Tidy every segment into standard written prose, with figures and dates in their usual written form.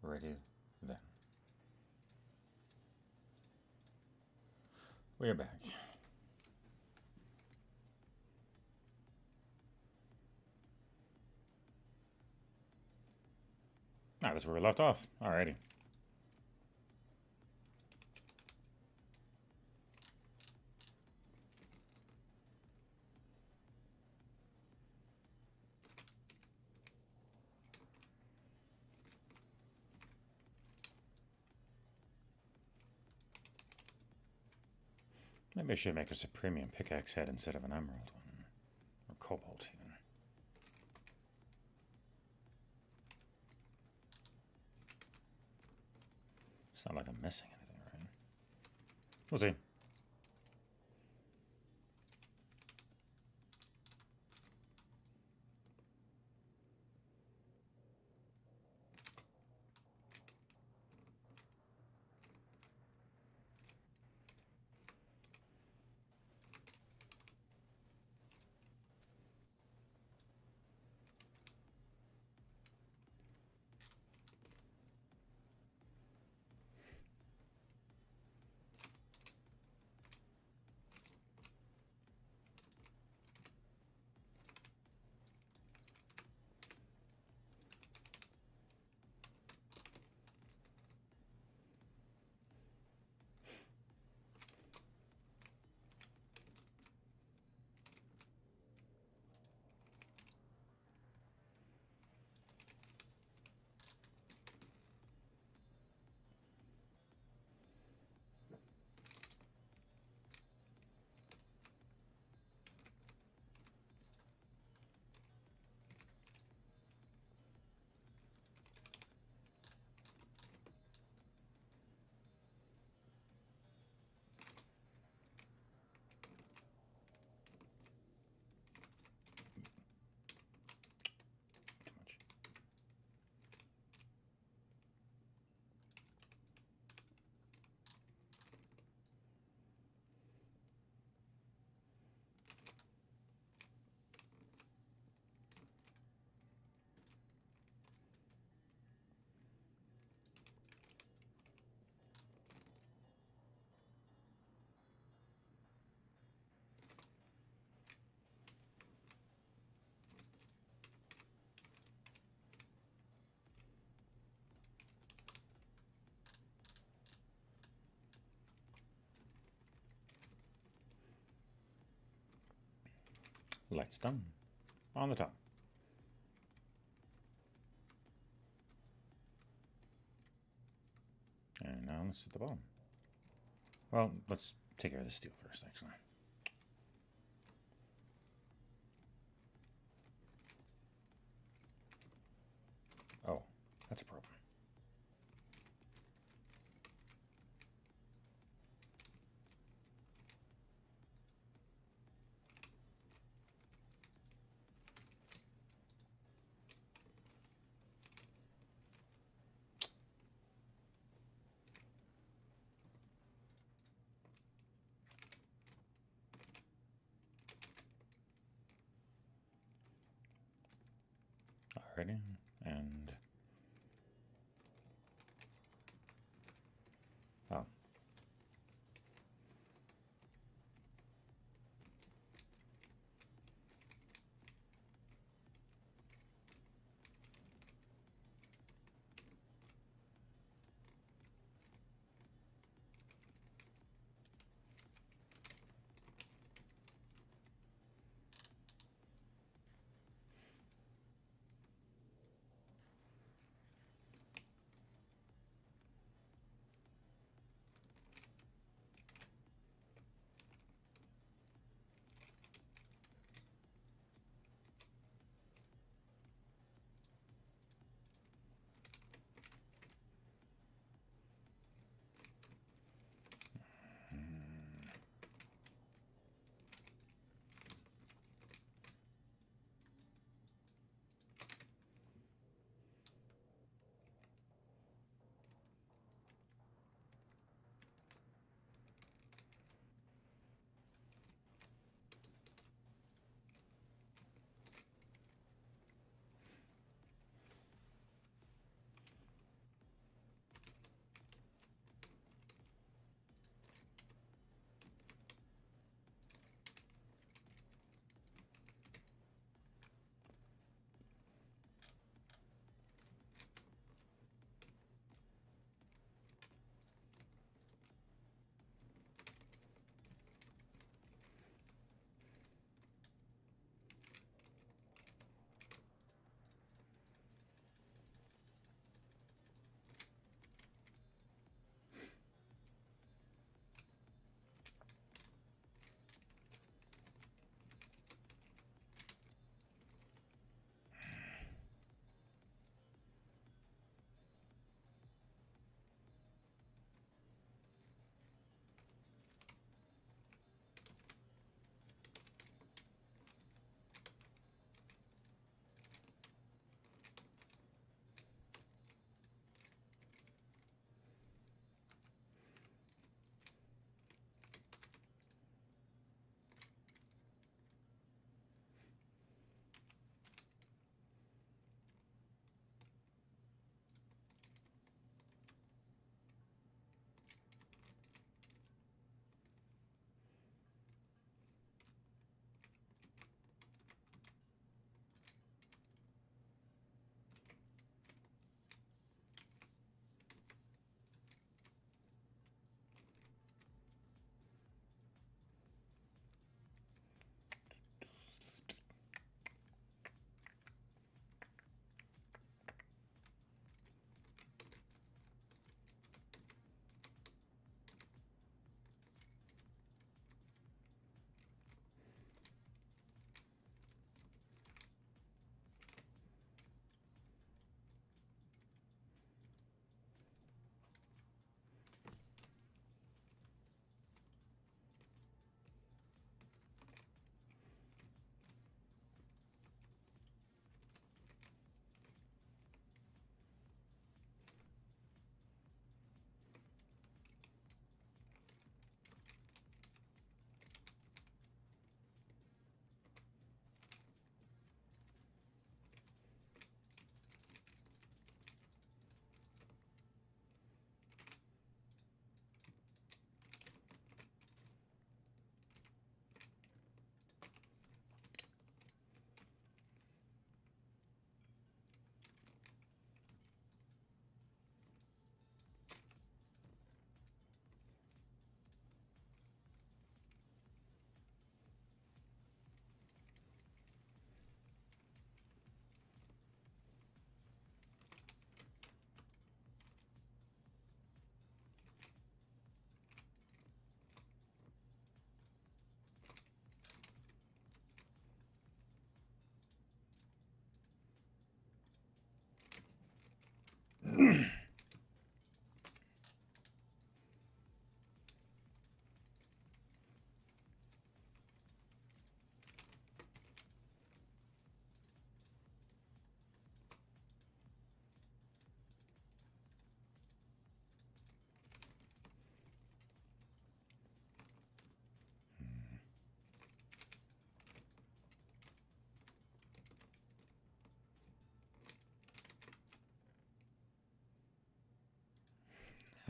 Ready then. We are back. Ah, that's where we left off. Alrighty. Maybe I should make us a premium pickaxe head instead of an emerald one. Or cobalt, even. It's not like I'm missing anything, right? We'll see. Too much. Lights done. On the top. And now let's hit the bottom. Well, let's take care of the steel first, actually. Oh, that's a problem. Alrighty, and oh.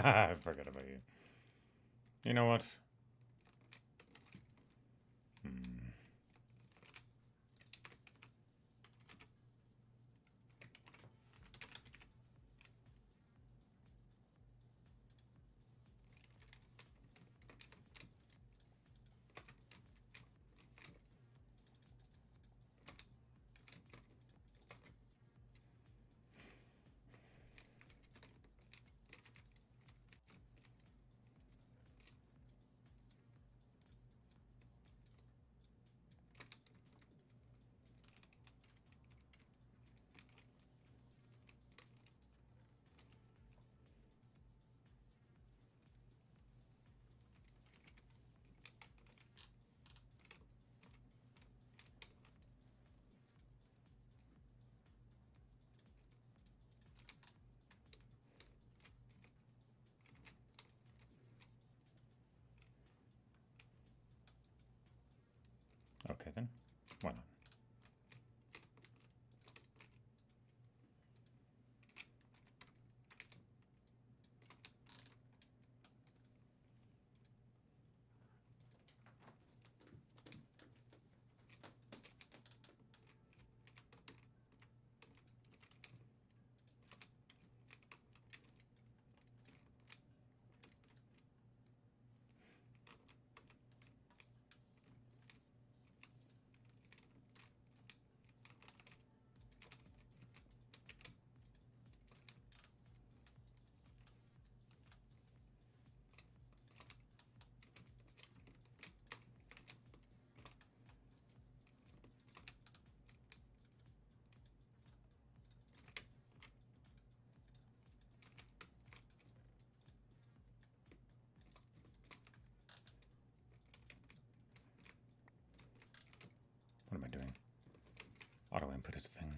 I forgot about you. You know what? Okay then. Why not? What am I doing? Auto input is a thing.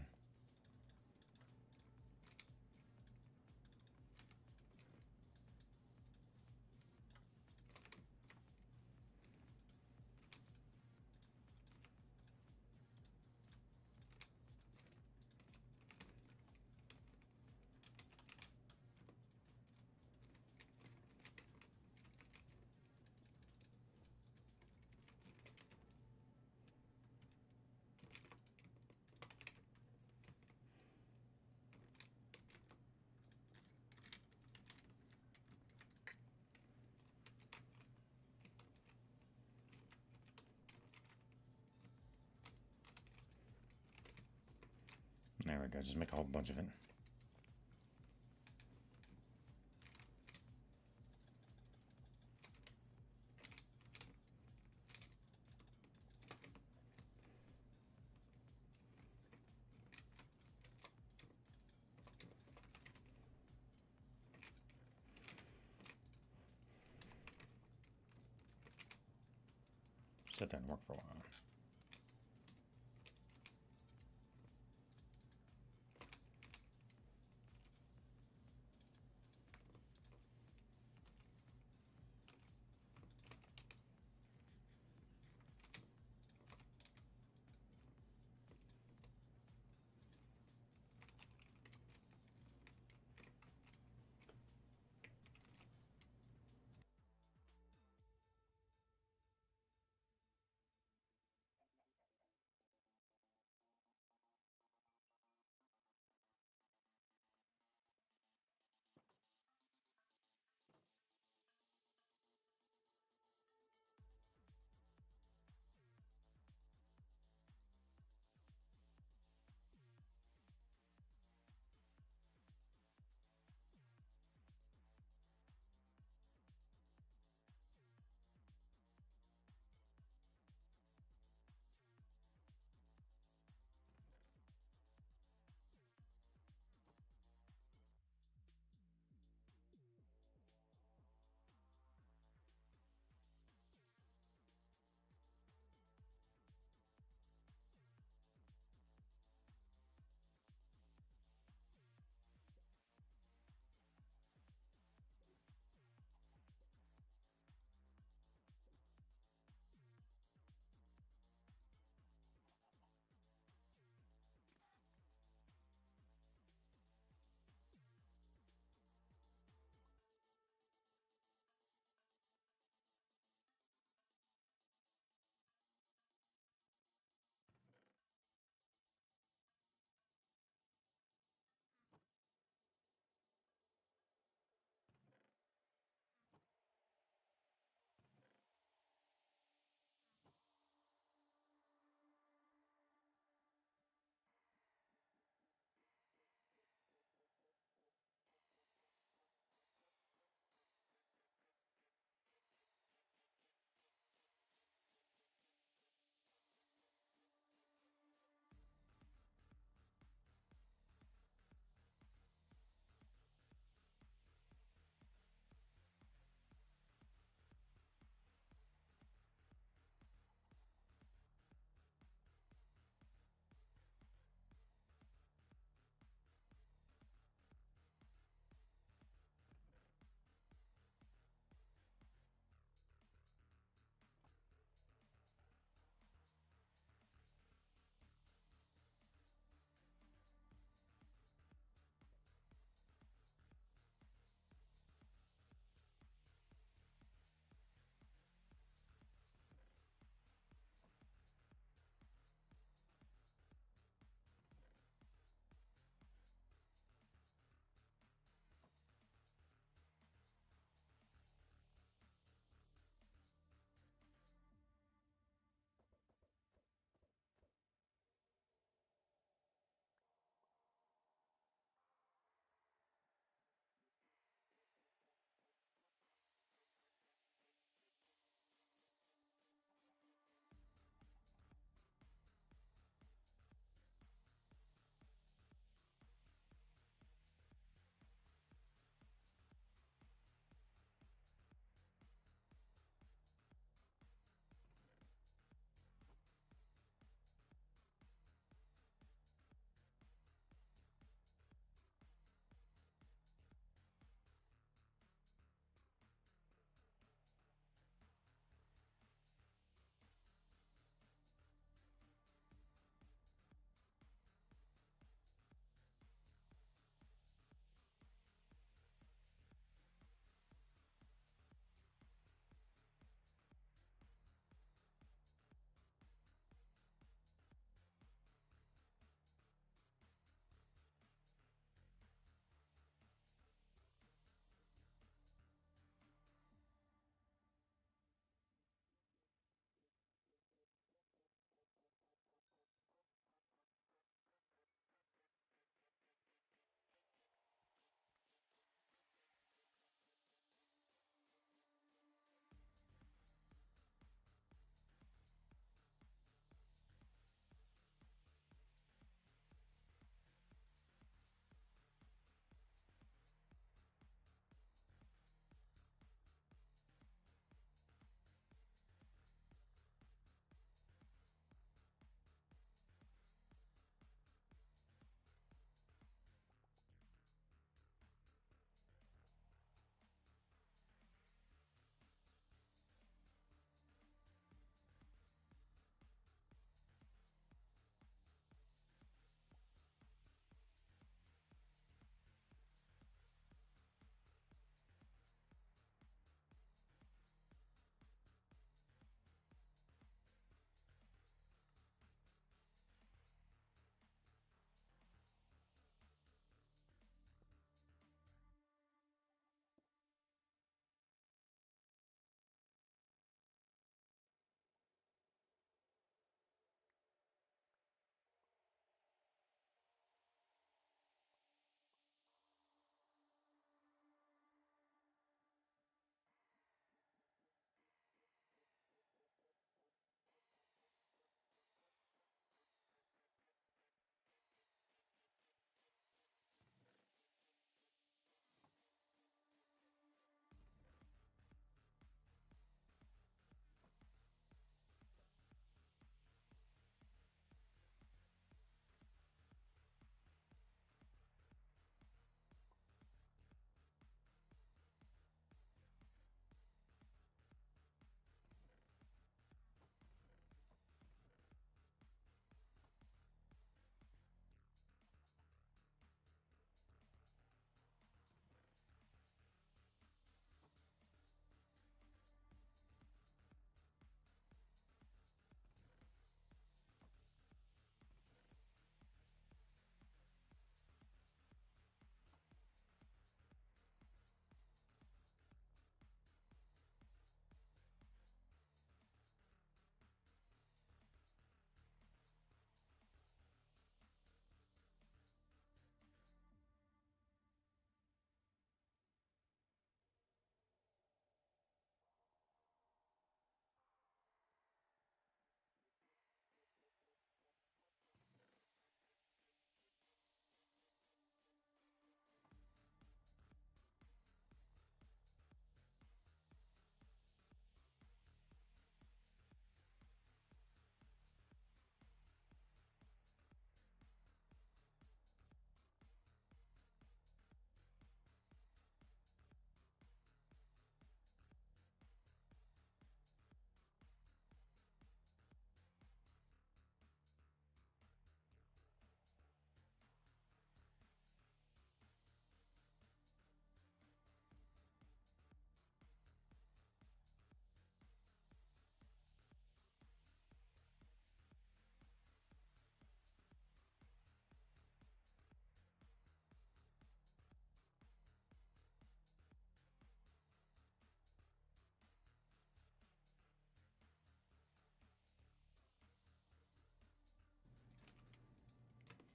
There we go, just make a whole bunch of it. Sit there and work for a while.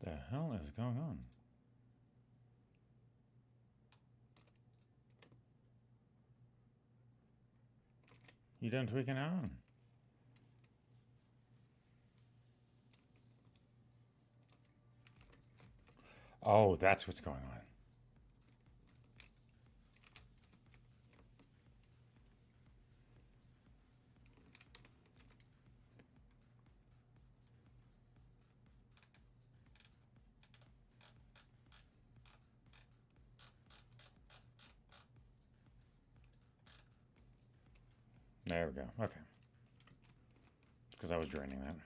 The hell is going on? You done tweaking out? Oh, that's what's going on. There we go. Okay. Because I was draining that.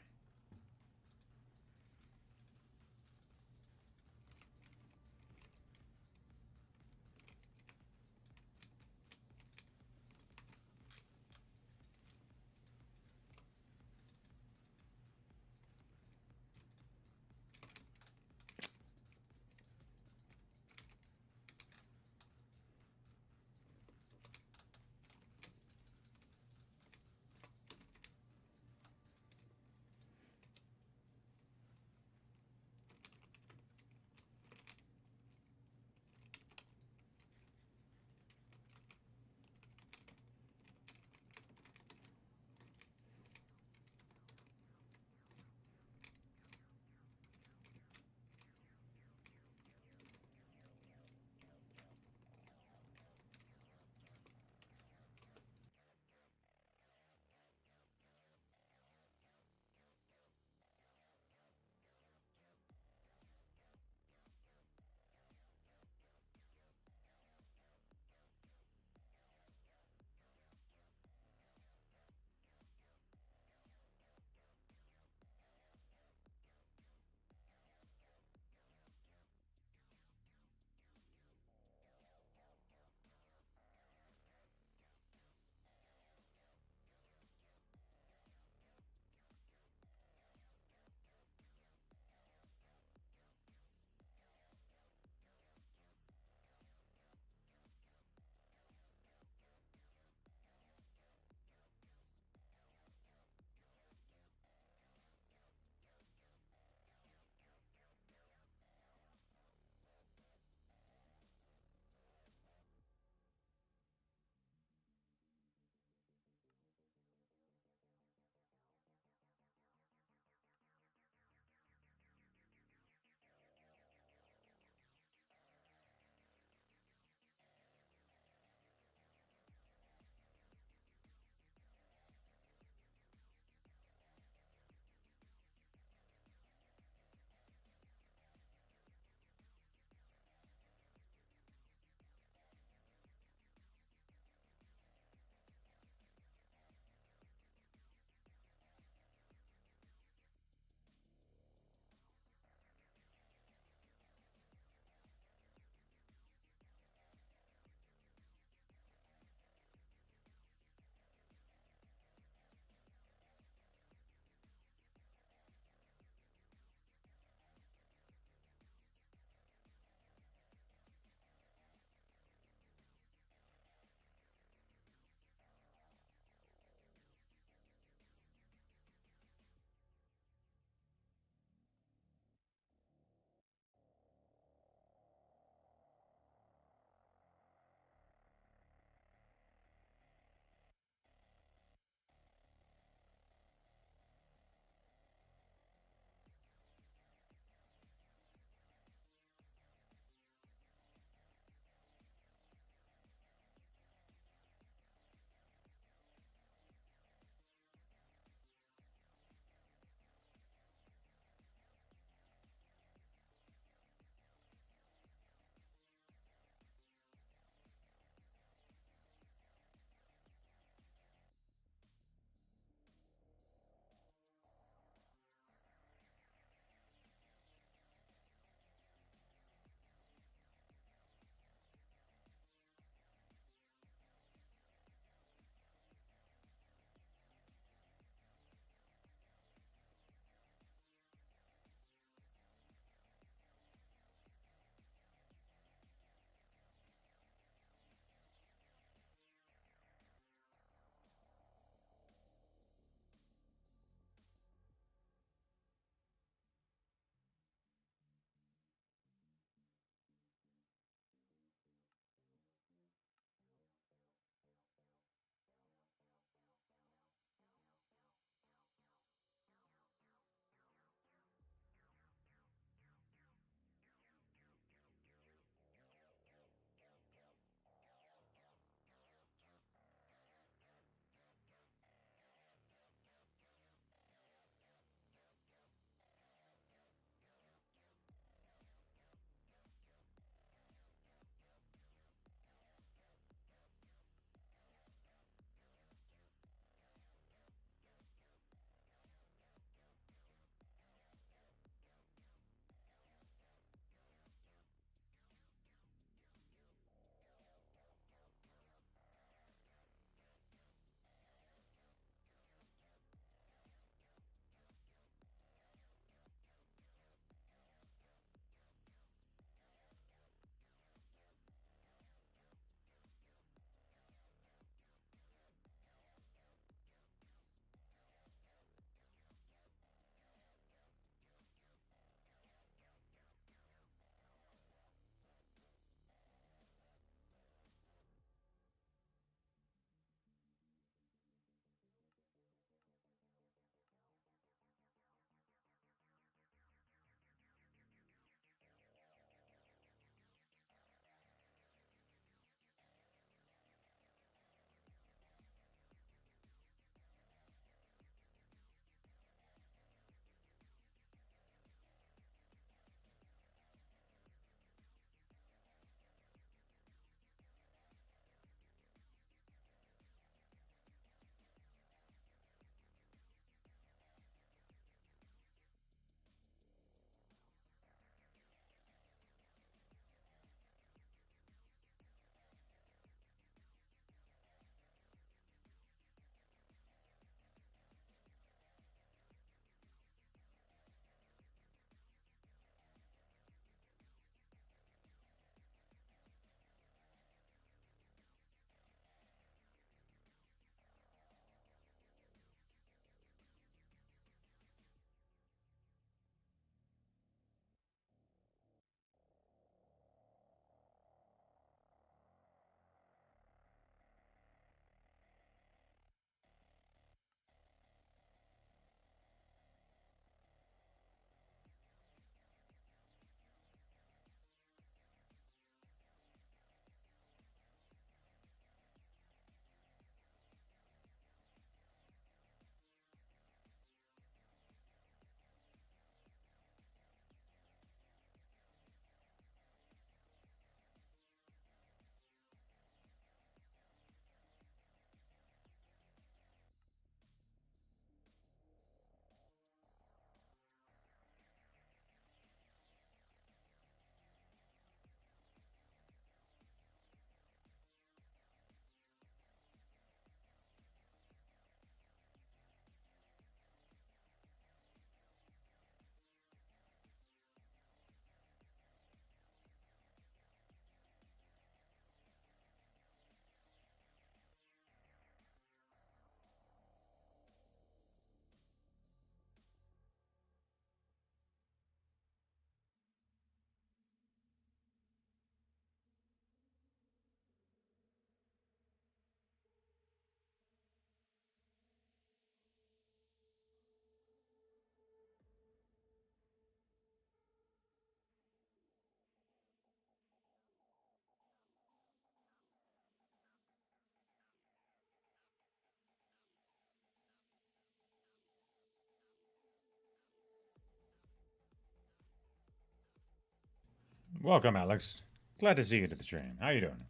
Welcome, Alex. Glad to see you to the stream. How you doing?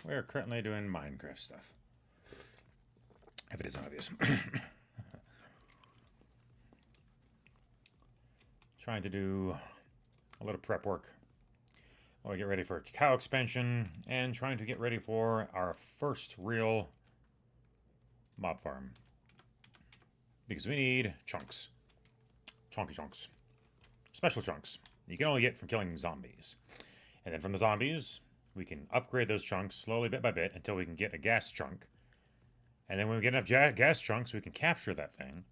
We're currently doing Minecraft stuff. If it is obvious. Trying to do a little prep work while we get ready for cow expansion and trying to get ready for our first real mob farm. Because we need chunks. Chunky chunks. Special chunks. You can only get from killing zombies. And then from the zombies, we can upgrade those chunks slowly, bit by bit, until we can get a gas chunk. And then when we get enough gas chunks, we can capture that thing.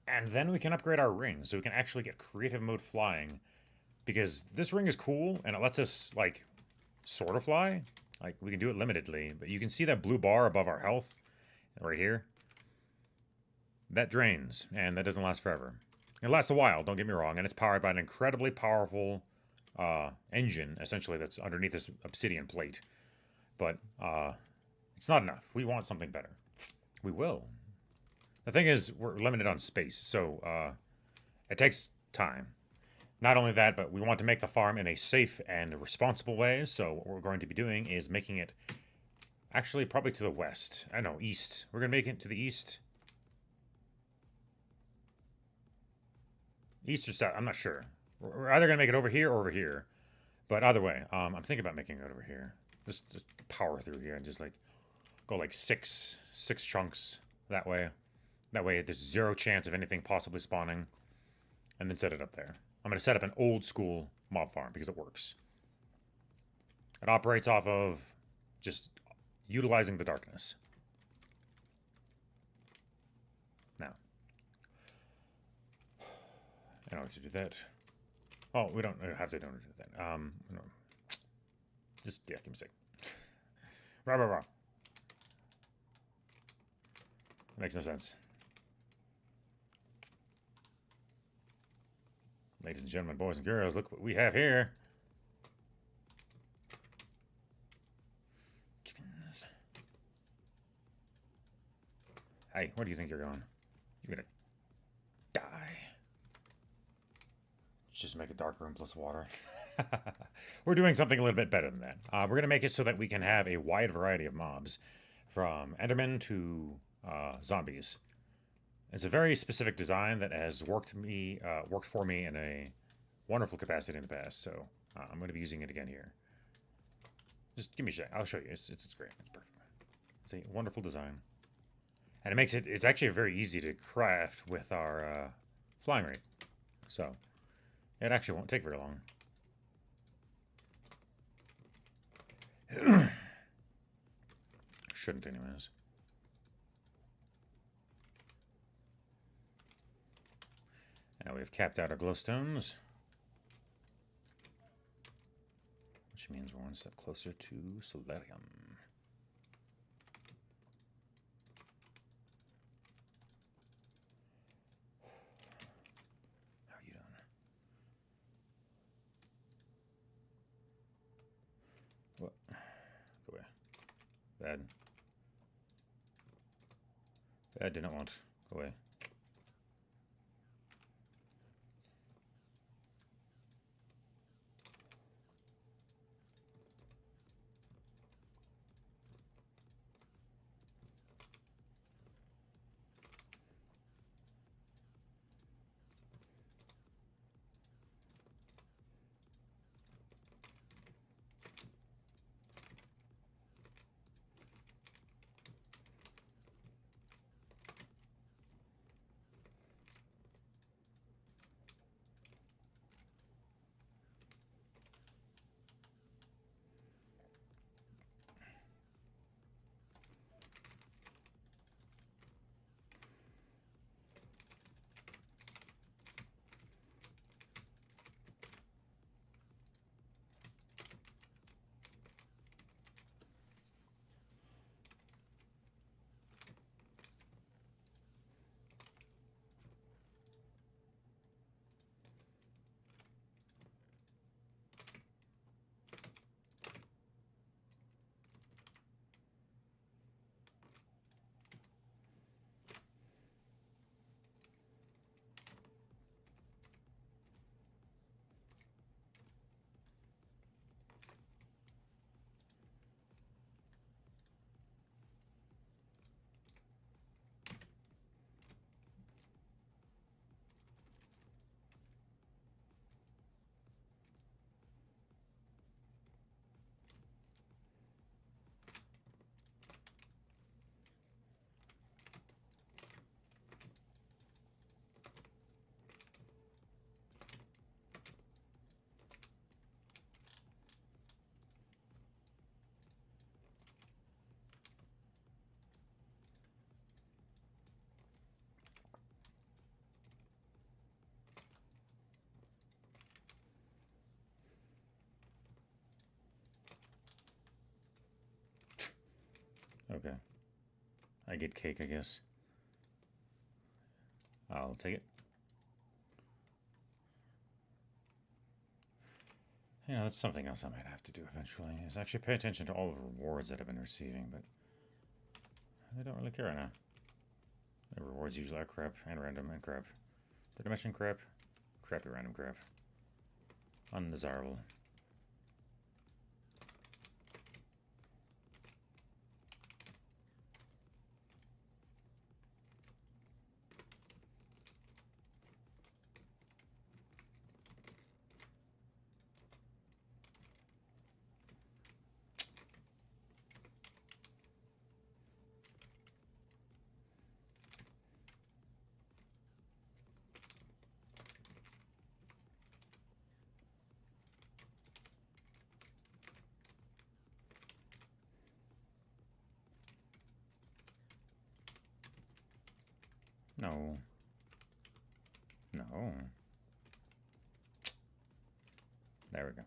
And then we can upgrade our ring, so we can actually get creative mode flying. Because this ring is cool, and it lets us, like, sort of fly. Like, we can do it limitedly. But you can see that blue bar above our health, right here. That drains, and that doesn't last forever. It lasts a while, don't get me wrong, and it's powered by an incredibly powerful engine, essentially, that's underneath this obsidian plate. But it's not enough. We want something better. We will. The thing is, we're limited on space, so it takes time. Not only that, but we want to make the farm in a safe and responsible way, so what we're going to be doing is making it actually probably to the west. I know, east. We're going to make it to the east. East or south, I'm not sure. We're either going to make it over here or over here. But either way, I'm thinking about making it over here. Just power through here and just like go like six chunks that way. That way there's zero chance of anything possibly spawning. And then set it up there. I'm going to set up an old school mob farm because it works. It operates off of just utilizing the darkness. Now. In order to do that. Oh, we don't have to do that. No. Just, yeah, give me a sec. Rah. Makes no sense. Ladies and gentlemen, boys and girls, look what we have here. Hey, where do you think you're going? You're gonna die. Just make a dark room plus water. We're doing something a little bit better than that. We're going to make it so that we can have a wide variety of mobs, from Endermen to zombies. It's a very specific design that has worked for me in a wonderful capacity in the past, so I'm going to be using it again here. Just give me a sec. I'll show you. It's great. It's perfect. It's a wonderful design. And it makes it's actually very easy to craft with our flying rate. So it actually won't take very long. Shouldn't anyways. And now we've capped out our glowstones. Which means we're one step closer to Solarium. What? Go away. Bad. Bad, did not want. Go away. okay. I get cake, I guess. I'll take it. You know, that's something else I might have to do eventually, is actually pay attention to all the rewards that I've been receiving, but I don't really care now. The rewards usually are crap, and random, and crap. The dimension crap, crappy random crap. Undesirable. No. No. There we go.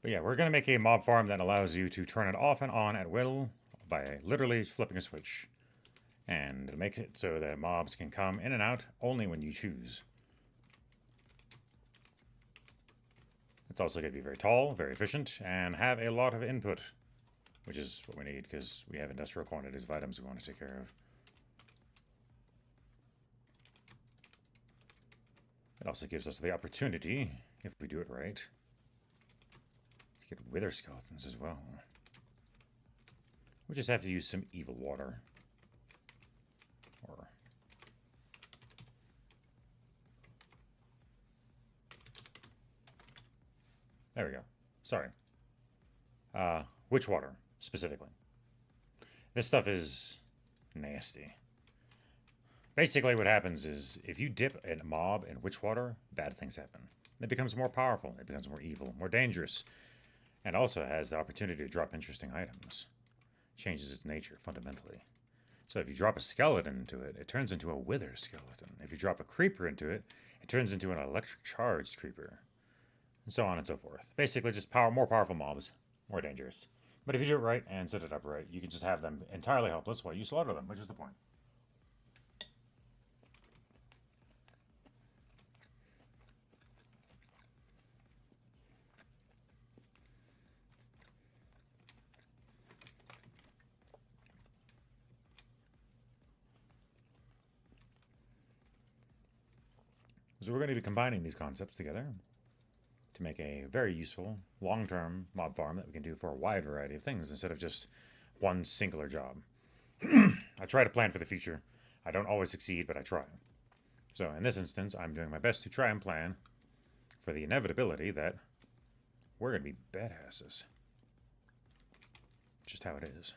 But yeah, we're going to make a mob farm that allows you to turn it off and on at will by literally flipping a switch. And it'll make it so that mobs can come in and out only when you choose. It's also going to be very tall, very efficient, and have a lot of input, which is what we need because we have industrial quantities of items we want to take care of. It also gives us the opportunity, if we do it right, to get wither skeletons as well. We just have to use some evil water. Or there we go. Sorry. Witch water, specifically. This stuff is nasty. Basically, what happens is, if you dip a mob in witch water, bad things happen. It becomes more powerful, it becomes more evil, more dangerous, and also has the opportunity to drop interesting items. Changes its nature, fundamentally. So if you drop a skeleton into it, it turns into a wither skeleton. If you drop a creeper into it, it turns into an electric-charged creeper. And so on and so forth. Basically, just more powerful mobs, more dangerous. But if you do it right and set it up right, you can just have them entirely helpless while you slaughter them, which is the point. So we're going to be combining these concepts together to make a very useful, long-term mob farm that we can do for a wide variety of things instead of just one singular job. I try to plan for the future. I don't always succeed, but I try. So in this instance, I'm doing my best to try and plan for the inevitability that we're going to be badasses. Just how it is.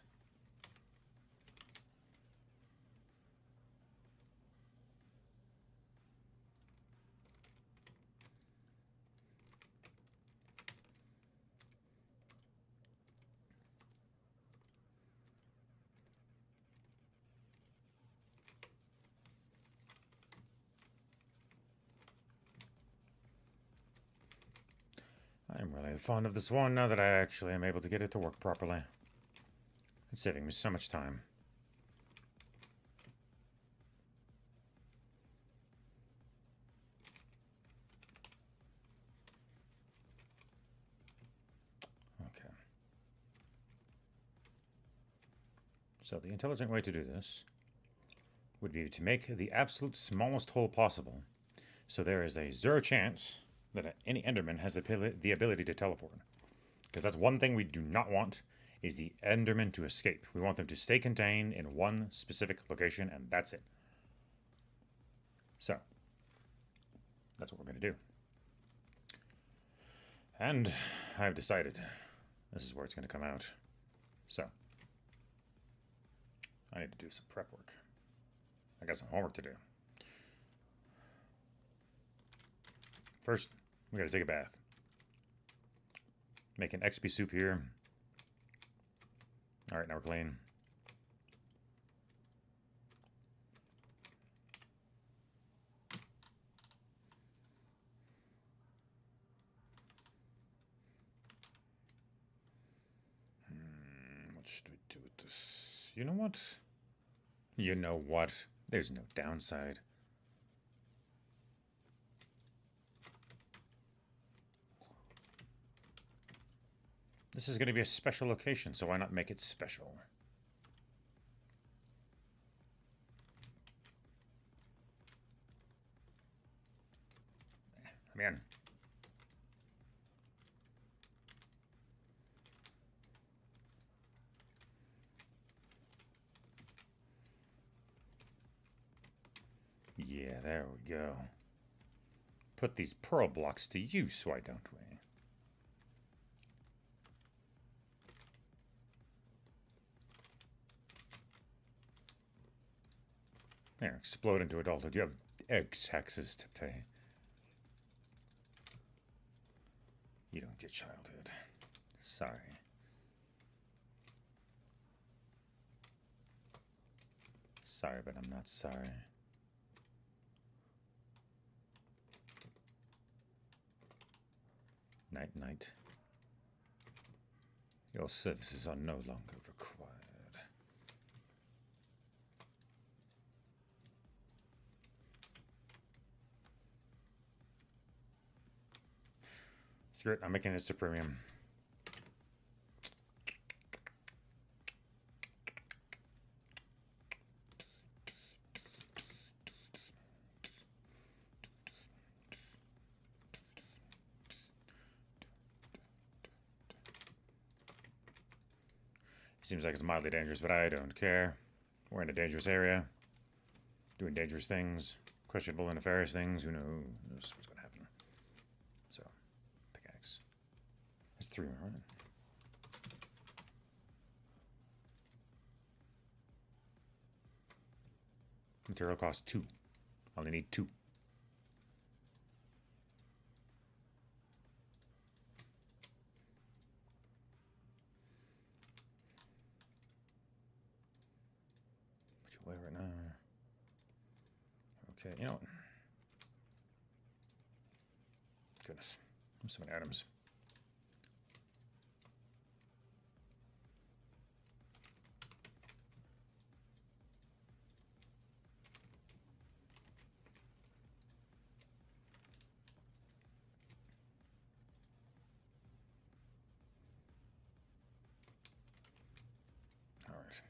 I'm really fond of this one now that I actually am able to get it to work properly. It's saving me so much time. Okay. So the intelligent way to do this would be to make the absolute smallest hole possible. So there is a 0 chance that any Enderman has the ability to teleport. Because that's one thing we do not want, is the Enderman to escape. We want them to stay contained in one specific location, and that's it. So, that's what we're going to do. And I've decided this is where it's going to come out. So, I need to do some prep work. I got some homework to do. First, we gotta take a bath. Make an XP soup here. Alright, now we're clean. What should we do with this? You know what? You know what? There's no downside. This is going to be a special location, so why not make it special? I'm in. Yeah, there we go. Put these pearl blocks to use, why don't we? There, explode into adulthood. You have egg taxes to pay. You don't get childhood. Sorry. Sorry, but I'm not sorry. Night, night. Your services are no longer required. Screw it, I'm making it a premium. Seems like it's mildly dangerous, but I don't care. We're in a dangerous area. Doing dangerous things. Questionable and nefarious things. Who knows what's going to happen. So, pickaxe. There's 3 more, right? Material cost 2. I only need 2. Put you away right now. Okay, you know what? Goodness. There's so many items. All right.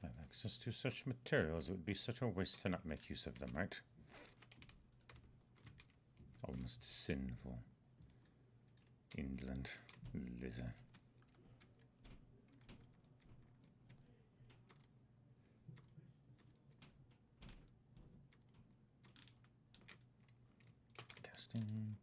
I have access to such materials, it would be such a waste to not make use of them, right? Almost sinful. Indolent. Litter. Casting.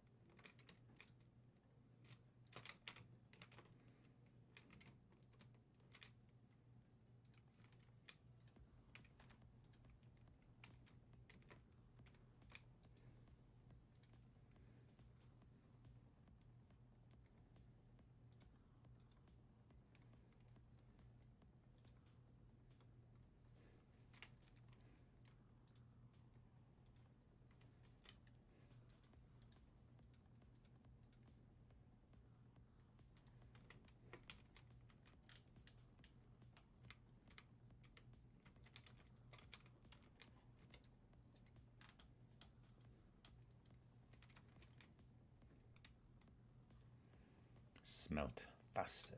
Smelt faster.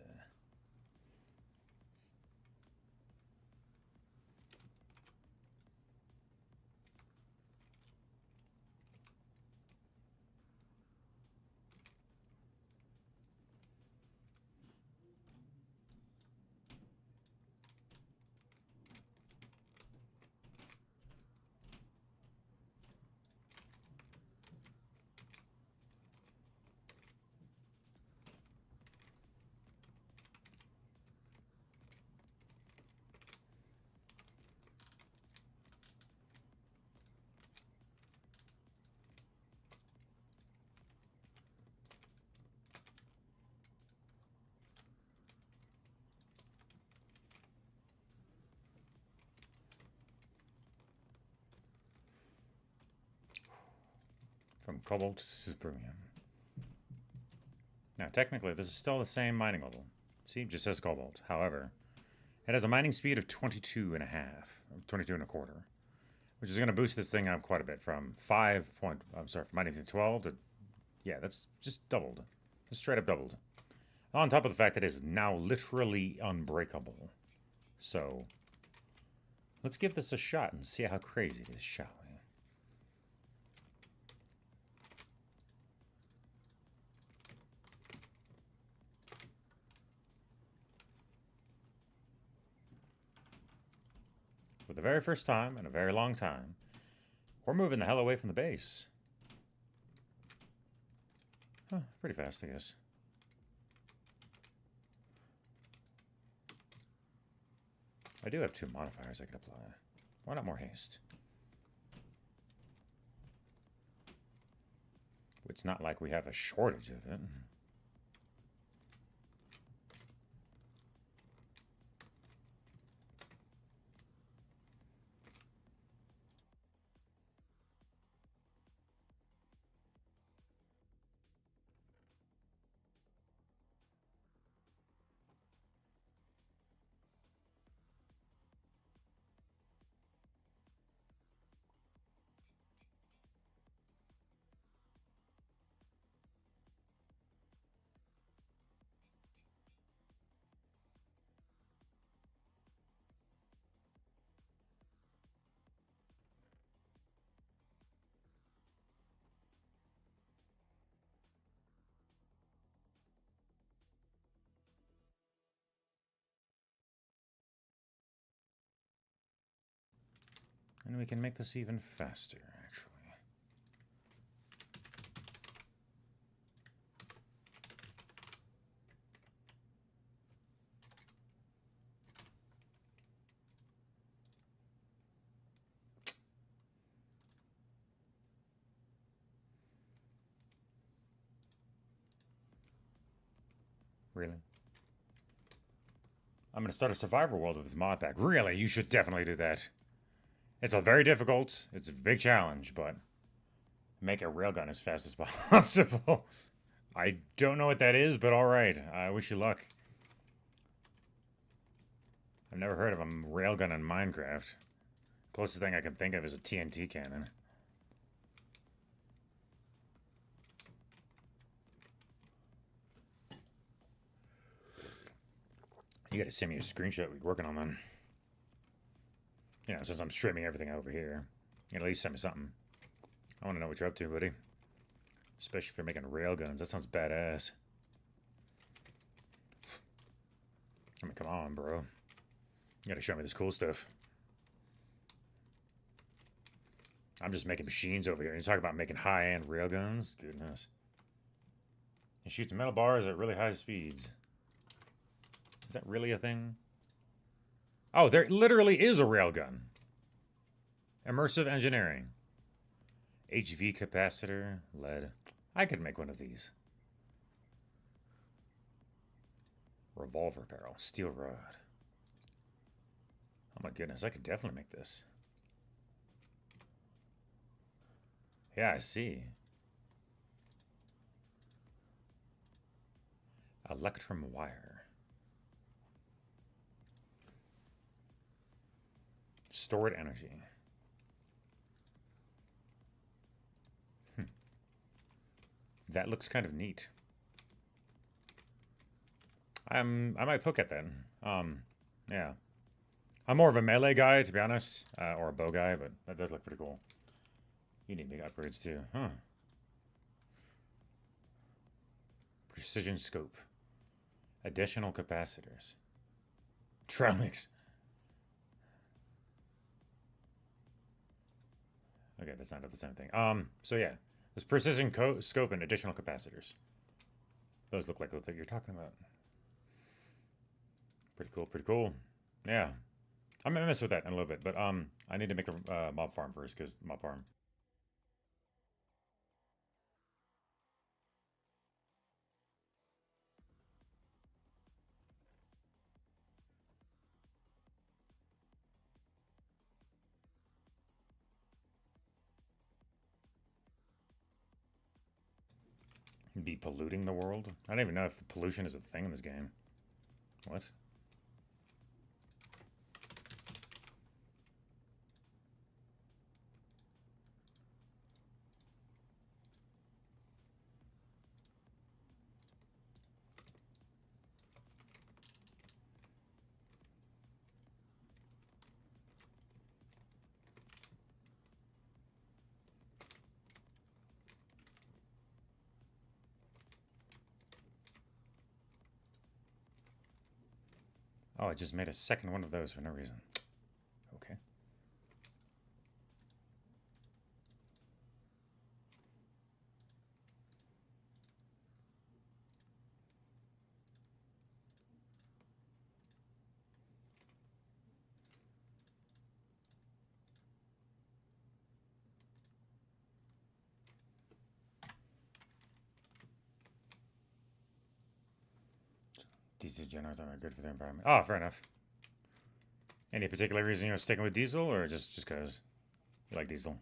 From cobalt to premium. Now, technically, this is still the same mining level. See, it just says cobalt. However, it has a mining speed of 22 and a half, 22 and a quarter, which is going to boost this thing up quite a bit from from mining to 12 to, yeah, that's just doubled. Just straight up doubled. On top of the fact that it is now literally unbreakable. So, let's give this a shot and see how crazy it is, shall we? For the very first time in a very long time, we're moving the hell away from the base. Huh, pretty fast, I guess. I do have 2 modifiers I could apply. Why not more haste? It's not like we have a shortage of it. And we can make this even faster, actually. Really? I'm going to start a survivor world with this mod pack. Really? You should definitely do that. It's a very difficult, it's a big challenge, but make a railgun as fast as possible. I don't know what that is, but alright. I wish you luck. I've never heard of a railgun in Minecraft. Closest thing I can think of is a TNT cannon. You gotta send me a screenshot we're working on then. You know, since I'm streaming everything over here. At least send me something. I want to know what you're up to, buddy. Especially if you're making railguns. That sounds badass. I mean, come on, bro. You gotta show me this cool stuff. I'm just making machines over here. You talk about making high-end railguns? Goodness. It shoots metal bars at really high speeds. Is that really a thing? Oh, there literally is a railgun. Immersive engineering. HV capacitor, lead. I could make one of these. Revolver barrel, steel rod. Oh my goodness, I could definitely make this. Yeah, I see. Electrum wire. Stored energy. That looks kind of neat. I might poke at that. Yeah. I'm more of a melee guy, to be honest, or a bow guy, but that does look pretty cool. You need big upgrades too, huh? Precision scope. Additional capacitors. Trail mix. Okay, that's not the same thing. So yeah, there's precision scope and additional capacitors. Those look like what you're talking about. Pretty cool, pretty cool. Yeah. I'm gonna mess with that in a little bit, but I need to make a mob farm first, because mob farm. Be polluting the world? I don't even know if the pollution is a thing in this game. What? Oh, I just made a second one of those for no reason. Okay. Diesel generators are good for the environment. Oh, fair enough. Any particular reason you're sticking with diesel, or just because you like diesel?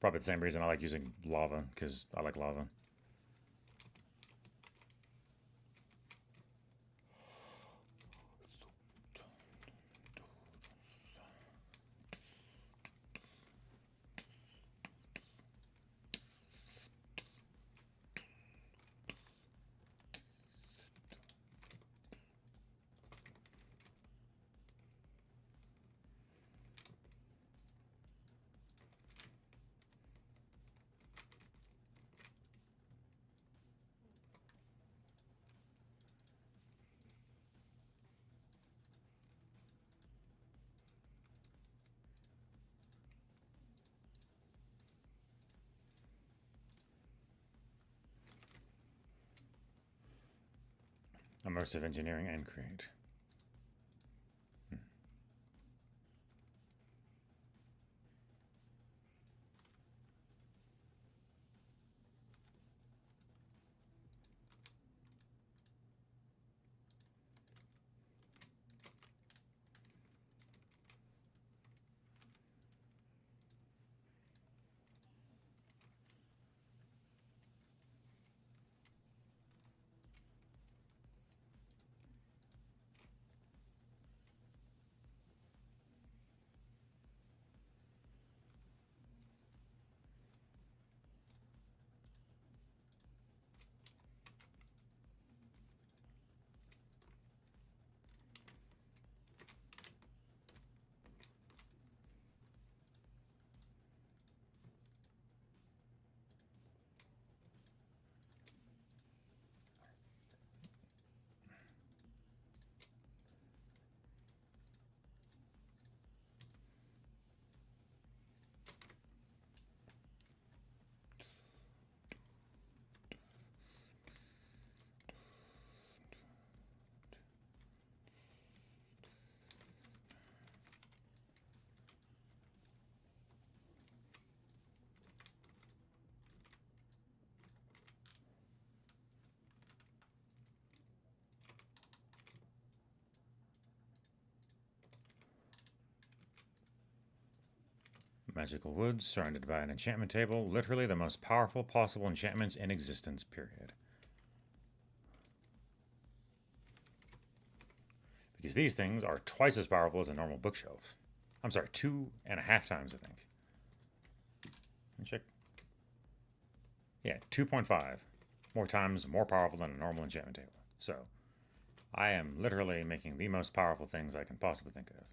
Probably the same reason I like using lava, because I like lava. Immersive engineering and create. Magical woods surrounded by an enchantment table. Literally the most powerful possible enchantments in existence, period. Because these things are twice as powerful as a normal bookshelf. I'm sorry, 2.5 times, I think. Let me check. Yeah, 2.5 more times more powerful than a normal enchantment table. So, I am literally making the most powerful things I can possibly think of.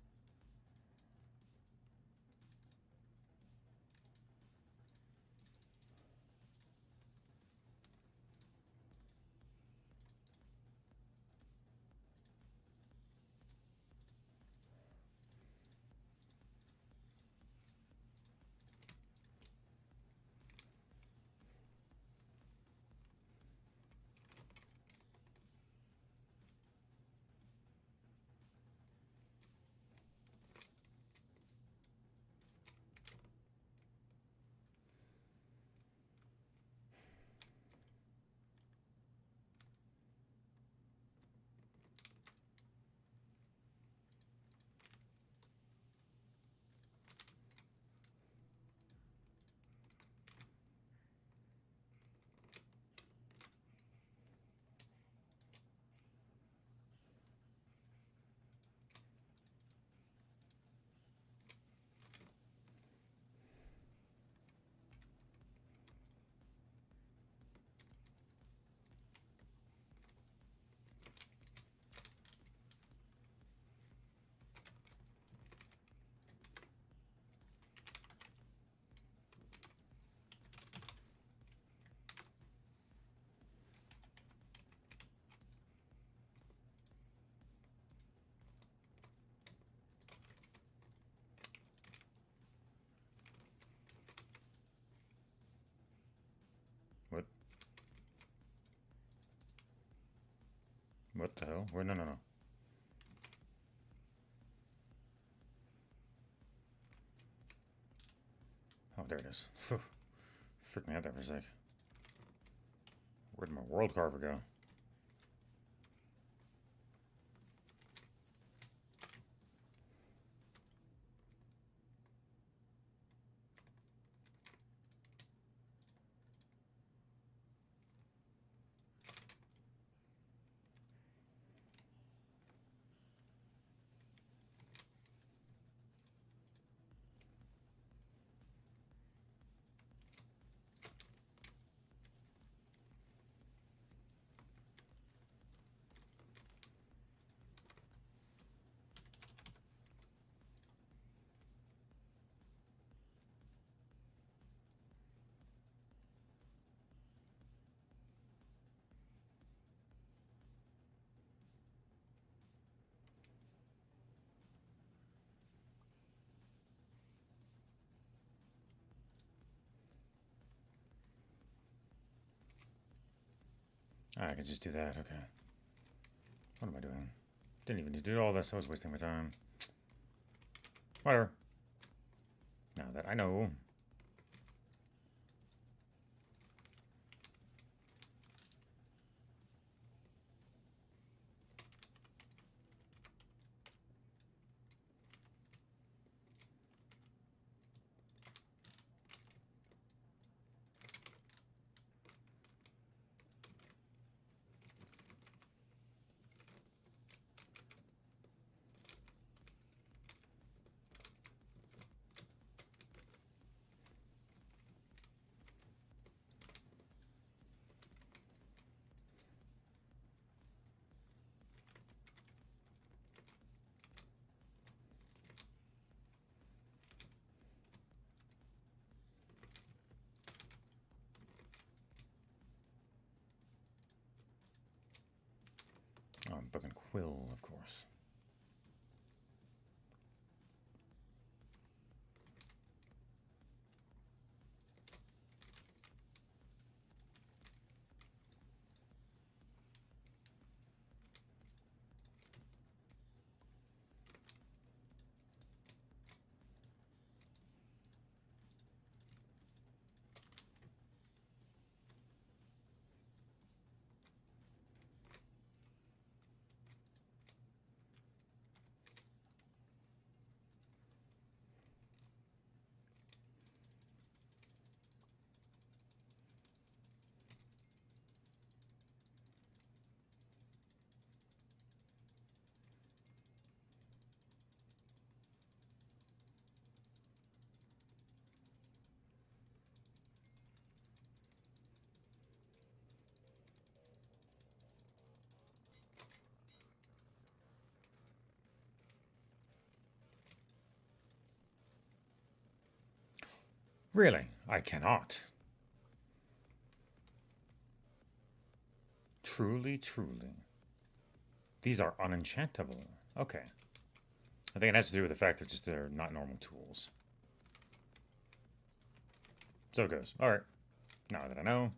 What? What the hell? Where? No, no, no. Oh, there it is. Freaked me out there for a sec. Where'd my world carver go? I can just do that, okay. What am I doing? Didn't even need to do all this, I was wasting my time. Whatever. Now that I know. Oh, book and quill, of course. Really? I cannot. Truly, truly. These are unenchantable. Okay. I think it has to do with the fact that they're not normal tools. So it goes. Alright. Now that I know.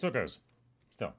So it goes. Still.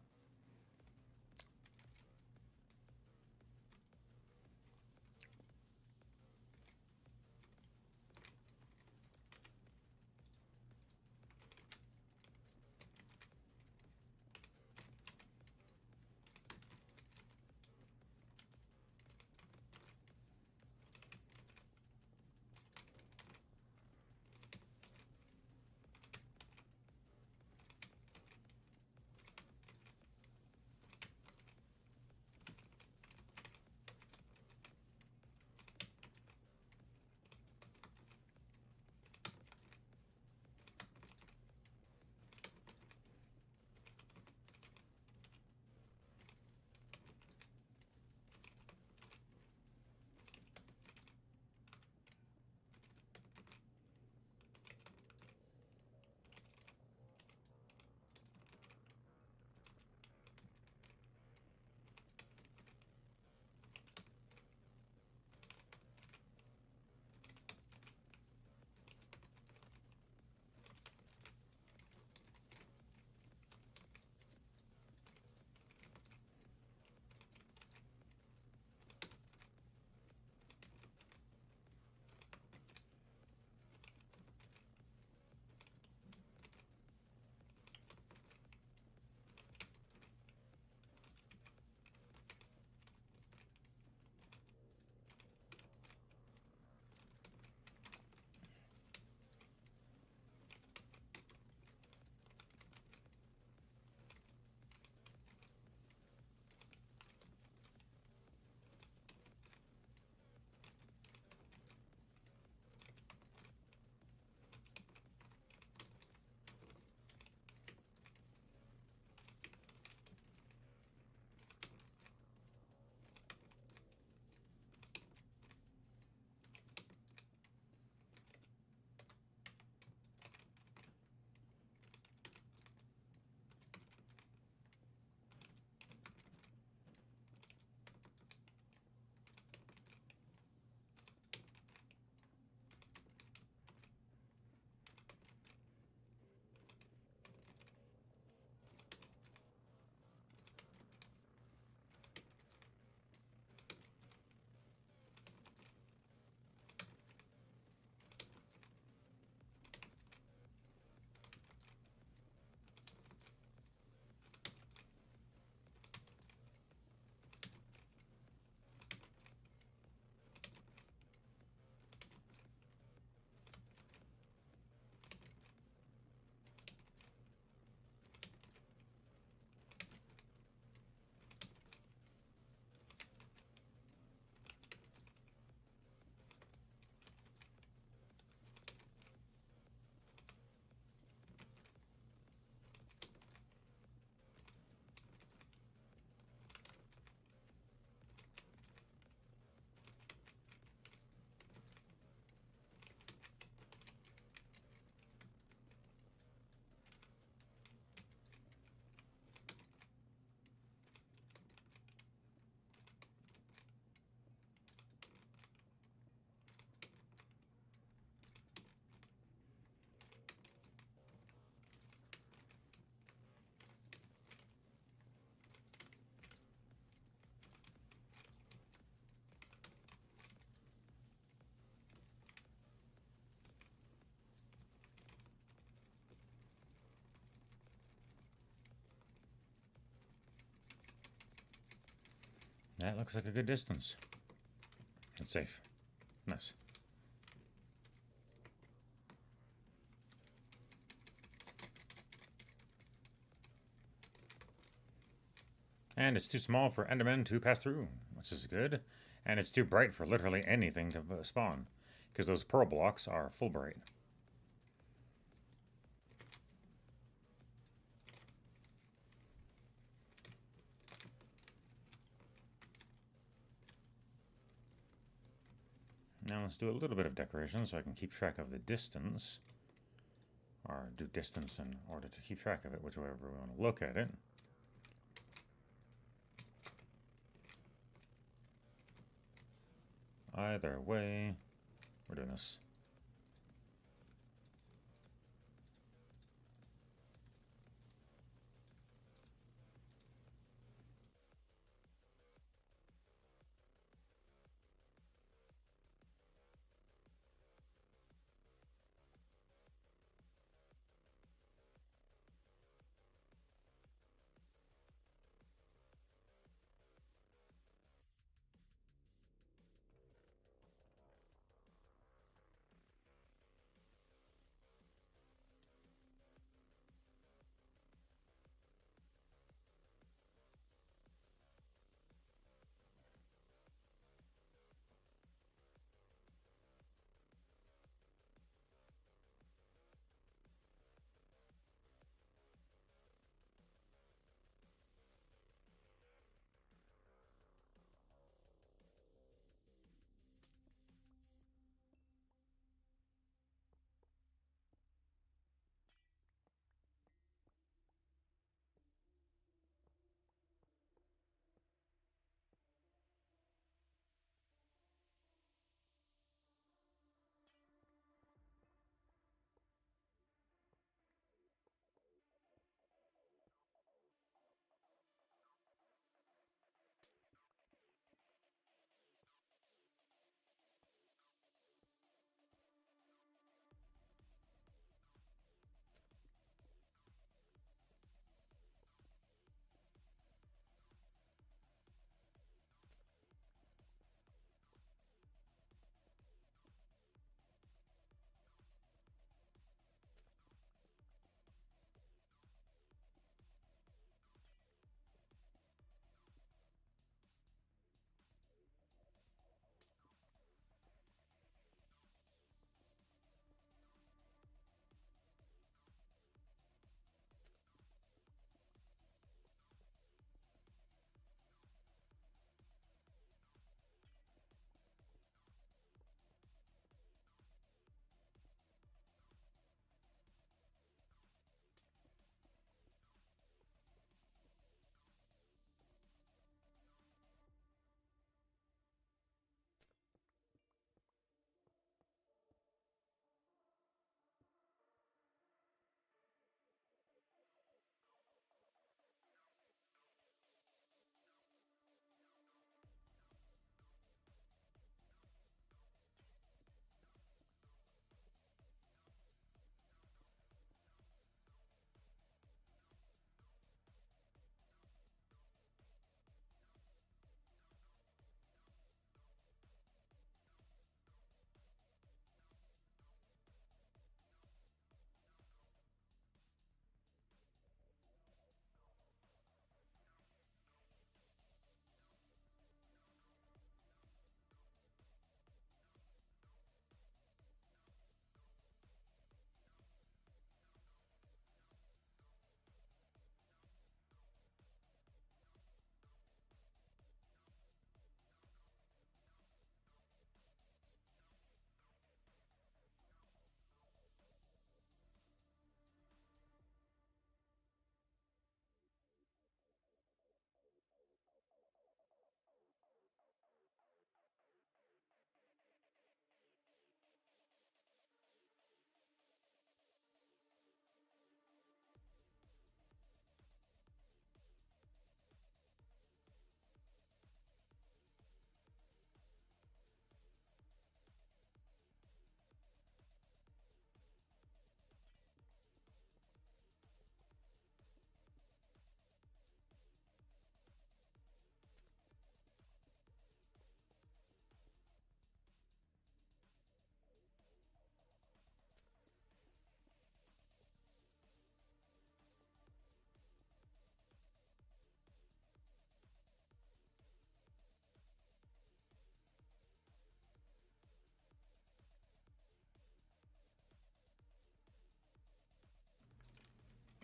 That looks like a good distance. It's safe. Nice. And it's too small for Endermen to pass through, which is good. And it's too bright for literally anything to spawn, because those pearl blocks are full bright. Now let's do a little bit of decoration so I can keep track of the distance. Or do distance in order to keep track of it, whichever we want to look at it. Either way, we're doing this.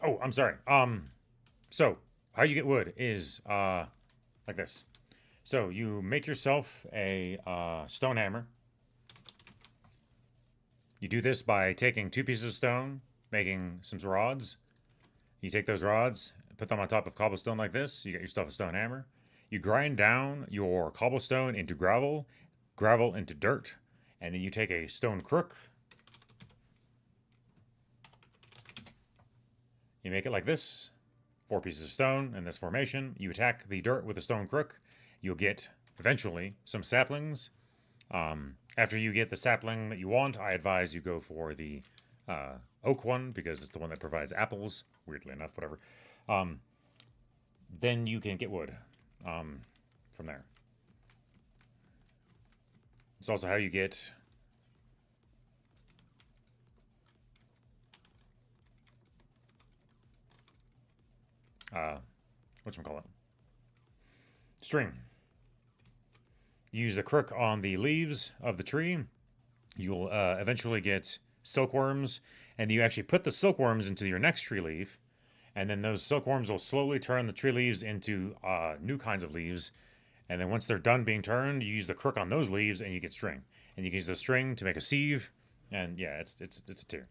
Oh, I'm sorry. So how you get wood is like this. So you make yourself a stone hammer. You do this by taking 2 pieces of stone, making some rods. You take those rods, put them on top of cobblestone like this. You get yourself a stone hammer. You grind down your cobblestone into gravel, gravel into dirt, and then you take a stone crook. You make it like this. 4 pieces of stone in this formation. You attack the dirt with a stone crook. You'll get, eventually, some saplings. After you get the sapling that you want, I advise you go for the oak one because it's the one that provides apples. Weirdly enough, whatever. Then you can get wood from there. It's also how you get whatchamacallit? String. You use the crook on the leaves of the tree. You'll eventually get silkworms, and you actually put the silkworms into your next tree leaf, and then those silkworms will slowly turn the tree leaves into new kinds of leaves. And then once they're done being turned, you use the crook on those leaves, and you get string. And you can use the string to make a sieve, and yeah, it's a tier.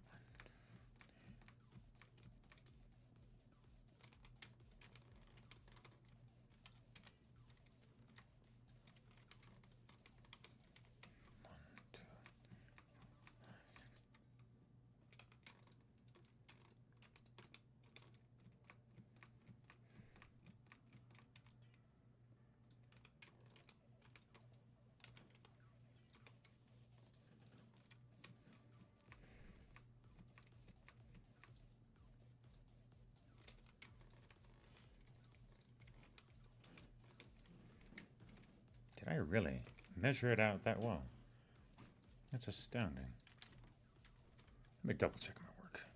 Did I really measure it out that well? That's astounding. Let me double check my work.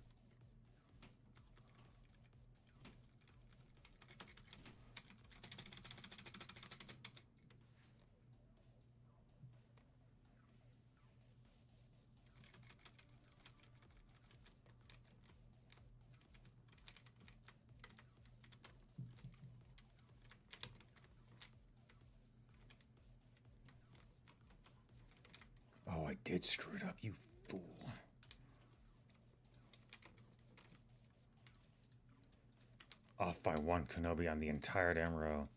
Oh, I did screw it up, you fool. Off by 1 Kenobi on the entire damn row.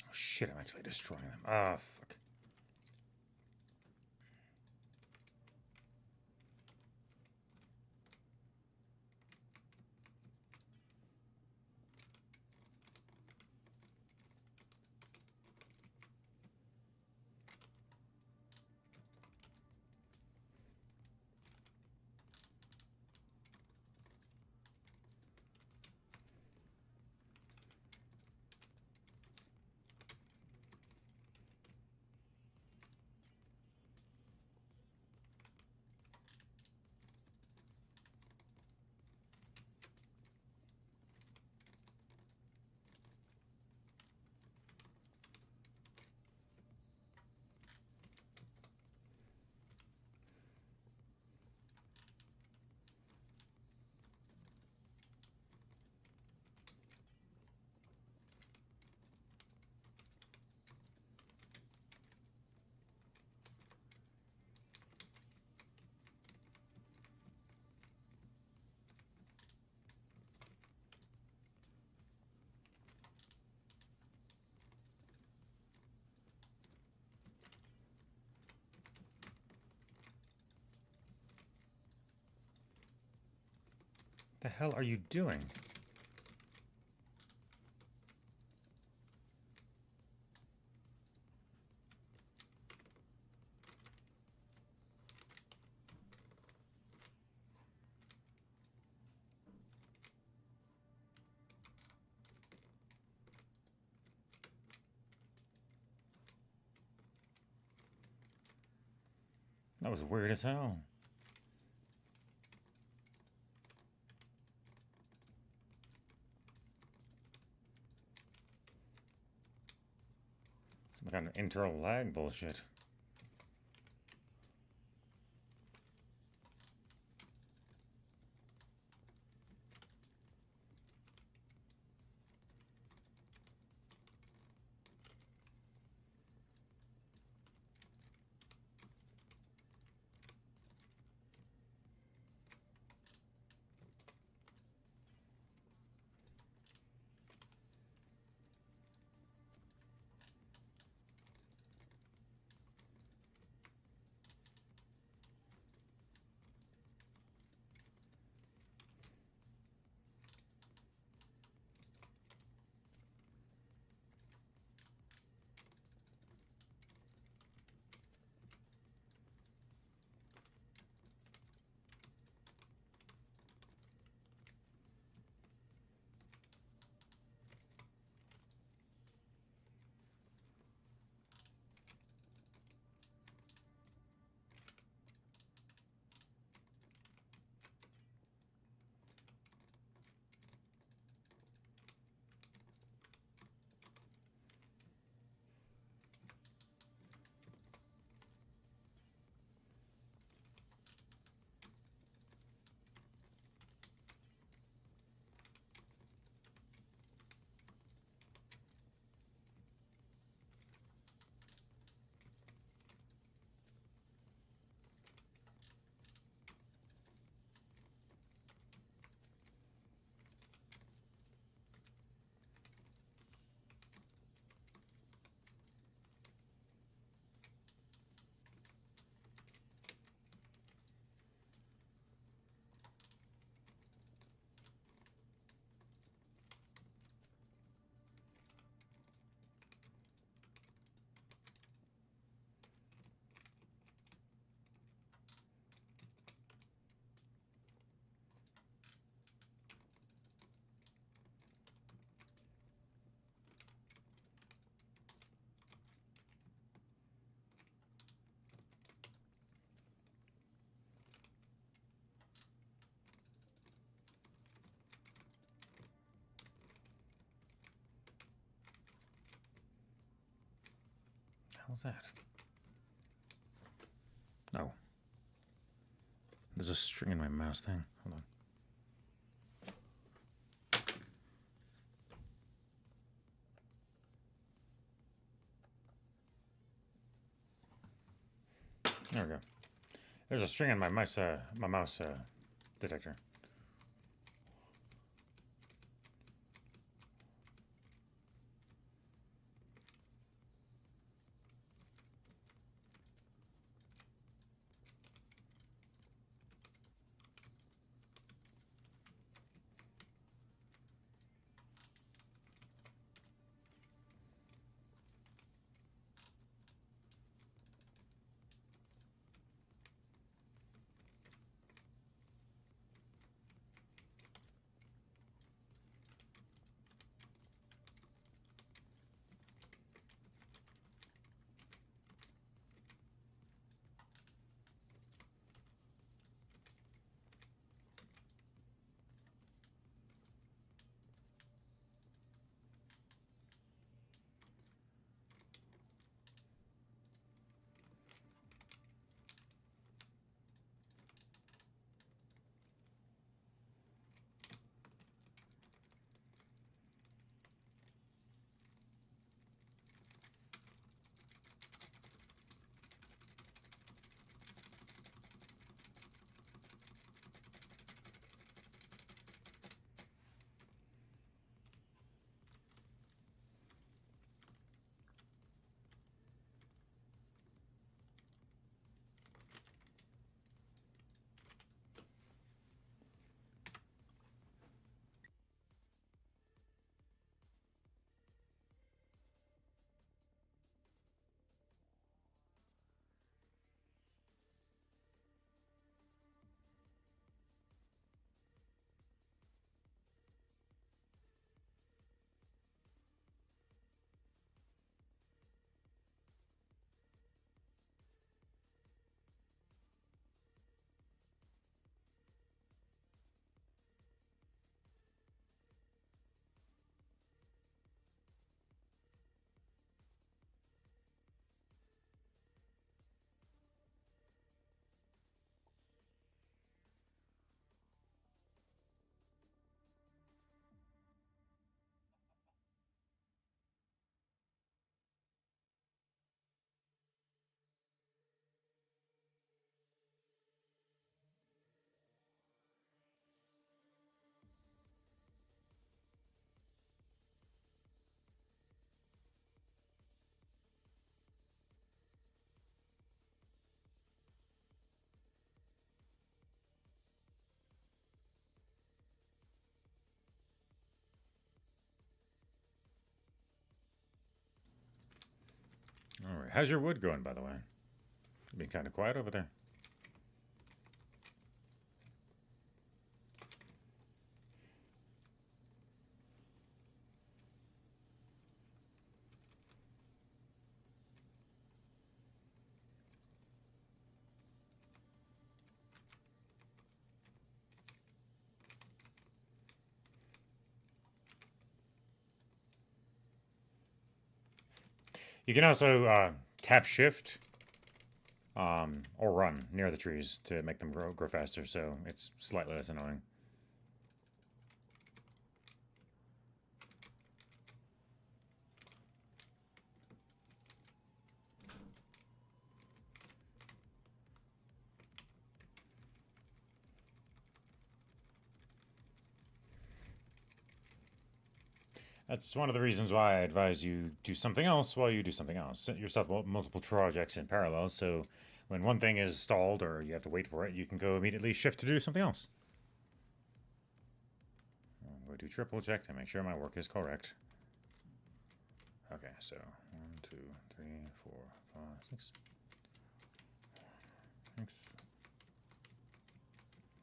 Oh shit, I'm actually destroying them. Ah, fuck. The hell are you doing? That was weird as hell. Some kind of internal lag bullshit. How's that? Oh. There's a string in my mouse thing. Hold on. There we go. There's a string in my mouse detector. Alright, how's your wood going, by the way? It's been kind of quiet over there. You can also tap shift or run near the trees to make them grow faster, so it's slightly less annoying. That's one of the reasons why I advise you do something else while you do something else. Set yourself multiple projects in parallel, so when one thing is stalled or you have to wait for it, you can go immediately shift to do something else. I'm going to triple check to make sure my work is correct. Okay, so 1, 2, 3, 4, 5, 6.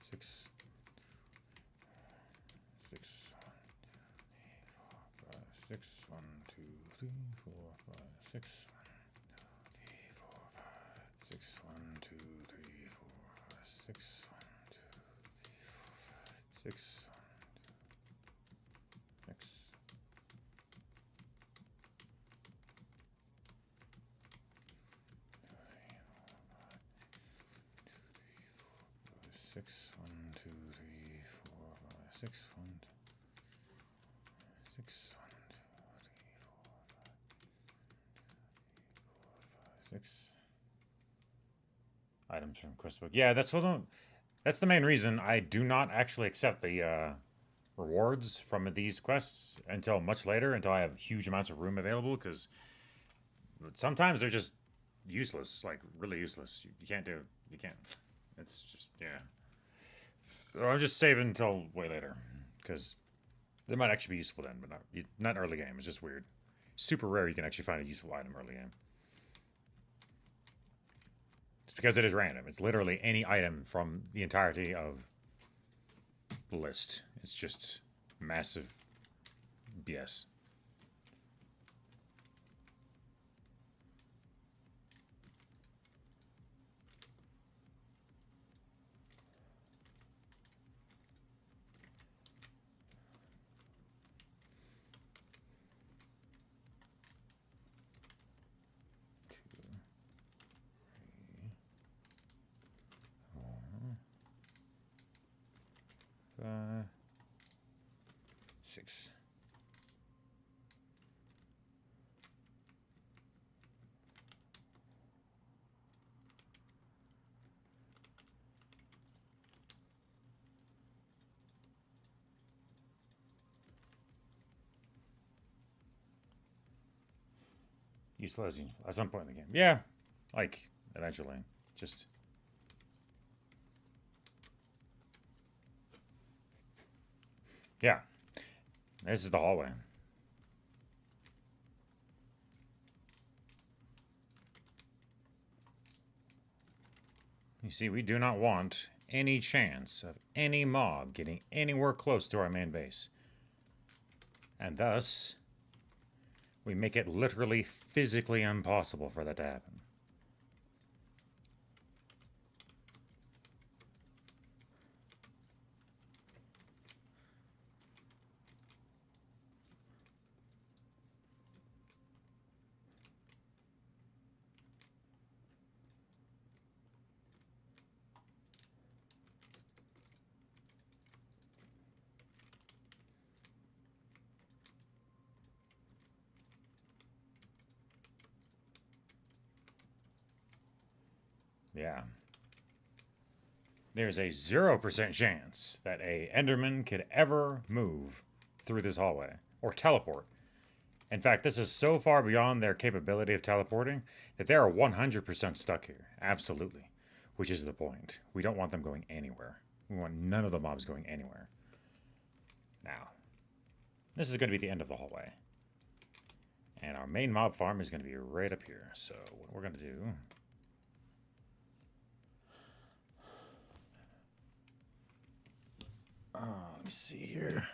6. 6, 1, 2, 3, 4, 5, 6, 6, 1, 2, 3, 4, 5, 6, 1, 2, 3, 4, 5, 6, 6. Six, 1, 2, 3, 4, 5, 6, 1, 6, 6 items from questbook. Yeah, that's the main reason I do not actually accept the rewards from these quests until much later, until I have huge amounts of room available, because sometimes they're just useless, like really useless. You can't do, you can't. It's just, yeah. So I'm just saving until way later, because they might actually be useful then, but not early game. It's just weird. Super rare you can actually find a useful item early game. It's because it is random. It's literally any item from the entirety of the list. It's just massive BS. Six. Useful as useful at some point in the game. Yeah, like eventually. Just. Yeah. This is the hallway. You see, we do not want any chance of any mob getting anywhere close to our main base. And thus, we make it literally physically impossible for that to happen. Yeah. There's a 0% chance that a Enderman could ever move through this hallway or teleport. In fact, this is so far beyond their capability of teleporting that they are 100% stuck here. Absolutely. Which is the point. We don't want them going anywhere. We want none of the mobs going anywhere. Now, this is going to be the end of the hallway. And our main mob farm is going to be right up here. So what we're going to do... let me see here.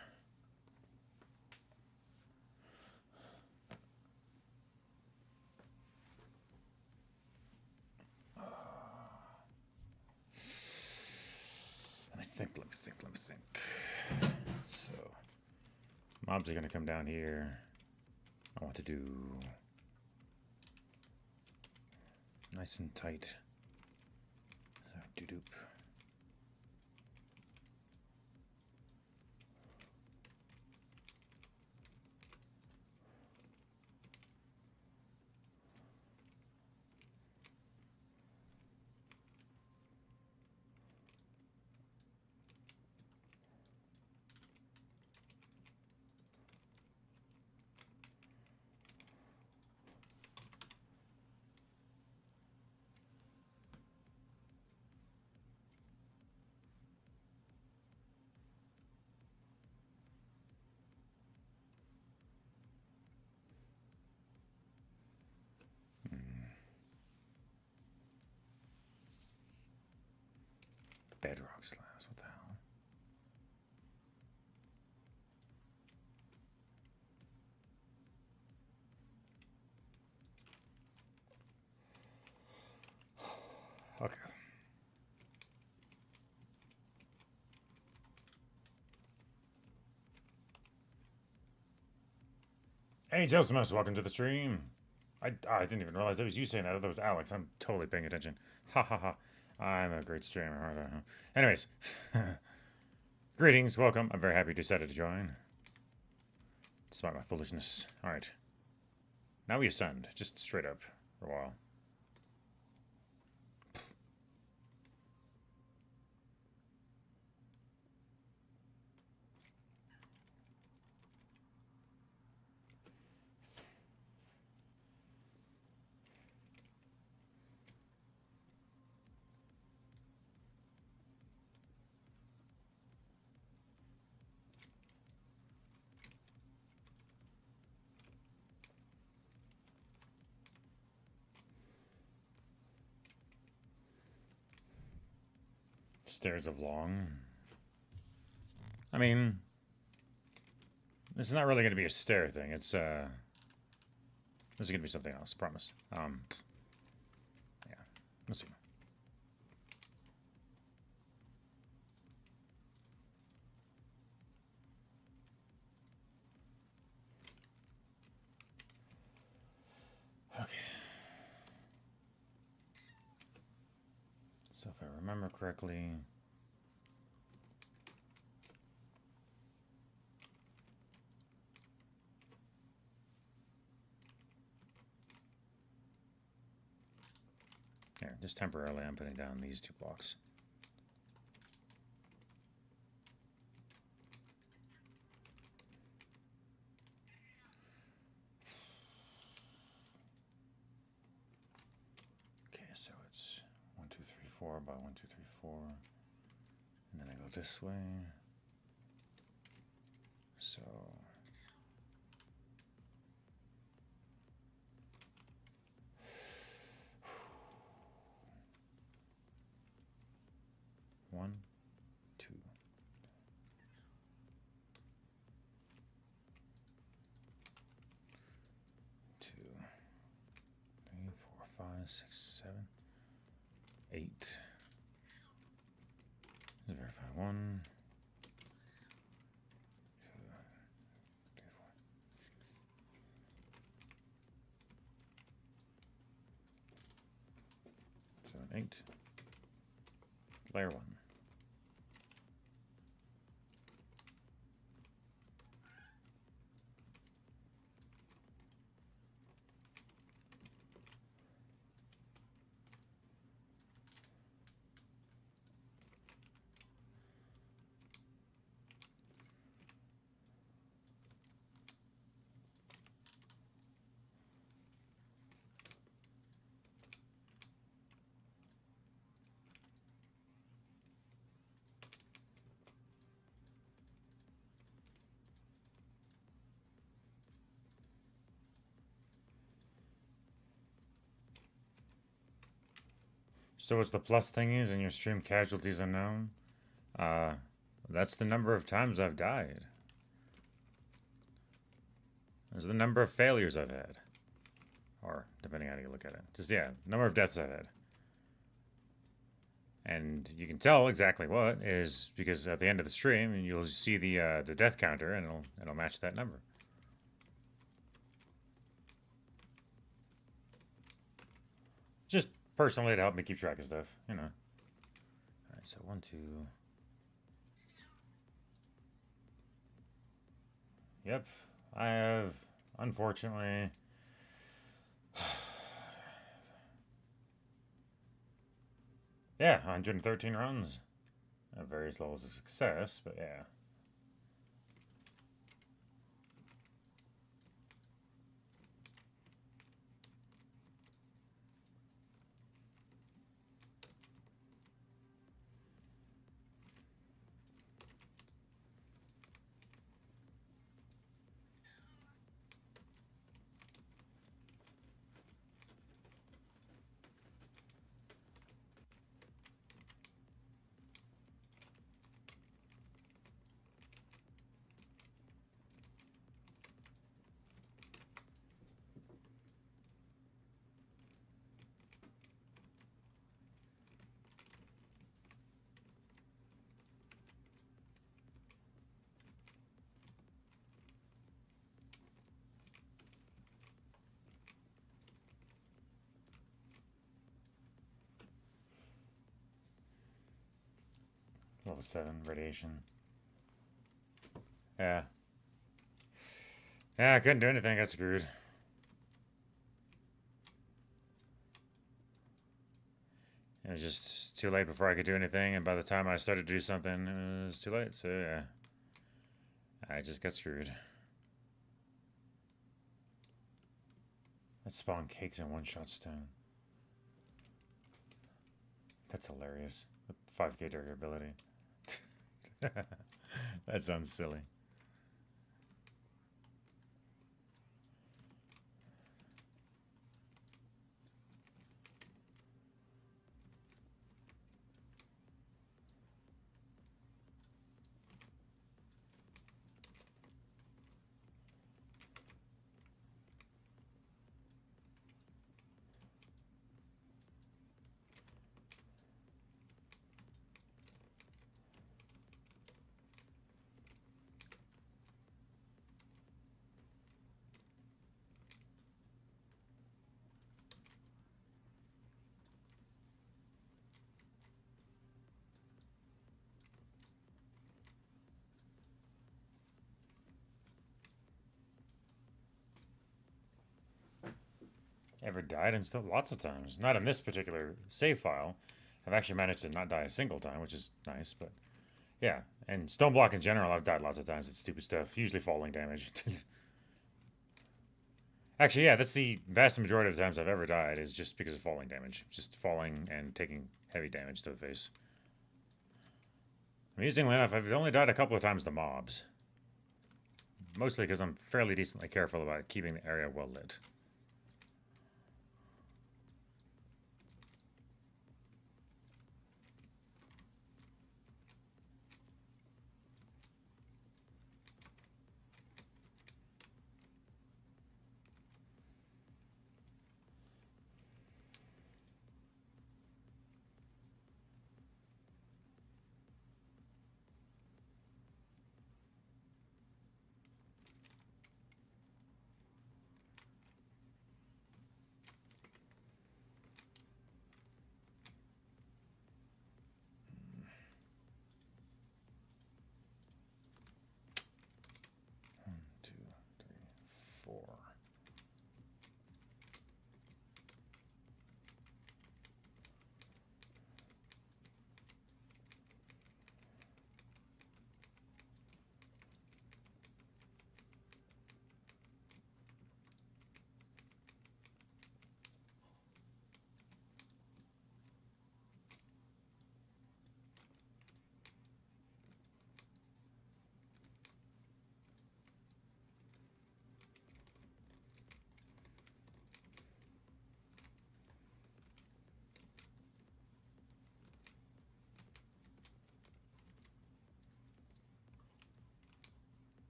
Let me think. So, mobs are going to come down here. I want to do nice and tight. So, doop. Bedrock slabs, what the hell? Okay. Hey, Joseph, welcome to the stream. I didn't even realize it was you saying that. I thought it was Alex. I'm totally paying attention. Ha ha ha. I'm a great streamer. Anyways. Greetings, welcome. I'm very happy you decided to join. Despite my foolishness. Alright. Now we ascend. Just straight up for a while. Stairs of Long. I mean, this is not really going to be a stair thing. It's, this is going to be something else, promise. Yeah, we'll see. Okay. So if I remember correctly... Here, just temporarily I'm putting down these 2 blocks. Okay, so it's 1, 2, 3, 4 by 1, 2, 3, 4. And then I go this way. So... One, two, 2, 3, 4, 5, 6, 7, 8. Let's verify 1, 2, 3, 4, 7, 8. Layer 1. So what's the plus thing is in your stream casualties unknown? That's the number of times I've died. That's the number of failures I've had. Or, depending on how you look at it. Just, yeah, number of deaths I've had. And you can tell exactly what is because at the end of the stream, you'll see the death counter, and it'll match that number. Just personally to help me keep track of stuff, you know. All right, so 1, 2. Yep, I have, unfortunately. Yeah, 113 runs. At various levels of success, but yeah. Level 7, radiation. Yeah. Yeah, I couldn't do anything, I got screwed. It was just too late before I could do anything, and by the time I started to do something, it was too late, so yeah. I just got screwed. Let's spawn cakes in one-shot stone. That's hilarious. With 5k durability. That sounds silly. Ever died and still lots of times. Not in this particular save file. I've actually managed to not die a single time, which is nice, but yeah. And Stoneblock in general, I've died lots of times. It's stupid stuff. Usually falling damage. Actually, yeah, that's the vast majority of the times I've ever died is just because of falling damage. Just falling and taking heavy damage to the face. Amusingly enough, I've only died a couple of times to mobs. Mostly because I'm fairly decently careful about keeping the area well lit.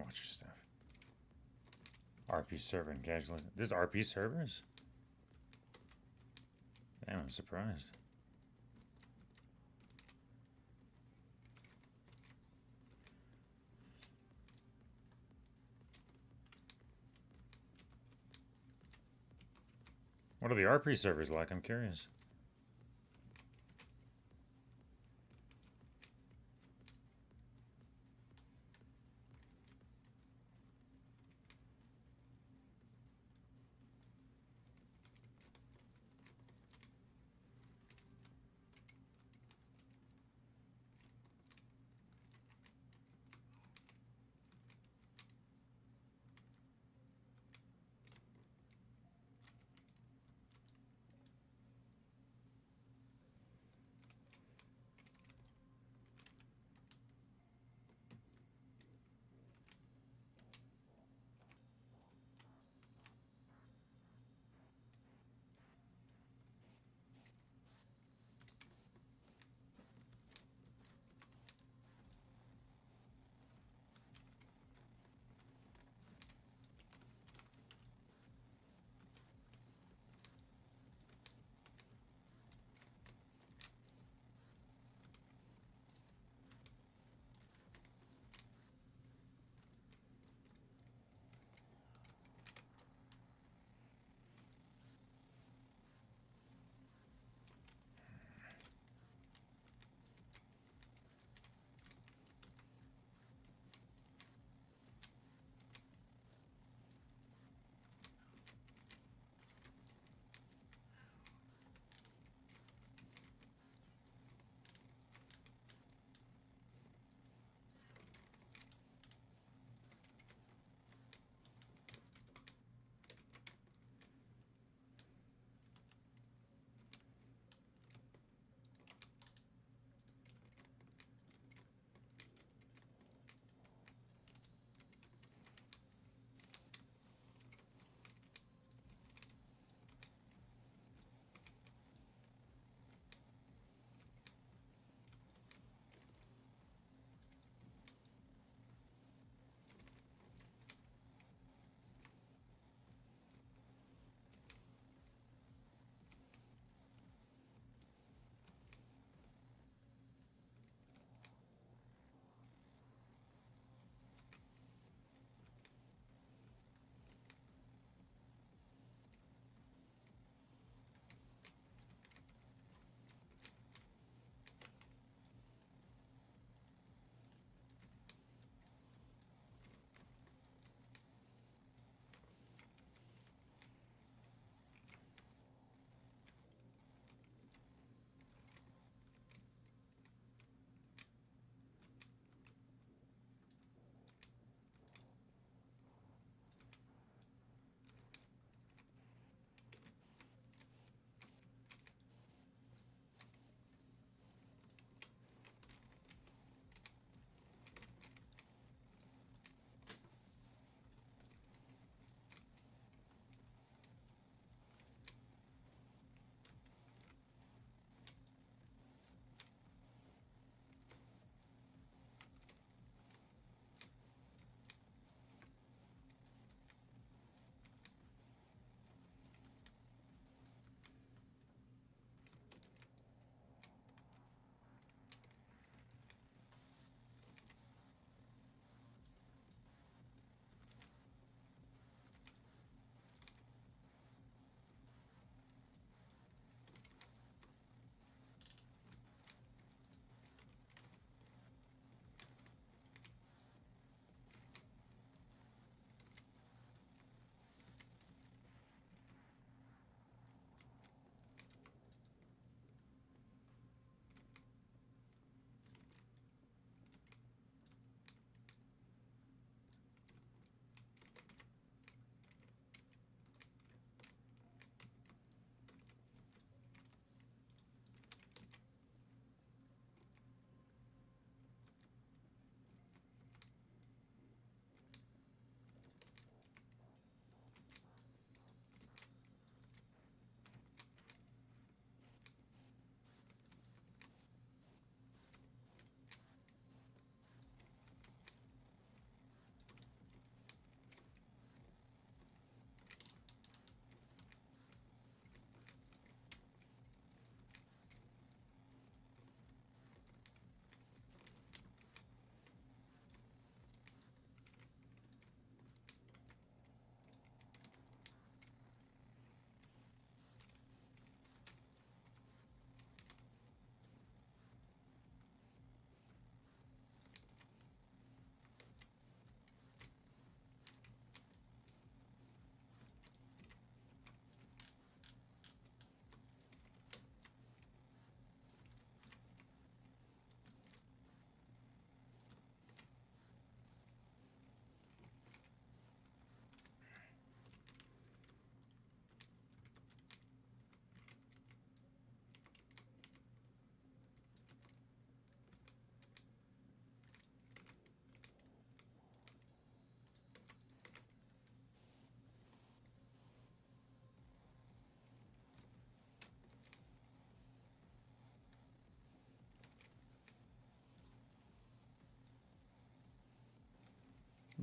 what's your stuff? RP server and casual. There's RP servers? Damn, I'm surprised. What are the RP servers like? I'm curious.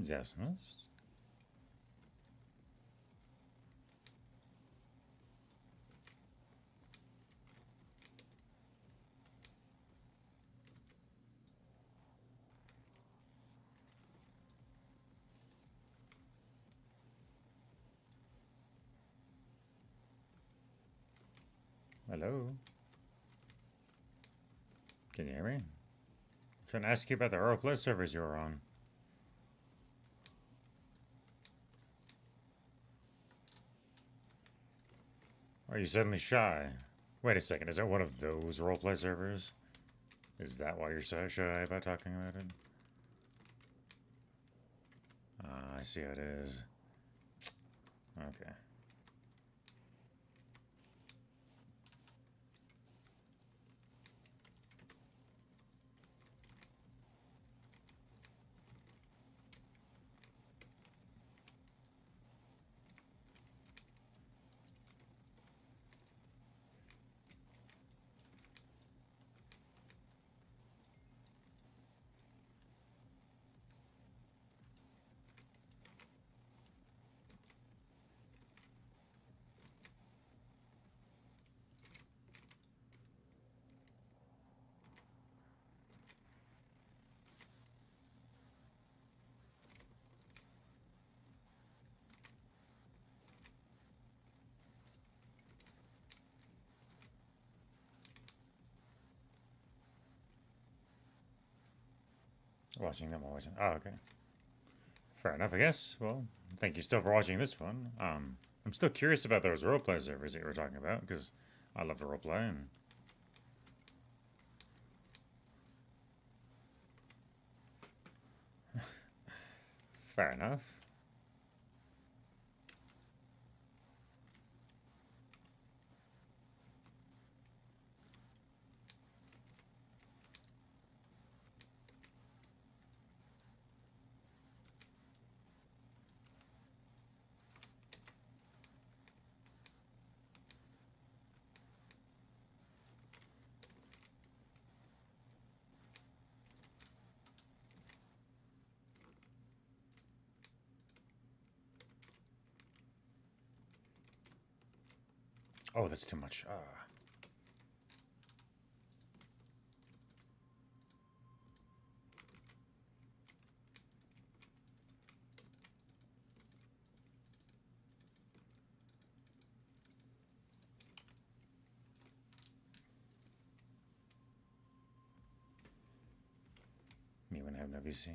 Desmos. Hello? Can you hear me? I'm trying to ask you about the Europlay servers you were on. Are you suddenly shy? Wait a second, is that one of those roleplay servers? Is that why you're so shy about talking about it? Ah, I see how it is. Okay. Watching them always. Oh, okay. Fair enough, I guess. Well, thank you still for watching this one. I'm still curious about those roleplay servers that you were talking about, because I love to roleplay, and... Fair enough. Oh, that's too much. Me when I have no VC.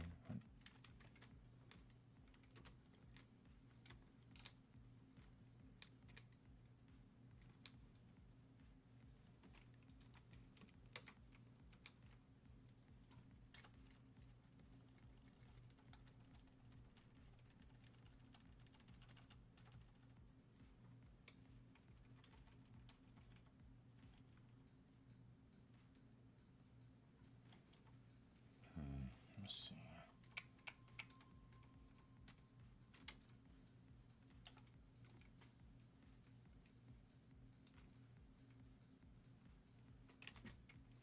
Let's see.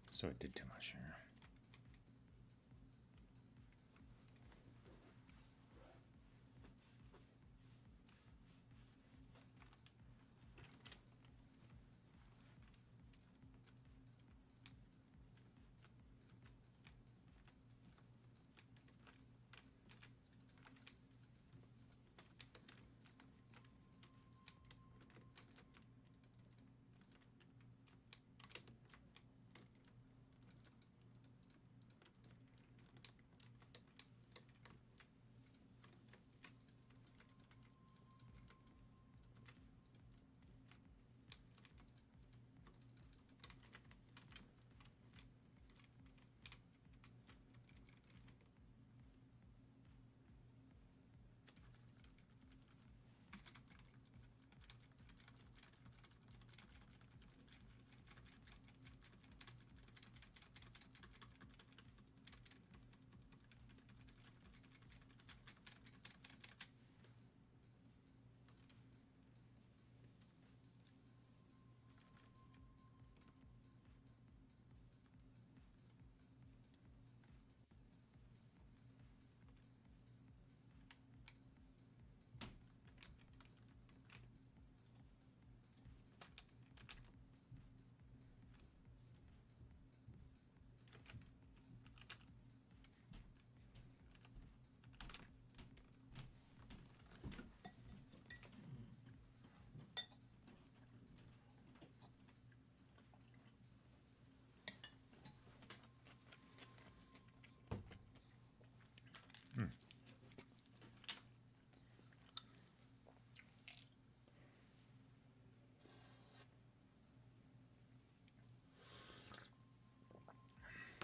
So it did too much here.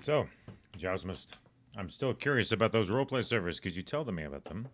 So, Jousmist, I'm still curious about those roleplay servers. Could you tell me about them?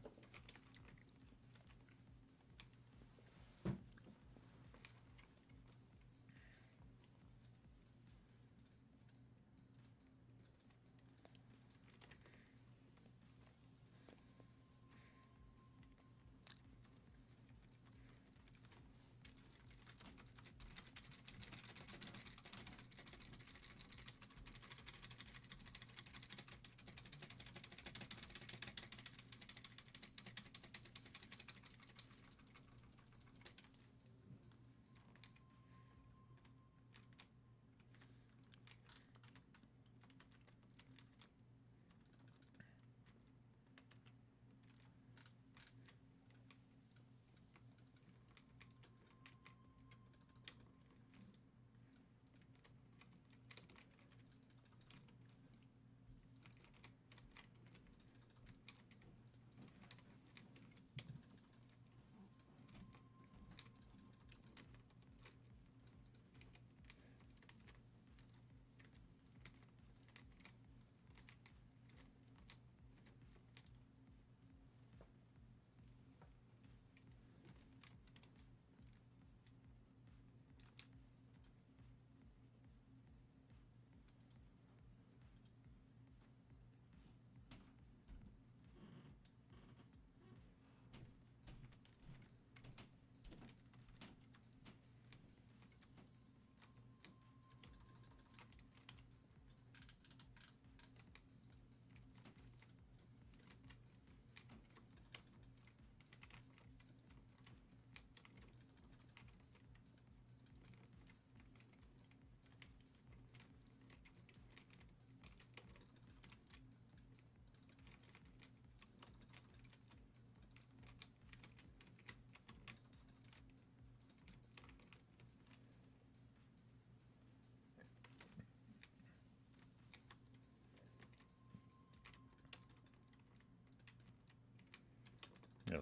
Yeah,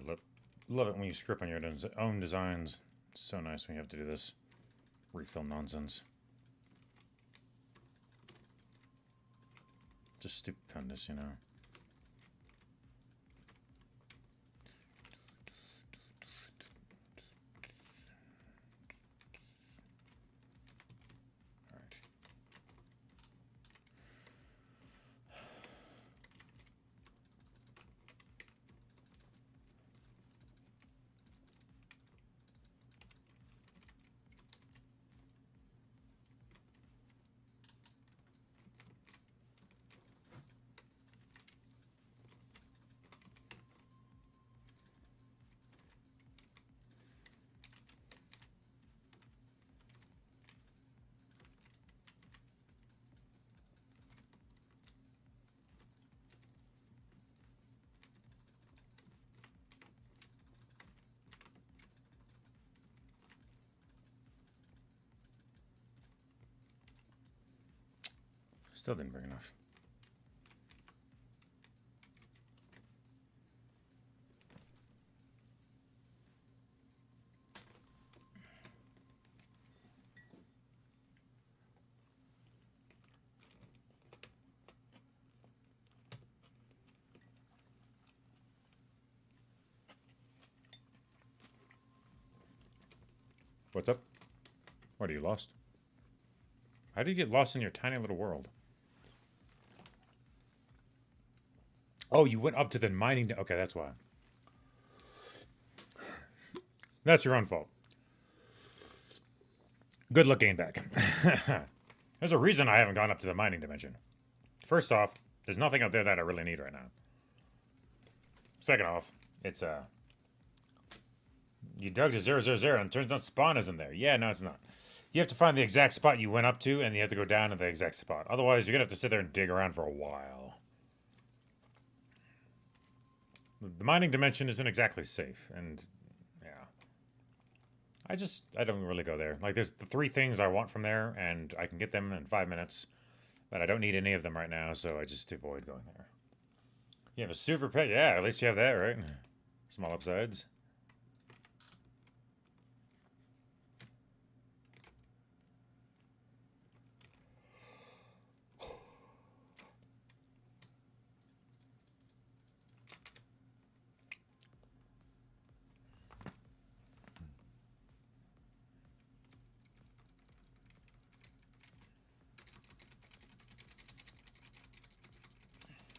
love it when you script on your own designs. It's so nice when you have to do this refill nonsense. Just stupendous, you know. Still didn't bring enough. What's up? What, are you lost? How do you get lost in your tiny little world? Oh, you went up to the mining... Okay, that's why. That's your own fault. Good luck getting back. There's a reason I haven't gone up to the mining dimension. First off, there's nothing up there that I really need right now. Second off, it's you dug to 000 and it turns out spawn isn't there. Yeah, no, it's not. You have to find the exact spot you went up to, and you have to go down to the exact spot. Otherwise, you're going to have to sit there and dig around for a while. The mining dimension isn't exactly safe, and yeah. I don't really go there. Like, there's the 3 things I want from there, and I can get them in 5 minutes, but I don't need any of them right now, so I just avoid going there. You have a super pet? Yeah, at least you have that, right? Small upsides.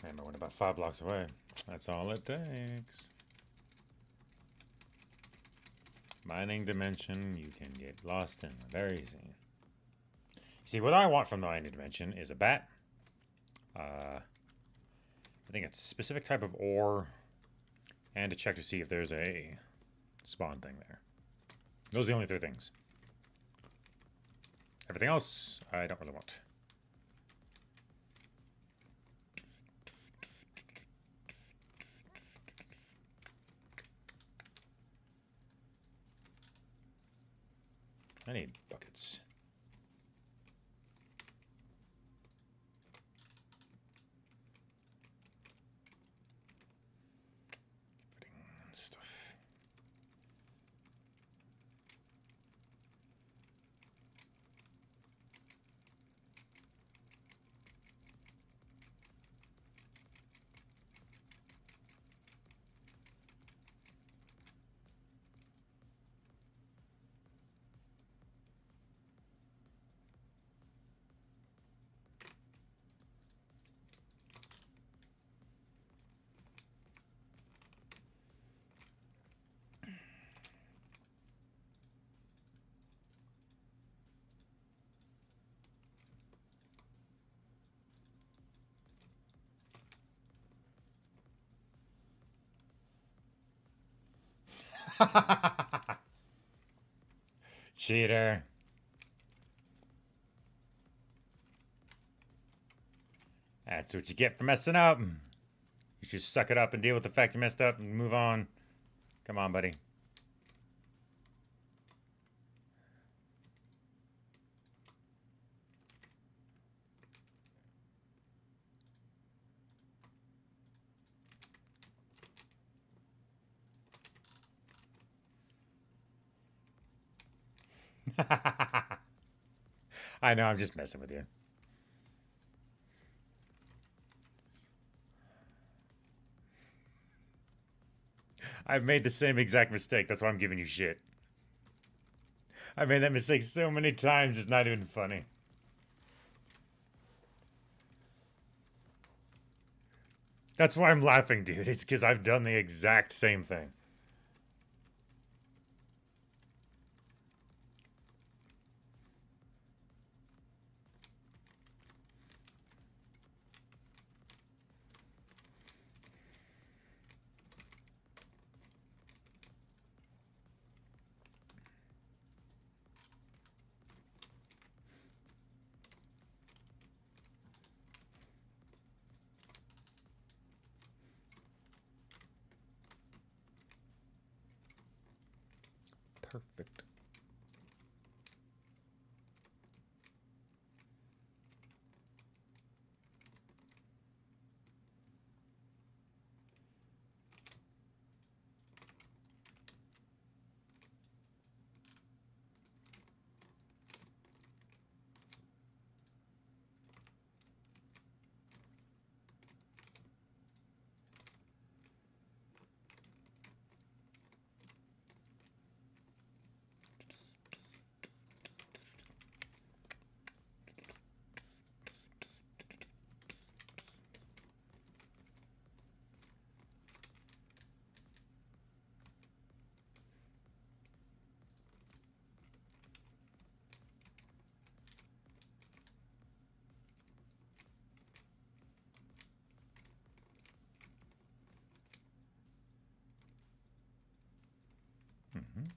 Hammer went about 5 blocks away. That's all it takes. Mining dimension, you can get lost in very easy. See, what I want from the mining dimension is a bat. I think it's a specific type of ore. And to check to see if there's a spawn thing there. Those are the only 3 things. Everything else, I don't really want. I need buckets. And stuff. Cheater. That's what you get for messing up. You should suck it up and deal with the fact you messed up and move on. Come on, buddy. I know, I'm just messing with you. I've made the same exact mistake. That's why I'm giving you shit. I've made that mistake so many times, it's not even funny. That's why I'm laughing, dude. It's because I've done the exact same thing. Perfect. Mm-hmm.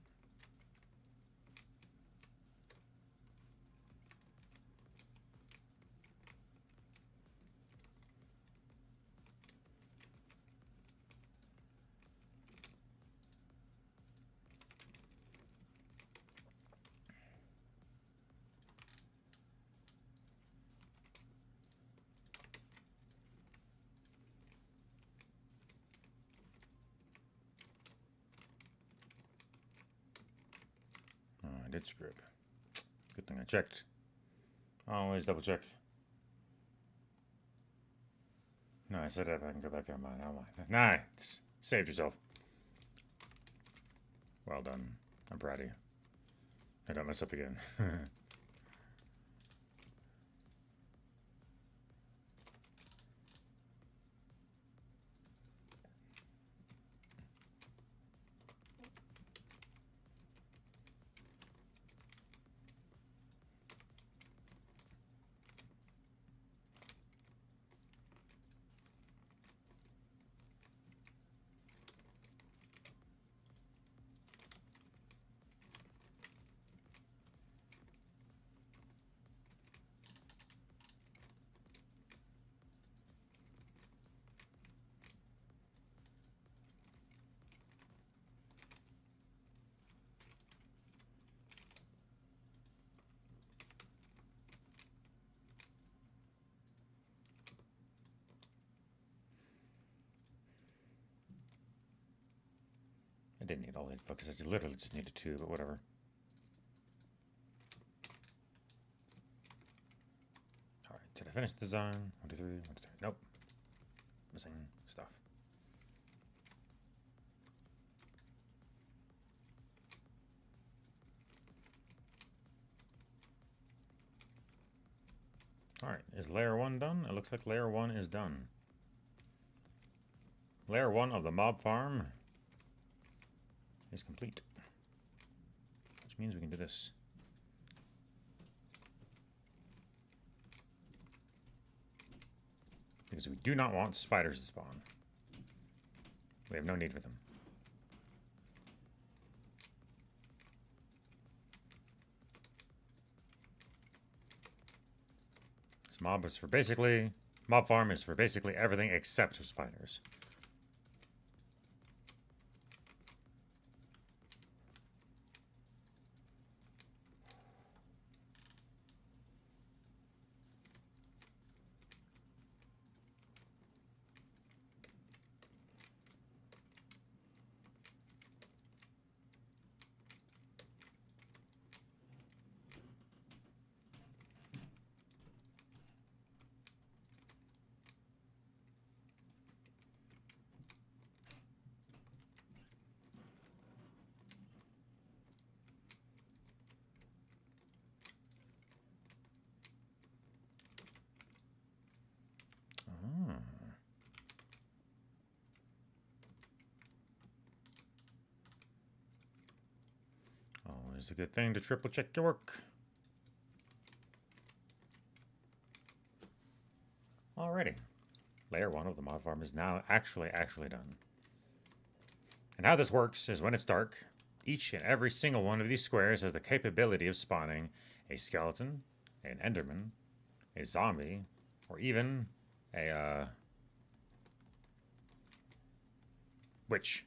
Oh, I did screw up. Good thing I checked. Always double check. No, I said if I can go back there, mine. I'll mind. Nice. Saved yourself. Well done. I'm proud of you. I don't mess up again. I didn't need all 8 buckets. I literally just needed 2, but whatever. Alright, did I finish the design? 1, 2, 3, 1, 2, 3. Nope. Missing stuff. Alright, is layer 1 done? It looks like layer 1 is done. Layer 1 of the mob farm is complete. Which means we can do this. Because we do not want spiders to spawn. We have no need for them. This mob is for basically... Mob farm is for basically everything except for spiders. Always a good thing to triple check your work. Alrighty. Layer 1 of the mob farm is now actually done. And how this works is when it's dark, each and every single one of these squares has the capability of spawning a skeleton, an enderman, a zombie, or even a witch.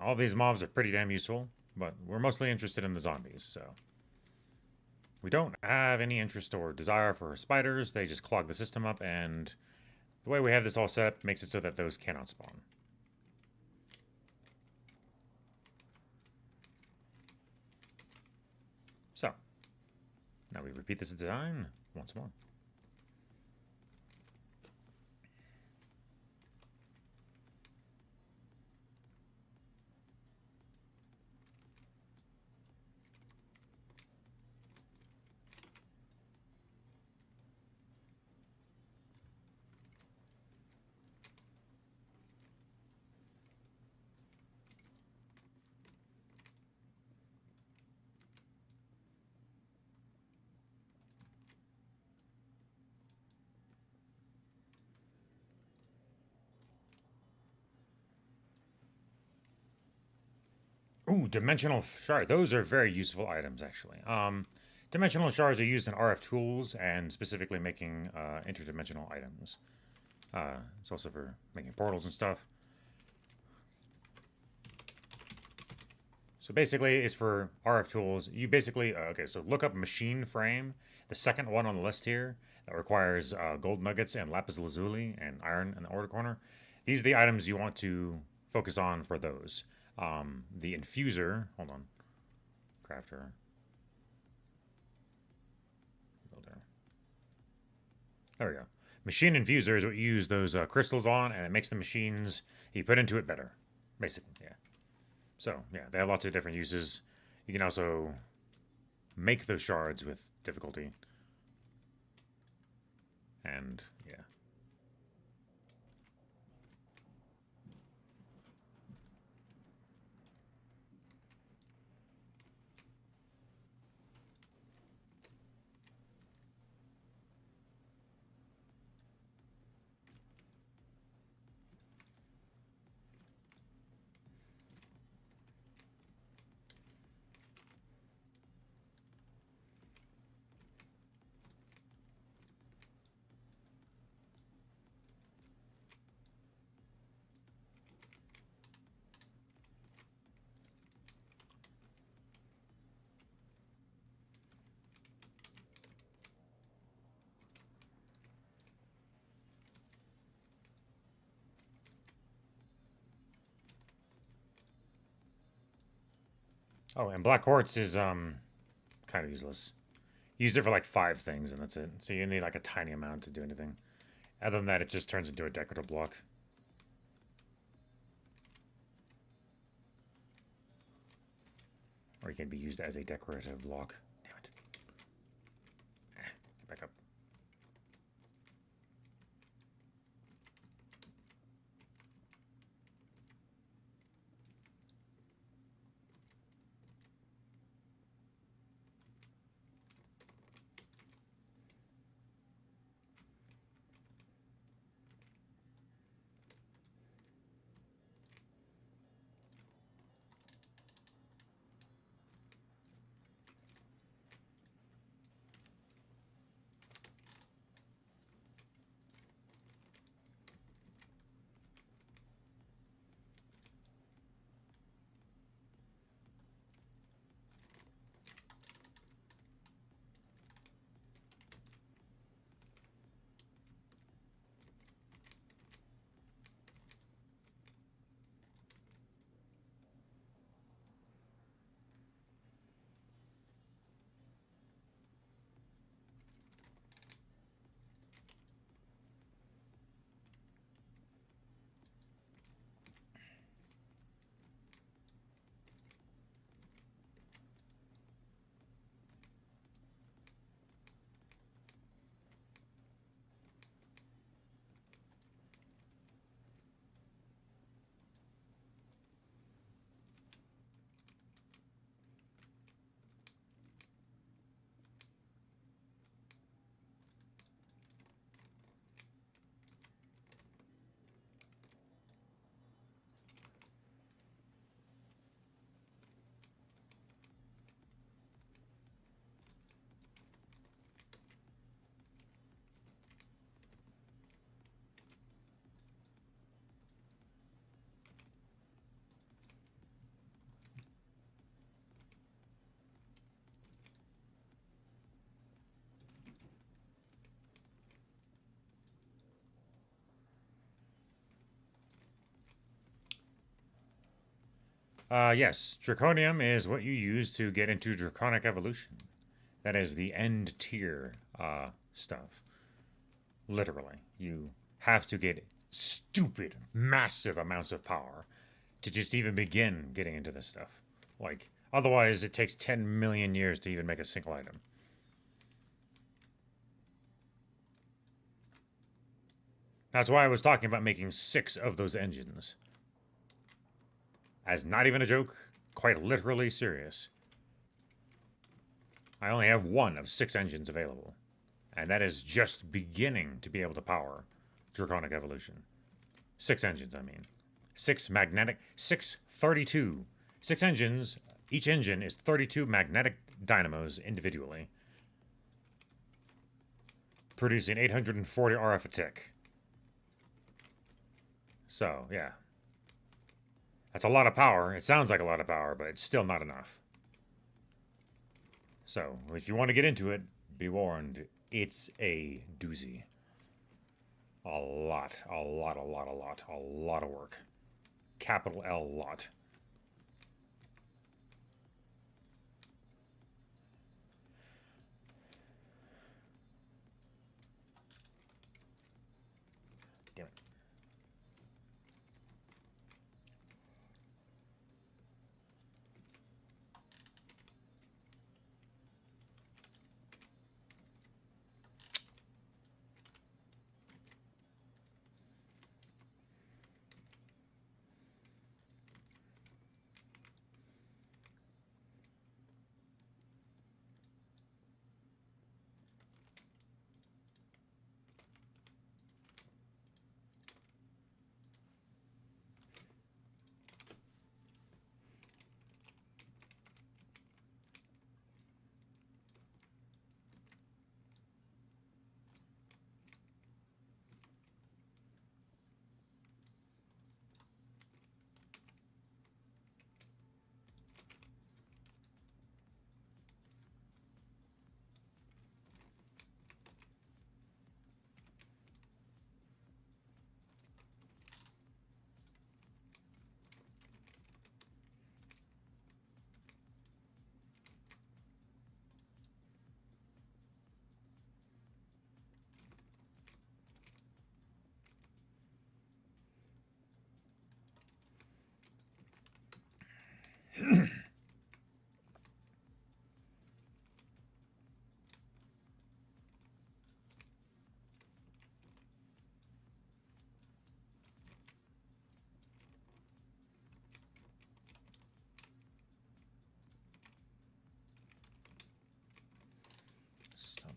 All these mobs are pretty damn useful, but we're mostly interested in the zombies, so. We don't have any interest or desire for spiders. They just clog the system up, and the way we have this all set up makes it so that those cannot spawn. So, now we repeat this design once more. Ooh, dimensional shard. Those are very useful items, actually. Dimensional shards are used in RF tools and specifically making interdimensional items. It's also for making portals and stuff. So basically, it's for RF tools. You basically, okay, so look up machine frame, the second one on the list here, that requires gold nuggets and lapis lazuli and iron in the order corner. These are the items you want to focus on for those. The infuser, hold on, crafter, builder. There we go. Machine infuser is what you use those crystals on, and it makes the machines you put into it better, basically, yeah. So, yeah, they have lots of different uses. You can also make those shards with difficulty. And, yeah. Oh, and black quartz is kind of useless. Use it for like 5 things and that's it. So you need like a tiny amount to do anything. Other than that, it just turns into a decorative block. Or it can be used as a decorative block. Damn it. Get back up. Yes, draconium is what you use to get into draconic evolution. That is the end tier stuff. Literally, you have to get stupid, massive amounts of power to just even begin getting into this stuff. Like, otherwise, it takes 10 million years to even make a single item. That's why I was talking about making 6 of those engines. As not even a joke, quite literally serious. I only have 1 of 6 engines available. And that is just beginning to be able to power Draconic Evolution. 6 engines, I mean. 6 magnetic, 32. 6 engines, each engine is 32 magnetic dynamos individually, producing 840 RF a tick. So, yeah. That's a lot of power. It sounds like a lot of power, but it's still not enough. So, if you want to get into it, be warned, it's a doozy. A lot of work. Capital L lot. Damn it.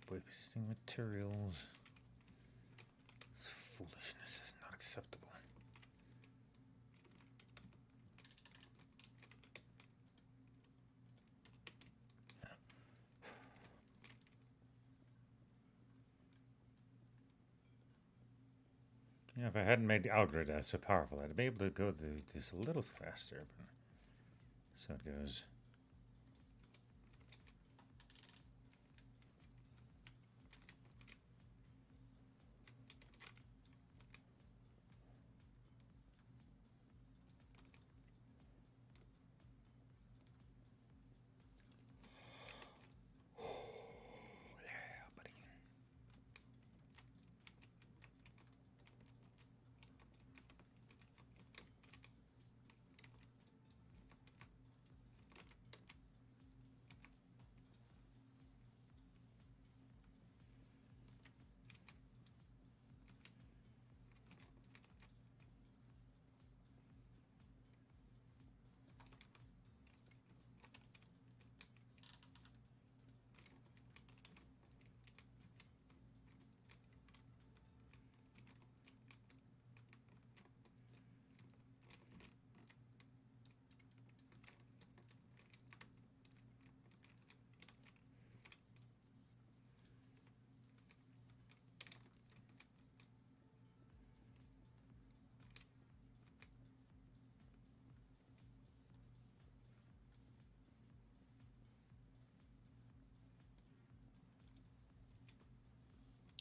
Wasting materials. This foolishness is not acceptable. You know, if I hadn't made Algrudath so powerful, I'd be able to go through this a little faster, but so it goes.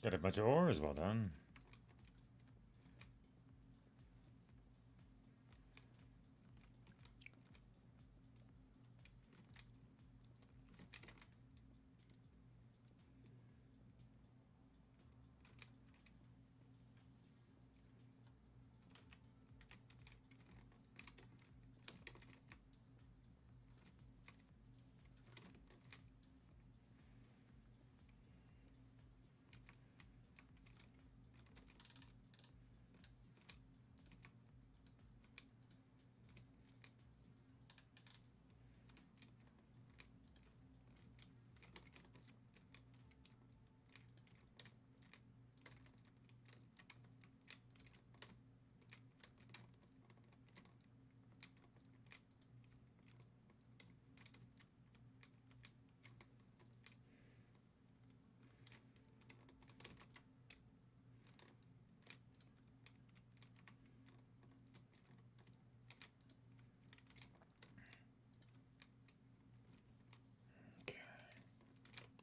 Got a bunch of ores, well done.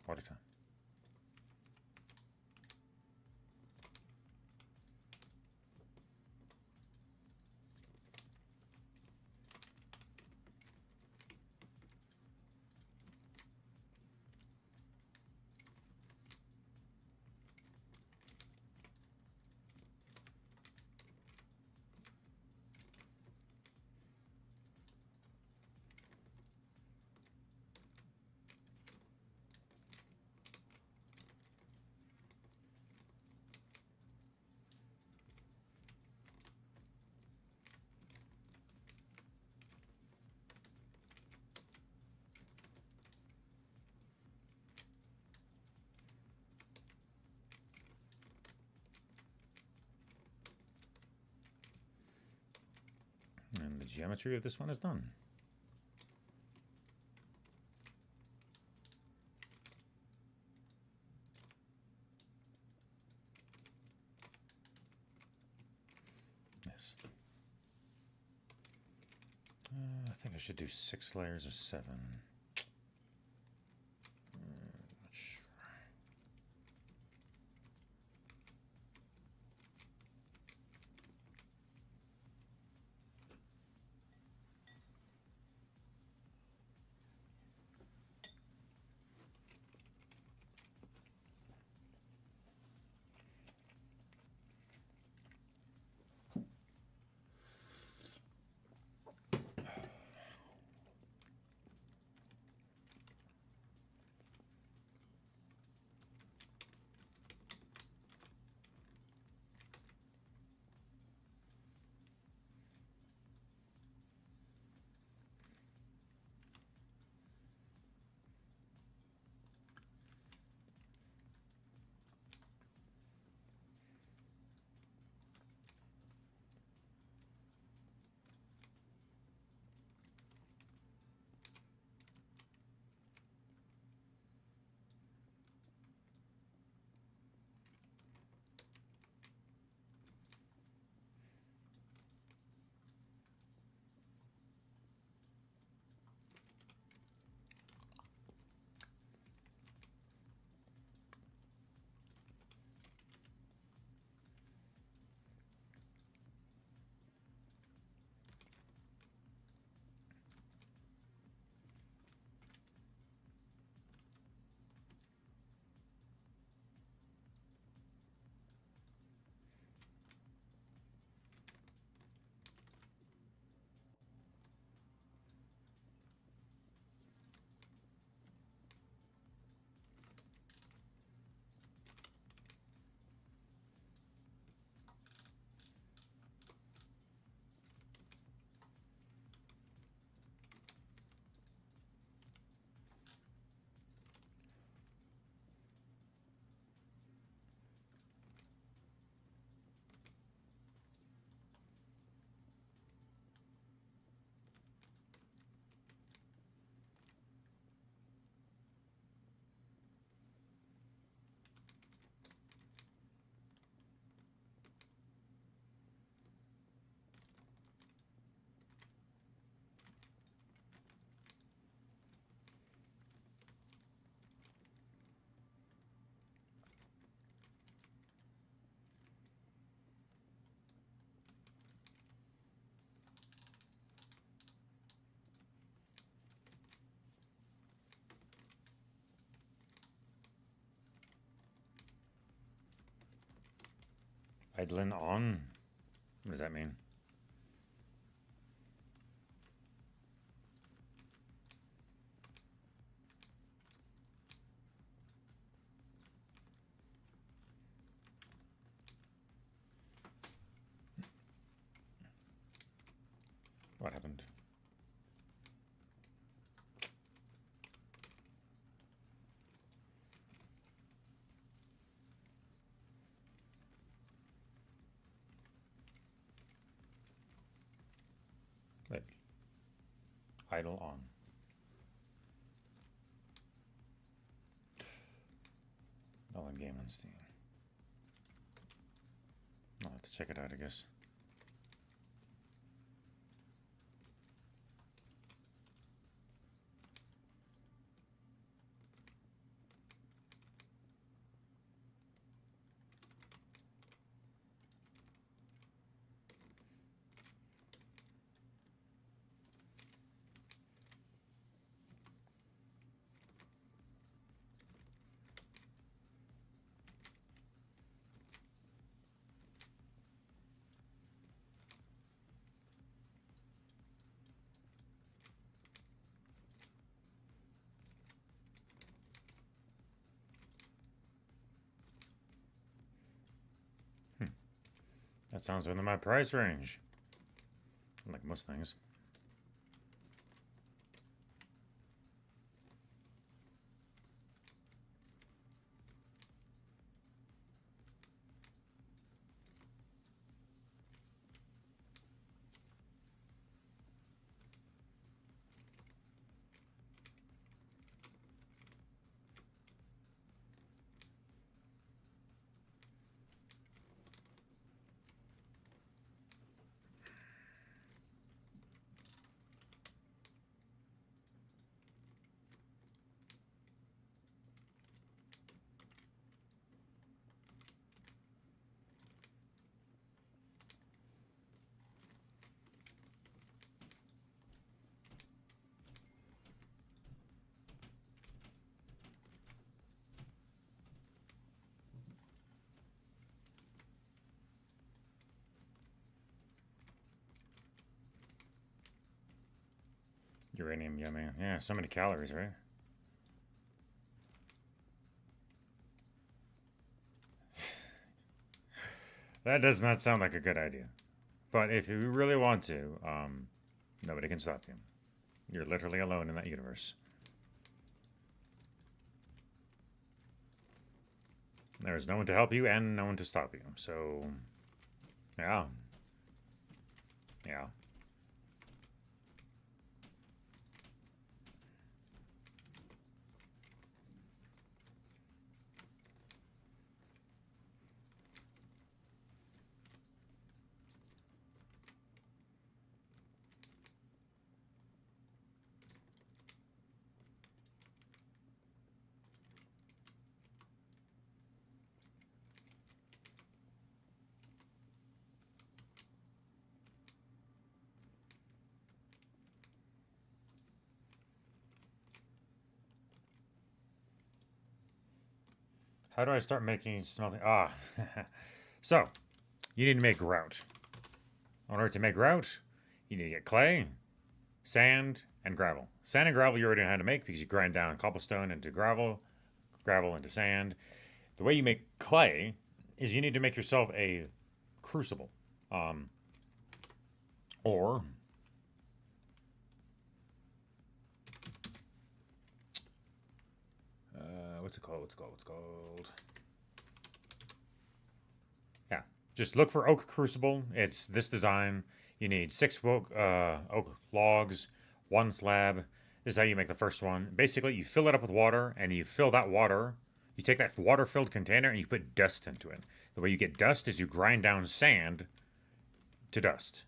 Water time. And the geometry of this one is done. Yes. I think I should do 6 layers or 7. Not sure. Idling on? What does that mean? What happened? Wait. Idle on. No in game on Steam. I'll have to check it out, I guess. That sounds within my price range. Like most things. Uranium, yummy. Yeah, so many calories, right? That does not sound like a good idea. But if you really want to, nobody can stop you. You're literally alone in that universe. There's no one to help you and no one to stop you. So, yeah. Yeah. How do I start making smelting? Ah. So, you need to make grout. In order to make grout, you need to get clay, sand, and gravel. Sand and gravel you already know how to make because you grind down cobblestone into gravel, gravel into sand. The way you make clay is you need to make yourself a crucible. Or what's it called? What's it called? Yeah, just look for oak crucible. It's this design. You need 6 oak logs, 1 slab. This is how you make the first one. Basically, you fill it up with water, and you fill that water. You take that water-filled container, and you put dust into it. The way you get dust is you grind down sand to dust.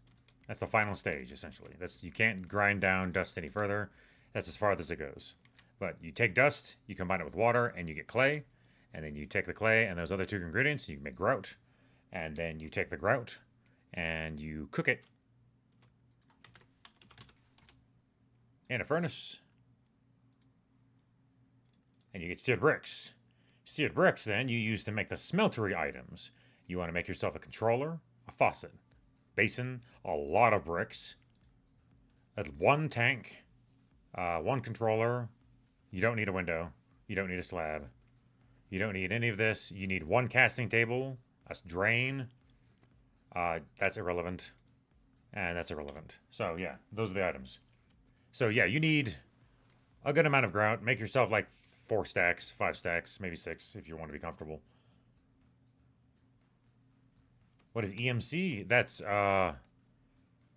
That's the final stage, essentially. You can't grind down dust any further. That's as far as it goes. But you take dust, you combine it with water, and you get clay. And then you take the clay and those other 2 ingredients, you make grout. And then you take the grout and you cook it in a furnace. And you get seared bricks. Seared bricks, then, you use to make the smeltery items. You want to make yourself a controller, a faucet, basin, a lot of bricks, one tank, one controller. You don't need a window. You don't need a slab. You don't need any of this. You need one casting table, a drain. That's irrelevant. And that's irrelevant. So yeah, those are the items. So yeah, you need a good amount of grout. Make yourself like 4 stacks, 5 stacks, maybe 6 if you want to be comfortable. What is EMC? That's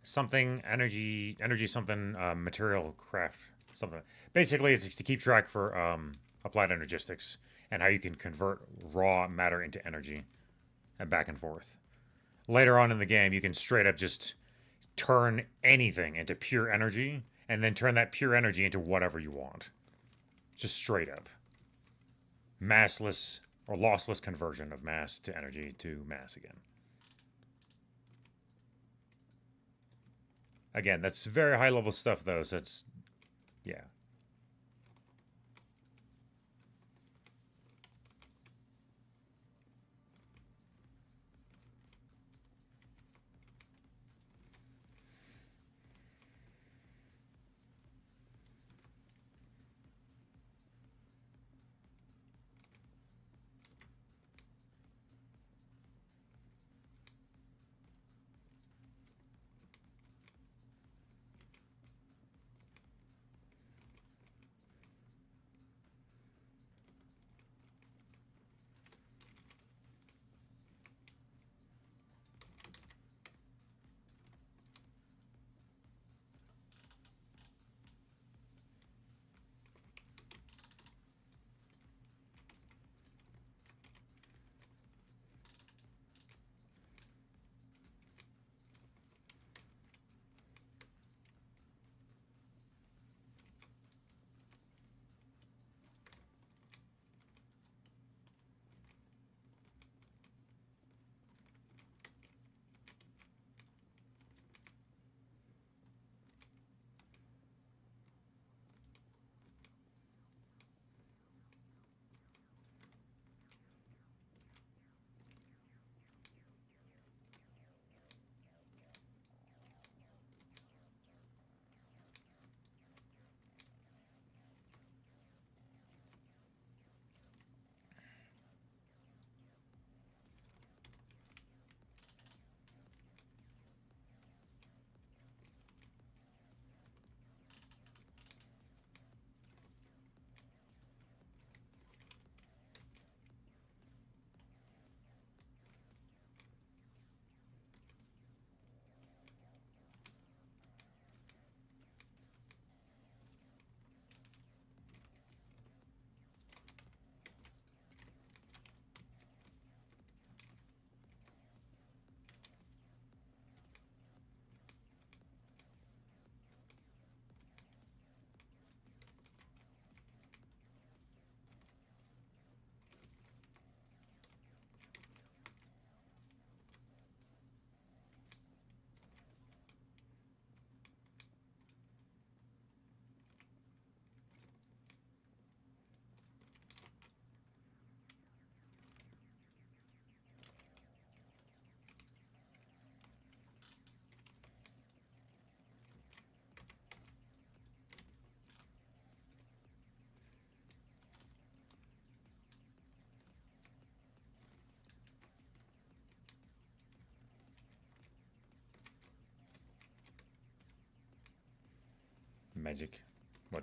something energy something material craft something. Basically, it's to keep track for applied energistics and how you can convert raw matter into energy and back and forth. Later on in the game, you can straight up just turn anything into pure energy and then turn that pure energy into whatever you want. Just straight up. Massless or lossless conversion of mass to energy to mass again. Again, that's very high level stuff though, so it's, yeah. Magic. What?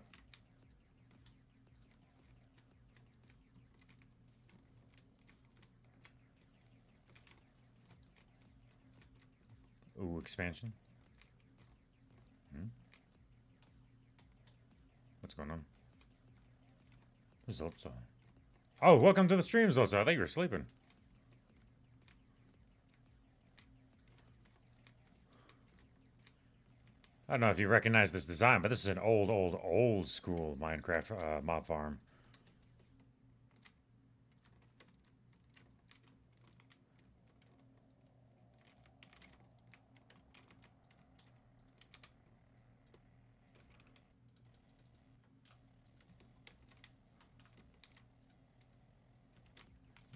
Ooh, expansion. What's going on? Zolza. Oh, welcome to the stream, Zolza. I thought you were sleeping. I don't know if you recognize this design, but this is an old school Minecraft mob farm.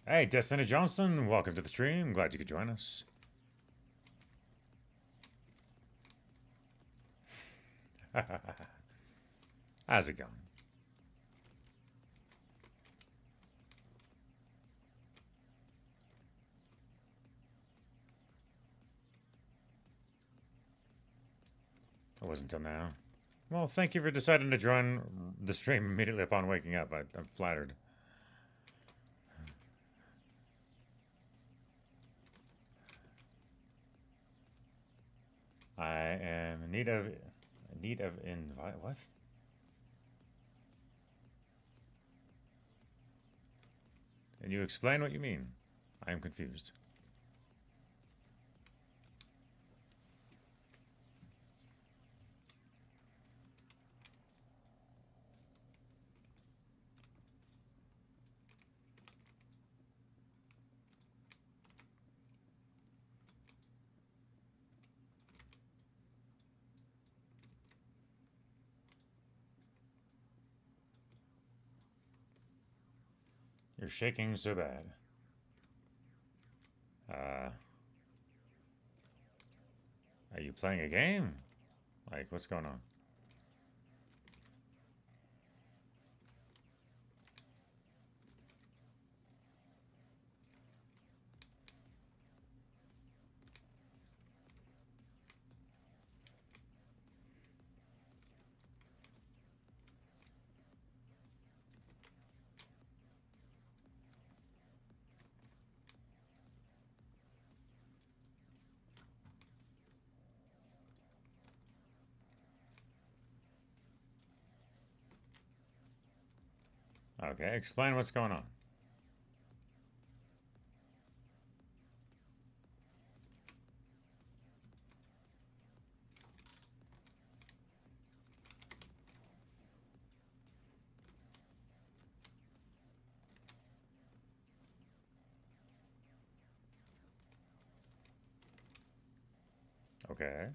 Hey, Destiny Johnson, welcome to the stream. Glad you could join us. How's it going? It wasn't till now. Well, thank you for deciding to join the stream immediately upon waking up. I'm flattered. I am in need of invite. What? Can you explain what you mean? I am confused. You're shaking so bad. Are you playing a game? Like, what's going on? Okay, explain what's going on. Okay.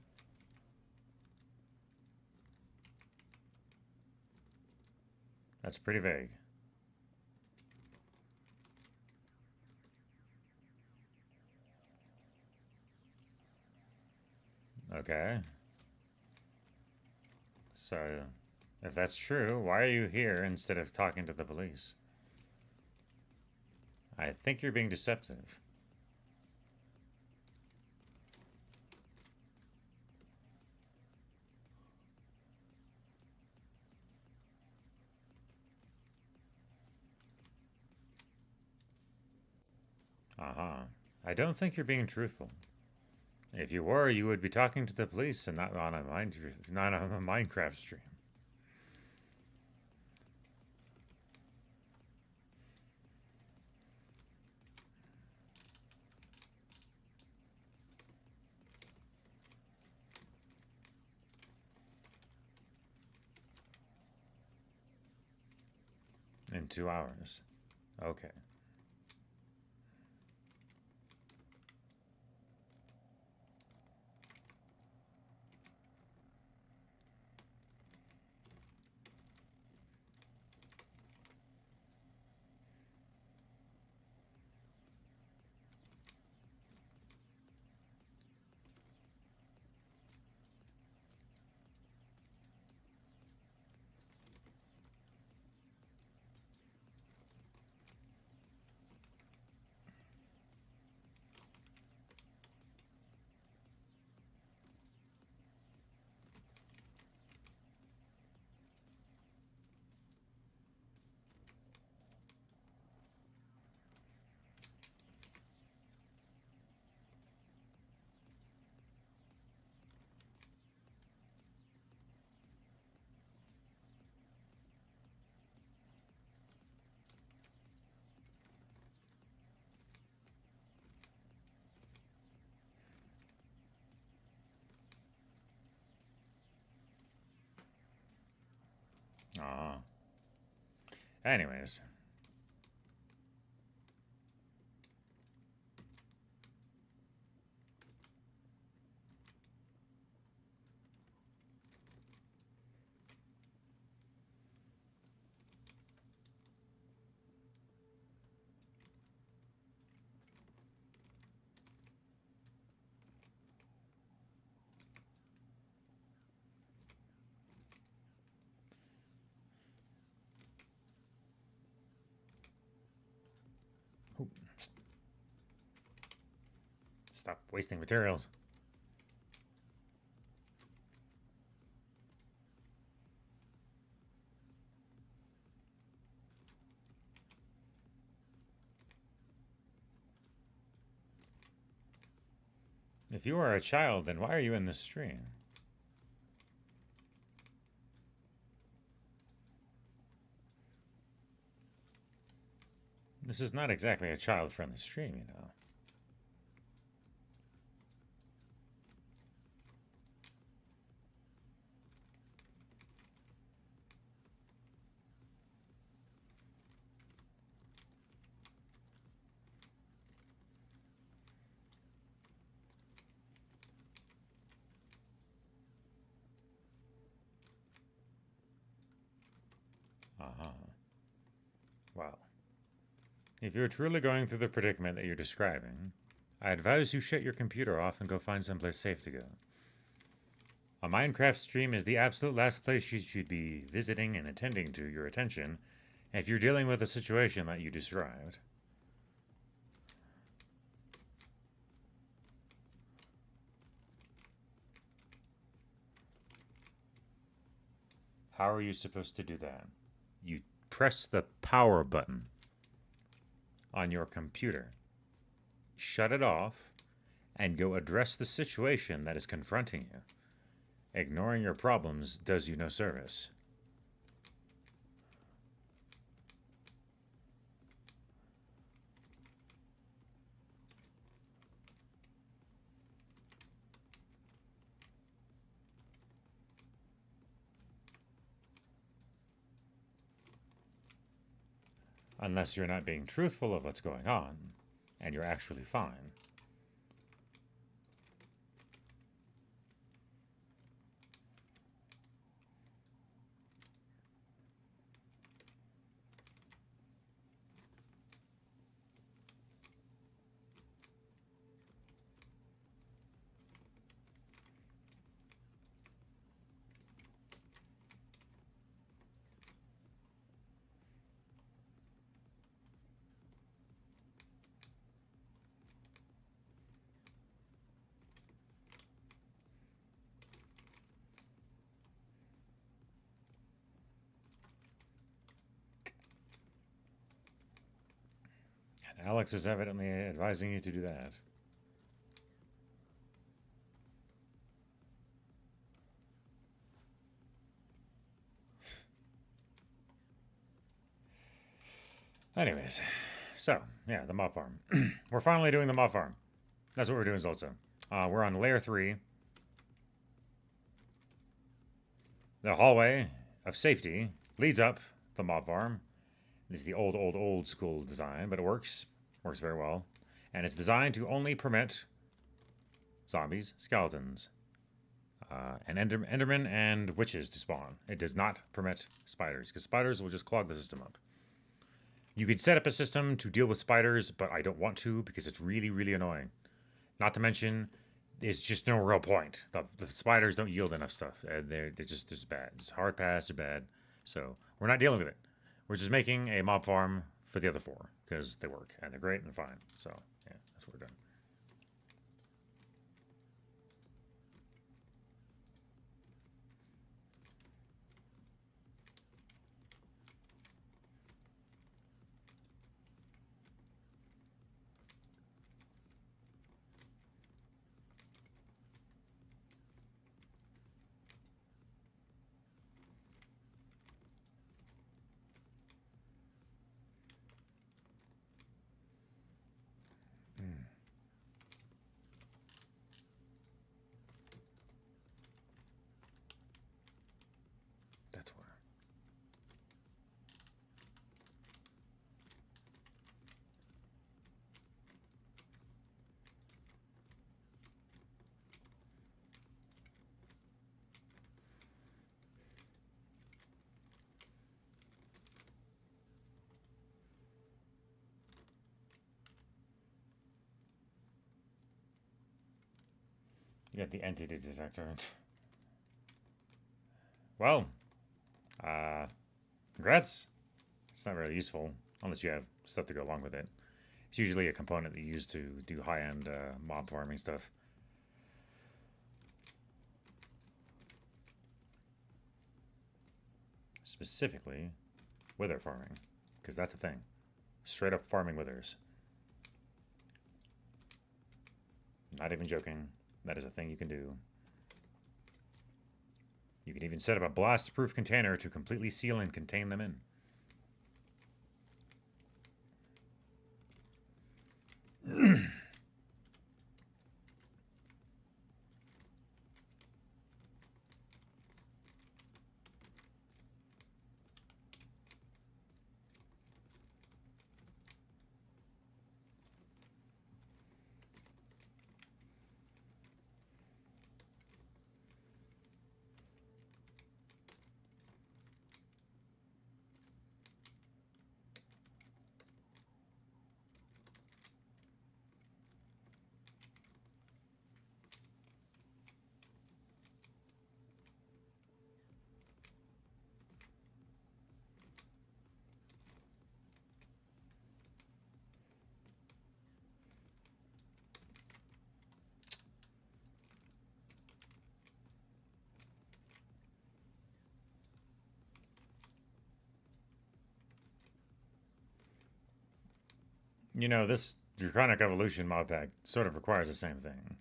That's pretty vague. Okay. So, if that's true, why are you here instead of talking to the police? I think you're being deceptive. Uh-huh. I don't think you're being truthful. If you were, you would be talking to the police and not on a Minecraft stream. In 2 hours. Okay. Ah. Anyways. Ooh. Stop wasting materials. If you are a child, then why are you in this stream? This is not exactly a child-friendly stream, you know. Uh-huh. Well, if you're truly going through the predicament that you're describing, I advise you shut your computer off and go find someplace safe to go. A Minecraft stream is the absolute last place you should be visiting and attending to your attention if you're dealing with a situation that you described. How are you supposed to do that? You press the power button on your computer, shut it off, and go address the situation that is confronting you. Ignoring your problems does you no service. Unless you're not being truthful of what's going on, and you're actually fine. Alex is evidently advising you to do that. Anyways, so, yeah, the mob farm. We're finally doing the mob farm. That's what we're doing, Zolza. We're on layer 3. The hallway of safety leads up the mob farm. This is the old school design, but it works. Works very well. And it's designed to only permit zombies, skeletons, and endermen and witches to spawn. It does not permit spiders, because spiders will just clog the system up. You could set up a system to deal with spiders, but I don't want to because it's really, really annoying. Not to mention, there's just no real point. The spiders don't yield enough stuff. They're just bad. It's hard pass, they're bad. So we're not dealing with it. We're just making a mob farm for the other 4 because they work and they're great and fine. So yeah, that's what we're doing. That's where. You got the entity detector. Well, congrats. It's not very useful unless you have stuff to go along with it. It's usually a component that you use to do high-end mob farming stuff. Specifically, wither farming, because that's a thing. Straight up farming withers. Not even joking. That is a thing you can do. You can even set up a blast-proof container to completely seal and contain them in. You know, this Draconic Evolution mod pack sort of requires the same thing.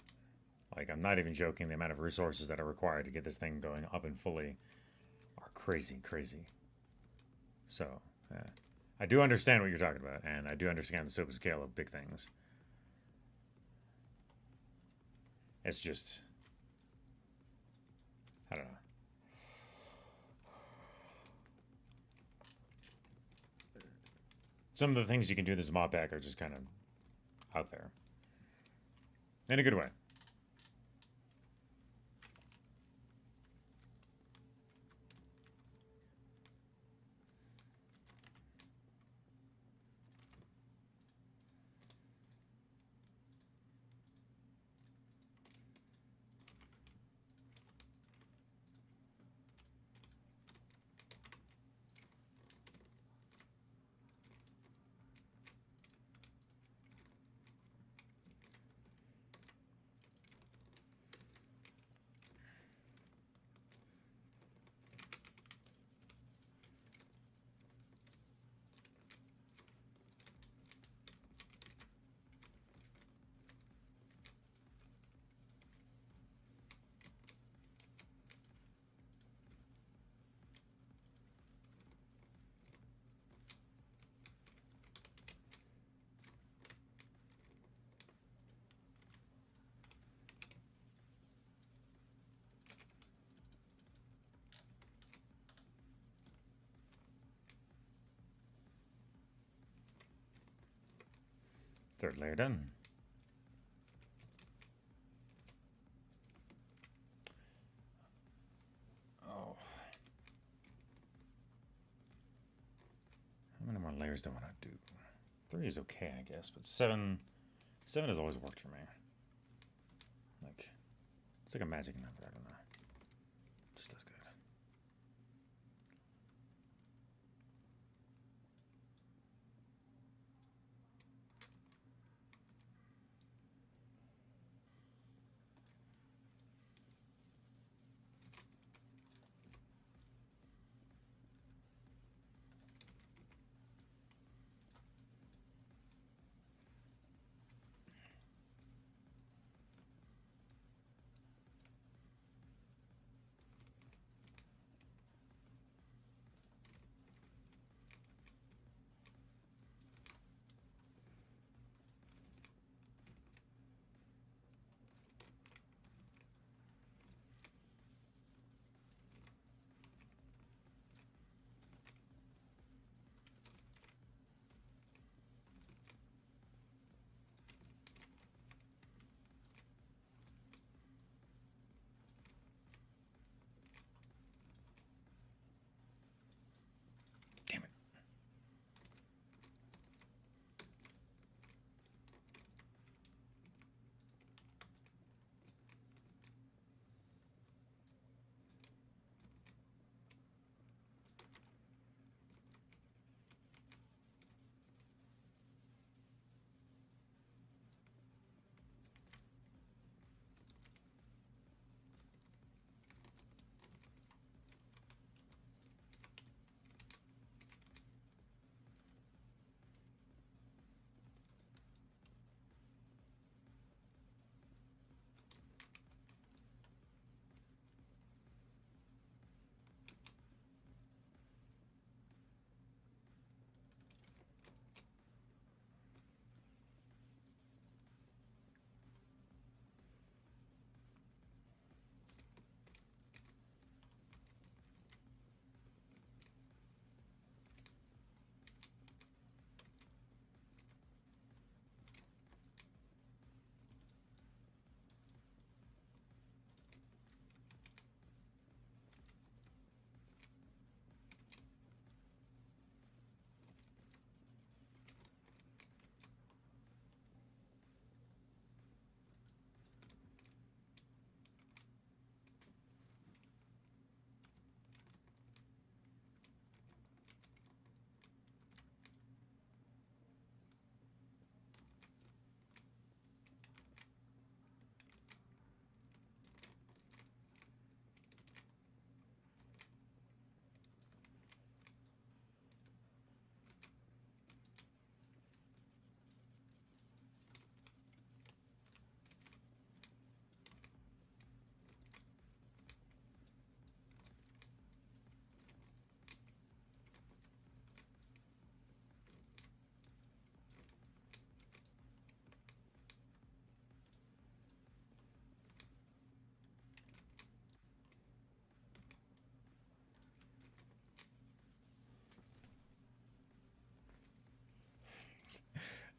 Like, I'm not even joking, the amount of resources that are required to get this thing going up and fully are crazy, crazy. So, I do understand what you're talking about, and I do understand the scope and scale of big things. It's just, I don't know. Some of the things you can do in this mod pack are just kind of out there. In a good way. Third layer done. Oh. How many more layers do I want to do? 3 is okay, I guess, but 7 has always worked for me. Like, it's like a magic number, I don't know. It just does good.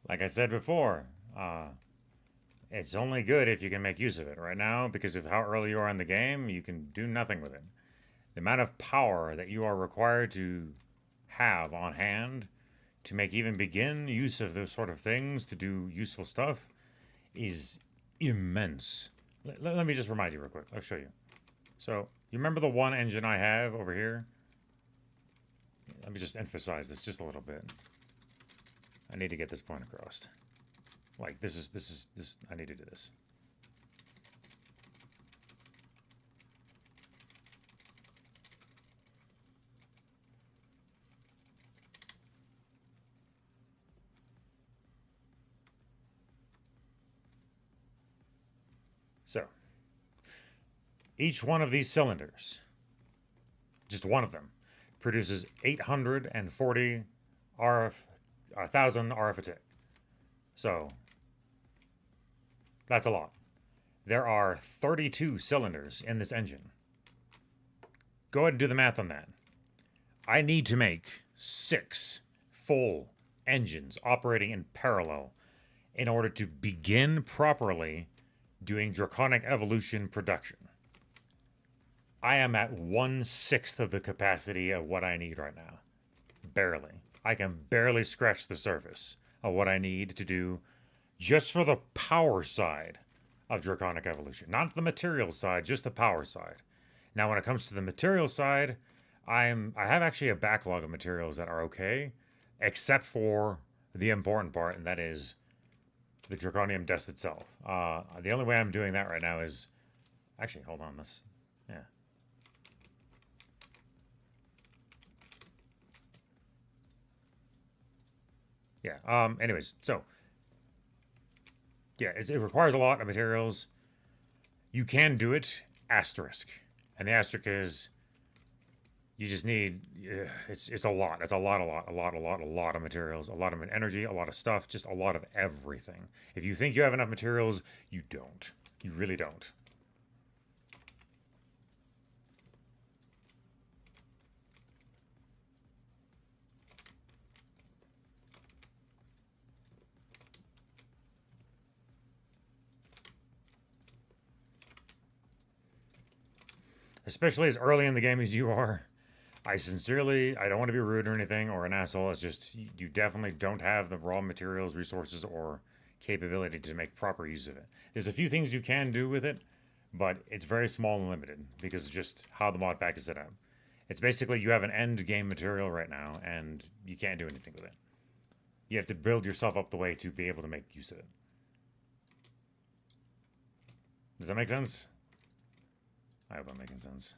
Like I said before, it's only good if you can make use of it. Right now, because of how early you are in the game, you can do nothing with it. The amount of power that you are required to have on hand to make even begin use of those sort of things to do useful stuff is immense. Let me just remind you real quick. I'll show you. So, you remember the one engine I have over here? Let me just emphasize this just a little bit. I need to get this point across. Like, this, I need to do this. So, each one of these cylinders, just one of them, produces 840 1,000 RF a tick. So, that's a lot. There are 32 cylinders in this engine. Go ahead and do the math on that. I need to make 6 full engines operating in parallel in order to begin properly doing draconic evolution production. I am at 1/6 of the capacity of what I need right now. Barely. I can barely scratch the surface of what I need to do just for the power side of draconic evolution. Not the material side, just the power side. Now, when it comes to the material side, I have actually a backlog of materials that are okay, except for the important part, and that is the draconium dust itself. The only way I'm doing that right now is... Actually, hold on. Yeah. Yeah, anyways, so... Yeah, it requires a lot of materials. You can do it, asterisk. And the asterisk is... You just need... It's a lot. It's a lot of materials. A lot of energy, a lot of stuff, just a lot of everything. If you think you have enough materials, you don't. You really don't. Especially as early in the game as you are. I don't want to be rude or anything or an asshole. It's just, you definitely don't have the raw materials, resources, or capability to make proper use of it. There's a few things you can do with it, but it's very small and limited because of just how the mod pack is set up. It's basically you have an end game material right now, and you can't do anything with it. You have to build yourself up the way to be able to make use of it. Does that make sense? I hope I'm making sense.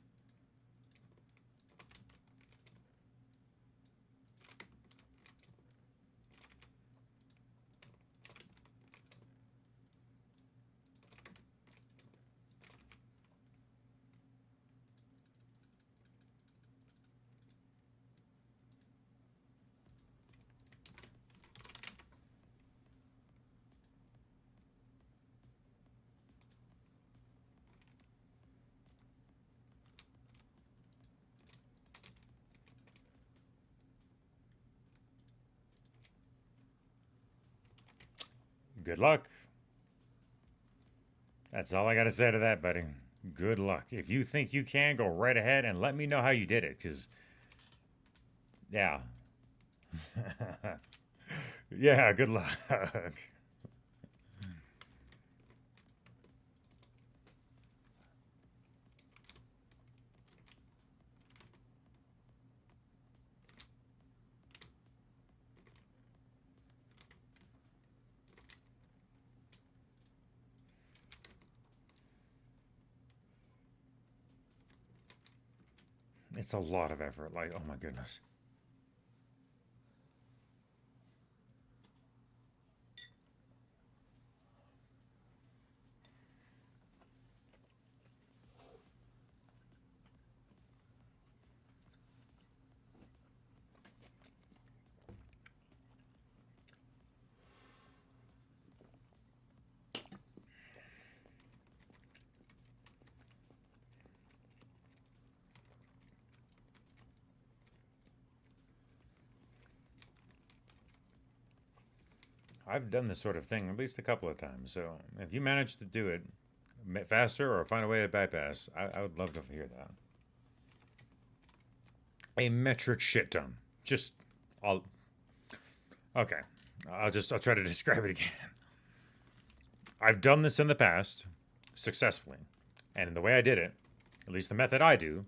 Good luck. That's all I got to say to that, buddy. Good luck. If you think you can, go right ahead and let me know how you did it, because... Yeah. Yeah, good luck. It's a lot of effort. Like, oh my goodness. I've done this sort of thing at least a couple of times. So if you manage to do it faster or find a way to bypass, I would love to hear that. A metric shit ton. Just, okay. I'll try to describe it again. I've done this in the past successfully. And the way I did it, at least the method I do,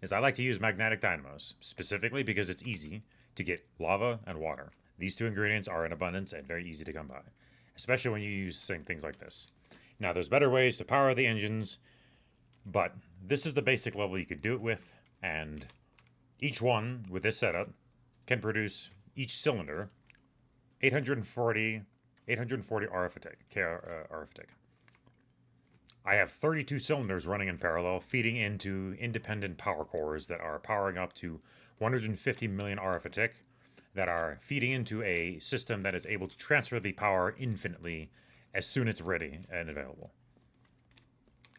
is I like to use magnetic dynamos, specifically because it's easy to get lava and water. These two ingredients are in abundance and very easy to come by, especially when you use things like this. Now, there's better ways to power the engines, but this is the basic level you could do it with, and each one, with this setup, can produce each cylinder 840 arithmetic. I have 32 cylinders running in parallel, feeding into independent power cores that are powering up to 150 million arithmetic, that are feeding into a system that is able to transfer the power infinitely as soon as it's ready and available.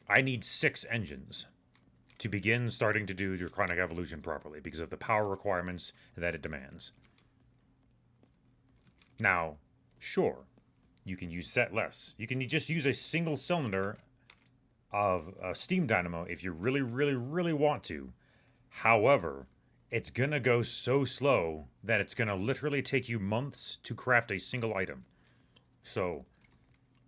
I need 6 engines to begin starting to do draconic evolution properly because of the power requirements that it demands. Now, sure, you can use set less. You can just use a single cylinder of a steam dynamo if you really, really, really want to. However, it's gonna go so slow that it's gonna literally take you months to craft a single item. So,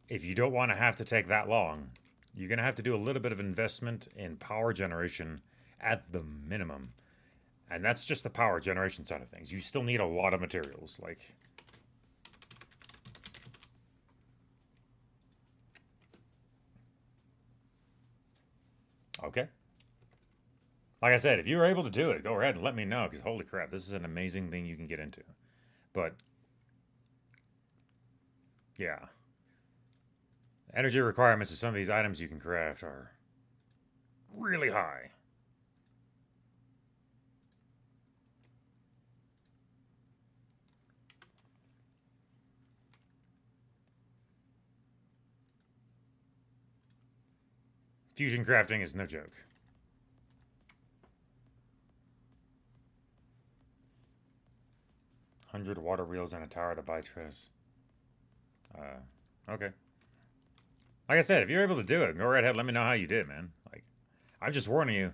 if you don't want to have to take that long, you're gonna have to do a little bit of investment in power generation at the minimum. And that's just the power generation side of things. You still need a lot of materials, like... Okay. Like I said, if you're able to do it, go ahead and let me know, because holy crap, this is an amazing thing you can get into. But, yeah. Energy requirements of some of these items you can craft are really high. Fusion crafting is no joke. $100 water wheels and a tower to buy Triss. Okay. Like I said, if you're able to do it, go right ahead. Let me know how you did, man. Like, I'm just warning you.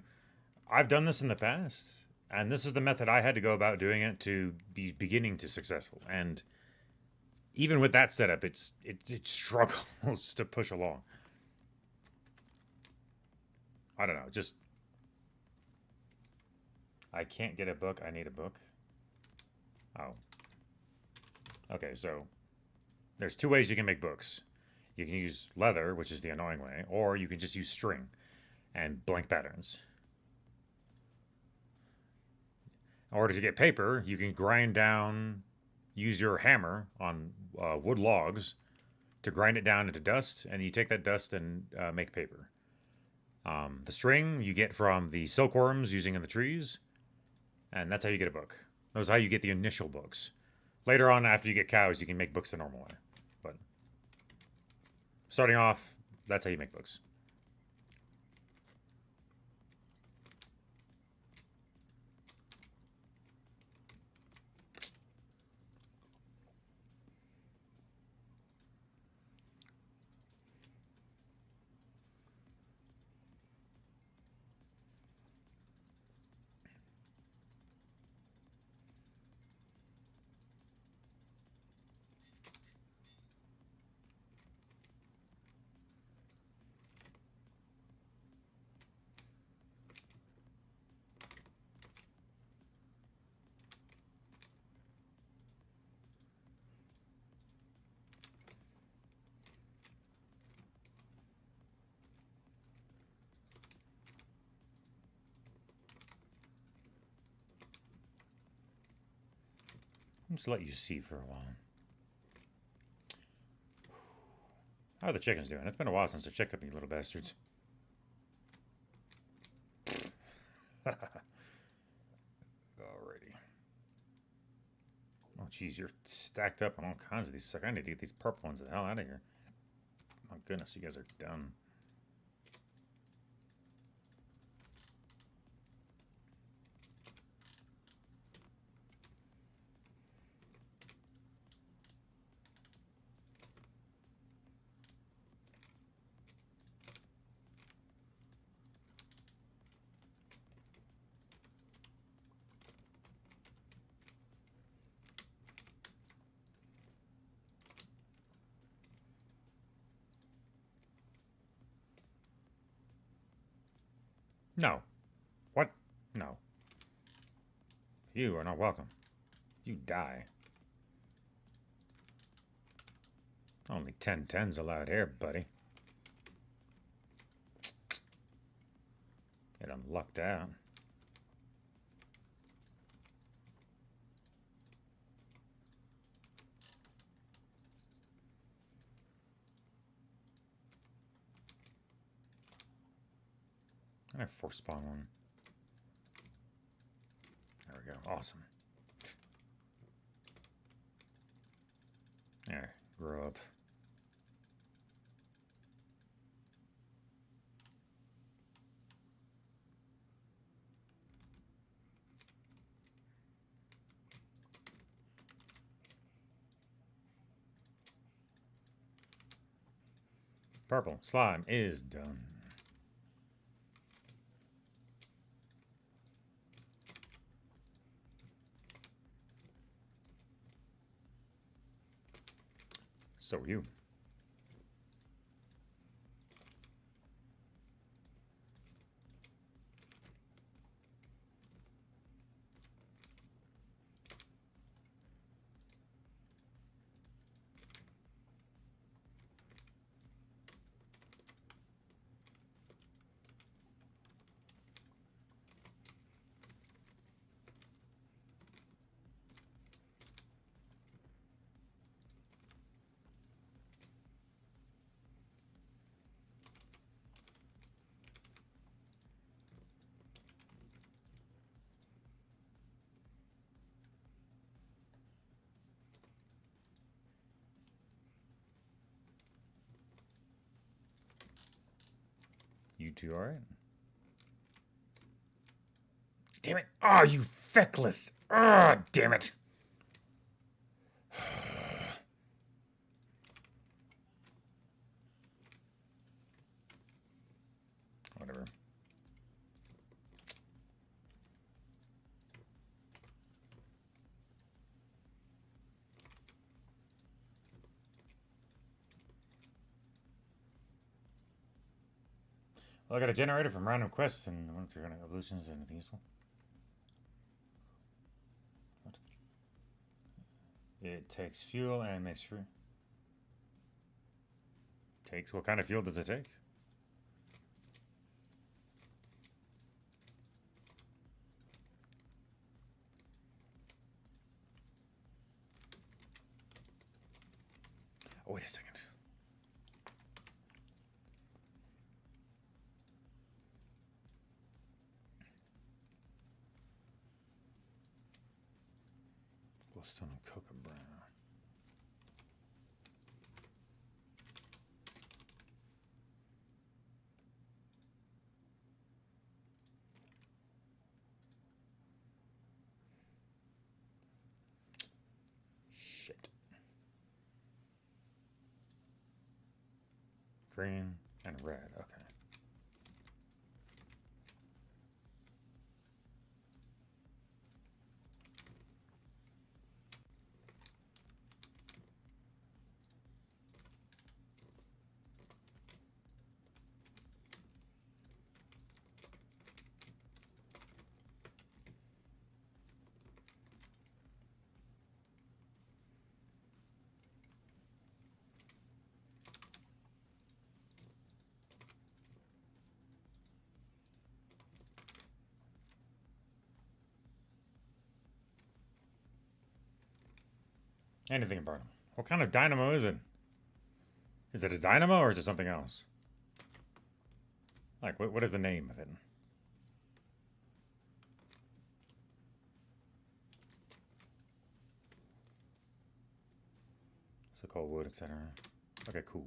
I've done this in the past, and this is the method I had to go about doing it to be beginning to successful. And even with that setup, it struggles to push along. I don't know. Just, I can't get a book. I need a book. Oh. Okay, so there's 2 ways you can make books. You can use leather, which is the annoying way, or you can just use string and blank patterns. In order to get paper, you can grind down, use your hammer on wood logs to grind it down into dust, and you take that dust and make paper. The string you get from the silkworms using in the trees, and that's how you get a book. That's how you get the initial books. Later on, after you get cows, you can make books the normal way. But starting off, that's how you make books. Just let you see for a while. How are the chickens doing? It's been a while since I checked up you little bastards. Alrighty. Oh, jeez, you're stacked up on all kinds of these. I need to get these purple ones the hell out of here. My goodness, you guys are done. No. What? No. You are not welcome. You die. Only 10 tens allowed here, buddy. Get him lucked out. I force spawn one. There we go. Awesome. There. Grow up. Purple slime is done. So are you. You two alright? Damn it! Oh, you feckless! Oh, damn it! Whatever. Well, I got a generator from random quests and one for evolutions and anything useful. What? It takes fuel and makes free. Takes? What kind of fuel does it take? Oh, wait a second. Glowstone and cocoa brown. Shit. Green and red. Okay. Anything about him. What kind of dynamo is it? Is it a dynamo or is it something else? Like, what is the name of it? So called wood, etc. Okay, cool.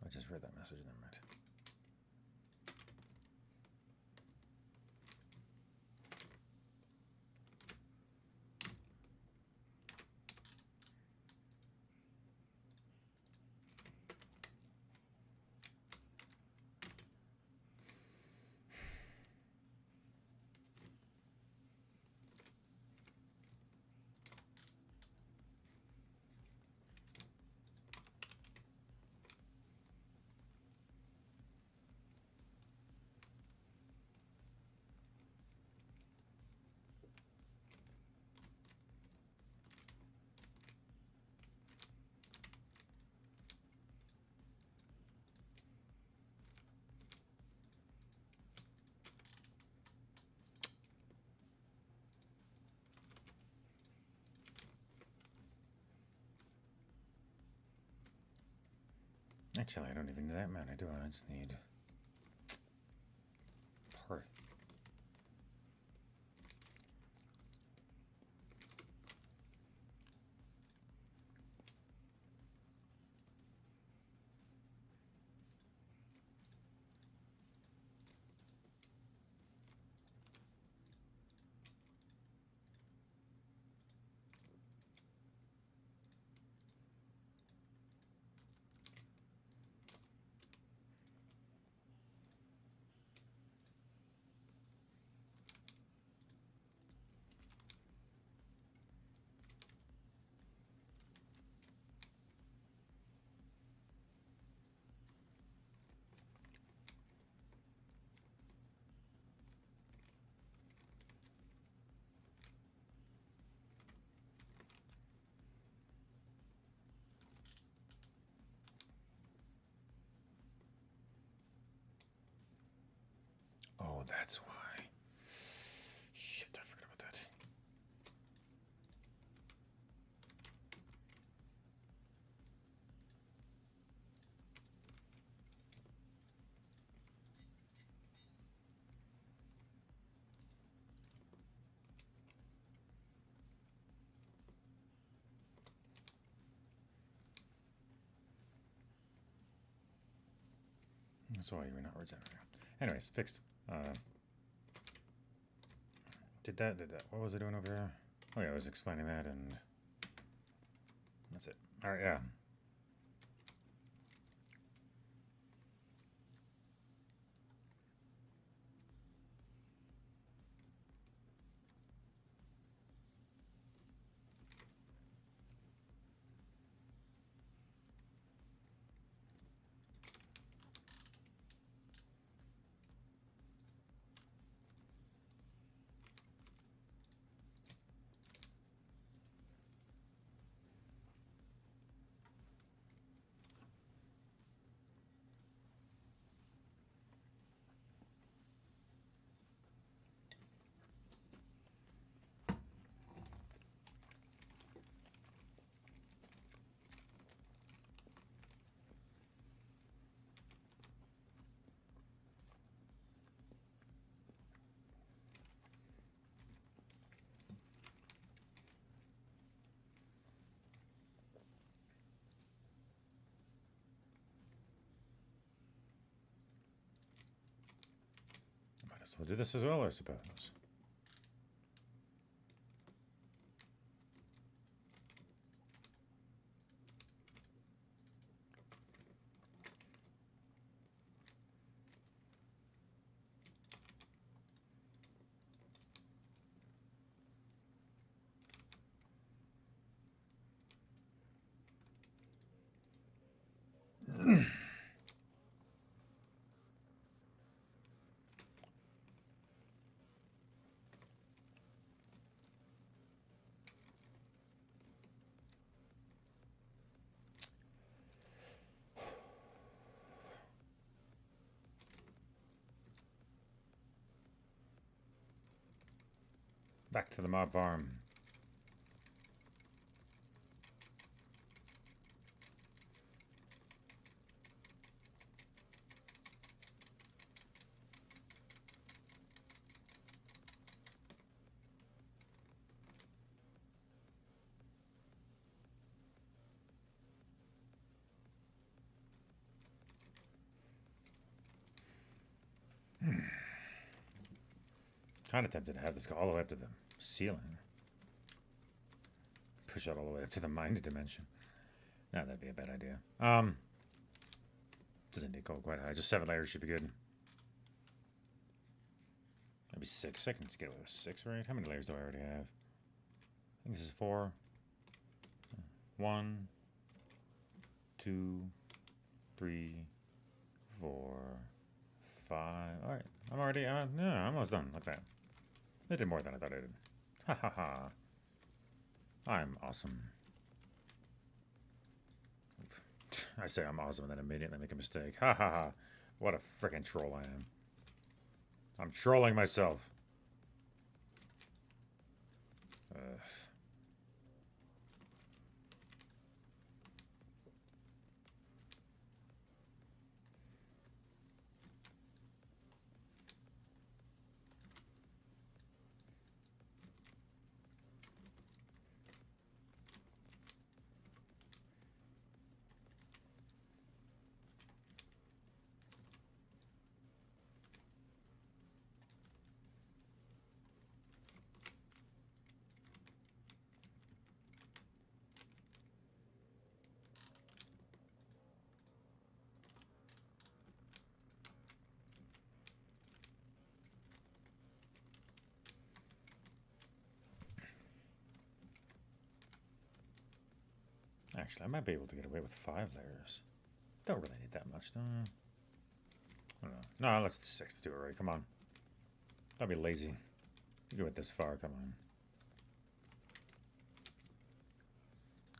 I just read that message. Never mind. Actually, I don't even need that many, do I? I just need part. Oh, that's why. Shit, I forgot about that. That's why you're not regenerating. Anyways, fixed. Did that. What was I doing over here? Oh yeah, I was explaining that, and that's it. Alright, yeah. Might as well do this as well, I suppose. Back to the mob farm. Kind of tempted to have this go all the way up to the ceiling. Push it all the way up to the mind dimension. Nah, that'd be a bad idea. Doesn't need to go quite high. Just 7 layers should be good. Maybe 6. I can scale it to 6, right? How many layers do I already have? I think this is 4. 1, 2, 3, 4, 5. Alright. I'm already, no, I'm almost done. Look at that. I did more than I thought I did. Ha ha ha. I'm awesome. I say I'm awesome and then immediately make a mistake. Ha ha ha. What a freaking troll I am. I'm trolling myself. Actually, I might be able to get away with 5 layers. Don't really need that much, though. I don't know. No, let's do 6 to do it right. Come on. Don't be lazy. You go it this far, come on.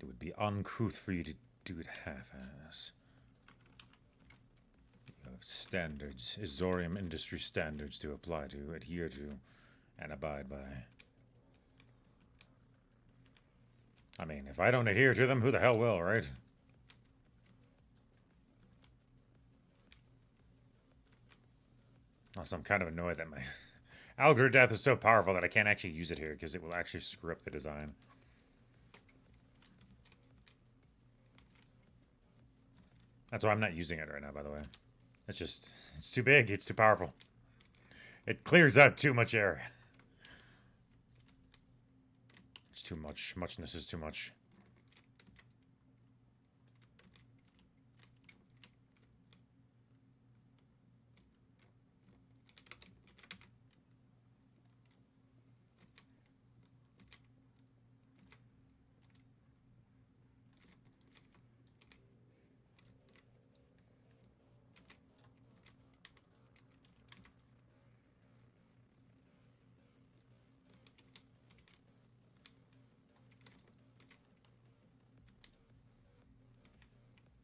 It would be uncouth for you to do it half-ass. You have standards, Azorium industry standards to apply to, adhere to, and abide by. I mean, if I don't adhere to them, who the hell will, right? Also, I'm kind of annoyed that my Algrudath is so powerful that I can't actually use it here because it will actually screw up the design. That's why I'm not using it right now, by the way. It's just, it's too big, it's too powerful. It clears out too much area. It's too much. Muchness is too much.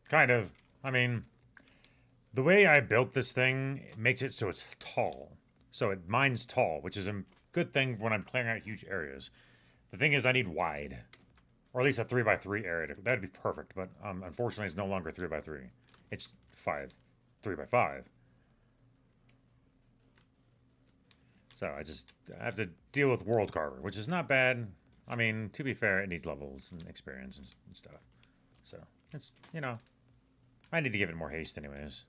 Kind of. I mean, the way I built this thing makes it so it's tall. So it mines tall, which is a good thing when I'm clearing out huge areas. The thing is, I need wide. Or at least a 3x3 area. That'd be perfect, but unfortunately it's no longer 3x3. It's 3x5. So I have to deal with World Carver, which is not bad. I mean, to be fair, it needs levels and experience and stuff. So, it's, you know, I need to give it more haste anyways.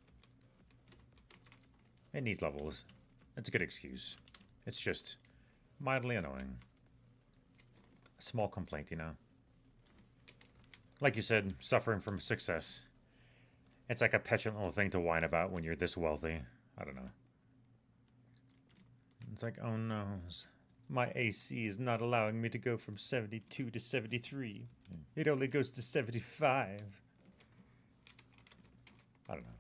It needs levels. It's a good excuse. It's just mildly annoying. A small complaint, you know. Like you said, suffering from success. It's like a petulant little thing to whine about when you're this wealthy. I don't know. It's like, oh no, my AC is not allowing me to go from 72 to 73. It only goes to 75. I don't know.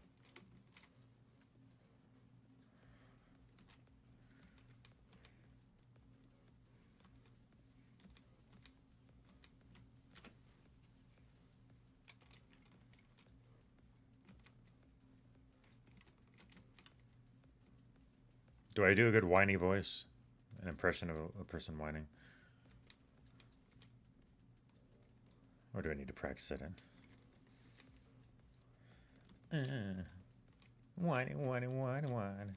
Do I do a good whiny voice? An impression of a person whining? Or do I need to practice it in? Whiny, whiny, whiny, whiny.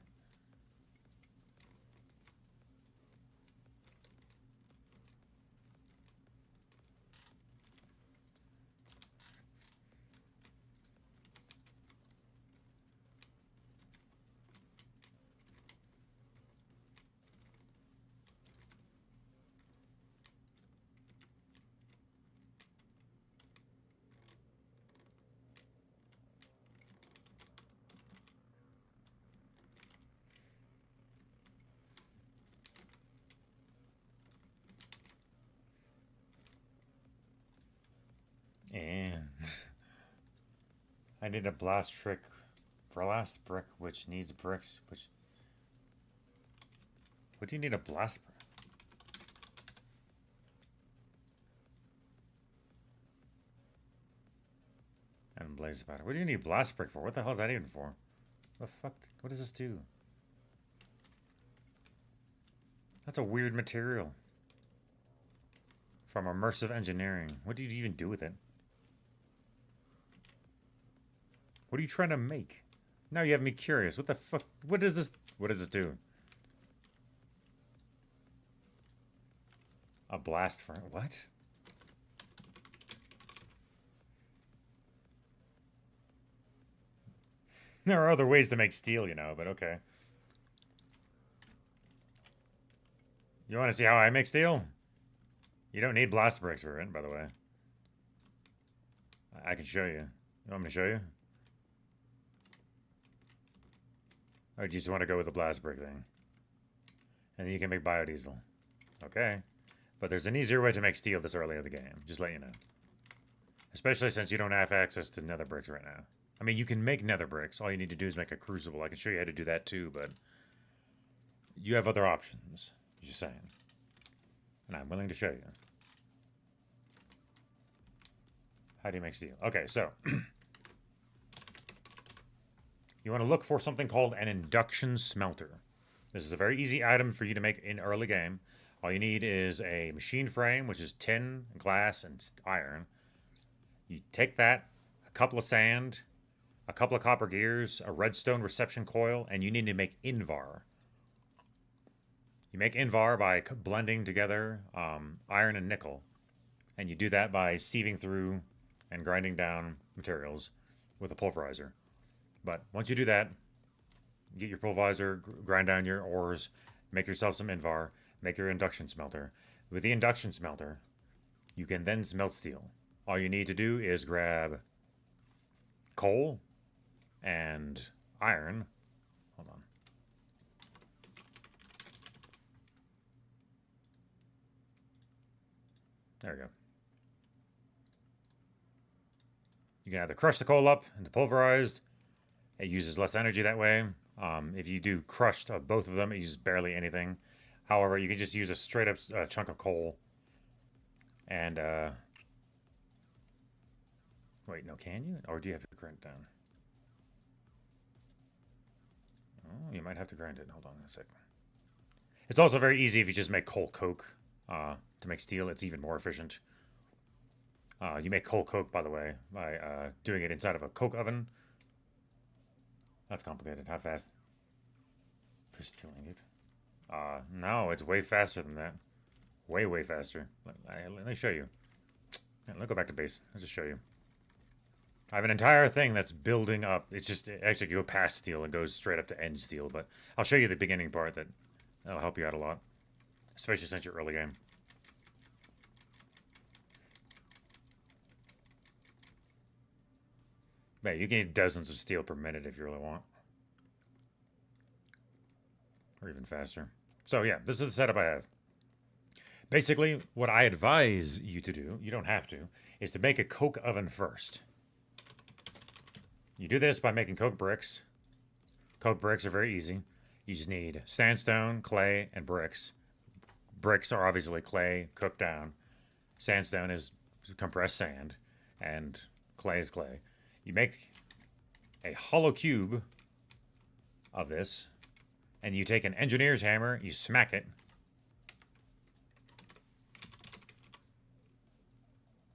And I need a blast brick, which needs bricks, which... What do you need a blast brick? And blaze about it. What do you need blast brick for? What the hell is that even for? What the fuck? What does this do? That's a weird material. From immersive engineering. What do you even do with it? What are you trying to make? Now you have me curious. What the fuck? What is this? What does this do? A blast for what? There are other ways to make steel, you know, but okay. You want to see how I make steel? You don't need blast bricks for it, by the way. I can show you. You want me to show you? Or do you just want to go with the blast brick thing? And then you can make biodiesel. Okay. But there's an easier way to make steel this early in the game. Just let you know. Especially since you don't have access to nether bricks right now. I mean, you can make nether bricks. All you need to do is make a crucible. I can show you how to do that too, but you have other options. Just saying. And I'm willing to show you. How do you make steel? Okay, so you want to look for something called an induction smelter. This is a very easy item for you to make in early game. All you need is a machine frame, which is tin, glass, and iron. You take that, a couple of sand, a couple of copper gears, a redstone reception coil, and you need to make Invar. You make Invar by blending together iron and nickel. And you do that by sieving through and grinding down materials with a pulverizer. But once you do that, get your pulverizer, grind down your ores, make yourself some Invar, make your induction smelter. With the induction smelter, you can then smelt steel. All you need to do is grab coal and iron. Hold on. There we go. You can either crush the coal up into pulverized. It uses less energy that way. If you do crushed of both of them, it uses barely anything. However, you can just use a straight up chunk of coal. And, wait, no, can you? Or do you have to grind it down? Oh, you might have to grind it. Hold on a sec. It's also very easy if you just make coal coke to make steel. It's even more efficient. You make coal coke, by the way, by doing it inside of a coke oven. That's complicated. How fast? For stealing it. No, it's way faster than that. Way, way faster. Let me show you. Yeah, let's go back to base. Let's just show you. I have an entire thing that's building up. It's just, actually, you go past steel and goes straight up to end steel, but I'll show you the beginning part that'll help you out a lot. Especially since you're early game. Man, you can get dozens of steel per minute if you really want. Or even faster. So yeah, this is the setup I have. Basically, what I advise you to do, you don't have to, is to make a coke oven first. You do this by making coke bricks. Coke bricks are very easy. You just need sandstone, clay, and bricks. Bricks are obviously clay cooked down. Sandstone is compressed sand, and clay is clay. You make a hollow cube of this, and you take an engineer's hammer, you smack it.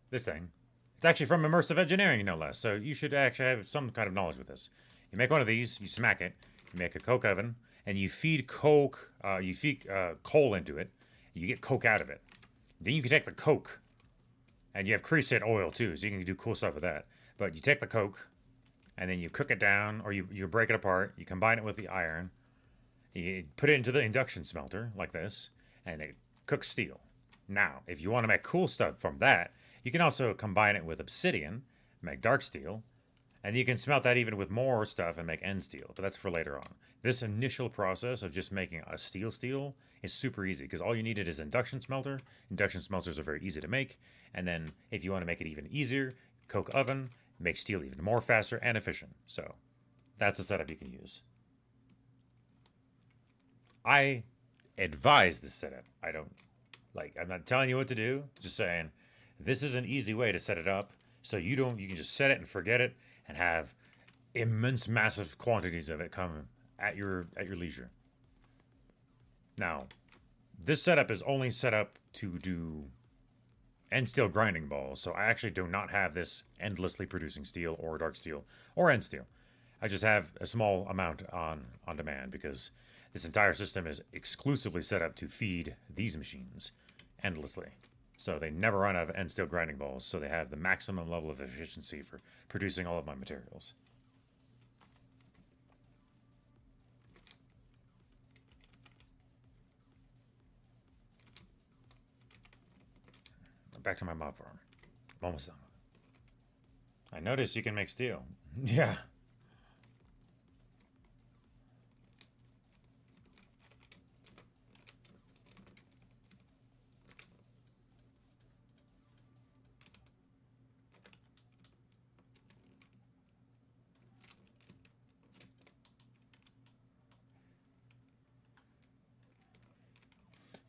This thing. It's actually from immersive engineering, no less, so you should actually have some kind of knowledge with this. You make one of these, you smack it, you make a coke oven, and you feed coal into it, you get coke out of it. Then you can take the coke, and you have creosote oil too, so you can do cool stuff with that. But you take the coke, and then you cook it down, or you break it apart, you combine it with the iron, you put it into the induction smelter, like this, and it cooks steel. Now, if you want to make cool stuff from that, you can also combine it with obsidian, make dark steel, and you can smelt that even with more stuff and make end steel, but that's for later on. This initial process of just making a steel is super easy, because all you needed is induction smelter. Induction smelters are very easy to make, and then if you want to make it even easier, coke oven, make steel even more faster and efficient. So that's a setup you can use. I advise this setup. I'm not telling you what to do, just saying this is an easy way to set it up so you can just set it and forget it and have immense massive quantities of it come at your leisure. Now, this setup is only set up to do end steel grinding balls, so I actually do not have this endlessly producing steel or dark steel or end steel. I just have a small amount on demand, because this entire system is exclusively set up to feed these machines endlessly. So they never run out of end steel grinding balls, so they have the maximum level of efficiency for producing all of my materials. Back to my mob farm. I'm almost done. I noticed you can make steel. Yeah.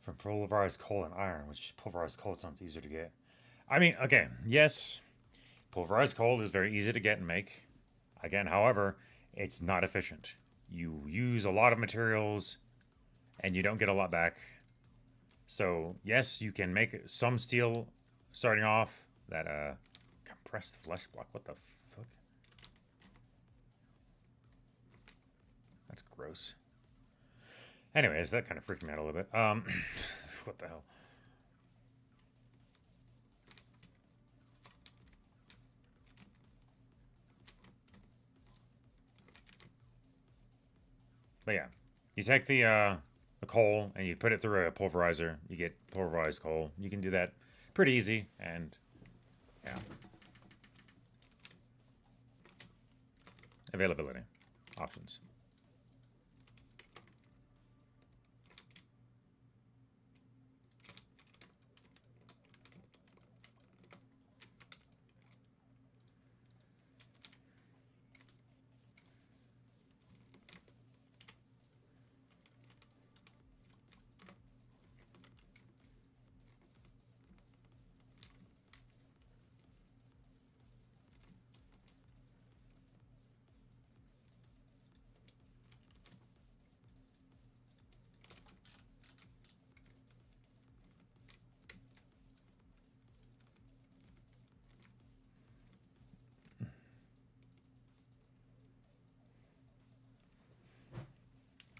From pulverized coal and iron, which pulverized coal sounds easier to get. I mean, okay, yes, pulverized coal is very easy to get and make. Again, however, it's not efficient. You use a lot of materials and you don't get a lot back. So, yes, you can make some steel starting off. That, compressed flesh block, what the fuck? That's gross. Anyways, that kind of freaked me out a little bit. What the hell? But yeah, you take the coal and you put it through a pulverizer. You get pulverized coal. You can do that pretty easy, and yeah. Availability. Options.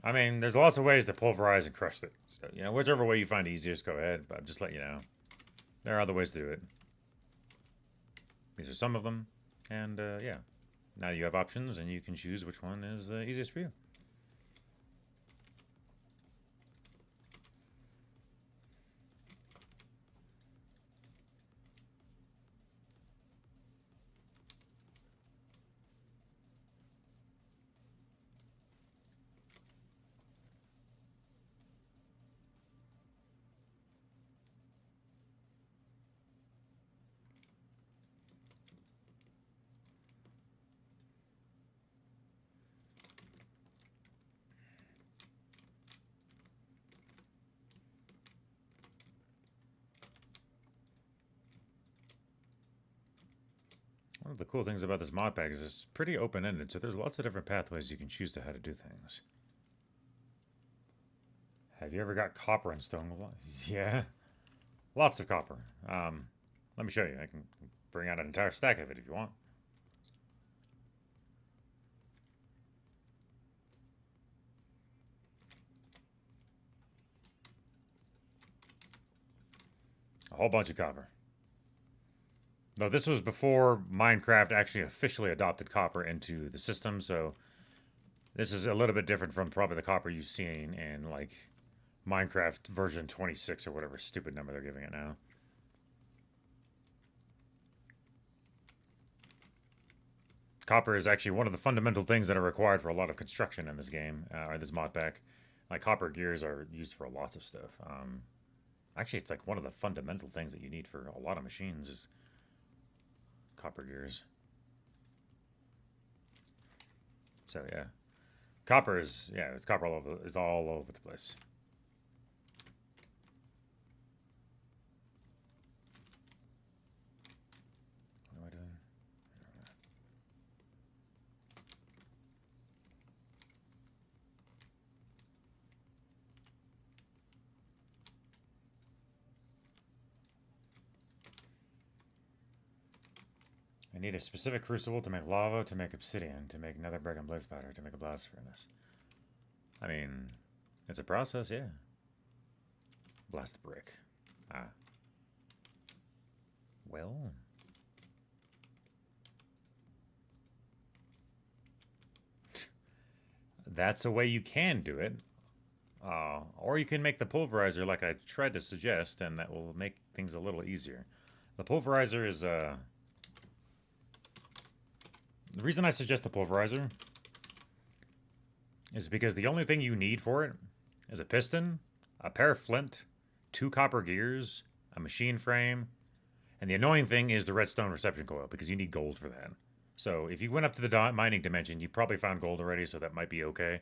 I mean, there's lots of ways to pulverize and crush it. So, you know, whichever way you find easiest, go ahead. But I'm just letting you know. There are other ways to do it. These are some of them. And, yeah. Now you have options, and you can choose which one is the easiest for you. One of the cool things about this mod pack is it's pretty open-ended, so there's lots of different pathways you can choose to how to do things. Have you ever got copper in Stoneblock? Yeah. Lots of copper. Let me show you. I can bring out an entire stack of it if you want. A whole bunch of copper. Though this was before Minecraft actually officially adopted copper into the system, so this is a little bit different from probably the copper you've seen in, like, Minecraft version 26 or whatever stupid number they're giving it now. Copper is actually one of the fundamental things that are required for a lot of construction in this game, or this mod pack. Like, copper gears are used for lots of stuff. Actually, it's like one of the fundamental things that you need for a lot of machines is copper gears. So yeah, copper is it's copper all over the place. What am I doing? I need a specific crucible to make lava, to make obsidian, to make nether brick and blaze powder, to make a blast furnace. I mean, it's a process, yeah. Blast brick. Ah. Well. That's a way you can do it. Or you can make the pulverizer like I tried to suggest, and that will make things a little easier. The pulverizer is, the reason I suggest the pulverizer is because the only thing you need for it is a piston, a pair of flint, 2 copper gears, a machine frame, and the annoying thing is the redstone reception coil, because you need gold for that. So if you went up to the mining dimension, you probably found gold already, so that might be okay.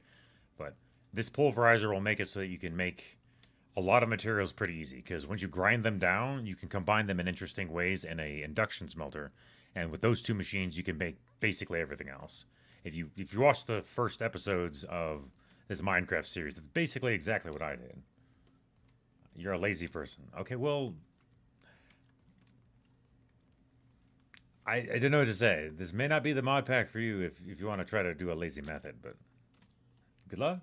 But this pulverizer will make it so that you can make a lot of materials pretty easy because once you grind them down, you can combine them in interesting ways in a induction smelter, and with those two machines, you can make basically everything else. If you watch the first episodes of this Minecraft series, that's basically exactly what I did. You're a lazy person. Okay, well, I don't know what to say. This may not be the mod pack for you if you want to try to do a lazy method, but good luck.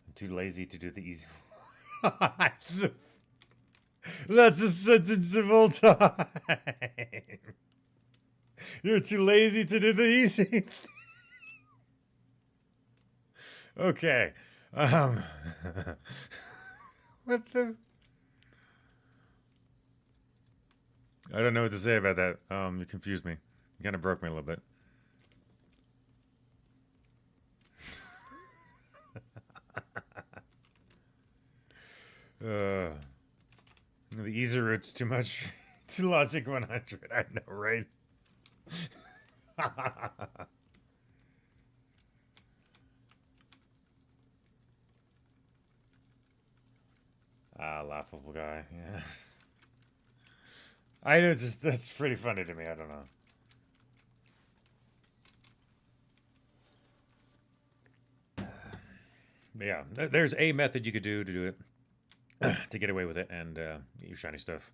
I'm too lazy to do the easy. That's a sentence of all time. You're too lazy to do the easy. Okay. What the? I don't know what to say about that. You confused me. You kind of broke me a little bit. The easy route's too much. To logic 100. I know, right? Laughable guy. Yeah. I know, just that's pretty funny to me. I don't know. But yeah, there's a method you could do it to get away with it and get your shiny stuff.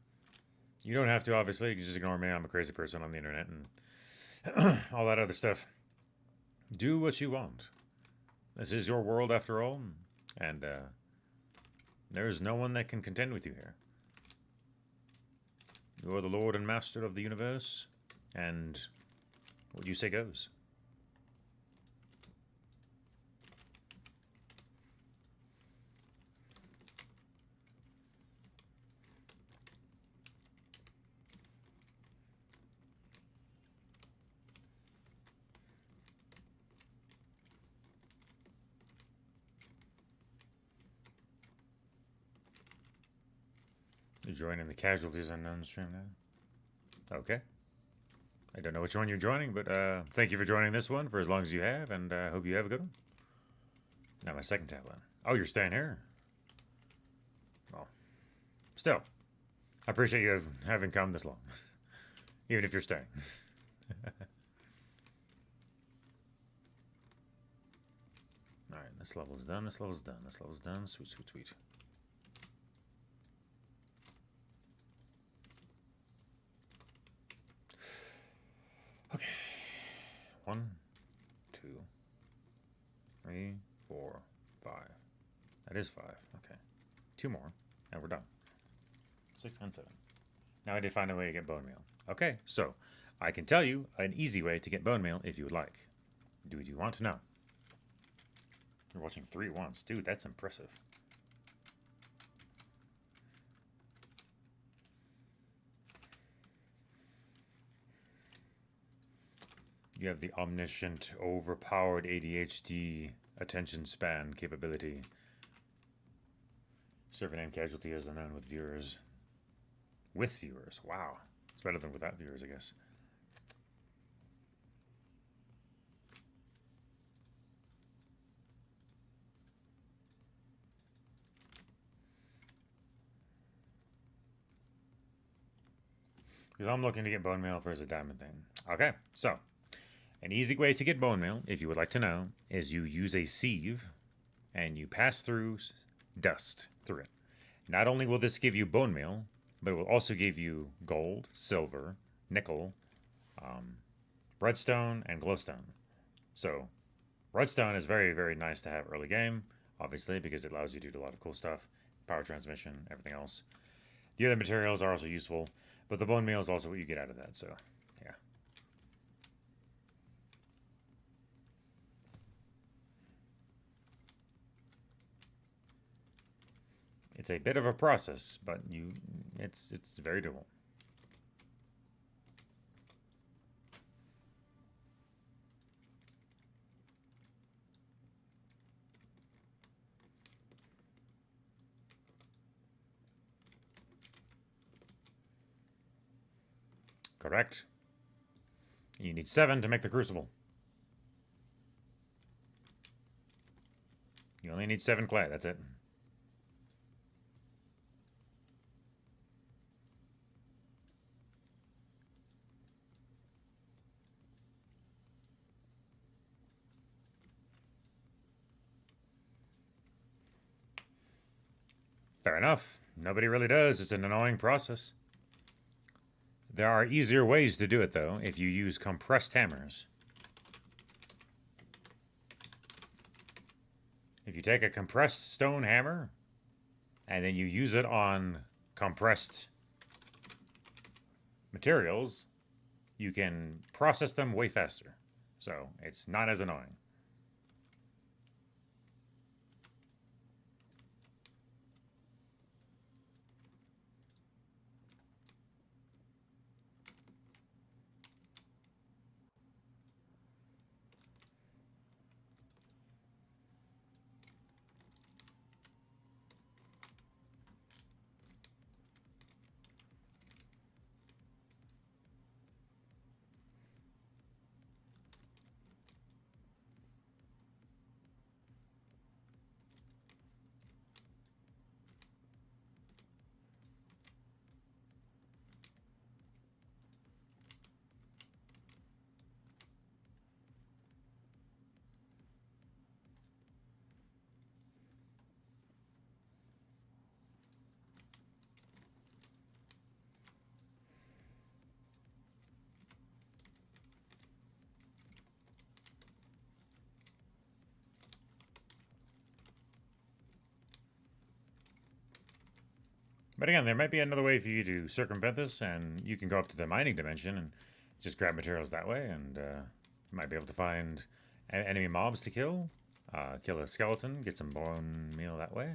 You don't have to, obviously. You can just ignore me. I'm a crazy person on the internet and all that other stuff. Do what you want. This is your world, after all, and there is no one that can contend with you here. You are the Lord and Master of the universe, and what you say goes. You're joining the Casualties Unknown stream now? Okay. I don't know which one you're joining, but thank you for joining this one for as long as you have, and I hope you have a good one. Now my second tablet. Oh, you're staying here? Well, still. I appreciate you having come this long. Even if you're staying. Alright, this level's done, this level's done, this level's done. Sweet, sweet, sweet. Okay. 1, 2, 3, 4, 5. That is 5. Okay. 2 more, and we're done. 6 and 7. Now I did find a way to get bone meal. Okay, so I can tell you an easy way to get bone meal if you would like. Do you want to know? You're watching 3 at once. Dude, that's impressive. You have the omniscient, overpowered ADHD attention span capability. Server name Casualty is unknown with viewers. With viewers, wow. It's better than without viewers, I guess. Because I'm looking to get bone meal for as a diamond thing. Okay, so an easy way to get bone meal, if you would like to know, is you use a sieve and you pass through dust through it. Not only will this give you bone meal, but it will also give you gold, silver, nickel, redstone, and glowstone. So redstone is very, very nice to have early game, obviously, because it allows you to do a lot of cool stuff. Power transmission, everything else. The other materials are also useful, but the bone meal is also what you get out of that, so yeah. It's a bit of a process, but it's very doable. Correct. You need 7 to make the crucible. You only need 7 clay, that's it. Fair enough. Nobody really does. It's an annoying process. There are easier ways to do it, though, if you use compressed hammers. If you take a compressed stone hammer, and then you use it on compressed materials, you can process them way faster. So it's not as annoying. But again, there might be another way for you to circumvent this, and you can go up to the mining dimension and just grab materials that way, and you might be able to find enemy mobs to kill, kill a skeleton, get some bone meal that way.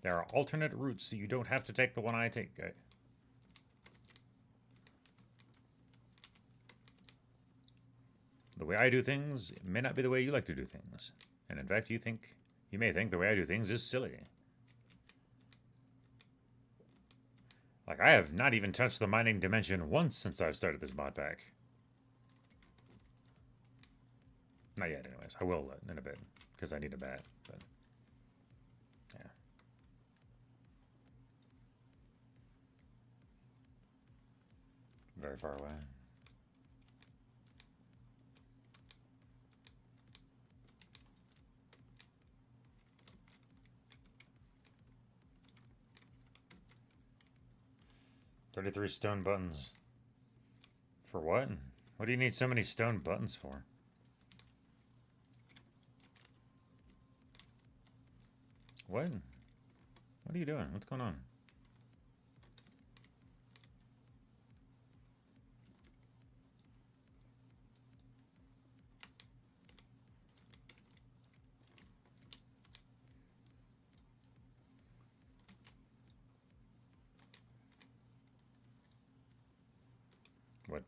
There are alternate routes, so you don't have to take the one I take. The way I do things may not be the way you like to do things. And in fact, you may think the way I do things is silly. Like, I have not even touched the mining dimension once since I've started this mod pack. Not yet, anyways. I will in a bit, because I need a bat, but... yeah. Very far away. $33 stone buttons. For what? What do you need so many stone buttons for? What? What are you doing? What's going on? What?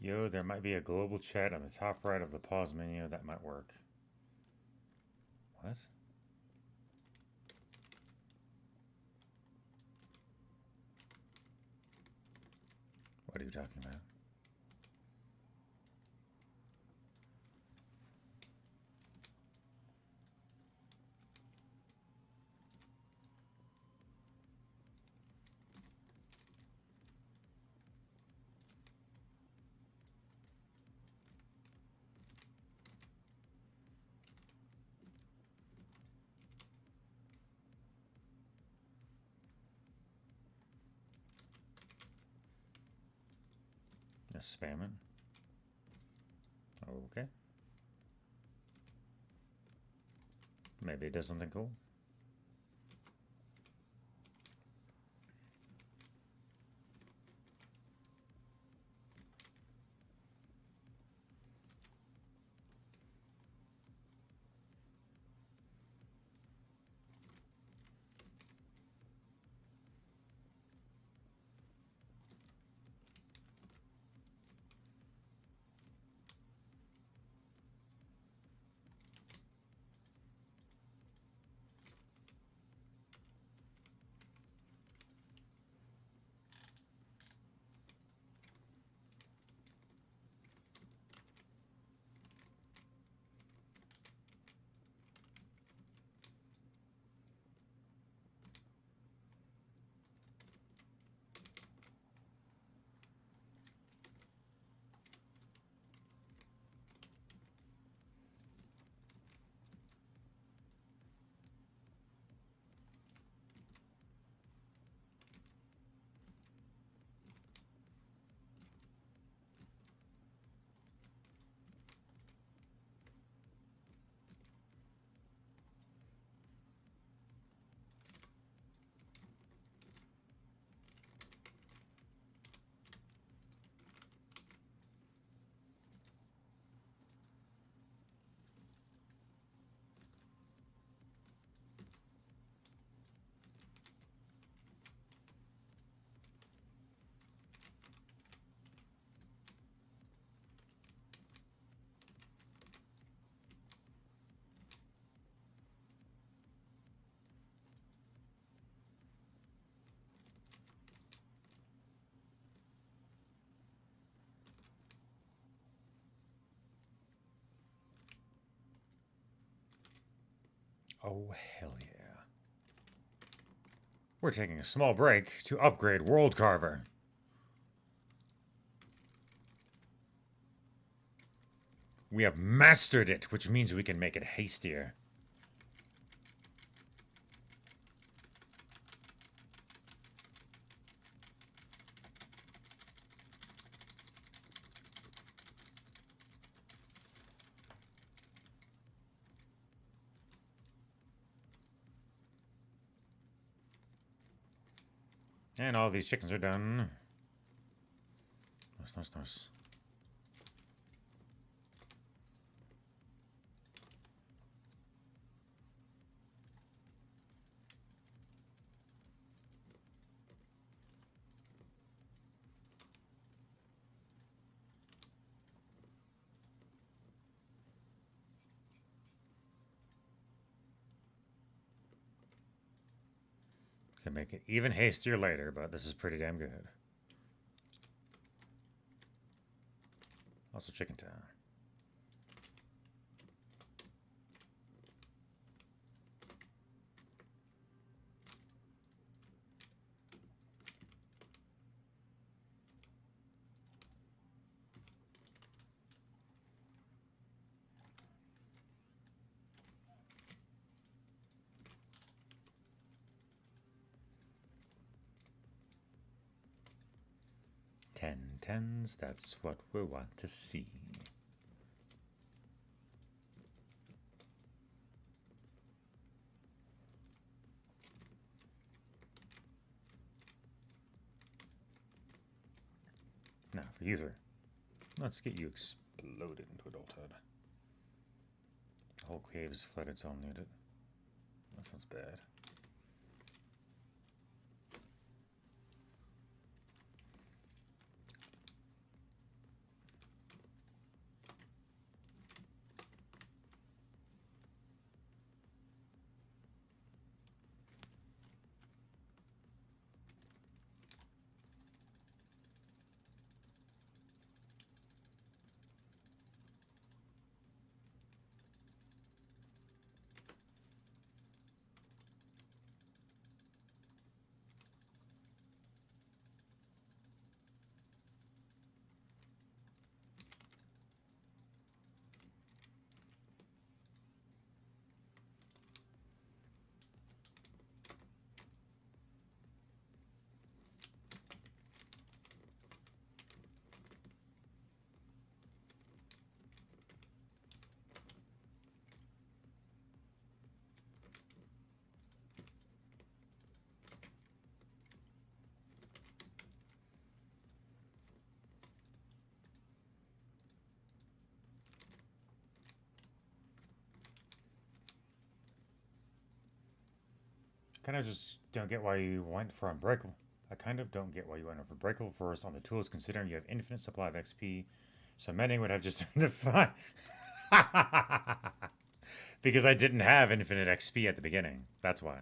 Yo, there might be a global chat on the top right of the pause menu. That might work. What? What are you talking about? Just spamming. Okay. Maybe it does something cool. Oh, hell yeah. We're taking a small break to upgrade World Carver. We have mastered it, which means we can make it hastier. And all these chickens are done. Nice, nice, nice. Can make it even hastier later, but this is pretty damn good. Also Chicken Town. Tens, that's what we want to see. Now, for user, let's get you exploded into adulthood. The whole cave is flooded, so I'll need it. That sounds bad. kind of just don't get why you went for Unbreakable. I kind of don't get why you went for Unbreakable first on the tools, considering you have infinite supply of XP. So mending would have just been the fun. Because I didn't have infinite XP at the beginning. That's why.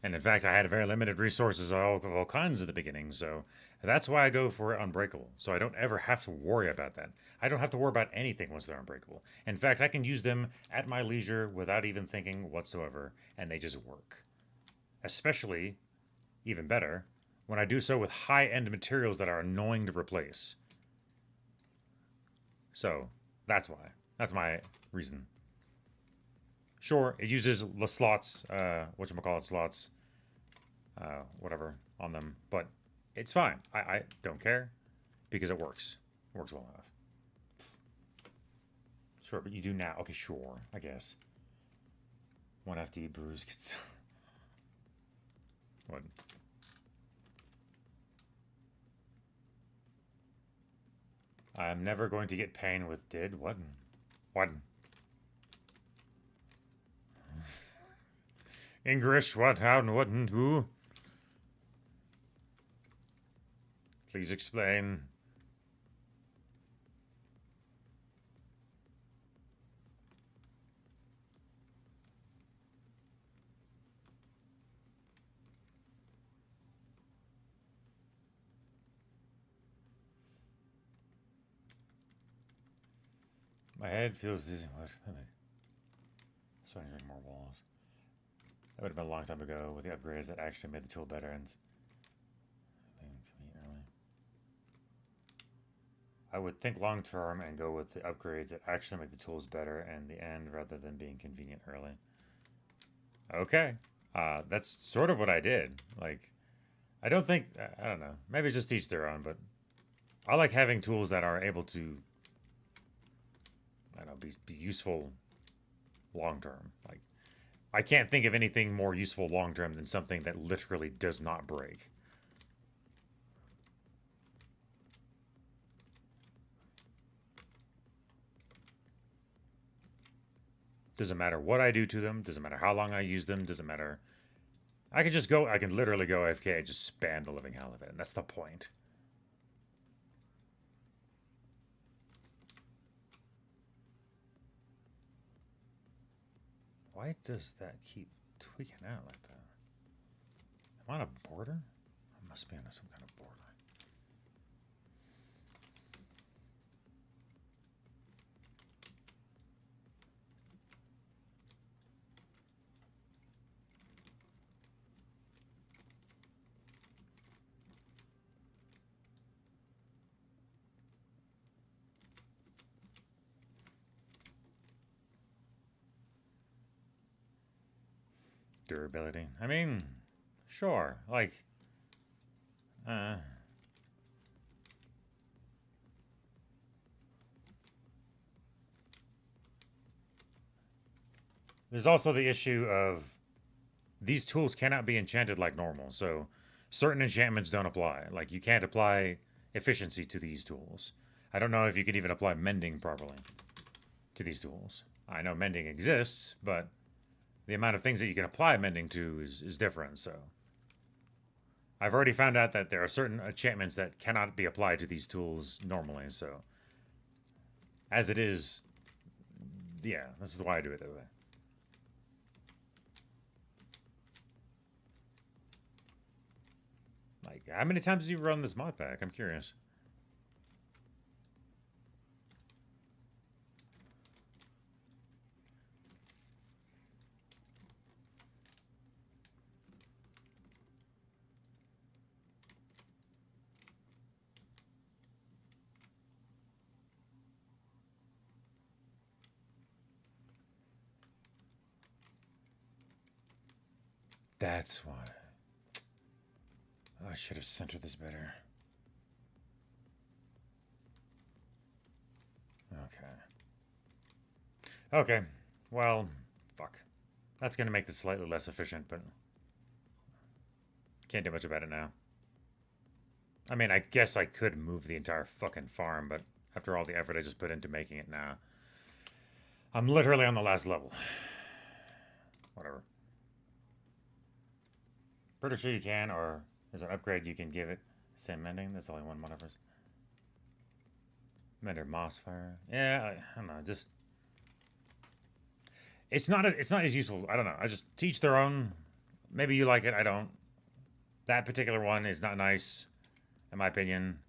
And in fact, I had very limited resources of all kinds at the beginning, so that's why I go for Unbreakable. So I don't ever have to worry about that. I don't have to worry about anything once they're Unbreakable. In fact, I can use them at my leisure without even thinking whatsoever, and they just work. Especially, even better, when I do so with high-end materials that are annoying to replace. So, that's why. That's my reason. Sure, it uses the slots, whatchamacallit slots, whatever, on them, but it's fine. I don't care, because it works. It works well enough. Sure, but you do now. Okay, sure, I guess. 1 FD bruise gets... What? I'm never going to get pain with did. What? What? English, what, how, and what, and who? Please explain. My head feels dizzy. What? So I drink more walls. That would have been a long time ago with the upgrades that actually made the tool better and I would think long term and go with the upgrades that actually make the tools better in the end rather than being convenient early. Okay. That's sort of what I did. Like, I don't think, I don't know, maybe just each their own, but I like having tools that are able to, I don't know, be useful long term. Like, I can't think of anything more useful long term than something that literally does not break. Doesn't matter what I do to them, doesn't matter how long I use them, doesn't matter. I can just go, I can literally go AFK and just spam the living hell of it. And that's the point. Why does that keep tweaking out like that? Am I on a border? I must be on some kind of border. Durability. I mean, sure. Like, there's also the issue of these tools cannot be enchanted like normal, so certain enchantments don't apply. Like, you can't apply efficiency to these tools. I don't know if you can even apply mending properly to these tools. I know mending exists, but the amount of things that you can apply mending to is different, so. I've already found out that there are certain enchantments that cannot be applied to these tools normally, so. As it is, yeah, this is why I do it that way. Like, how many times have you run this mod pack? I'm curious. That's why. Oh, I should have centered this better. Okay. Okay. Well, fuck. That's going to make this slightly less efficient, but can't do much about it now. I mean, I guess I could move the entire fucking farm, but after all the effort I just put into making it now, I'm literally on the last level. Whatever. Pretty sure you can, or there's an upgrade you can give it. Same mending. There's only one modifiers. Mender moss fire. Yeah, I don't know. Just it's not as useful. I don't know. I just teach their own. Maybe you like it. I don't. That particular one is not nice, in my opinion.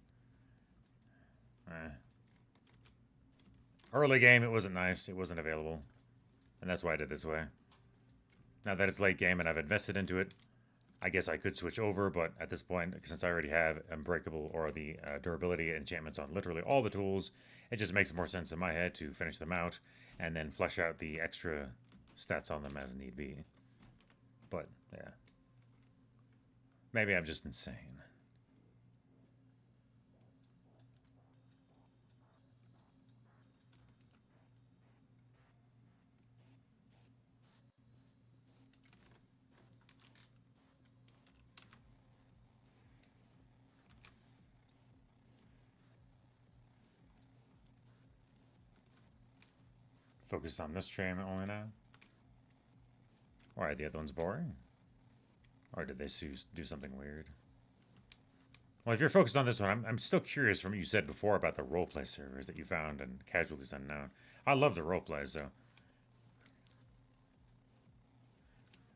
Early game, it wasn't nice. It wasn't available, and that's why I did this way. Now that it's late game and I've invested into it, I guess I could switch over, but at this point, since I already have Unbreakable or the durability enchantments on literally all the tools, it just makes more sense in my head to finish them out and then flesh out the extra stats on them as need be. But, yeah. Maybe I'm just insane. Focus on this stream only now? Or are the other ones boring? Or did they do something weird? Well, if you're focused on this one, I'm still curious from what you said before about the roleplay servers that you found and Casualties Unknown. I love the roleplays, though.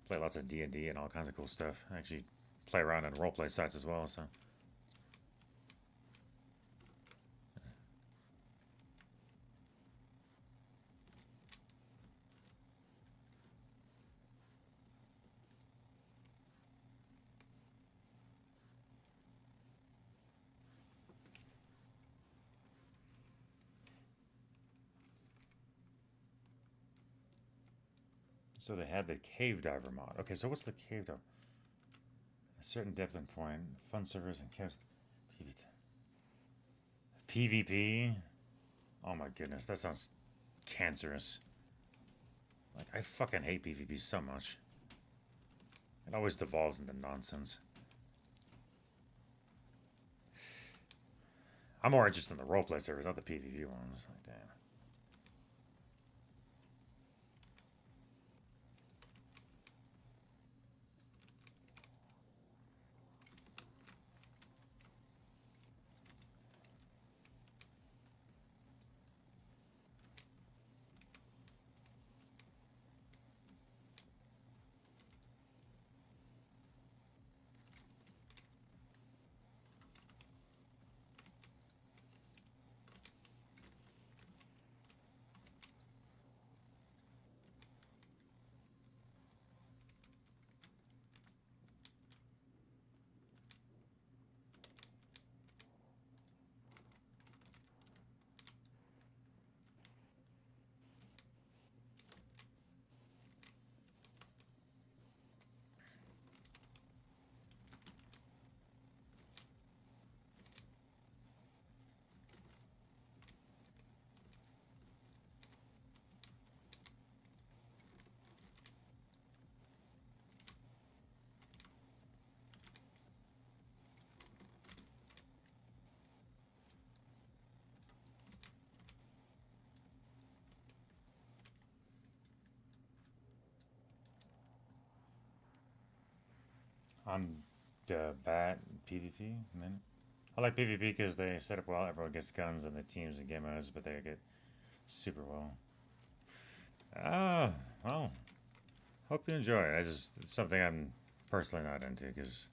Play lots of D&D and all kinds of cool stuff. I actually play around on roleplay sites as well, so... So they had the Cave Diver mod. Okay, so what's the Cave Diver? A certain depth and point. Fun servers and caves. PvP? Oh my goodness, that sounds cancerous. Like, I fucking hate PvP so much. It always devolves into nonsense. I'm more interested in the roleplay servers, not the PvP ones. Like, damn. On the bat PvP, man. I like PvP because they set up well. Everyone gets guns and the teams and game modes, but they get super well. Well, hope you enjoy it. It's something I'm personally not into because,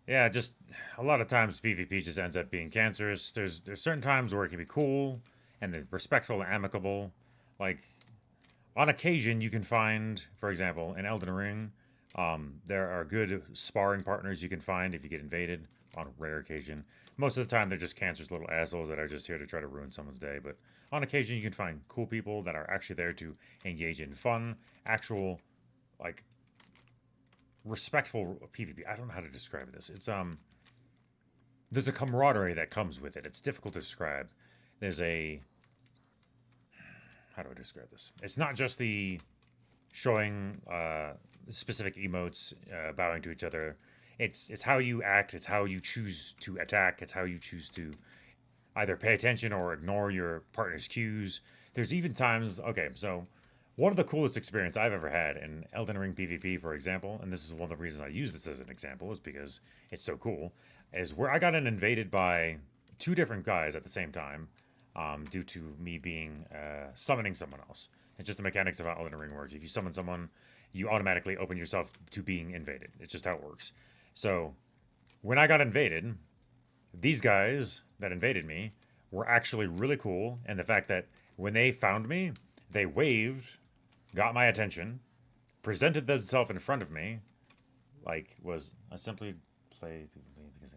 yeah, just a lot of times PvP just ends up being cancerous. There's certain times where it can be cool and respectful and amicable. Like, on occasion, you can find, for example, in Elden Ring, there are good sparring partners you can find if you get invaded on a rare occasion. Most of the time, they're just cancerous little assholes that are just here to try to ruin someone's day. But on occasion, you can find cool people that are actually there to engage in fun, actual, like, respectful PvP. I don't know how to describe this. It's, there's a camaraderie that comes with it. It's difficult to describe. There's a... How do I describe this? It's not just the showing specific emotes, bowing to each other. It's how you act. It's how you choose to attack. It's how you choose to either pay attention or ignore your partner's cues. There's even times... Okay, so One of the coolest experience I've ever had in Elden Ring PvP, for example, and this is one of the reasons I use this as an example, is because it's so cool, is where I got invaded by two different guys at the same time, due to me being summoning someone else. It's just the mechanics of how Elden Ring works. If you summon someone, you automatically open yourself to being invaded. It's just how it works. So, when I got invaded, these guys that invaded me were actually really cool, and the fact that when they found me, they waved, got my attention, presented themselves in front of me, like was I simply play PvP because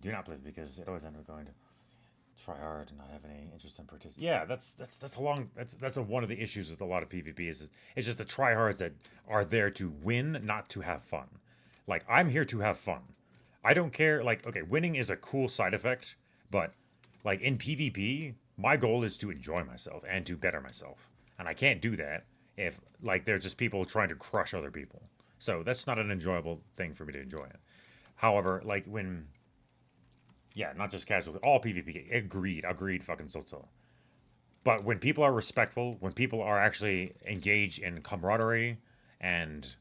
do not play because it always ends up going to try hard and not have any interest in participating. Yeah, that's one of the issues with a lot of PvP is it's just the tryhards that are there to win, not to have fun. Like I'm here to have fun. I don't care. Like okay, winning is a cool side effect, but like in PvP, my goal is to enjoy myself and to better myself, and I can't do that if like there's just people trying to crush other people. So that's not an enjoyable thing for me to enjoy it. However, like when yeah, not just casual. All PvP. Agreed, fucking so. But when people are respectful, when people are actually engaged in camaraderie, and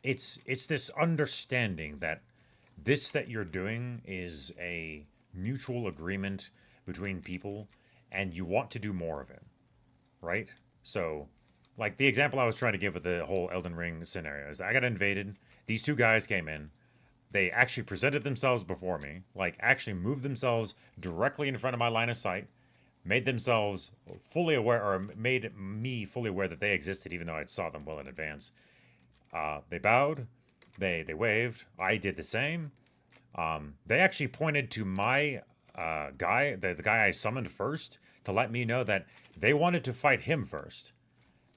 it's this understanding that this that you're doing is a mutual agreement between people, and you want to do more of it, right? So, like the example I was trying to give with the whole Elden Ring scenario is that I got invaded. These two guys came in. They actually presented themselves before me, like actually moved themselves directly in front of my line of sight, made themselves fully aware, or made me fully aware that they existed, even though I saw them well in advance. They bowed, they waved. I did the same. They actually pointed to my guy, the guy I summoned first, to let me know that they wanted to fight him first.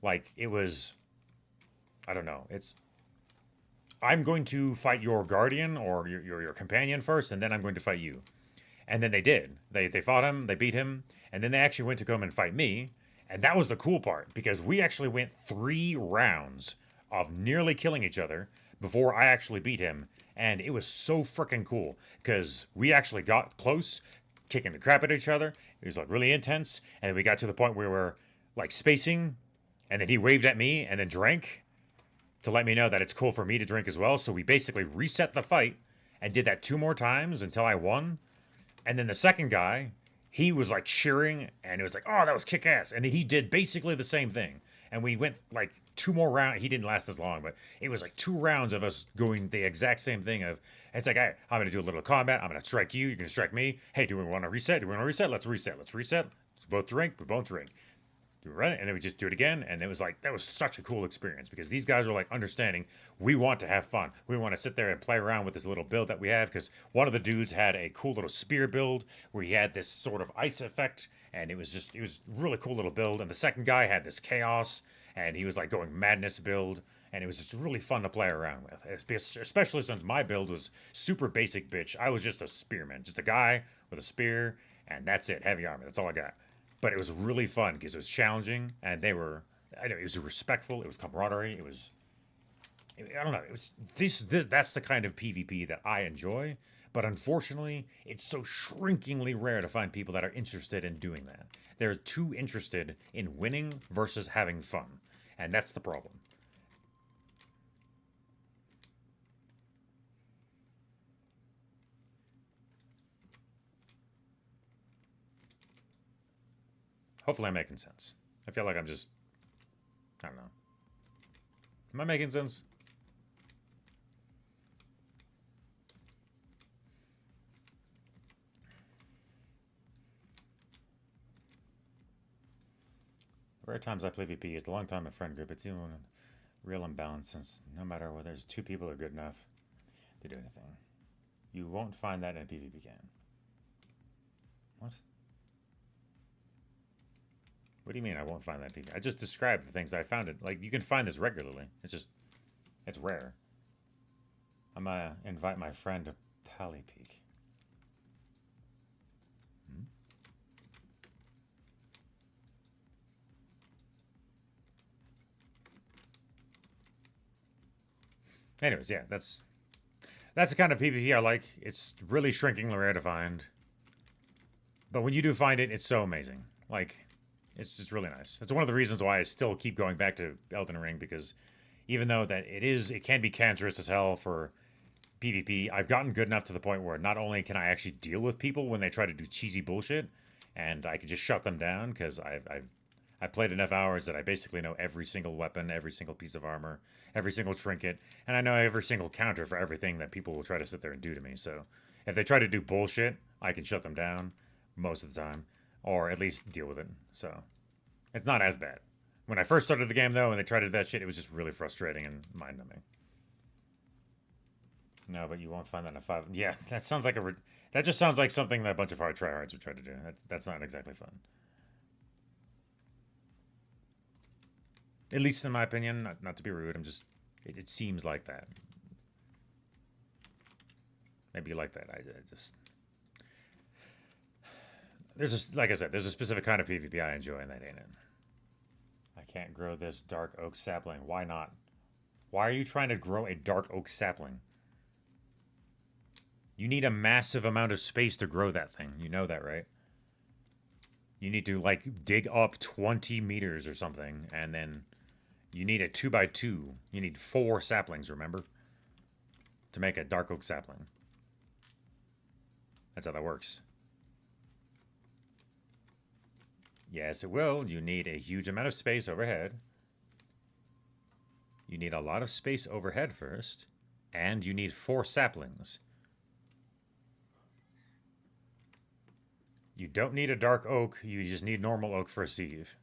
Like it was, I don't know. It's I'm going to fight your guardian or your companion first, and then I'm going to fight you. And then they did. They fought him, they beat him, and then they actually went to come and fight me. And that was the cool part, because we actually went 3 rounds of nearly killing each other before I actually beat him. And it was so freaking cool, because we actually got close, kicking the crap at each other. It was like really intense, and we got to the point where we were like spacing, and then he waved at me and then drank to let me know that it's cool for me to drink as well. So we basically reset the fight and did that 2 more times until I won. And then the second guy, he was like cheering and it was like, oh, that was kick ass. And then he did basically the same thing. And we went like 2 more rounds. He didn't last as long, but it was like 2 rounds of us doing the exact same thing of, it's like, hey, I'm going to do a little combat. I'm going to strike you. You're going to strike me. Hey, do we want to reset? Do we want to reset? Let's reset. Let's reset. Let's both drink. We both drink. We run it, and then we just do it again, and it was like that was such a cool experience because these guys were like understanding we want to have fun. We want to sit there and play around with this little build that we have because one of the dudes had a cool little spear build where he had this sort of ice effect, and it was really cool little build. And the second guy had this chaos, and he was like going madness build, and it was just really fun to play around with. Especially since my build was super basic bitch. I was just a spearman, just a guy with a spear, and that's it, heavy armor. That's all I got. But it was really fun because it was challenging, and they were, I know, it was respectful, it was camaraderie, I don't know, that's the kind of PvP that I enjoy, but unfortunately, it's so shrinkingly rare to find people that are interested in doing that. They're too interested in winning versus having fun, and that's the problem. Hopefully I'm making sense. I feel like I'm just, I don't know. Am I making sense? The rare times I play VP is a long time a friend group. It's even a real imbalance since no matter whether there's 2 people are good enough to do anything. You won't find that in a PvP game. What? What do you mean I won't find that PvP? I just described the things I found it. Like, you can find this regularly. It's rare. I'm gonna invite my friend to Pally Peak. Anyways, yeah, that's the kind of PvP I like. It's really shrinkingly rare to find. But when you do find it, it's so amazing. Like, It's just really nice. It's one of the reasons why I still keep going back to Elden Ring, because even though that it can be cancerous as hell for PvP, I've gotten good enough to the point where not only can I actually deal with people when they try to do cheesy bullshit, and I can just shut them down because I've played enough hours that I basically know every single weapon, every single piece of armor, every single trinket, and I know every single counter for everything that people will try to sit there and do to me. So if they try to do bullshit, I can shut them down most of the time, or at least deal with it. So it's not as bad. When I first started the game, though, and they tried to do that shit, it was just really frustrating and mind-numbing. No, but you won't find that in a 5. Yeah, that sounds like that just sounds like something that a bunch of hard tryhards would try to do. That's not exactly fun. At least in my opinion, not to be rude, it seems like that. Maybe you like that. I just... like I said, there's a specific kind of PvP I enjoy, and that ain't it. I can't grow this dark oak sapling. Why not? Why are you trying to grow a dark oak sapling? You need a massive amount of space to grow that thing. You know that, right? You need to, like, dig up 20 meters or something, and then you need a 2x2. You need 4 saplings, remember? To make a dark oak sapling. That's how that works. Yes, it will. You need a huge amount of space overhead. You need a lot of space overhead first. And you need 4 saplings. You don't need a dark oak, you just need normal oak for a sieve.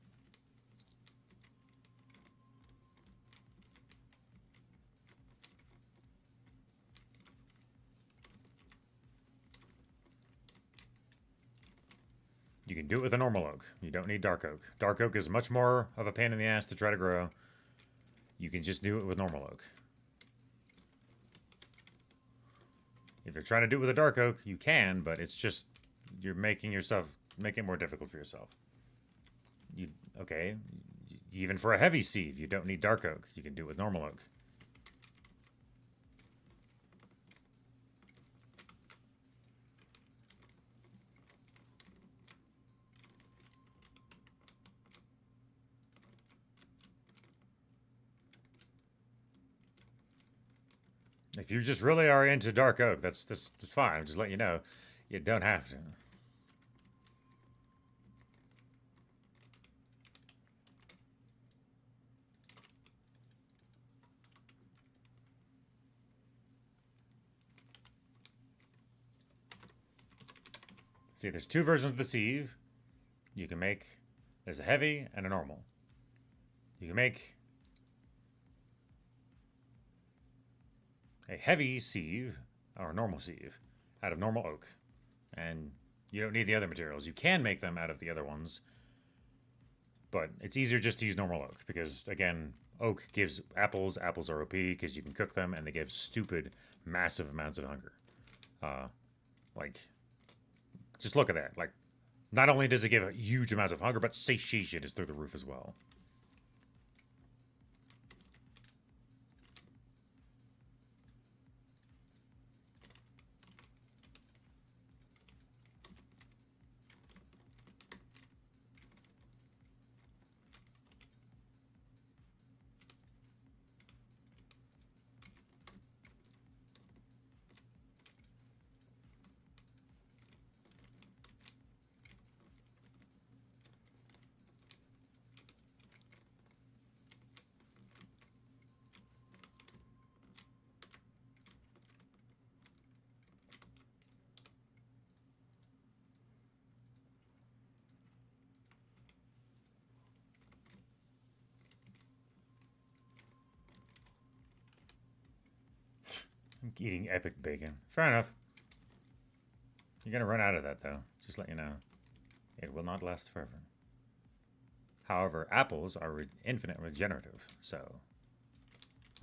You can do it with a normal oak. You don't need dark oak. Dark oak is much more of a pain in the ass to try to grow. You can just do it with normal oak. If you're trying to do it with a dark oak, you can, but it's just... you're making it more difficult for yourself. Okay, even for a heavy sieve, you don't need dark oak. You can do it with normal oak. If you just really are into dark oak, that's fine. I'm just letting you know, you don't have to. See, there's 2 versions of the sieve. You can make... there's a heavy and a normal. You can make a heavy sieve, or a normal sieve, out of normal oak. And you don't need the other materials. You can make them out of the other ones. But it's easier just to use normal oak. Because, again, oak gives apples. Apples are OP because you can cook them. And they give stupid, massive amounts of hunger. Like... just look at that. Like, not only does it give a huge amounts of hunger, but satiation is through the roof as well. I'm eating epic bacon. Fair enough. You're gonna run out of that, though. Just let you know. It will not last forever. However, apples are infinite regenerative, so...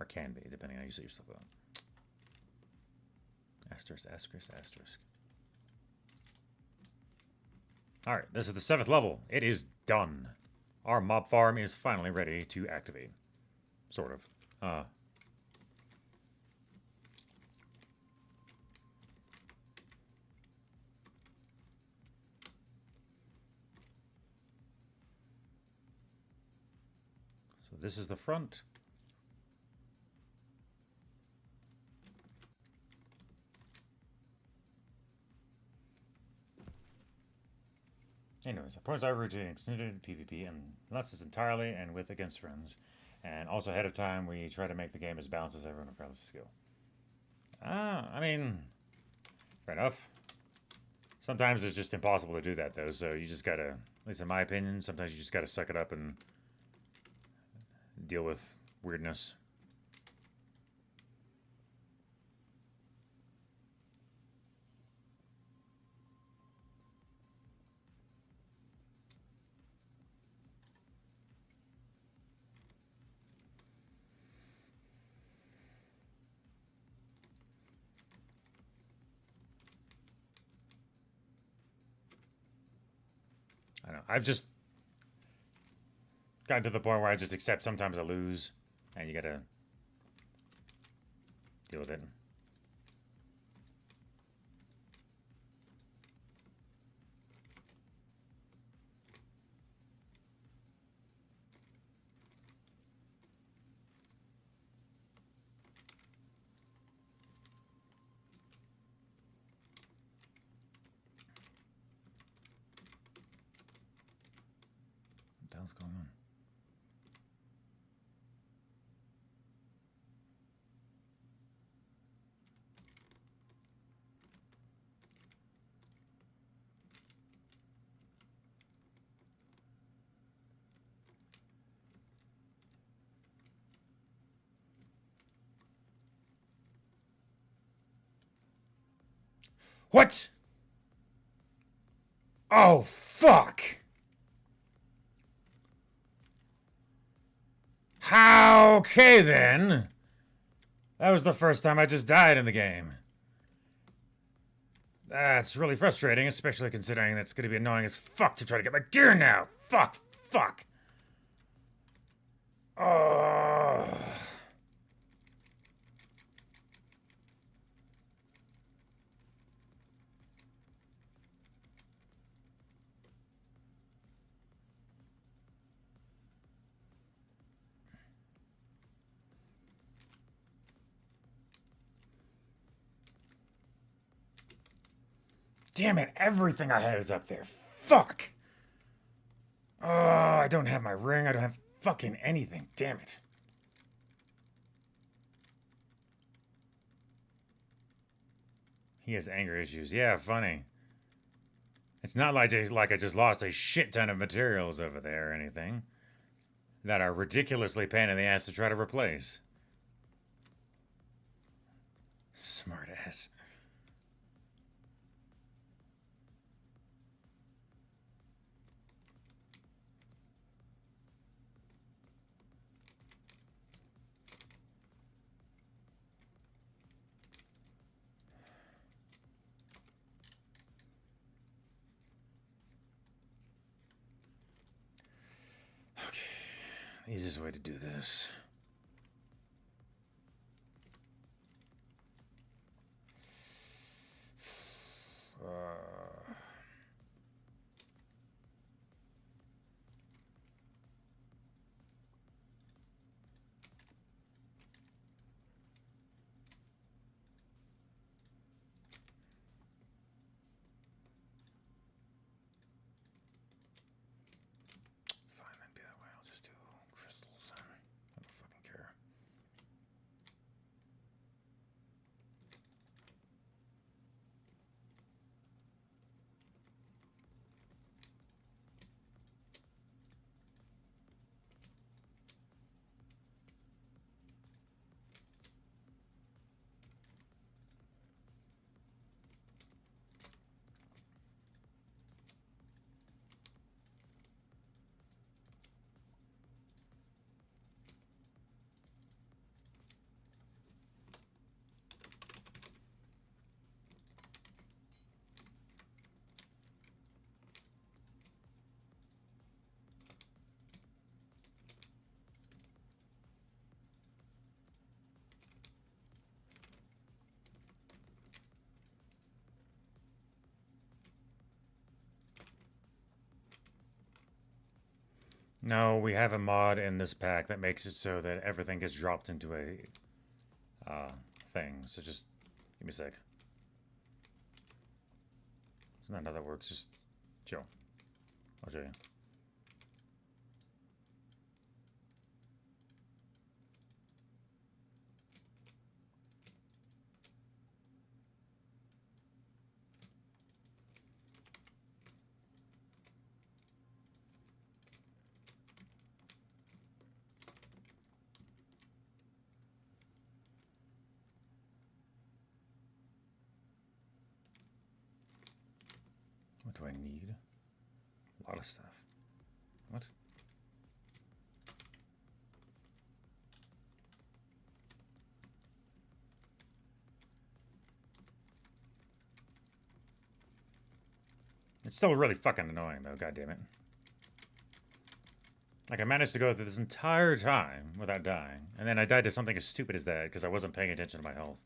or can be, depending on how you set yourself up. Asterisk, asterisk, asterisk. Alright, this is the 7th level. It is done. Our mob farm is finally ready to activate. Sort of. So this is the front. Anyways, opponents are routine extended PvP unless it's entirely and with against friends. And also ahead of time, we try to make the game as balanced as everyone regardless of skill. I mean, fair enough. Sometimes it's just impossible to do that, though, so you just gotta, at least in my opinion, sometimes you just gotta suck it up and deal with weirdness. I don't know. I've just gotten to the point where I just accept sometimes I lose, and you gotta deal with it. What the hell's going on? What? Oh, fuck! Okay, then. That was the first time I just died in the game. That's really frustrating, especially considering it's going to be annoying as fuck to try to get my gear now. Fuck, fuck. Oh. Damn it, everything I had is up there. Fuck. Oh, I don't have my ring. I don't have fucking anything. Damn it. He has anger issues. Yeah, funny. It's not like I just lost a shit ton of materials over there or anything that are ridiculously pain in the ass to try to replace. Smart ass. Okay, easiest way to do this. Fine, then be that way. I'll just do crystals then. That'll No, we have a mod in this pack that makes it so that everything gets dropped into a thing. So just give me a sec. It's not how that works. Just chill. I'll show you. What do I need? A lot of stuff. What? It's still really fucking annoying though, god damn it. Like I managed to go through this entire time without dying, and then I died to something as stupid as that because I wasn't paying attention to my health.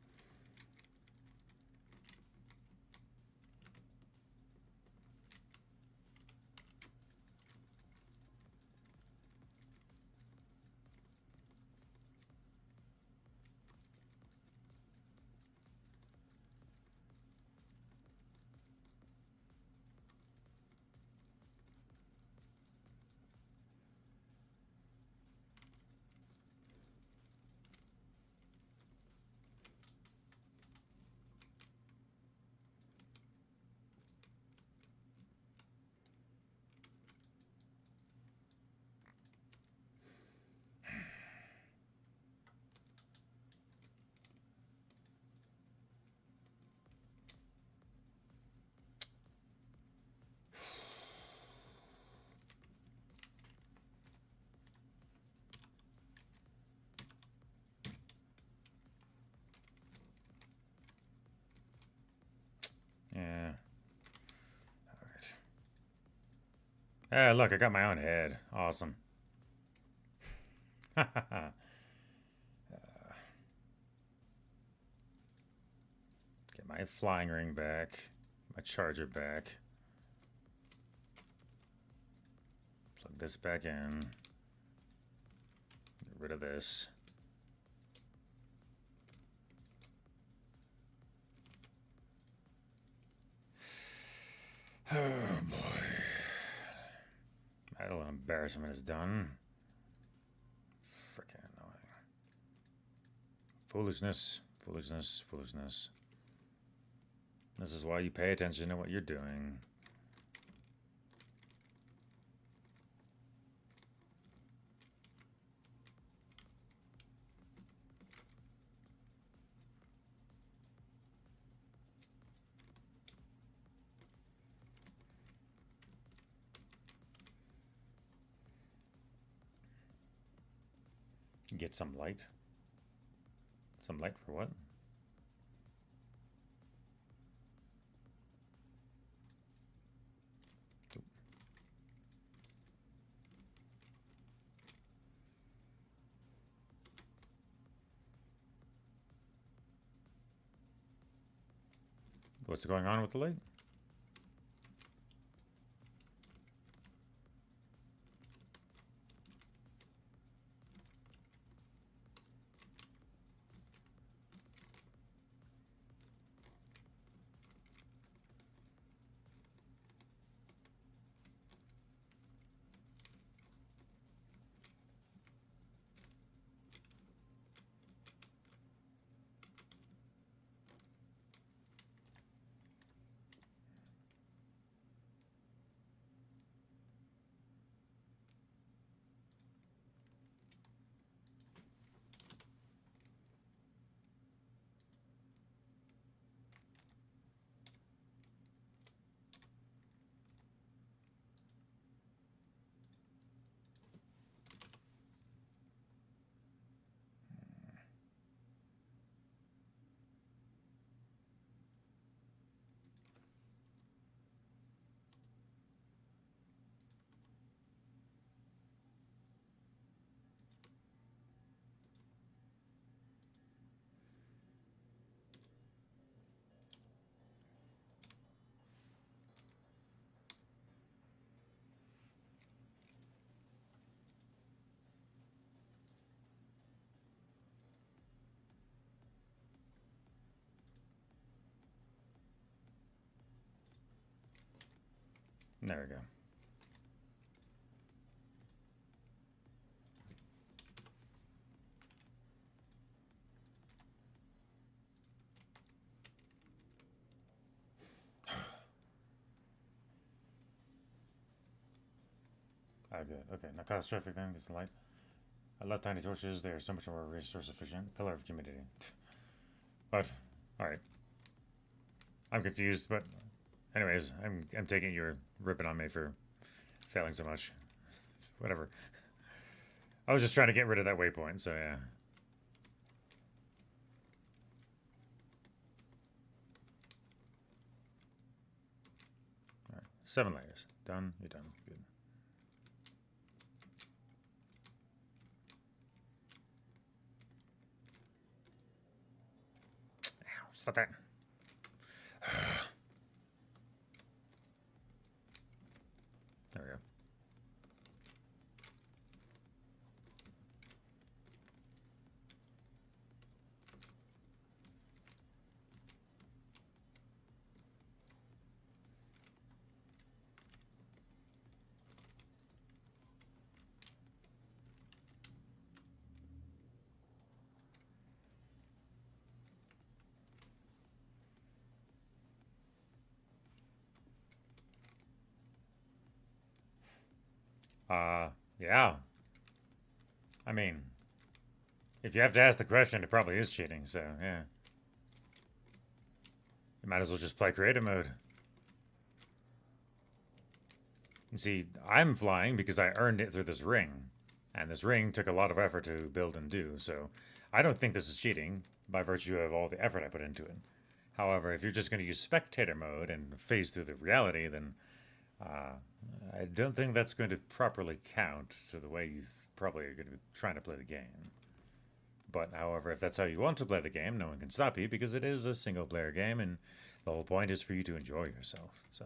Yeah. Alright. Hey, look, I got my own head. Awesome. Get my flying ring back. My charger back. Plug this back in. Get rid of this. Oh boy. That little embarrassment is done. Freaking annoying. Foolishness, foolishness, foolishness. This is why you pay attention to what you're doing. Get some light. Some light for what? What's going on with the light? There we go. Oh, good. Okay, not catastrophic then, because the light. I love tiny torches. They are so much more resource efficient. Pillar of humidity. But, alright. I'm confused, but anyways, I'm taking you're ripping on me for failing so much. Whatever. I was just trying to get rid of that waypoint, so yeah. Alright, 7 layers. Done, you're done. Good. Ow, stop that. There we go. Yeah. I mean, if you have to ask the question, it probably is cheating, so yeah. You might as well just play creative mode. You see, I'm flying because I earned it through this ring. And this ring took a lot of effort to build and do, so I don't think this is cheating by virtue of all the effort I put into it. However, if you're just going to use spectator mode and phase through the reality, then I don't think that's going to properly count to the way you probably are going to be trying to play the game. But, however, if that's how you want to play the game, no one can stop you because it is a single-player game, and the whole point is for you to enjoy yourself. So,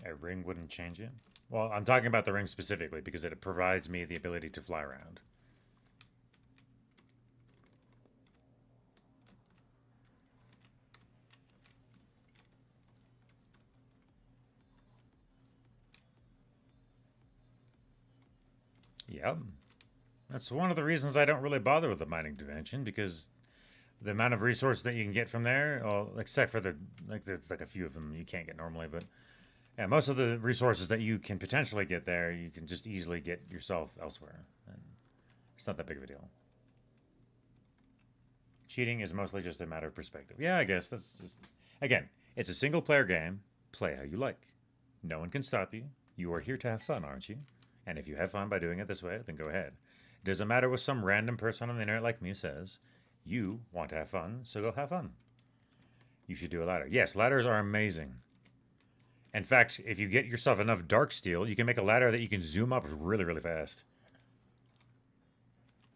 a ring wouldn't change it. Well, I'm talking about the ring specifically because it provides me the ability to fly around. Yep. That's one of the reasons I don't really bother with the mining dimension, because the amount of resources that you can get from there, well, except for there's like a few of them you can't get normally, but yeah, most of the resources that you can potentially get there, you can just easily get yourself elsewhere. And it's not that big of a deal. Cheating is mostly just a matter of perspective. Yeah, I guess that's just, again, it's a single player game. Play how you like. No one can stop you. You are here to have fun, aren't you? And if you have fun by doing it this way, then go ahead. It doesn't matter what some random person on the internet like me says. You want to have fun, so go have fun. You should do a ladder. Yes, ladders are amazing. In fact, if you get yourself enough dark steel, you can make a ladder that you can zoom up really, really fast.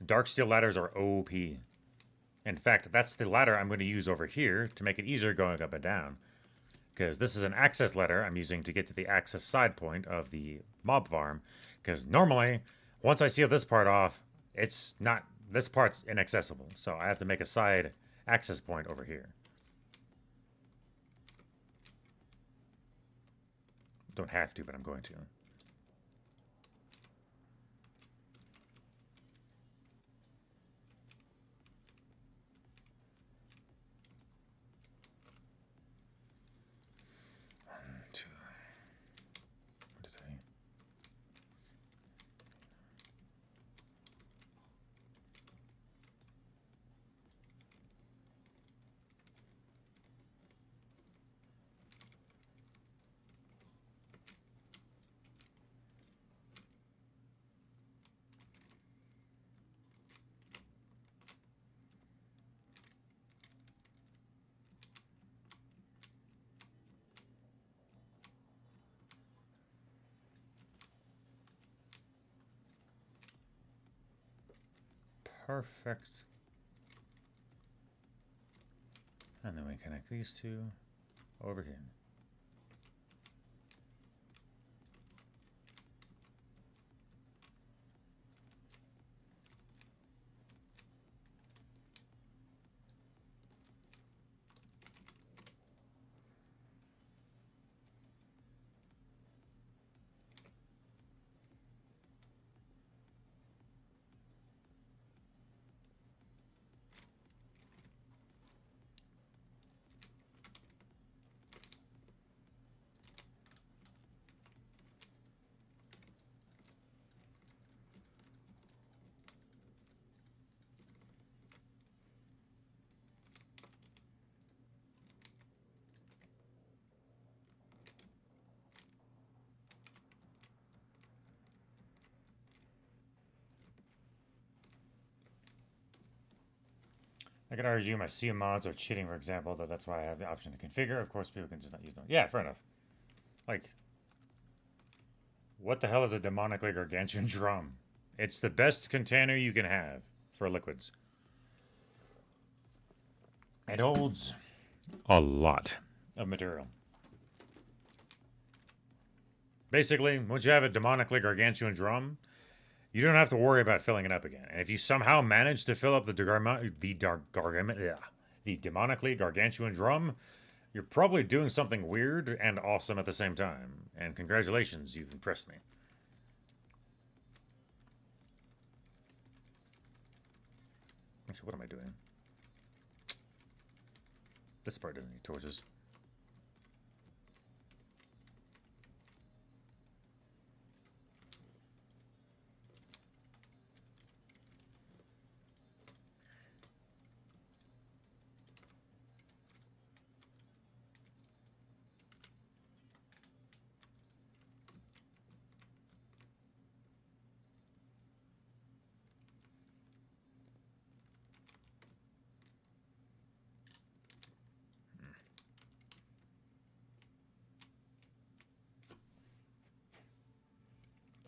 Dark steel ladders are OP. In fact, that's the ladder I'm going to use over here to make it easier going up and down. Because this is an access ladder I'm using to get to the access side point of the mob farm. Because normally, once I seal this part off, it's not, this part's inaccessible. So I have to make a side access point over here. Don't have to, but I'm going to. 2, 3. Perfect. And then we connect these two over here. I could argue my CM mods are cheating, for example, though that's why I have the option to configure. Of course, people can just not use them. Yeah, fair enough. Like, what the hell is a demonically gargantuan drum? It's the best container you can have for liquids. It holds a lot of material. Basically, once you have a demonically gargantuan drum, you don't have to worry about filling it up again. And if you somehow manage to fill up the demonically gargantuan drum, you're probably doing something weird and awesome at the same time. And congratulations, you've impressed me. Actually, what am I doing? This part doesn't need torches.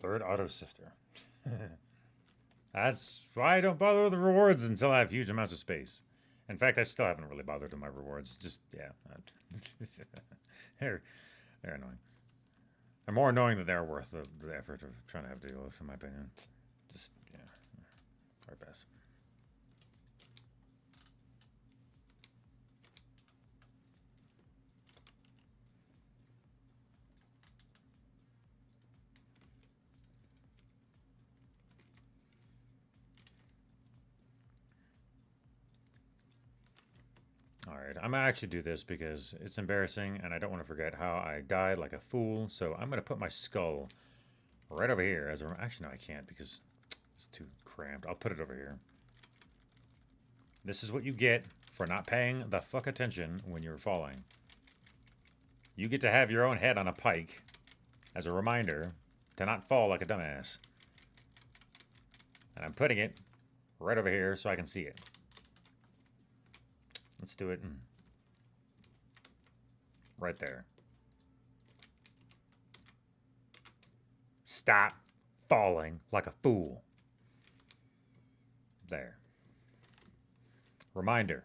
Third auto sifter. That's why I don't bother with the rewards until I have huge amounts of space. In fact, I still haven't really bothered with my rewards. Just, yeah. they're annoying. They're more annoying than they're worth the effort of trying to have to deal with, in my opinion. Just, yeah. Our best. Alright, I'm gonna actually do this because it's embarrassing and I don't want to forget how I died like a fool. So I'm gonna put my skull right over here as a... Actually, no, I can't because it's too cramped. I'll put it over here. This is what you get for not paying the fuck attention when you're falling. You get to have your own head on a pike as a reminder to not fall like a dumbass. And I'm putting it right over here so I can see it. Let's do it right there. Stop falling like a fool. There. Reminder.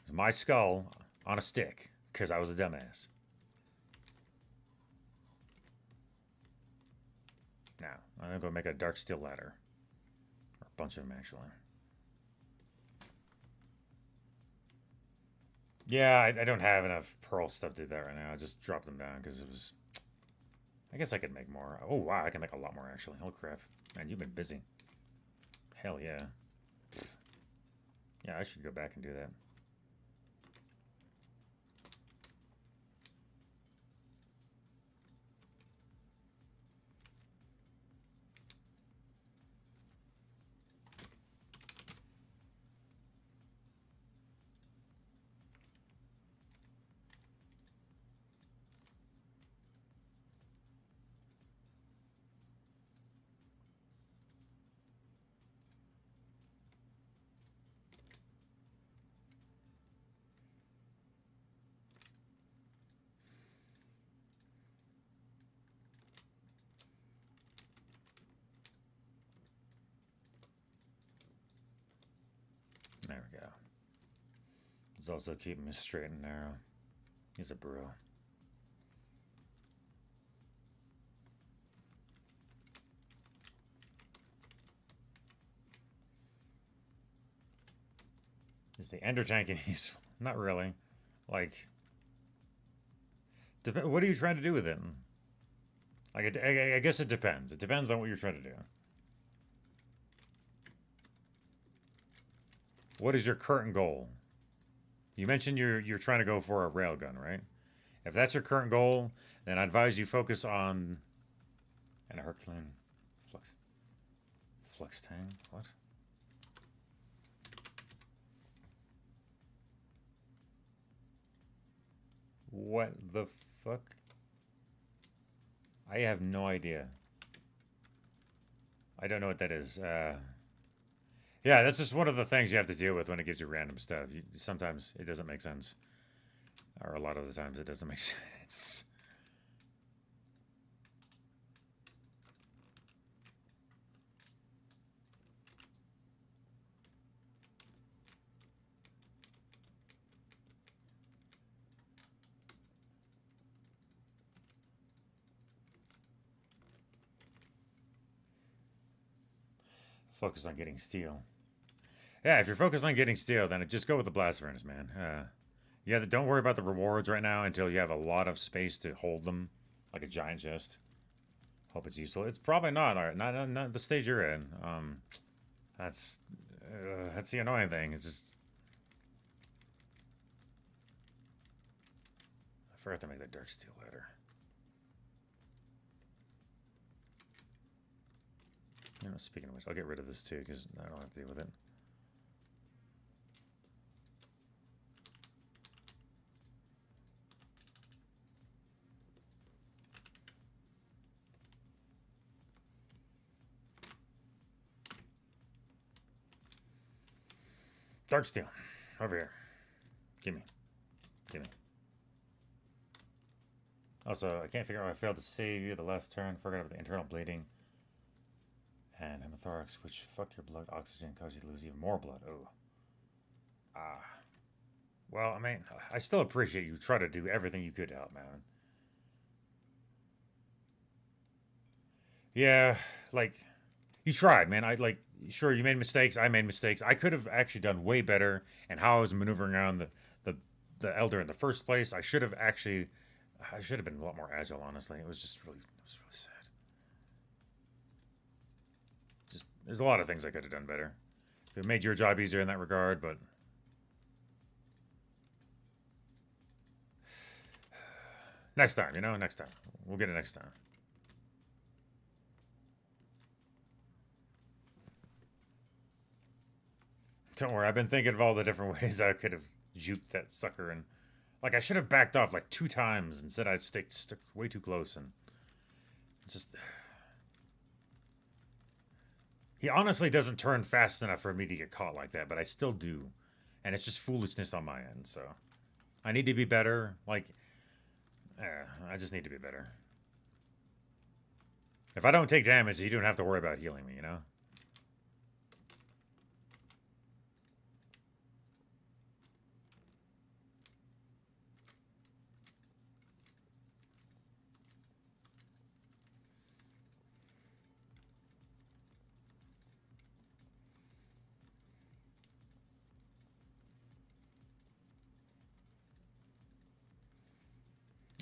It's my skull on a stick because I was a dumbass. Now, I'm going to go make a dark steel ladder. Or a bunch of them, actually. Yeah, I don't have enough pearl stuff to do that right now. I just dropped them down because it was... I guess I could make more. Oh, wow, I can make a lot more, actually. Holy crap. Man, you've been busy. Hell yeah. Yeah, I should go back and do that. There we go. He's also keeping me straight and narrow. He's a bro. Is the ender tank useful? Not really. Like, what are you trying to do with it? Like, I guess it depends. It depends on what you're trying to do. What is your current goal? You mentioned you're trying to go for a railgun, right? If that's your current goal, then I advise you focus on an Herculean flux tang. What? What the fuck? I have no idea. I don't know what that is. Yeah, that's just one of the things you have to deal with when it gives you random stuff. Sometimes it doesn't make sense. Or a lot of the times it doesn't make sense. Focus on getting steel. Yeah, if you're focused on getting steel, then just go with the blast furnace, man. Yeah, don't worry about the rewards right now until you have a lot of space to hold them, like a giant chest. Hope it's useful. It's probably not. All right, not the stage you're in. That's the annoying thing. It's just I forgot to make that dark steel ladder. You know, speaking of which, I'll get rid of this too because I don't have to deal with it. Dark steel. Over here. Gimme. Gimme. Also, I can't figure out why I failed to save you the last turn. Forgot about the internal bleeding. And hemothorax, which fucked your blood oxygen, caused you to lose even more blood. Oh. Ah. Well, I mean, I still appreciate you try to do everything you could to help, man. Yeah, like, you tried, man. Sure, you made mistakes. I made mistakes. I could have actually done way better and how I was maneuvering around the elder in the first place. I should have been a lot more agile, honestly. It was really sad. Just, there's a lot of things I could have done better. It made your job easier in that regard, but next time, next time. We'll get it next time. Don't worry, I've been thinking of all the different ways I could have juked that sucker, and like I should have backed off like 2 times. Instead, I stuck way too close, and just he honestly doesn't turn fast enough for me to get caught like that, but I still do, and it's just foolishness on my end. So I need to be better. I just need to be better. If I don't take damage, you don't have to worry about healing me,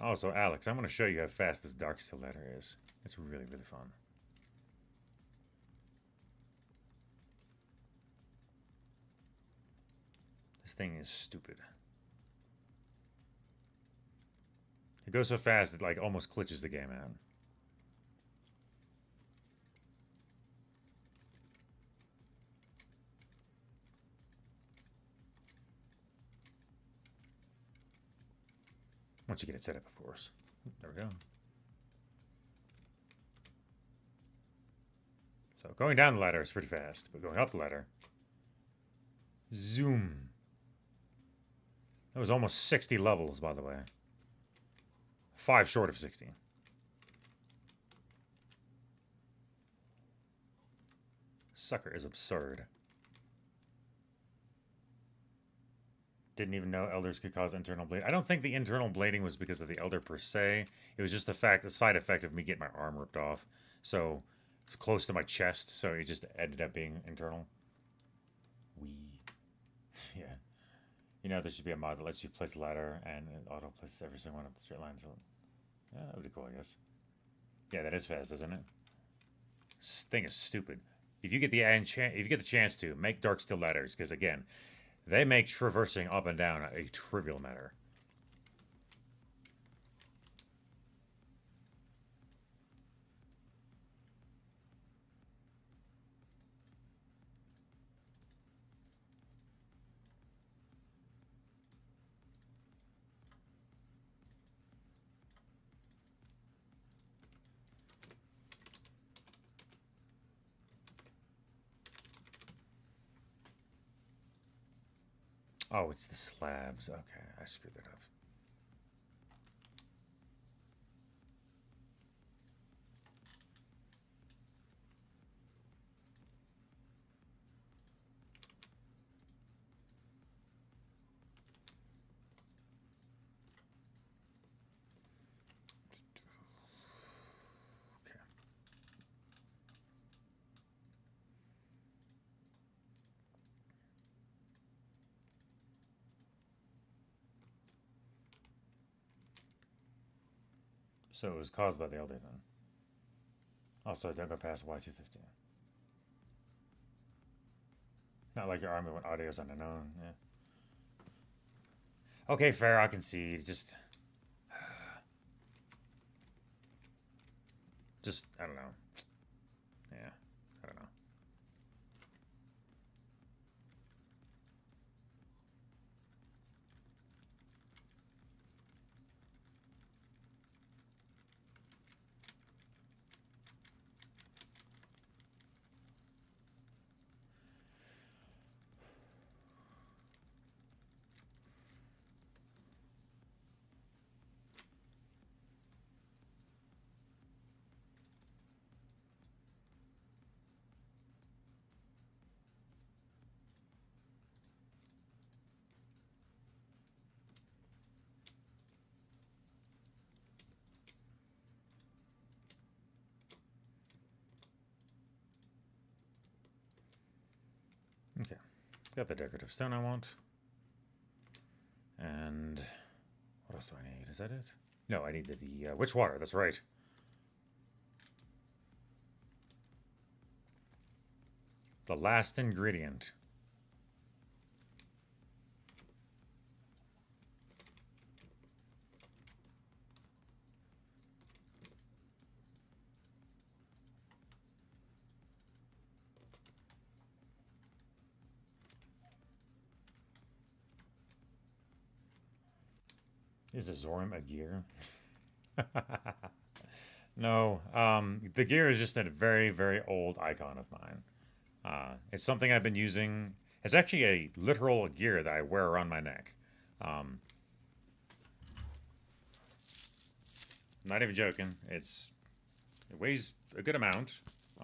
Also, Alex, I'm going to show you how fast this dark steel ladder is. It's really, really fun. This thing is stupid. It goes so fast it like almost glitches the game out. Once you get it set up, of course. There we go. So going down the ladder is pretty fast, but going up the ladder, zoom. That was almost 60 levels, by the way. 5 short of 60. Sucker is absurd. Didn't even know elders could cause internal bleeding. I don't think the internal bleeding was because of the elder per se. It was just the side effect of me getting my arm ripped off. So it's close to my chest, so it just ended up being internal. Yeah. There should be a mod that lets you place a ladder and it auto places every single one up the straight line. So, yeah, that would be cool, I guess. Yeah, that is fast, isn't it? This thing is stupid. If you get the chance to make dark steel ladders, because again, they make traversing up and down a trivial matter. Oh, it's the slabs. Okay, I screwed that up. Okay. So it was caused by the LD then. Also, don't go past Y250. Not like your army when audio's unknown. Yeah. Okay, fair. I can see. Just I don't know. Yeah, I don't know. Okay, got the decorative stone I want. And what else do I need? Is that it? No, I needed the witch water. That's right. The last ingredient. Is Azorum a gear? No, the gear is just a very, very old icon of mine. It's something I've been using. It's actually a literal gear that I wear around my neck. Um, not even joking. It weighs a good amount.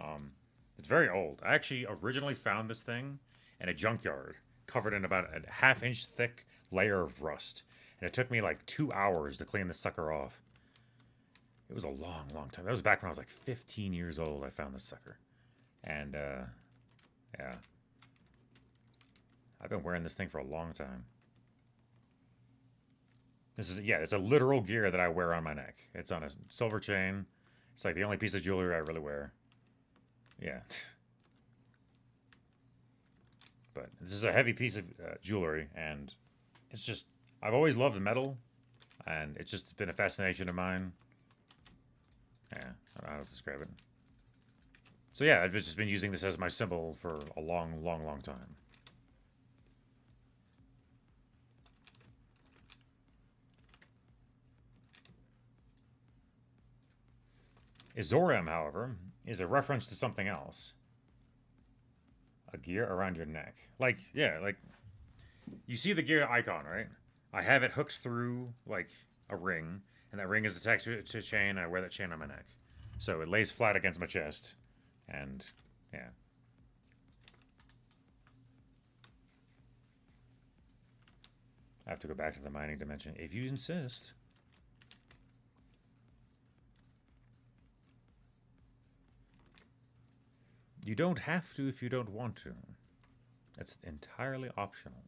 Um, it's very old. I actually originally found this thing in a junkyard, covered in about a half-inch thick layer of rust. And it took me like 2 hours to clean this sucker off. It was a long, long time. That was back when I was like 15 years old. I found this sucker. And, yeah. I've been wearing this thing for a long time. It's a literal gear that I wear on my neck. It's on a silver chain. It's like the only piece of jewelry I really wear. Yeah. But this is a heavy piece of jewelry, and it's just, I've always loved metal, and it's just been a fascination of mine. Yeah, I don't know how to describe it. So yeah, I've just been using this as my symbol for a long, long, long time. Azorum, however, is a reference to something else. A gear around your neck. Like, yeah, like, you see the gear icon, right? I have it hooked through, like, a ring, and that ring is attached to a chain, and I wear that chain on my neck. So it lays flat against my chest, and, yeah. I have to go back to the mining dimension, if you insist. You don't have to if you don't want to. It's entirely optional.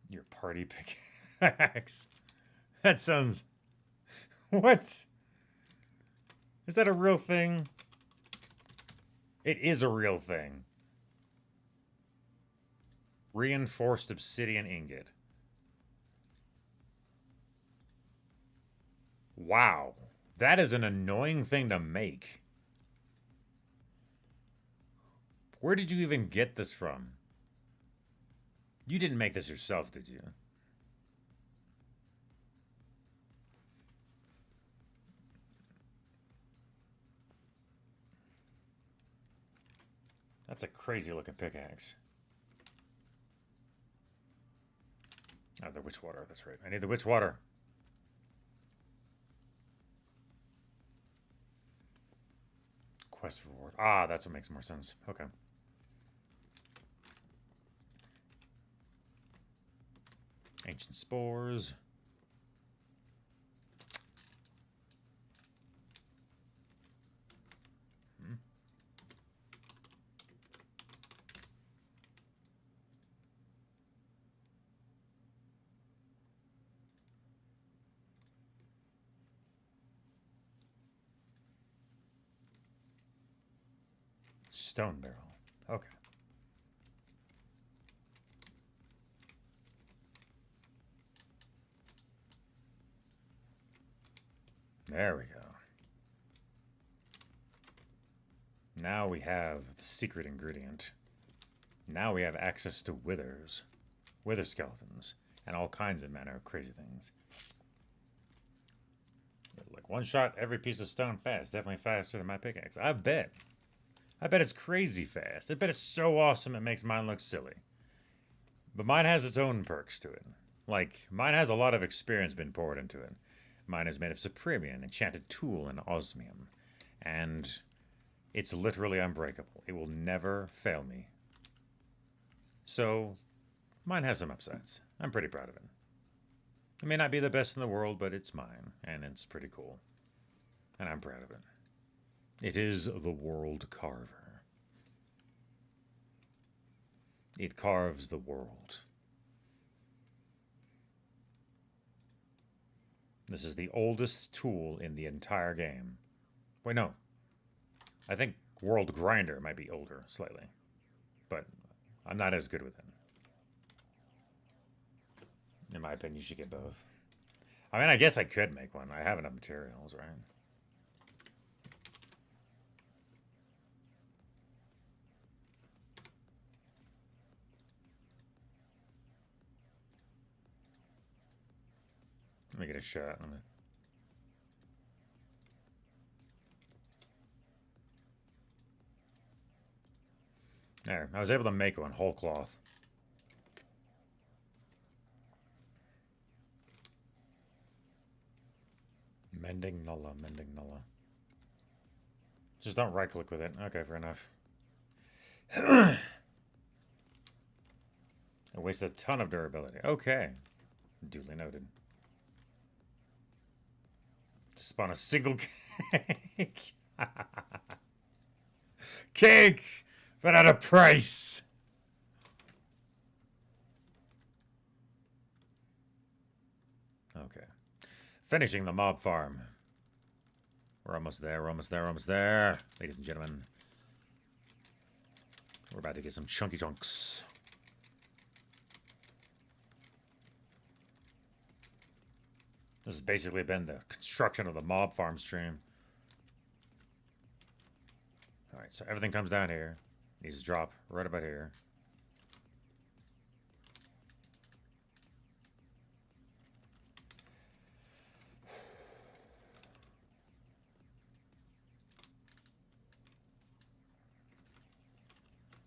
Your party pickaxe. That sounds... What? Is that a real thing? It is a real thing. Reinforced obsidian ingot. Wow. That is an annoying thing to make. Where did you even get this from? You didn't make this yourself, did you? That's a crazy looking pickaxe. Oh, the witch water. That's right. I need the witch water. Quest reward. Ah, that's what makes more sense. Okay. Ancient spores. Stone barrel. Okay. There we go. Now we have the secret ingredient. Now we have access to withers. Wither skeletons. And all kinds of manner of crazy things. Like one shot every piece of stone fast. Definitely faster than my pickaxe. I bet. I bet it's crazy fast. I bet it's so awesome it makes mine look silly. But mine has its own perks to it. Like, mine has a lot of experience been poured into it. Mine is made of Supremian, enchanted tool, and osmium. And it's literally unbreakable. It will never fail me. So, mine has some upsides. I'm pretty proud of it. It may not be the best in the world, but it's mine. And it's pretty cool. And I'm proud of it. It is the World Carver. It carves the world. This is the oldest tool in the entire game. Wait, no. I think World Grinder might be older, slightly. But I'm not as good with it. In my opinion, you should get both. I mean, I guess I could make one. I have enough materials, right? Let me get a shot. There, I was able to make one whole cloth. Mending Nulla, Mending Nulla. Just don't right click with it. Okay, fair enough. I wasted a ton of durability. Okay. Duly noted. Spawn a single cake. Cake! But at a price! Okay. Finishing the mob farm. We're almost there, we're almost there, we're almost there. Ladies and gentlemen. We're about to get some chunky chunks. This has basically been the construction of the mob farm stream. Alright, so everything comes down here. Needs to drop right about here.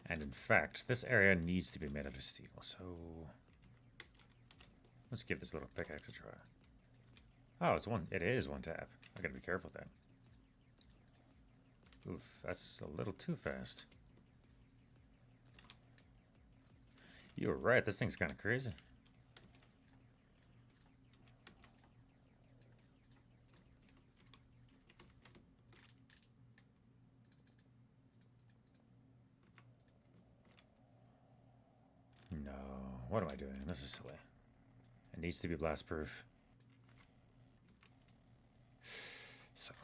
And in fact, this area needs to be made out of steel, so let's give this little pickaxe a try. Oh, it is one tap. I gotta be careful with that. Oof, that's a little too fast. You're right, this thing's kind of crazy. No, what am I doing? This is silly. It needs to be blast proof. So.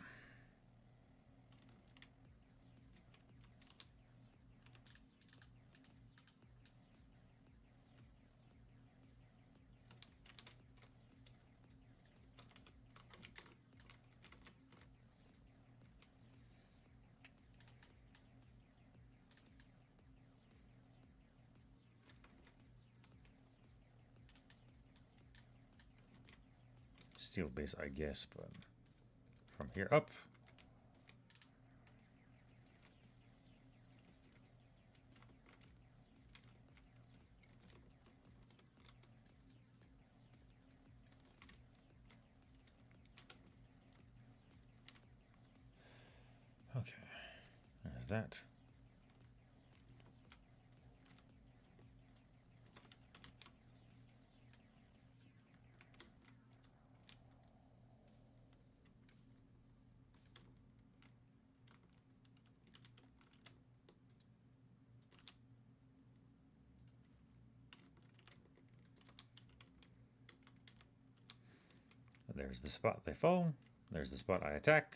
Steel base, I guess, but from here up. There's that. There's the spot they fall. There's the spot I attack.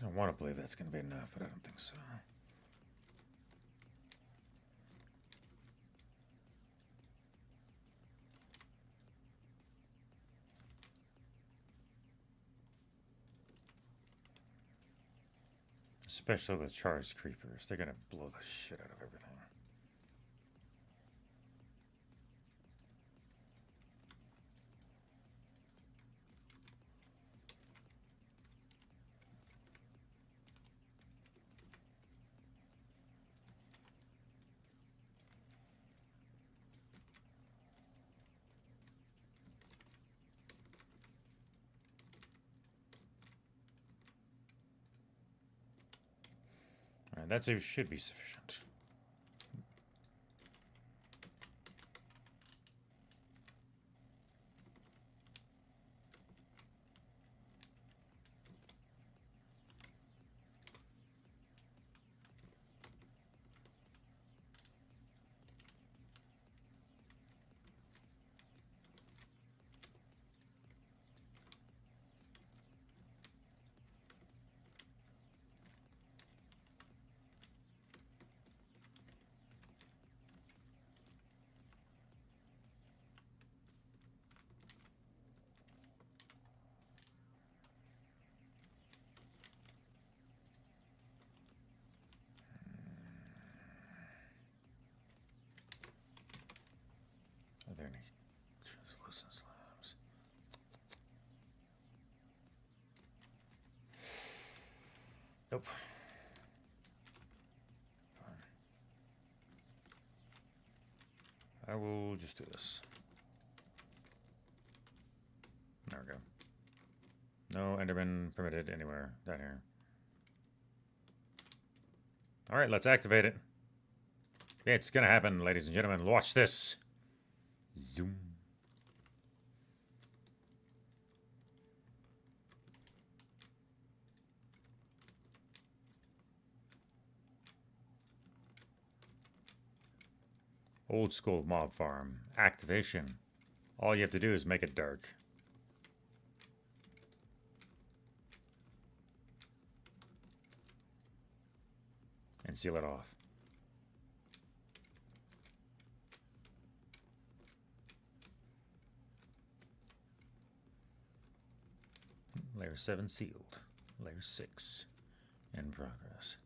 I want to believe that's going to be enough, but I don't think so. Especially with charged creepers. They're going to blow the shit out of everything. Alright, that should be sufficient. Are there any translucent slabs? Nope. Fine. I will just do this. There we go. No Enderman permitted anywhere down here. Alright, let's activate it. It's gonna happen, ladies and gentlemen. Watch this. Zoom. Old school mob farm. Activation. All you have to do is make it dark. And seal it off. Layer 7 sealed. Layer 6 in progress.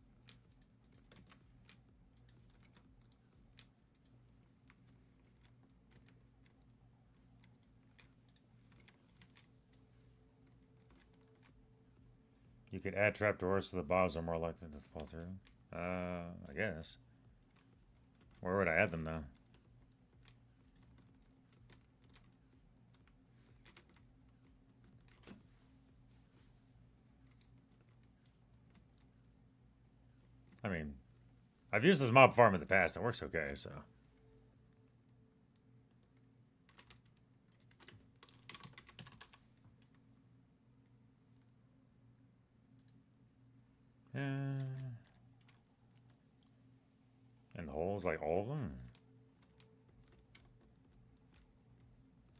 You could add trapdoors so the bombs are more likely to fall through. I guess. Where would I add them, though? I mean, I've used this mob farm in the past. It works okay, so... And the holes, like all of them?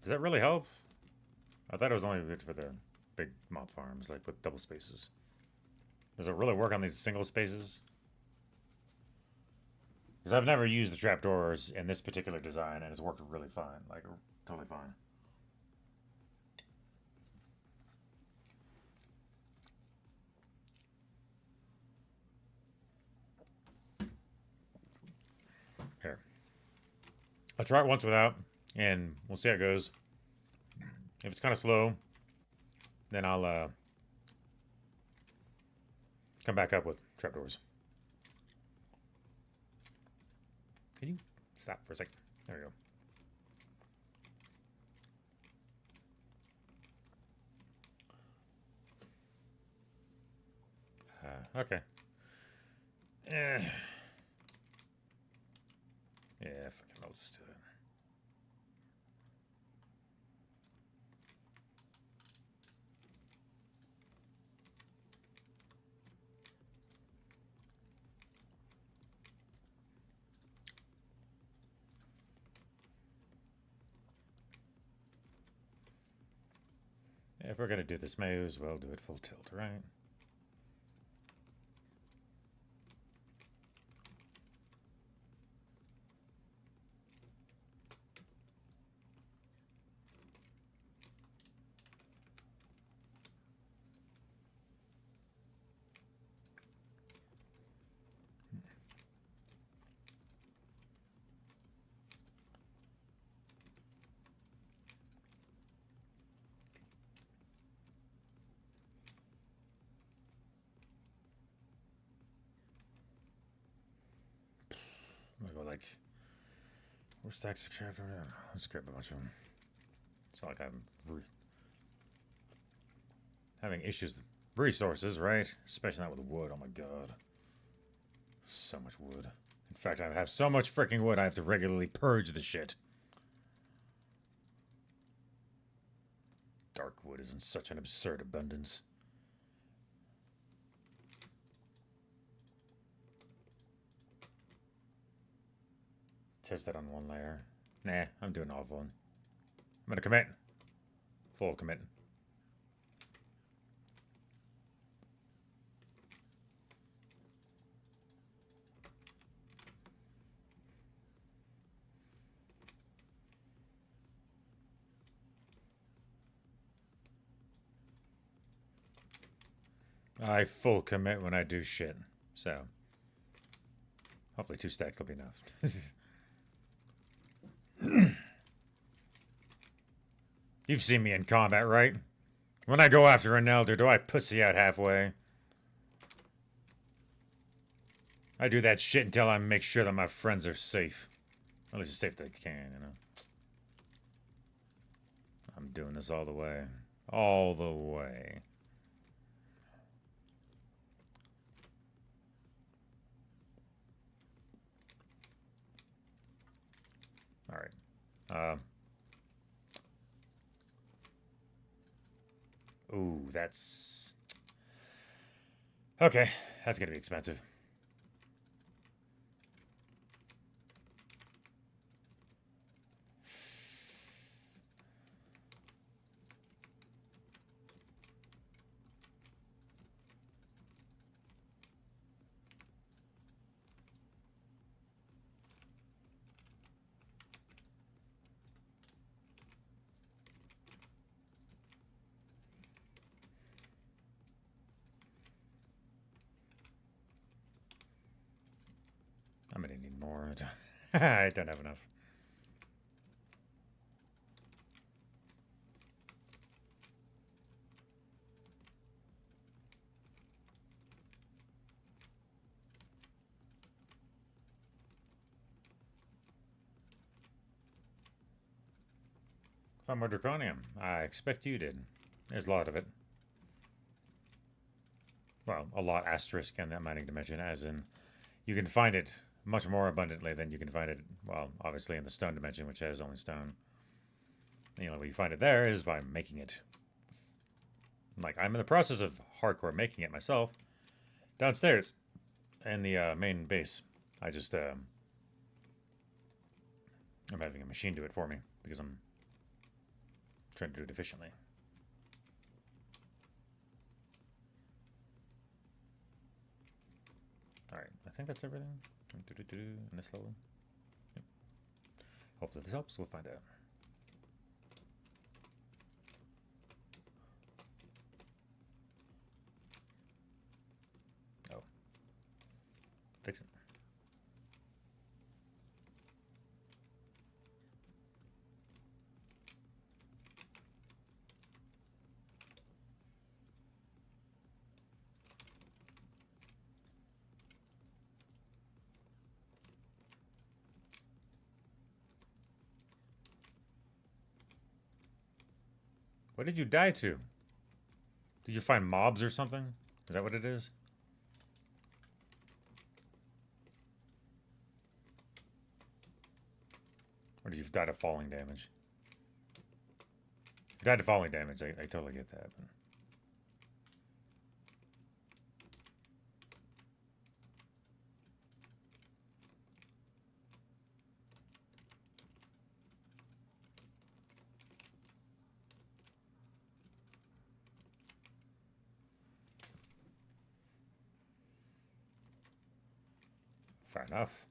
Does that really help? I thought it was only good for the big mob farms, like with double spaces. Does it really work on these single spaces? Because I've never used the trapdoors in this particular design, and it's worked really fine. Like, totally fine. Here. I'll try it once without, and we'll see how it goes. If it's kind of slow, then I'll come back up with trapdoors. Can you stop for a second? There we go. Okay. Yeah, fucking I'll just do it. If we're gonna do this, may as well do it full tilt, right? I'm gonna go like, where's stacks of trapdoor? Let's grab a bunch of them. It's not like I'm having issues with resources, right? Especially not with wood. Oh my god. So much wood. In fact, I have so much freaking wood I have to regularly purge the shit. Dark wood is in such an absurd abundance. Test that on one layer. Nah, I'm doing all of one. I'm gonna commit. Full commit. I full commit when I do shit. So, hopefully 2 stacks will be enough. You've seen me in combat, right? When I go after an elder, do I pussy out halfway? I do that shit until I make sure that my friends are safe. At least as safe as they can, you know? I'm doing this all the way. All the way. Alright. Ooh, that's... Okay, that's gonna be expensive. I'm gonna need more. I don't have enough. Found more draconium. I expect you did. There's a lot of it. Well, a lot asterisk in that mining dimension, as in you can find it much more abundantly than you can find it, well, obviously in the stone dimension, which has only stone. The only way you find it there is by making it. Like, I'm in the process of hardcore making it myself downstairs in the main base. I just, I'm having a machine do it for me because I'm trying to do it efficiently. Alright, I think that's everything in this level. Yep. Hopefully this helps, we'll find out. Oh. Fix it. What did you die to? Did you find mobs or something? Is that what it is? Or did you die to falling damage? If you died to falling damage, I totally get that. But... Fair enough.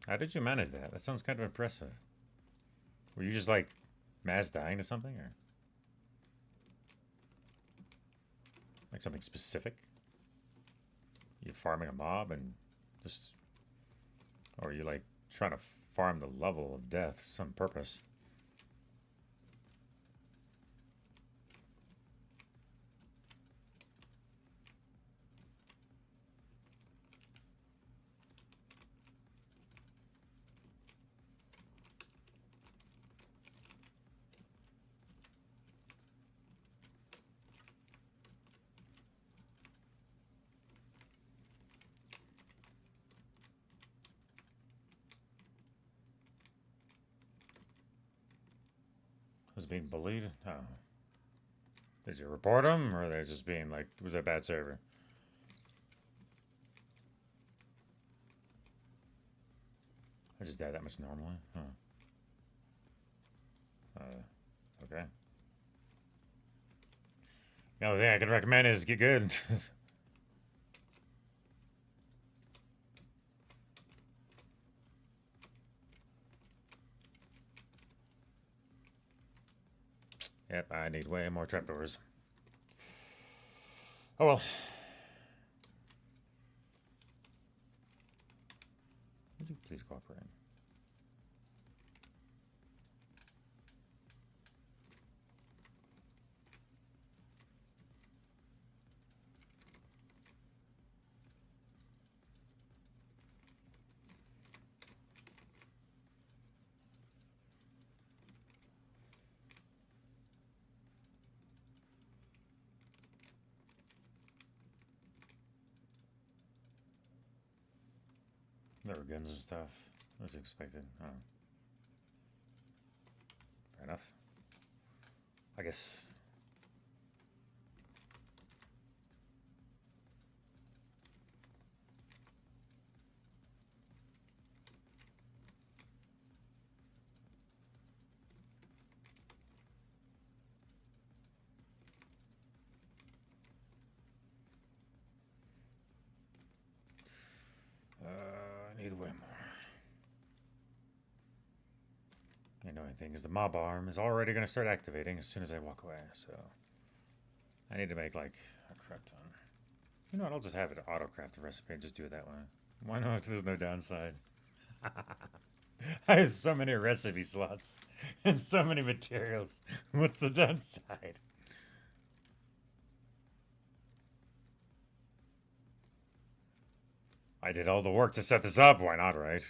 How did you manage that? That sounds kind of impressive. Were you just like mass dying to something, or like something specific? You farming a mob and just, or are you like trying to farm the level of death some purpose? Was being bullied? Oh. Did you report them, or are they just being like, was that a bad server? I just died that much normally? Huh. Okay. The only thing I can recommend is get good. Yep, I need way more trapdoors. Oh well. Would you please cooperate? There were guns and stuff. I was expected. Oh. Fair enough. I guess. I need way more. The annoying thing is the mob arm is already going to start activating as soon as I walk away, so I need to make like a crap ton. You know what? I'll just have it autocraft the recipe and just do it that way. Why not? There's no downside. I have so many recipe slots and so many materials. What's the downside? I did all the work to set this up. Why not, right?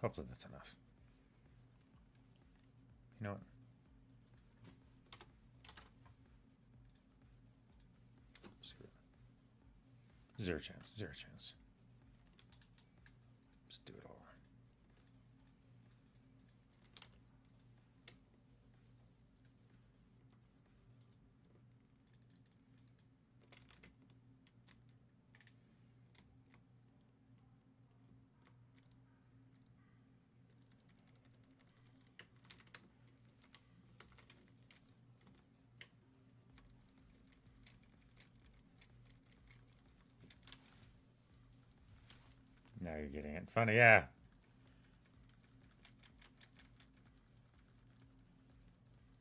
Hopefully that's enough. You know what? Screw it. Zero chance. Zero chance. Just do it all. Now you're getting it. Funny, yeah.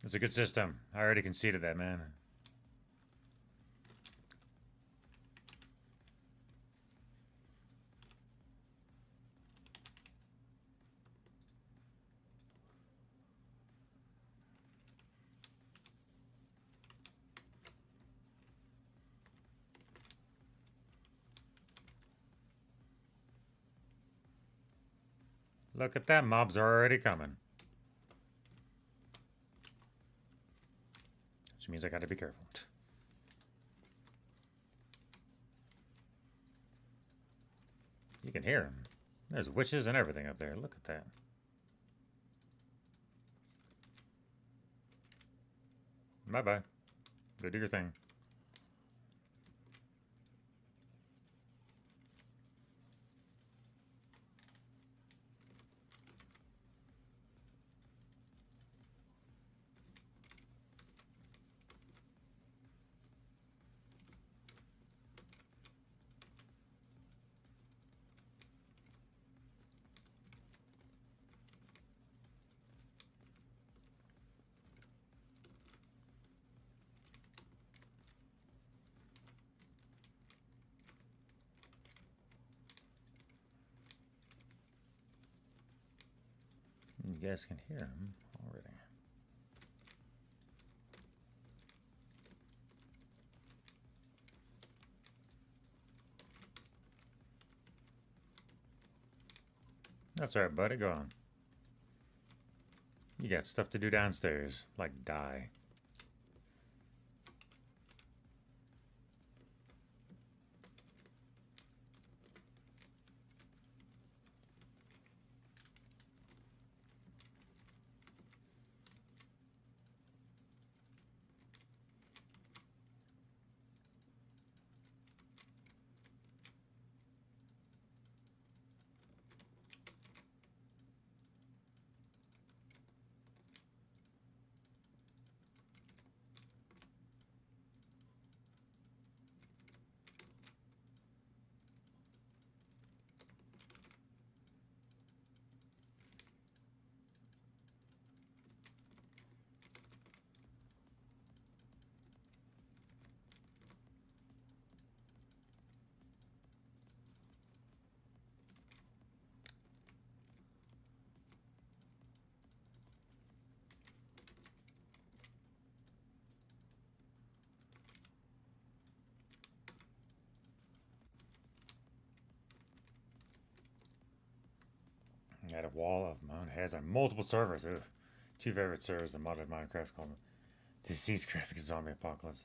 It's a good system. I already conceded that, man. Look at that. Mobs are already coming. Which means I gotta be careful. You can hear them. There's witches and everything up there. Look at that. Bye-bye. Go do your thing. You guys can hear him already. That's alright, buddy. Go on. You got stuff to do downstairs, like die. At a wall of my own heads on multiple servers. Ooh. Two favorite servers, the modded Minecraft called Deceased Graphic Zombie Apocalypse.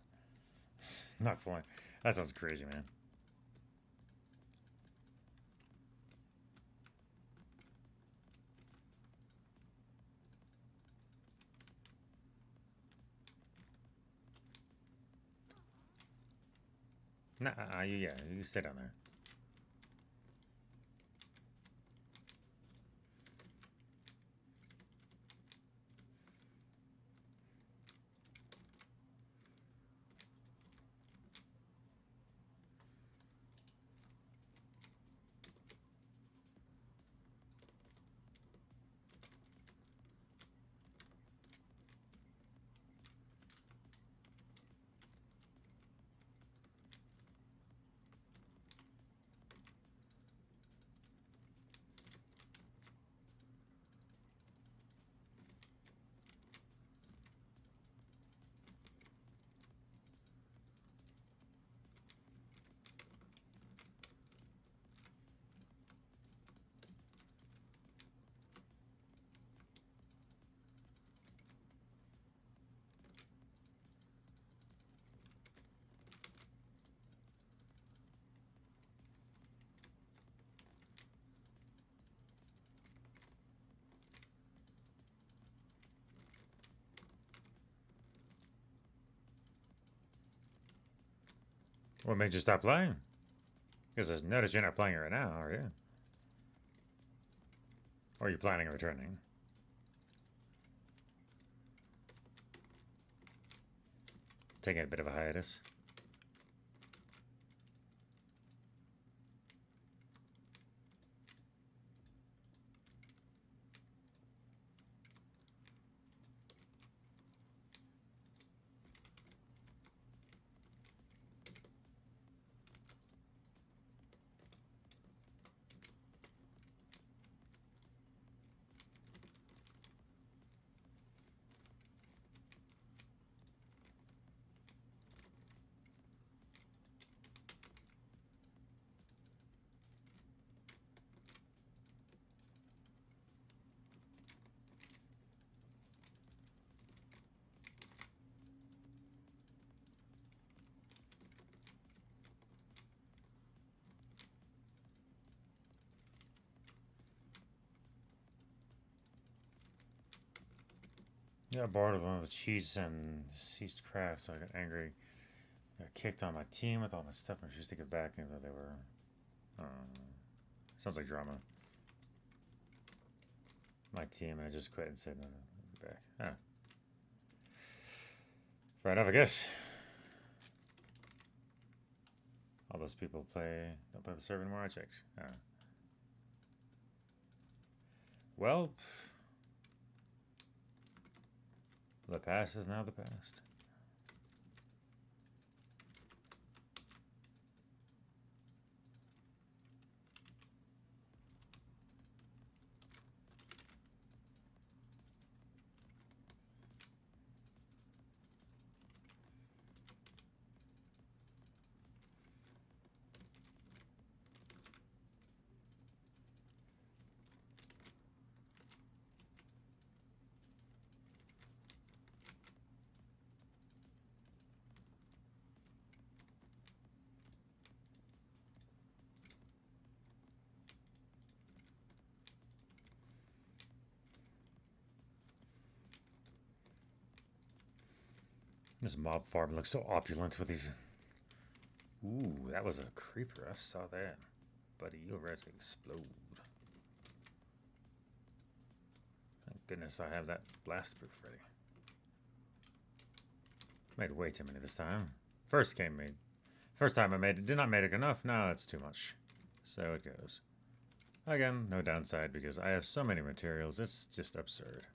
Not flying. That sounds crazy, man. Nah, yeah, you stay down there. What made you stop playing? Because I noticed you're not playing it right now, are you? Or are you planning on returning? Taking a bit of a hiatus. Yeah, bored of one of the cheats and ceased craft, so I got angry. Got kicked on my team with all my stuff and refused to give back, even though they were. Sounds like drama. My team, and I just quit and said no, I'll be back. Ah. Fair enough, I guess. All those people don't play the server anymore. I checked. Ah. Well, the past is now the past. This mob farm looks so opulent with these. Ooh, that was a creeper. I saw that. Buddy, you're ready to explode. Thank goodness I have that blast proof ready. Made way too many this time. First time I made it, did not make enough. No, that's too much. So it goes. Again, no downside because I have so many materials. It's just absurd.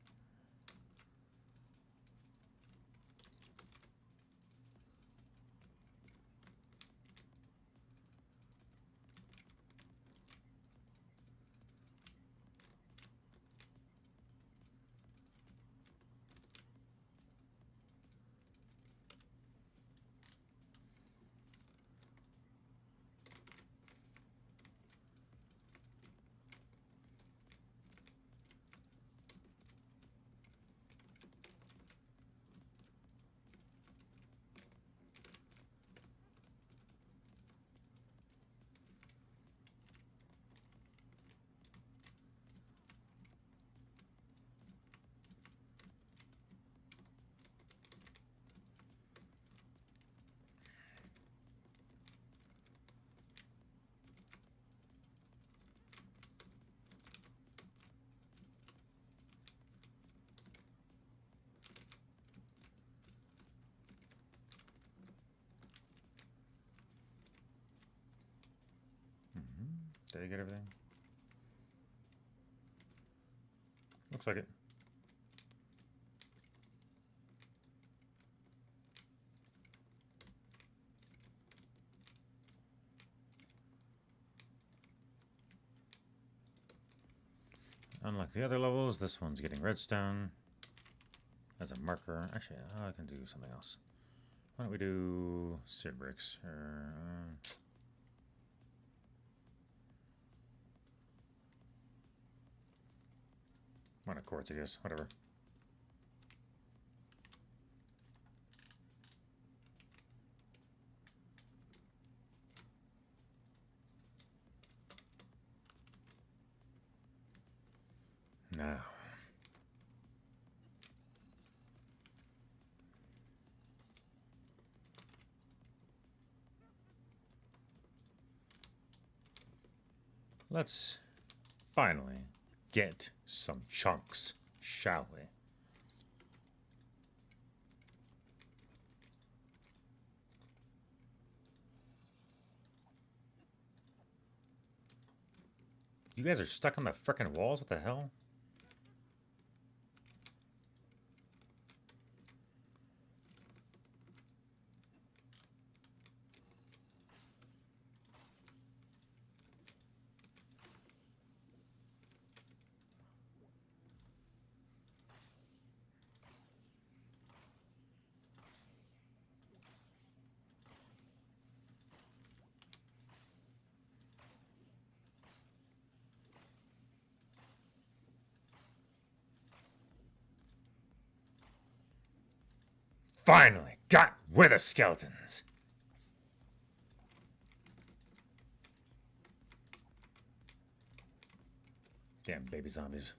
Did I get everything? Looks like it. Unlike the other levels, this one's getting redstone as a marker. Actually, I can do something else. Why don't we do seared bricks? Why not quartz, I guess. Whatever. Now. Let's finally get some chunks, shall we? You guys are stuck on the frickin' walls? What the hell? Finally got wither skeletons. Damn baby zombies.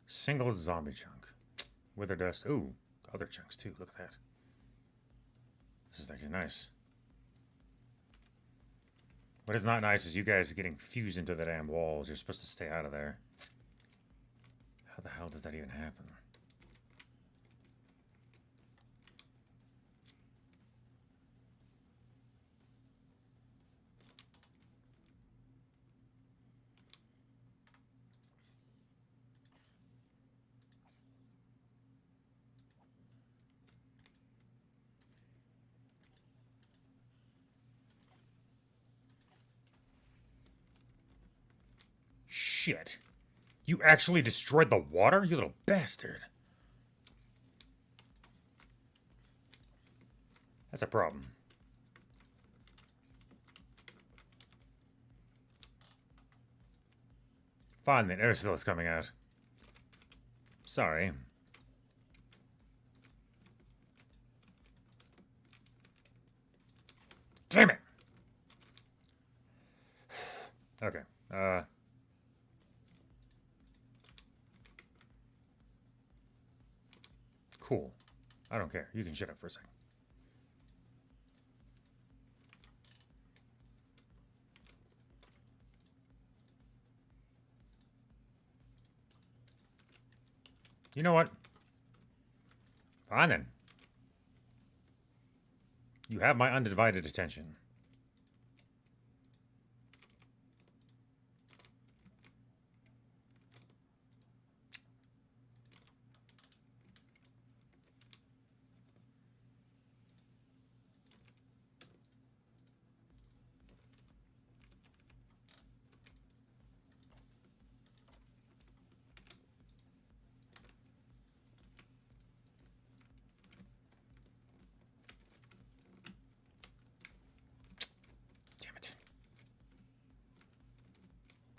Single zombie chunk. Wither dust. Ooh, other chunks too. Look at that. This is actually nice. What is not nice is you guys getting fused into the damn walls. You're supposed to stay out of there. How the hell does that even happen? Shit. You actually destroyed the water, you little bastard. That's a problem. Fine then, Ursula is coming out. Sorry. Damn it! Okay, cool. I don't care. You can shut up for a second. You know what? Fine then. You have my undivided attention.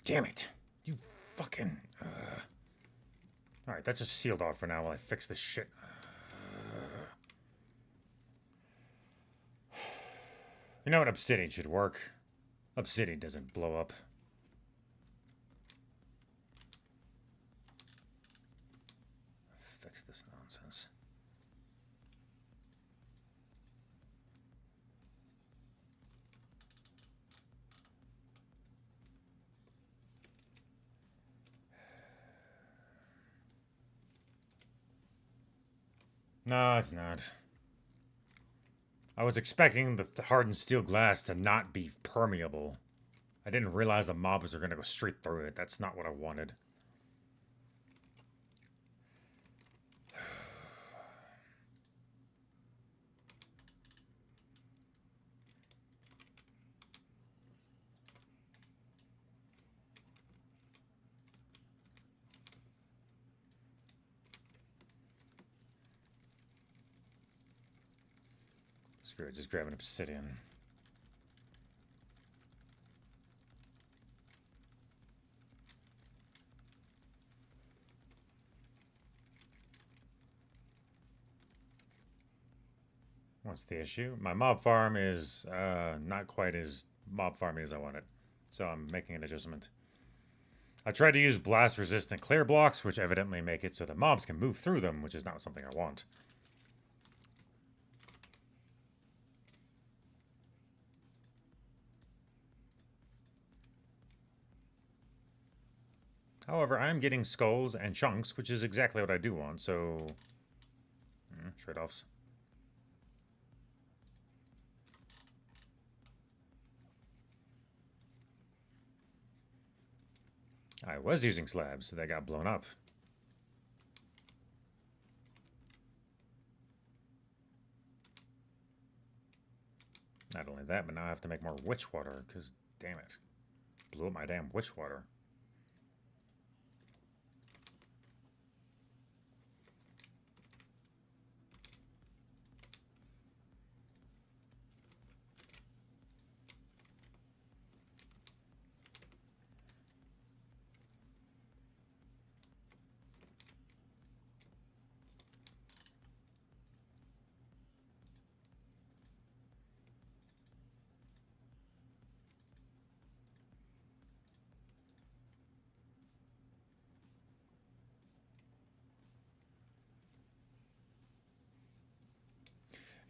Damn it. You fucking... Alright, that's just sealed off for now while I fix this shit. You know what? Obsidian should work. Obsidian doesn't blow up. Fix this nonsense. No, it's not. I was expecting the hardened steel glass to not be permeable. I didn't realize the mobs are going to go straight through it. That's not what I wanted. Screw it, just grab an obsidian. What's the issue? My mob farm is not quite as mob farmy as I wanted, so I'm making an adjustment. I tried to use blast-resistant clear blocks, which evidently make it so the mobs can move through them, which is not something I want. However, I'm getting skulls and chunks, which is exactly what I do want, so... trade-offs. I was using slabs, so they got blown up. Not only that, but now I have to make more witch water, because, damn it. Blew up my damn witch water.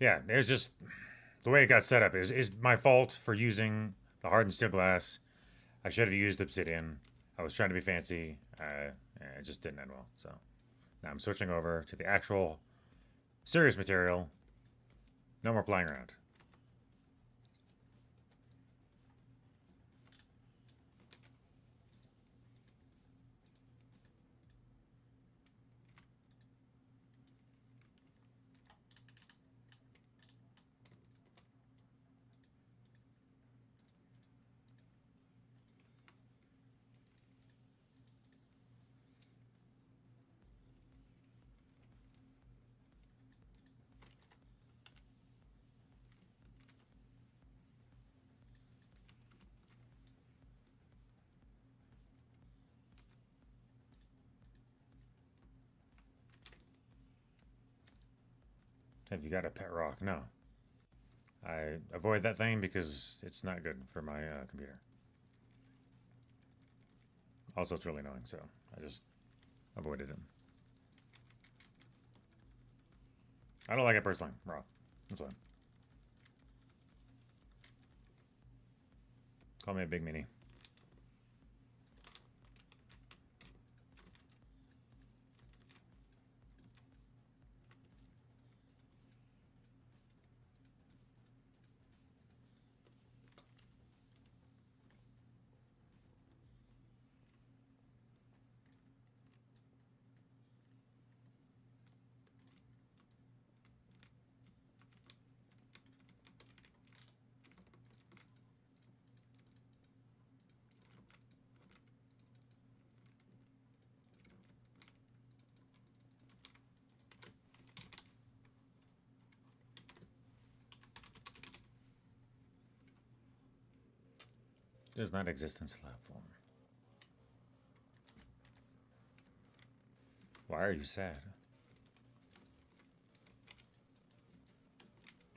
Yeah, it's just the way it got set up is my fault for using the hardened steel glass. I should have used obsidian. I was trying to be fancy. It just didn't end well. So now I'm switching over to the actual serious material. No more playing around. Have you got a pet rock? No. I avoid that thing because it's not good for my computer. Also, it's really annoying, so I just avoided him. I don't like it personally. Raw. That's fine. Call me a big meanie. Does not exist in slab form. Why are you sad?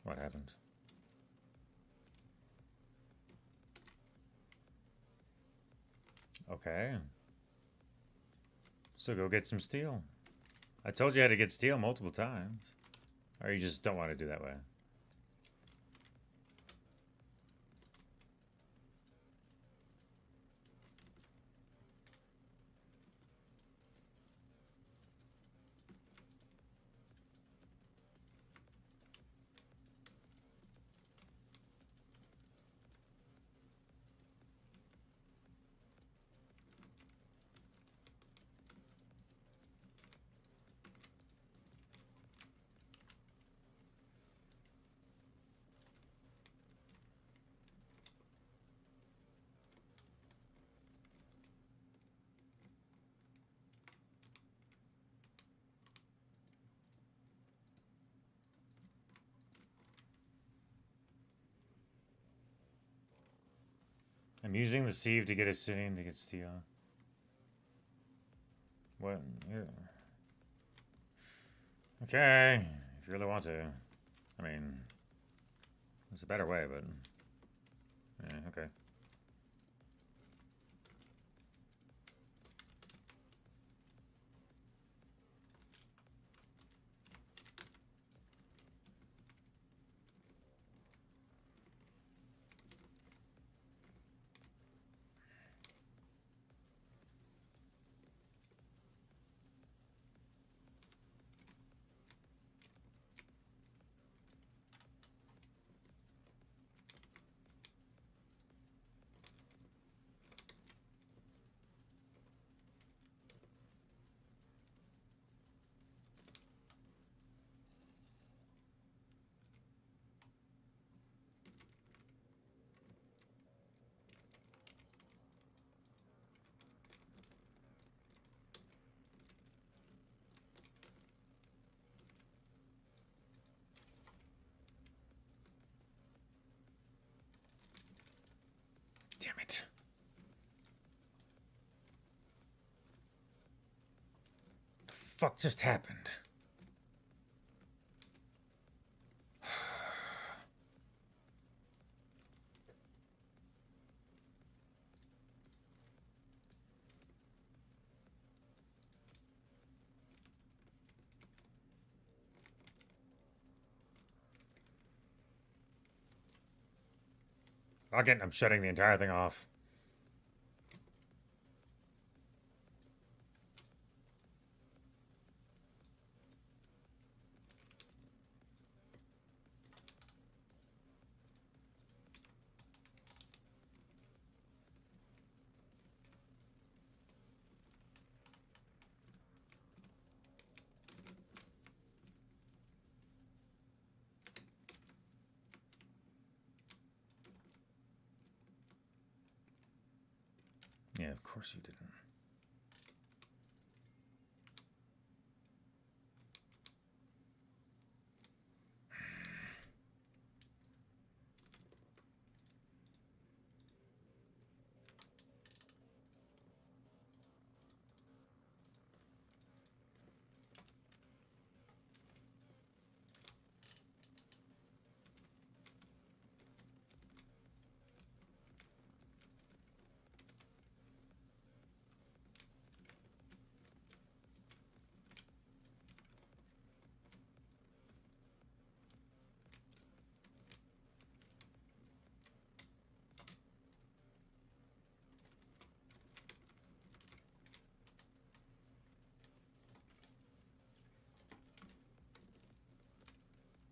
What happened? Okay. So go get some steel. I told you how to get steel multiple times. Or you just don't want to do that way. I'm using the sieve to get a sitting to get steel. What? Here. Okay, if you really want to. I mean, there's a better way, but yeah, okay. Damn it. The fuck just happened? Again, I'm shutting the entire thing off. Yeah, of course you didn't.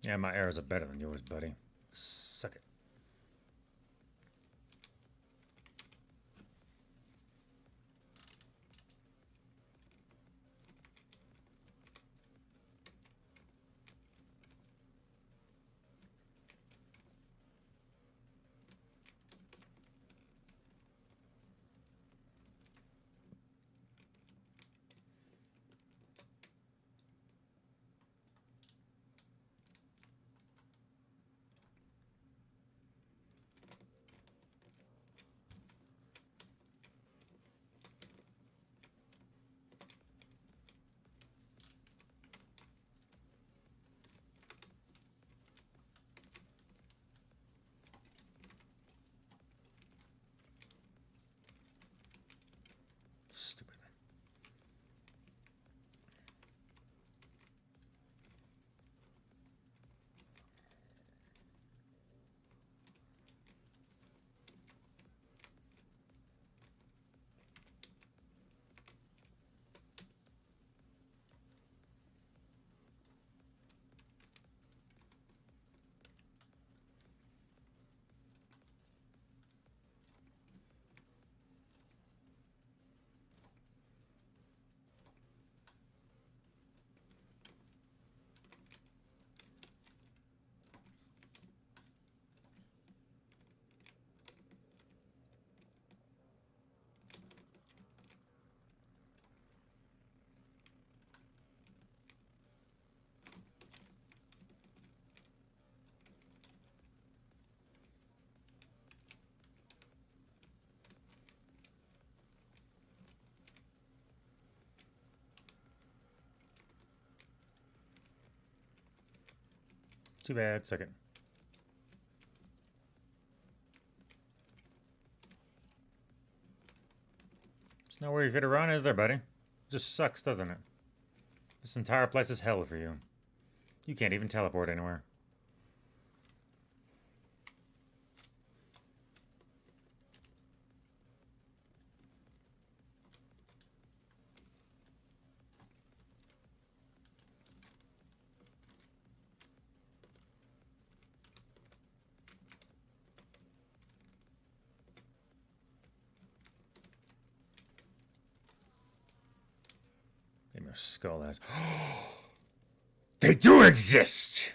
Yeah, my arrows are better than yours, buddy. Suck it. Too bad. Second. There's nowhere you fit around, is there, buddy? Just sucks, doesn't it? This entire place is hell for you. You can't even teleport anywhere. Maybe my skull has. They do exist!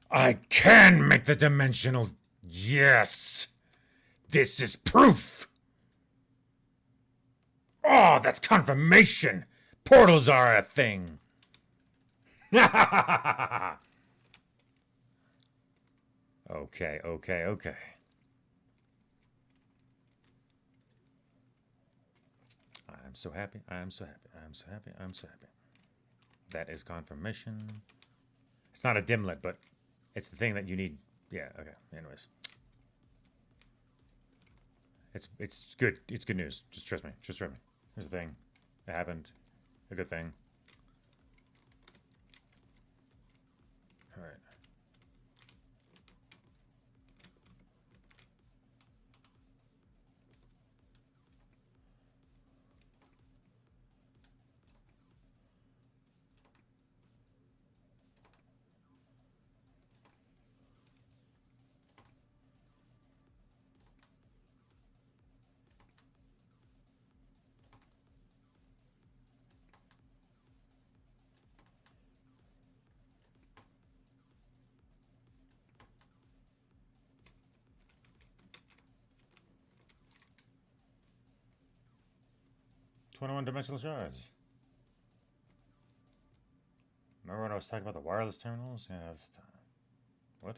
I can make the dimensional. Yes! This is proof! Oh, that's confirmation! Portals are a thing! Okay. I'm so happy. That is confirmation. It's not a dimlet, but it's the thing that you need. Yeah, okay. Anyways. It's good. It's good news. Just trust me. Here's the thing. It happened. A good thing. Alright. One-dimensional shards. Remember when I was talking about the wireless terminals? Yeah, that's the time. What?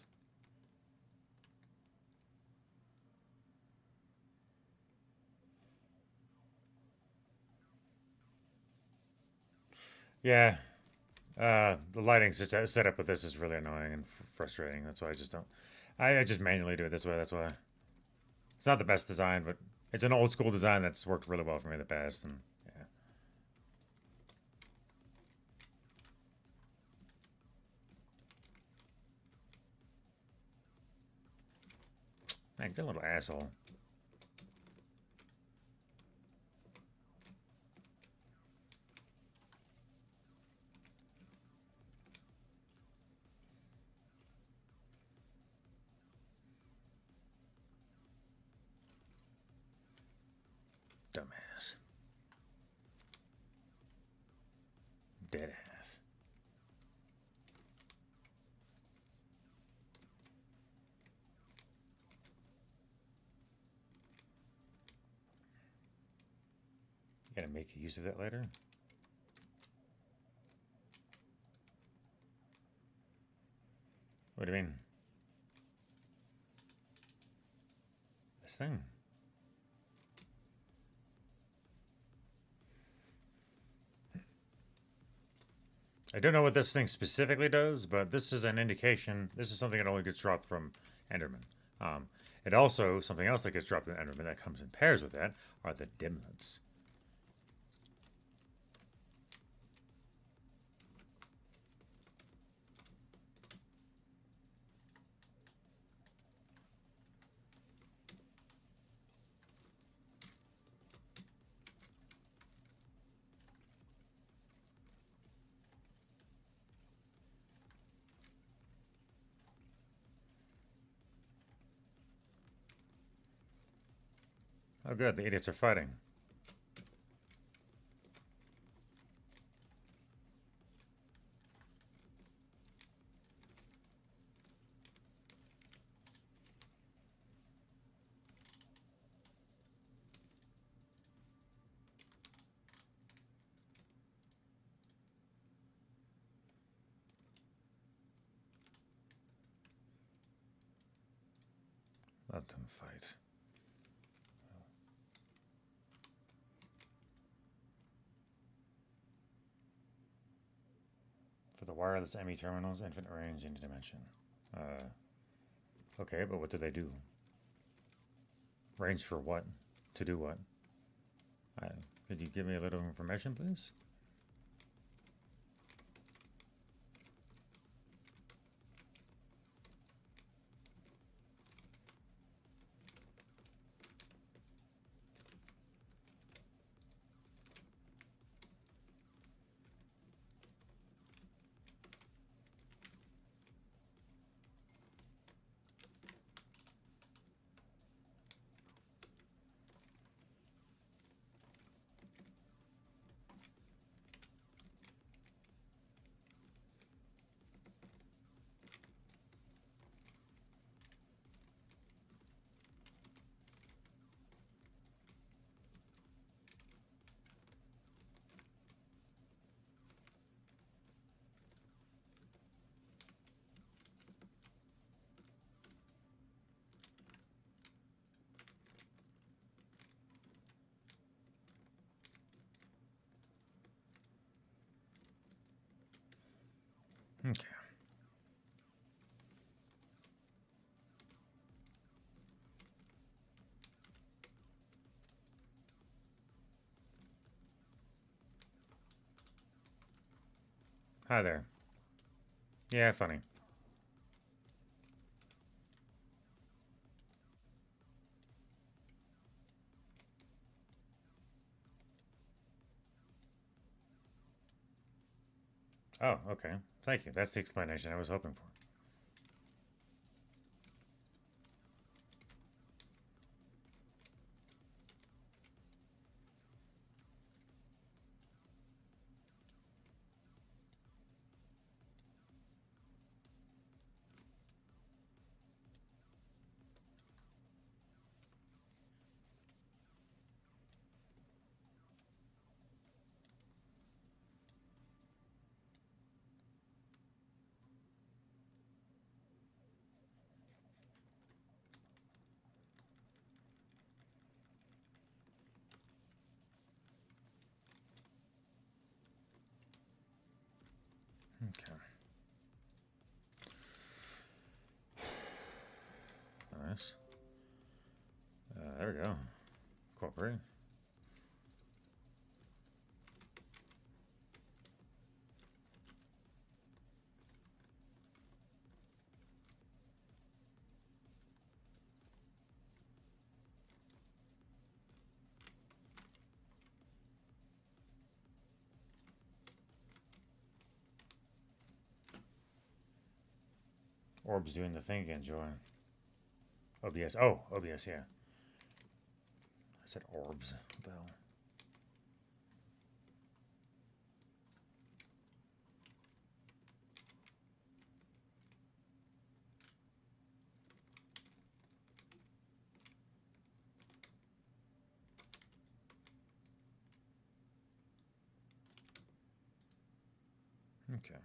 Yeah. The lighting setup with this is really annoying and frustrating. That's why I just don't. I just manually do it this way. That's why. It's not the best design, but it's an old school design that's worked really well for me in the past. And yeah. Man, good little asshole. Dumbass. Dead ass. You gotta make use of that later? What do you mean? This thing. I don't know what this thing specifically does, but this is an indication. This is something that only gets dropped from Enderman. It also, something else that gets dropped in Enderman that comes in pairs with that are the dimlets. Oh good, the idiots are fighting. Let them fight. For the wireless ME terminals, infinite range, interdimension. Okay, but what do they do? Range for what? To do what? Could you give me a little information, please? Okay. Hi there. Yeah, funny. Oh, okay. Thank you. That's the explanation I was hoping for. Okay. Nice. There we go. Cooperate. Orb's doing the thing again, Joy. OBS. Oh, OBS, yeah. I said orbs. What the hell? Okay.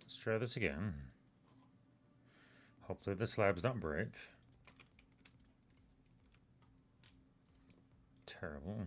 Let's try this again. Hopefully the slabs don't break. Terrible.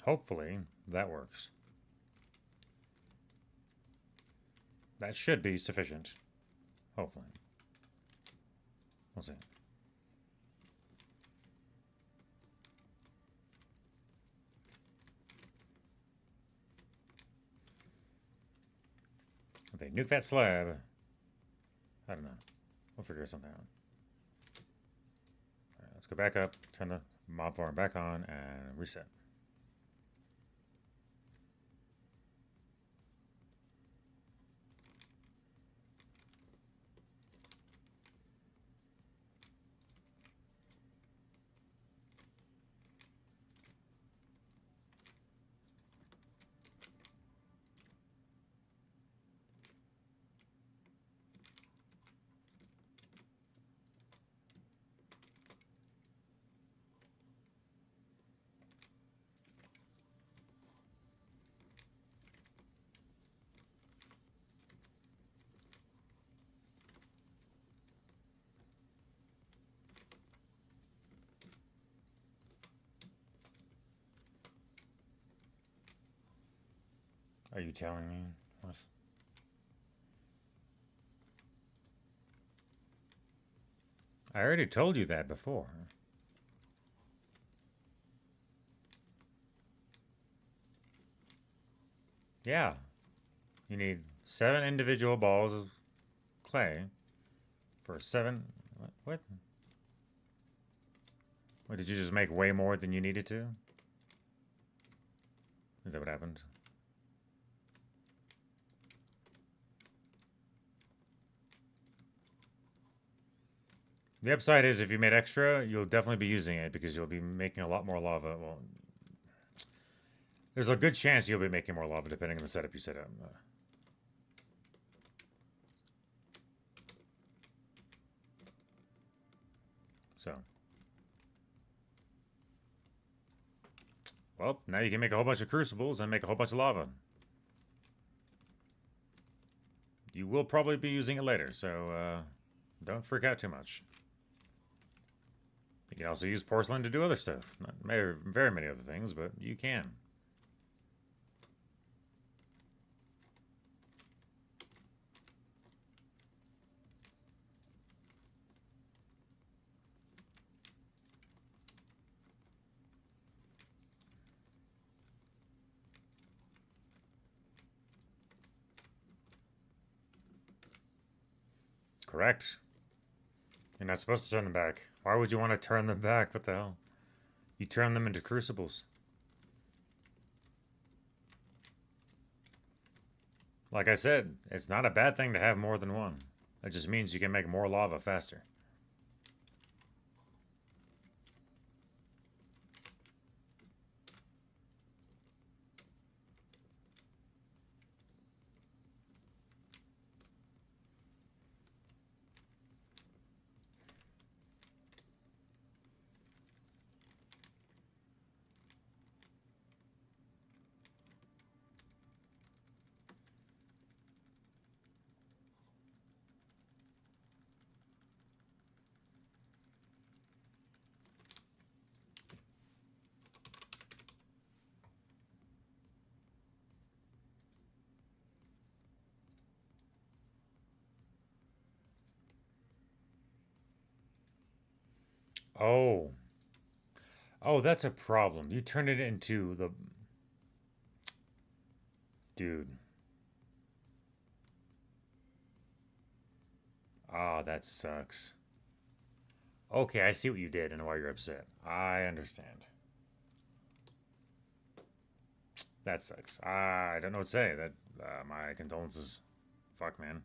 Hopefully, that works. That should be sufficient. Hopefully. We'll see. If they nuke that slab, I don't know. We'll figure something out. All right, let's go back up, turn the mob farm back on, and reset. Are you telling me? What? I already told you that before. Yeah. You need 7 individual balls of clay for 7... What? What, did you just make way more than you needed to? Is that what happened? The upside is if you made extra, you'll definitely be using it because you'll be making a lot more lava. Well, there's a good chance you'll be making more lava depending on the setup you set up. So. Well, now you can make a whole bunch of crucibles and make a whole bunch of lava. You will probably be using it later, so don't freak out too much. You can also use porcelain to do other stuff. Not very many other things, but you can. Correct. You're not supposed to turn them back. Why would you want to turn them back? What the hell? You turn them into crucibles. Like I said, it's not a bad thing to have more than one. It just means you can make more lava faster. Oh. Oh, that's a problem. You turned it into the... Dude. Ah, oh, that sucks. Okay, I see what you did and why you're upset. I understand. That sucks. I don't know what to say. That my condolences. Fuck, man.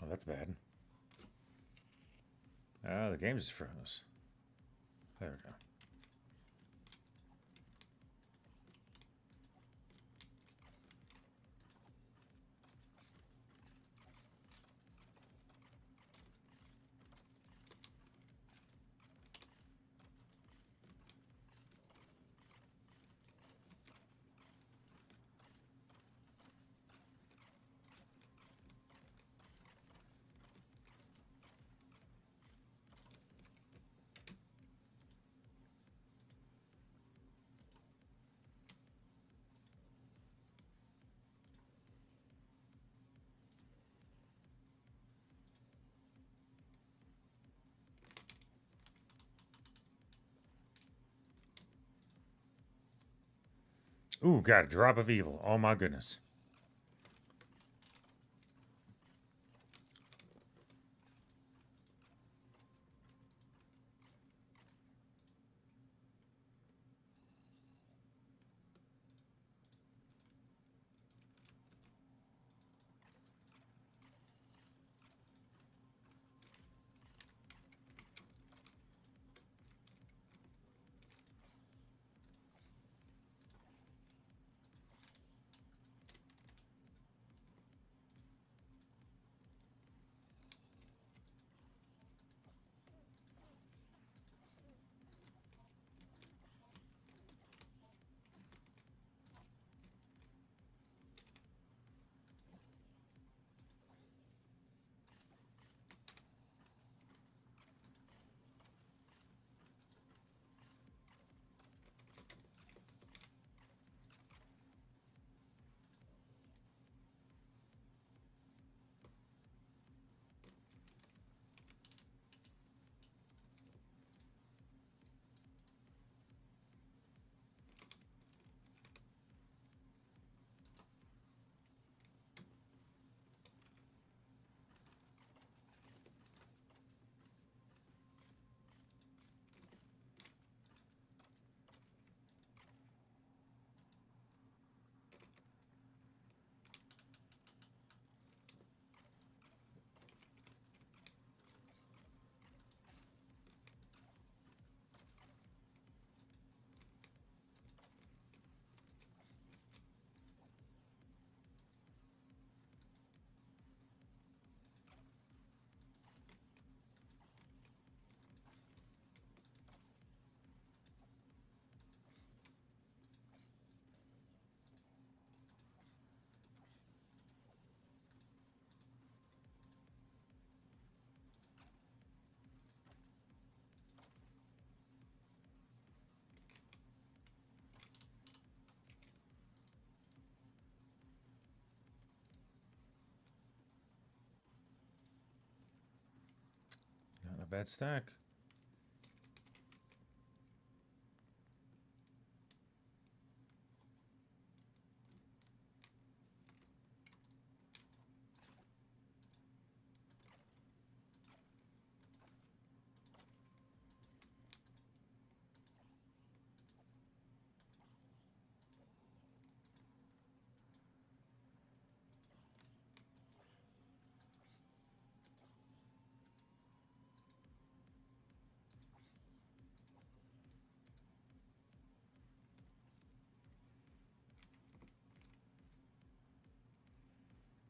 Oh, that's bad. The game just froze. There we go. Ooh, got a drop of evil. Oh my goodness. Not a bad stack.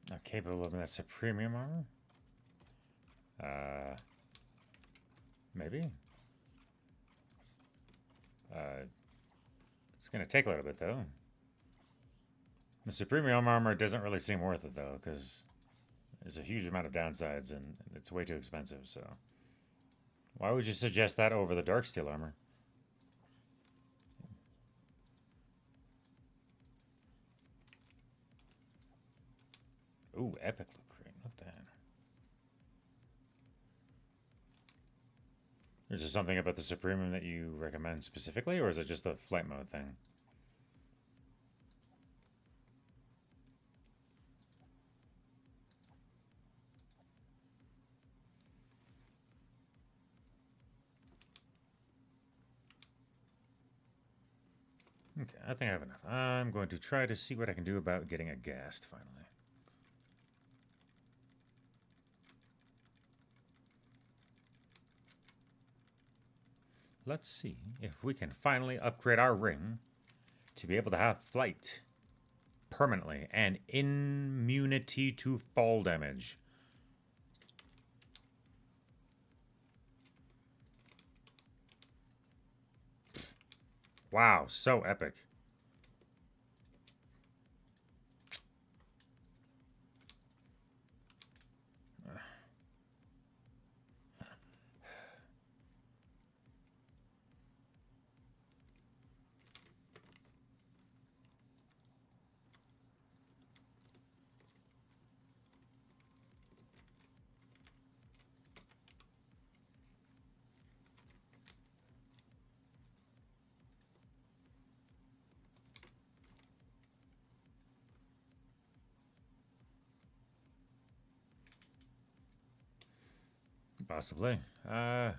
Not capable of that premium armor? Maybe. It's going to take a little bit, though. The Supremium armor doesn't really seem worth it, though, because there's a huge amount of downsides, and it's way too expensive, so... Why would you suggest that over the Darksteel armor? Ooh, epic loot crate. Look at that. Is there something about the Supremium that you recommend specifically, or is it just a flight mode thing? Okay, I think I have enough. I'm going to try to see what I can do about getting a ghast finally. let's see if we can finally upgrade our ring to be able to have flight permanently and immunity to fall damage. Wow, so epic. Possibly. I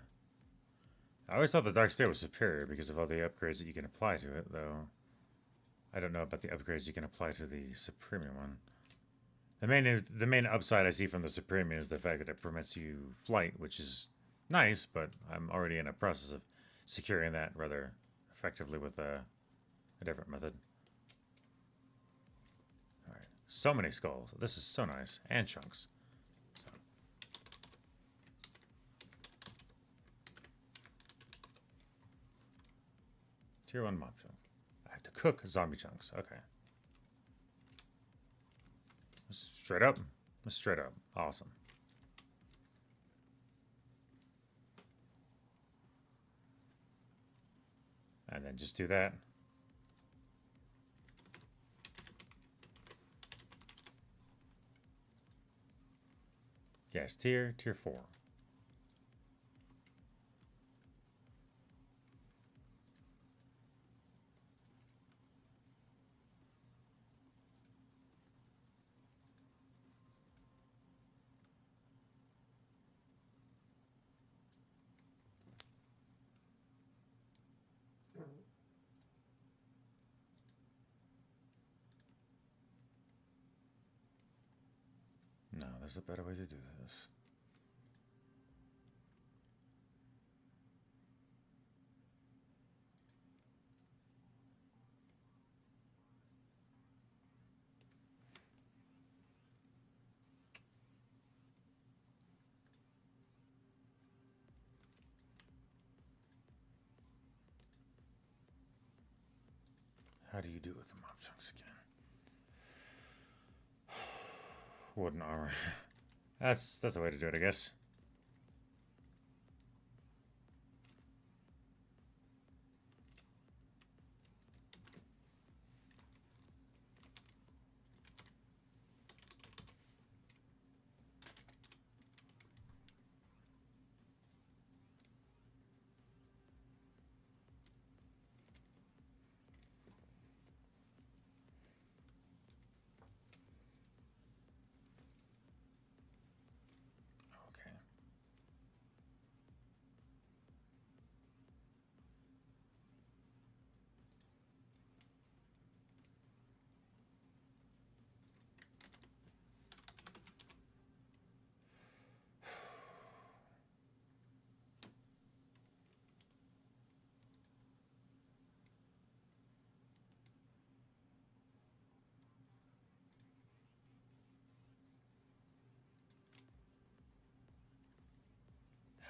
always thought the Dark State was superior because of all the upgrades that you can apply to it, though. I don't know about the upgrades you can apply to the Supremium one. The main upside I see from the Supremium is the fact that it permits you flight, which is nice, but I'm already in a process of securing that rather effectively with a different method. Alright, so many skulls. This is so nice. And chunks. So. Tier 1 mob chunk. I have to cook zombie chunks. Okay. Straight up. Straight up. Awesome. And then just do that. Yes, tier 4. No, there's a better way to do this. How do you do with the mob chunks again? Wooden armor. That's a way to do it, I guess.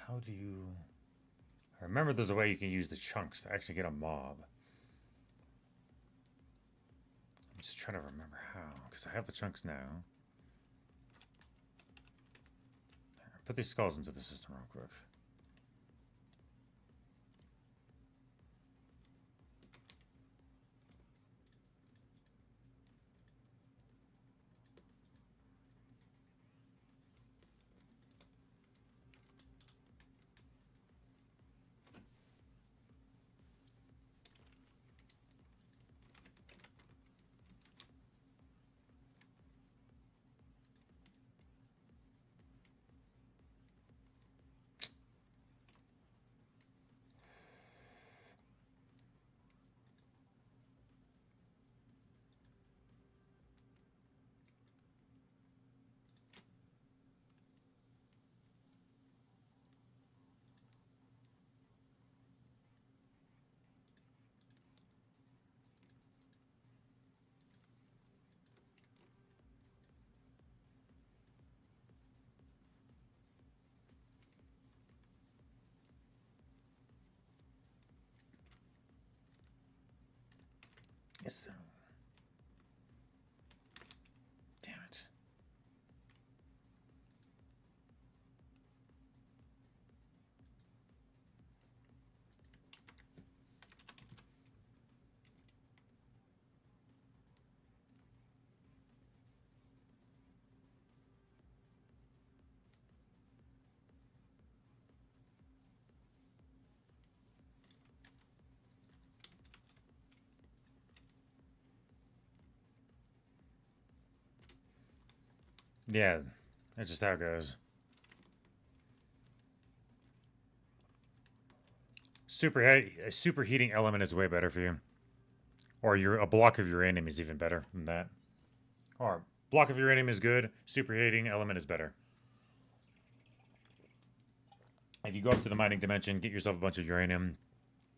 How do you... I remember there's a way you can use the chunks to actually get a mob. I'm just trying to remember how, because I have the chunks now. Put these skulls into the system real quick. is there? Damn it. Yeah, that's just how it goes. A superheating element is way better for you. Or a block of uranium is even better than that. Or block of uranium is good, superheating element is better. If you go up to the mining dimension, get yourself a bunch of uranium.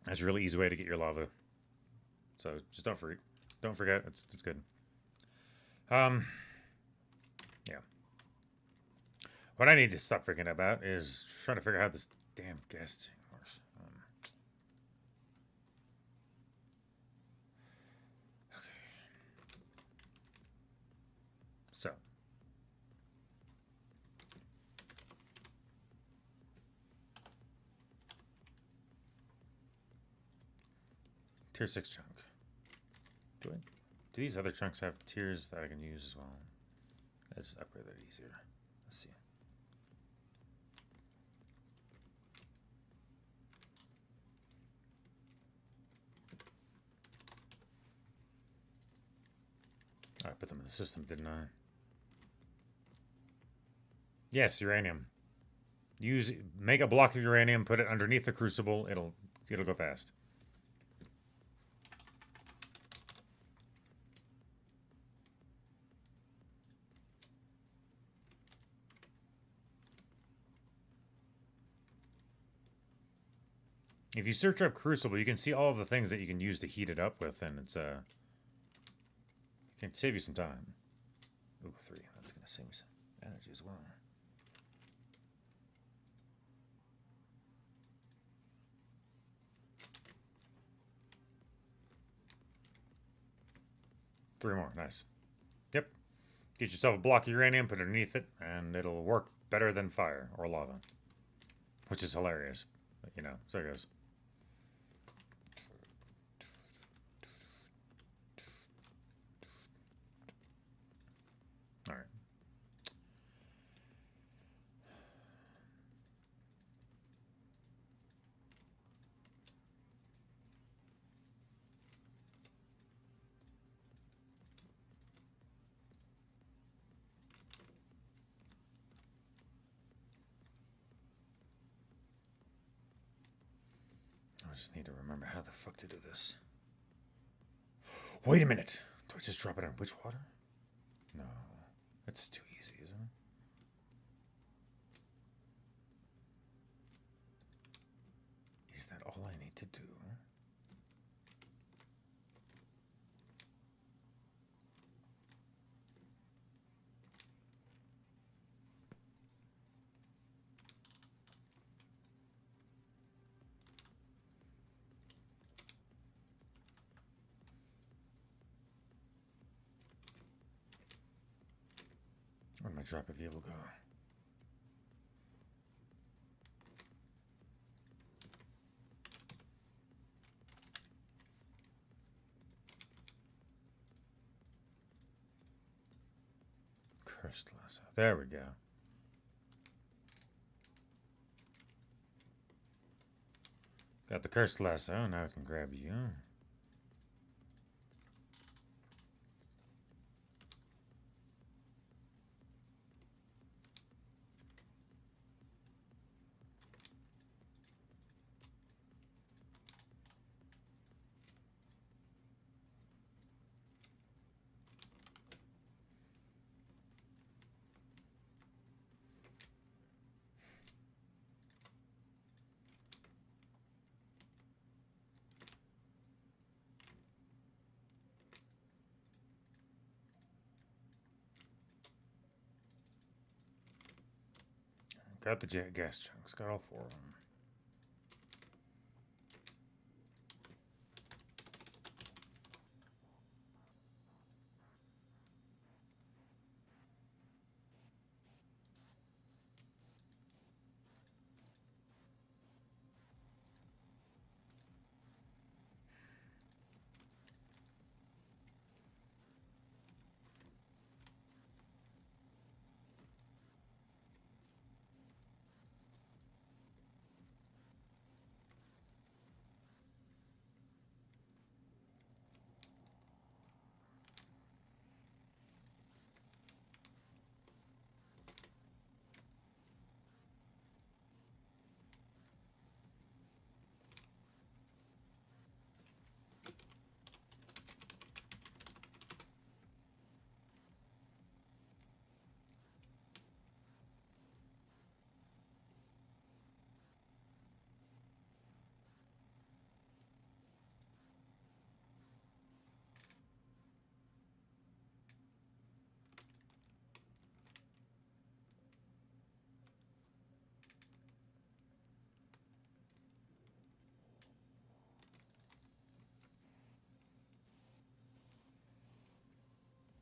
That's a really easy way to get your lava. So just don't forget, it's good. Yeah. What I need to stop freaking about is trying to figure out how this damn gas thing works. Okay. So. Tier 6 chunk. Do these other chunks have tiers that I can use as well? Let's just upgrade that easier. Let's see. I put them in the system, didn't I? Yes, uranium. Make a block of uranium, put it underneath the crucible. It'll go fast. If you search up Crucible, you can see all of the things that you can use to heat it up with, and it's can save you some time. Ooh, 3. That's gonna save me some energy as well. Three more, nice. Yep. Get yourself a block of uranium, put it underneath it, and it'll work better than fire or lava. Which is hilarious. But, you know, so it goes. Alright. I just need to remember how the fuck to do this. Wait a minute! Do I just drop it on witch water? No. That's too easy, isn't it? Is that all I need to do? Where'd my drop of evil go? Cursed lasso. There we go. Got the cursed lasso. Now I can grab you. Got the gas chunks. Got all 4 of them.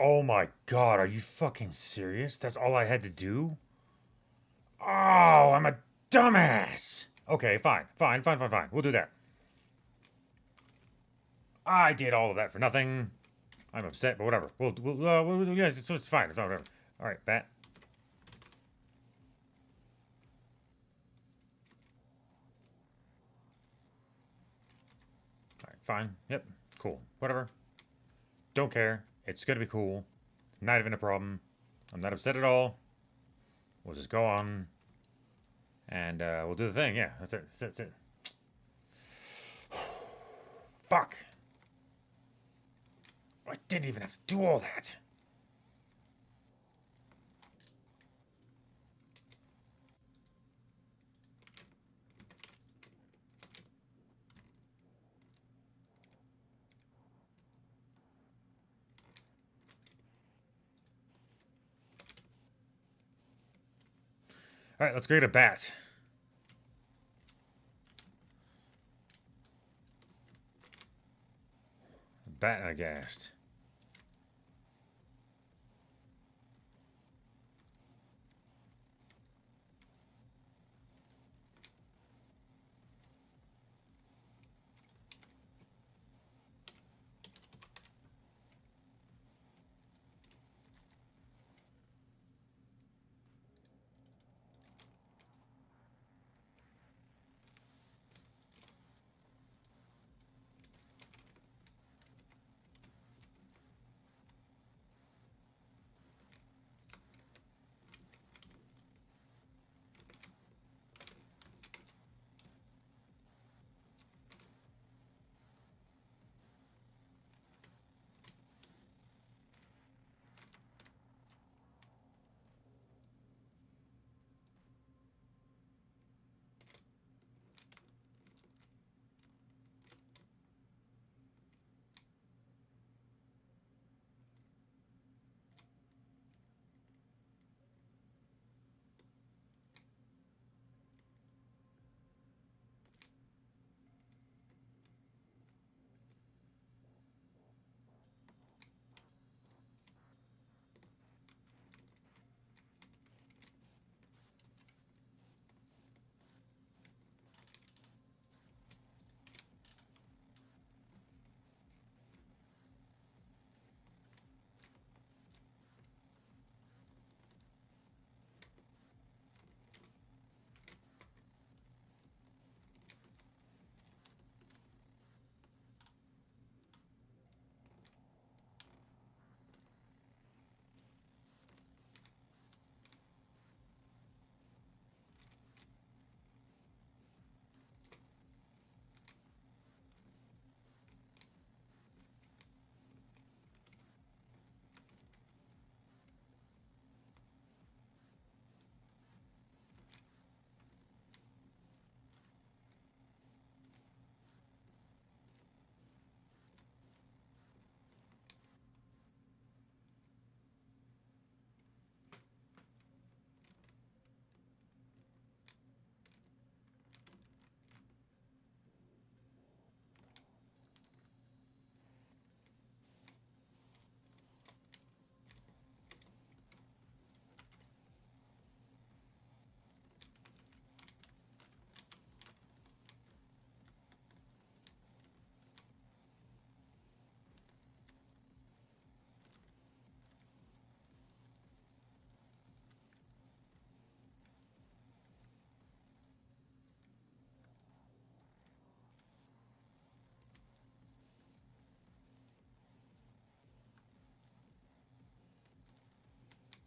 Oh my god, are you fucking serious? That's all I had to do? Oh, I'm a dumbass! Okay, fine. We'll do that. I did all of that for nothing. I'm upset, but whatever. Yeah, it's fine. It's fine, whatever. Alright, bat. Alright, fine. Yep, cool. Whatever. Don't care. It's gonna be cool. Not even a problem. I'm not upset at all. We'll just go on. And we'll do the thing. Yeah, that's it. That's it. Fuck. I didn't even have to do all that. Alright, let's create a bat. Bat and a ghast.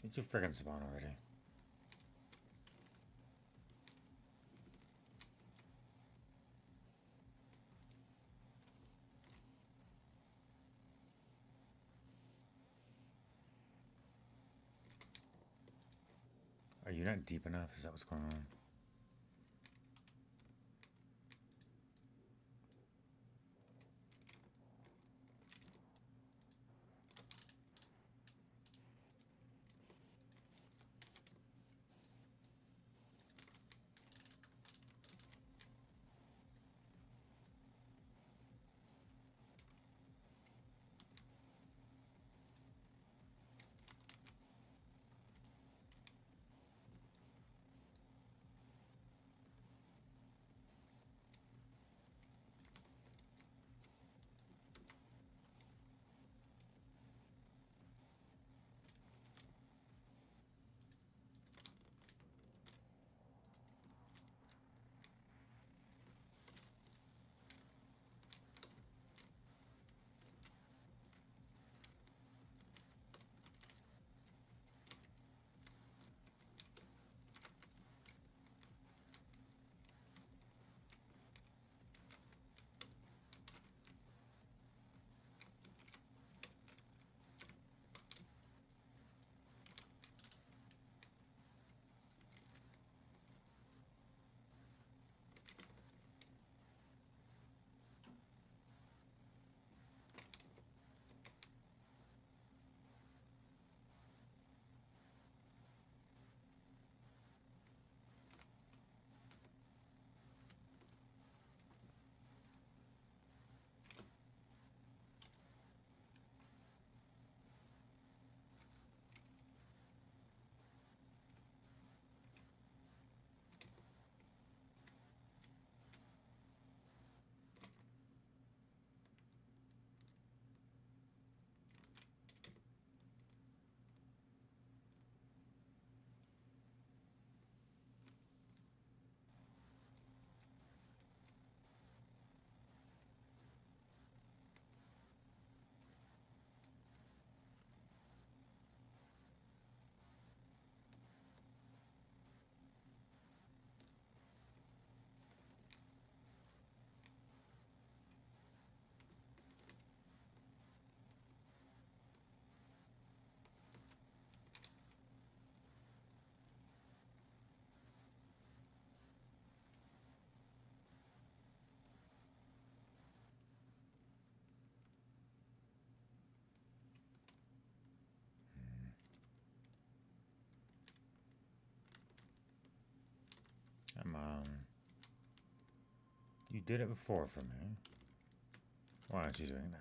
Get your friggin' spawn already. Are you not deep enough? Is that what's going on? did it before for me. Why aren't you doing it now?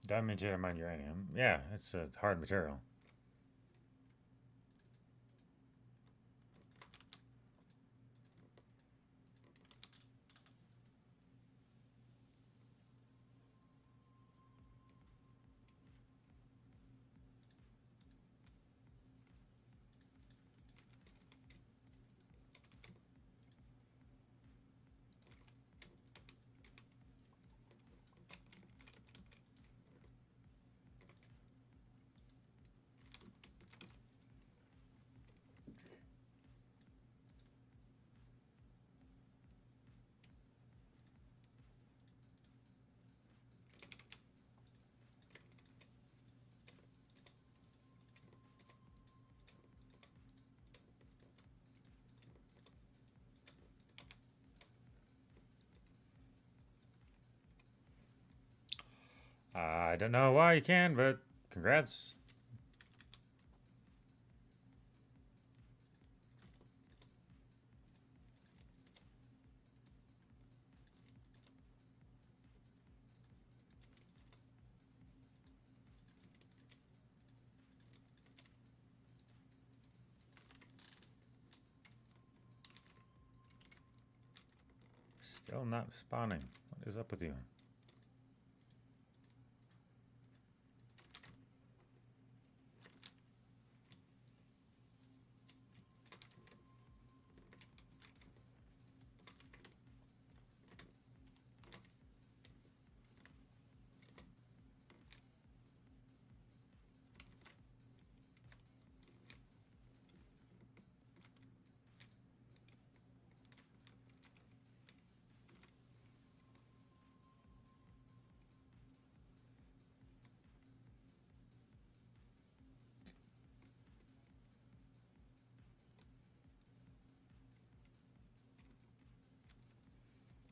Diamondium uranium. Yeah, it's a hard material. I don't know why you can, but congrats. Still not spawning. What is up with you?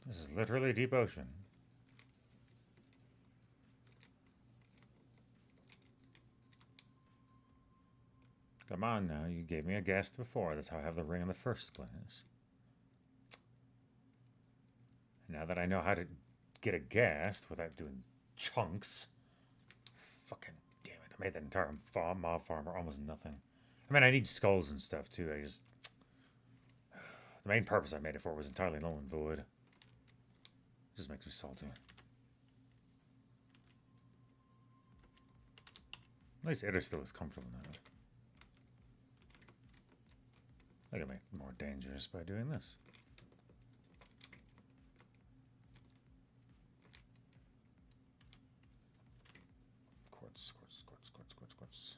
This is literally deep ocean. Come on now, you gave me a guest before. That's how I have the ring in the first place. And now that I know how to get a ghast without doing chunks. Fucking damn it. I made that entire mob farmer almost nothing. I mean, I need skulls and stuff too. I just... The main purpose I made it for was entirely null and void. Just makes me salty. At least it is still as comfortable now. I can make it more dangerous by doing this. Quartz, quartz, quartz, quartz, quartz, quartz.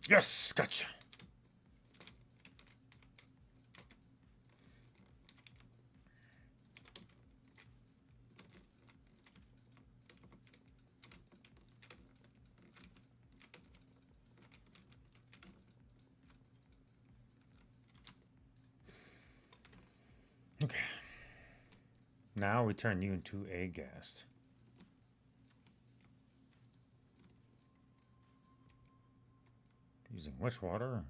Yes, gotcha. Okay. Now we turn you into a ghast. Using which water?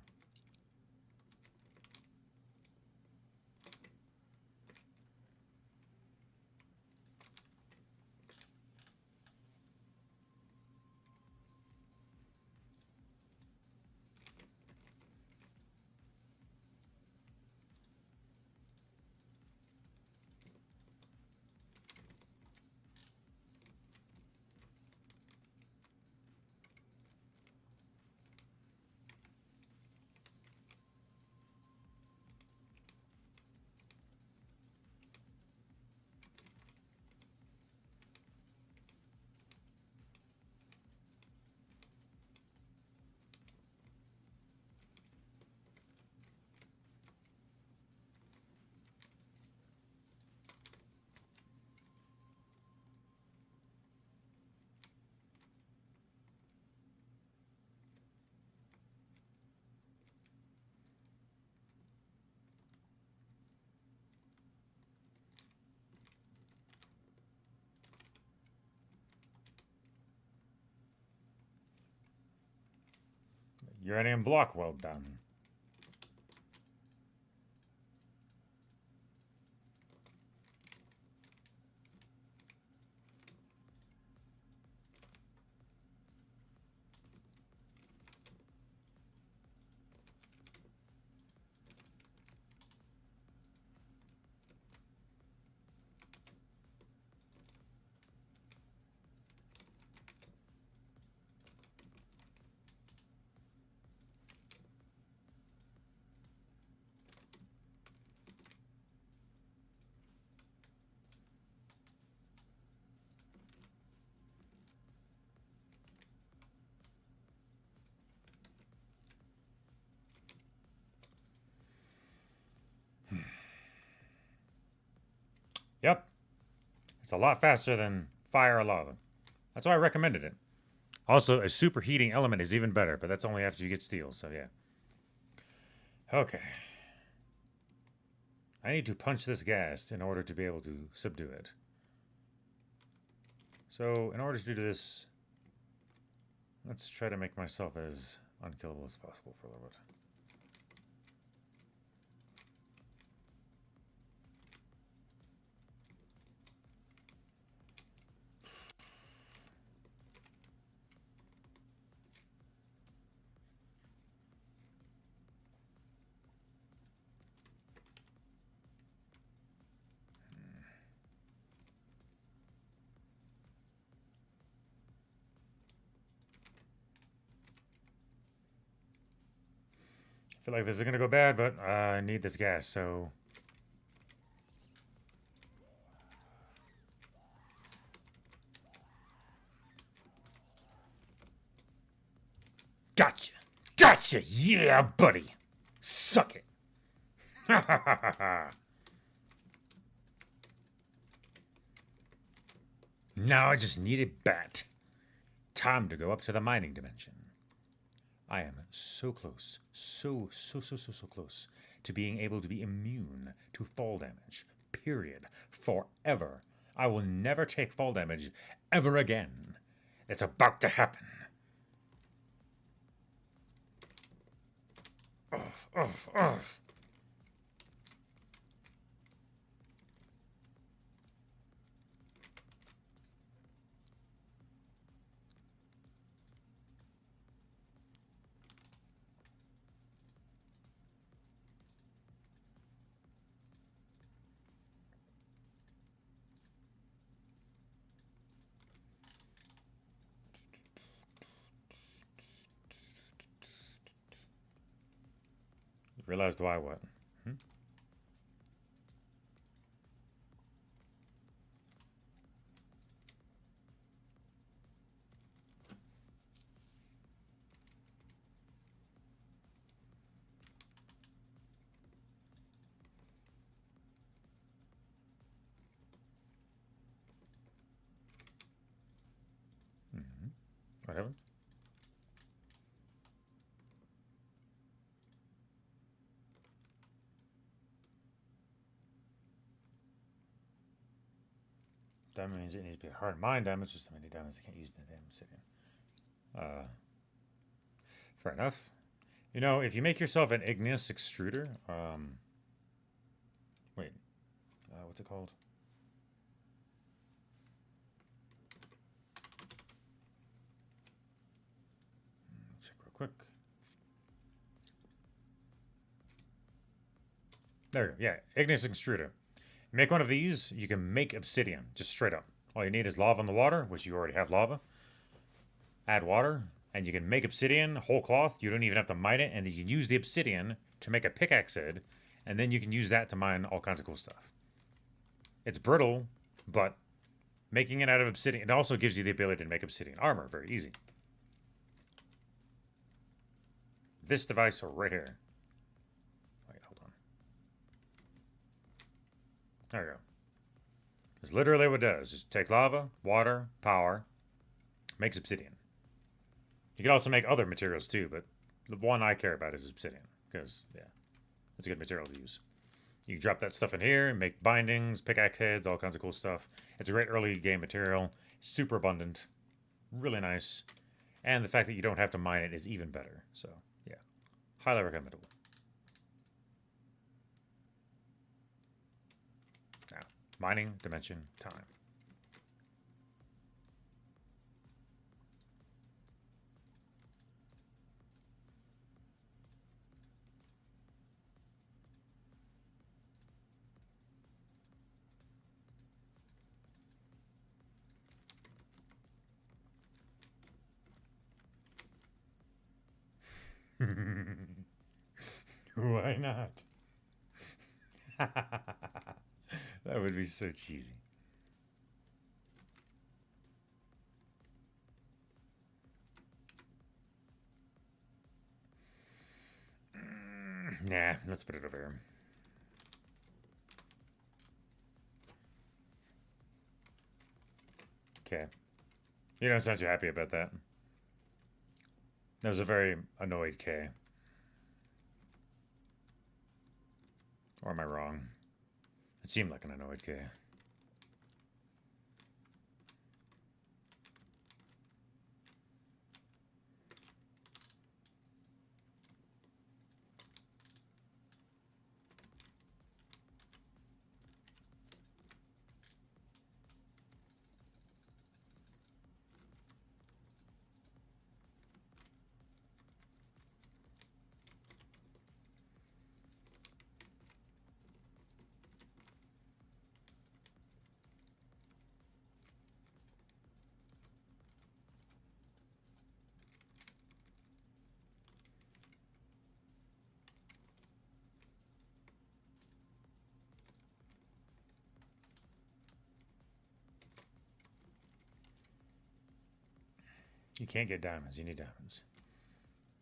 Uranium block, well done. Yep. It's a lot faster than fire or lava. That's why I recommended it. Also, a superheating element is even better, but that's only after you get steel, so yeah. Okay. I need to punch this ghast in order to be able to subdue it. So, in order to do this, let's try to make myself as unkillable as possible for a little bit. I feel like this is going to go bad, but I need this gas, so... Gotcha! Gotcha! Yeah, buddy! Suck it! Ha ha ha ha ha! Now I just need a bat. Time to go up to the mining dimension. I am so close, so close to being able to be immune to fall damage. Period. Forever. I will never take fall damage ever again. It's about to happen. Ugh, ugh, ugh. Realized why what? Hmm? Whatever. That means it needs to be a hard mine diamond. Just so many diamonds they can't use the damn obsidian. Fair enough. You know, if you make yourself an igneous extruder, wait, what's it called? Check real quick. There you go. Yeah, igneous extruder. Make one of these, you can make obsidian, just straight up. All you need is lava in the water, which you already have lava. Add water, and you can make obsidian, whole cloth. You don't even have to mine it, and you can use the obsidian to make a pickaxe head, and then you can use that to mine all kinds of cool stuff. It's brittle, but making it out of obsidian, it also gives you the ability to make obsidian armor. Very easy. This device right here. Wait, hold on. There we go. It's literally what it does. Just takes lava, water, power, makes obsidian. You can also make other materials too, but the one I care about is obsidian, because, yeah, it's a good material to use. You can drop that stuff in here and make bindings, pickaxe heads, all kinds of cool stuff. It's a great early game material, super abundant, really nice, and the fact that you don't have to mine it is even better. So, yeah, highly recommendable. Now, mining dimension time. Why not? That would be so cheesy. Nah, let's put it over here. Okay. You don't sound too happy about that. That was a very annoyed K. Or am I wrong? It seemed like an annoyed K. You can't get diamonds. You need diamonds.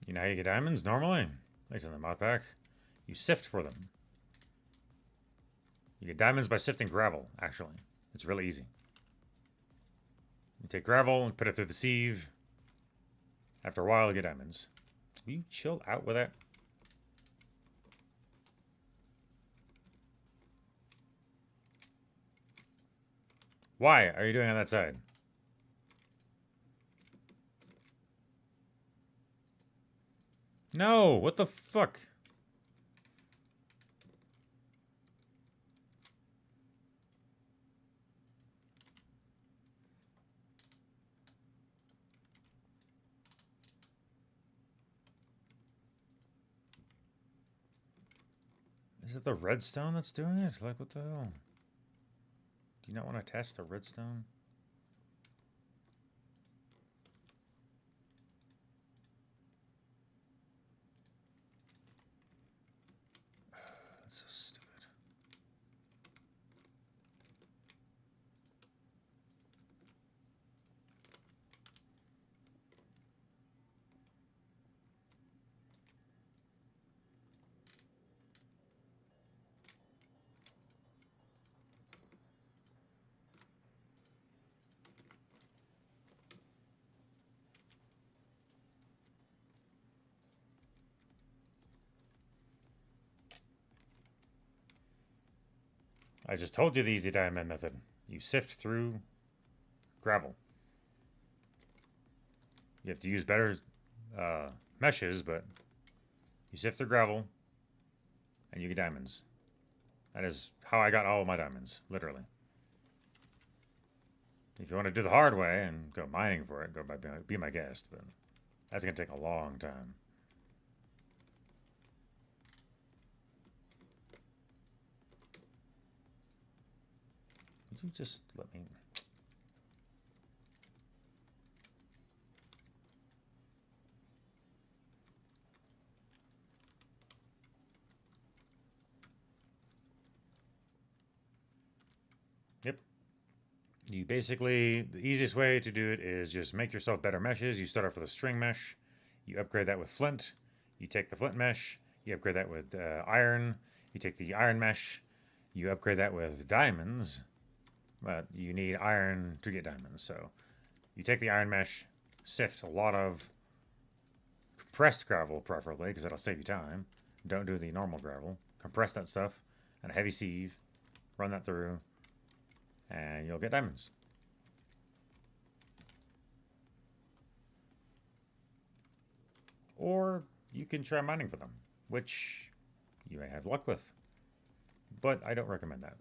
You know how you get diamonds normally? At least in the mod pack. You sift for them. You get diamonds by sifting gravel, actually. It's really easy. You take gravel and put it through the sieve. After a while, you get diamonds. Will you chill out with that? Why are you doing on that side? No, what the fuck? Is it the redstone that's doing it? Like, what the hell? Do you not want to attach the redstone? That's so stupid. I just told you the easy diamond method. You sift through gravel. You have to use better meshes, but you sift through gravel and you get diamonds. That is how I got all of my diamonds, literally. If you want to do the hard way and go mining for it, be my guest, but that's going to take a long time. Would you just let me... Yep. You basically, the easiest way to do it is just make yourself better meshes. You start off with a string mesh. You upgrade that with flint. You take the flint mesh. You upgrade that with iron. You take the iron mesh. You upgrade that with diamonds. But you need iron to get diamonds. So you take the iron mesh, sift a lot of compressed gravel, preferably, because that'll save you time. Don't do the normal gravel. Compress that stuff and a heavy sieve. Run that through. And you'll get diamonds. Or you can try mining for them, which you may have luck with. But I don't recommend that.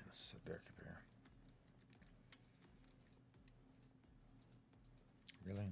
It's so dark up here. Really?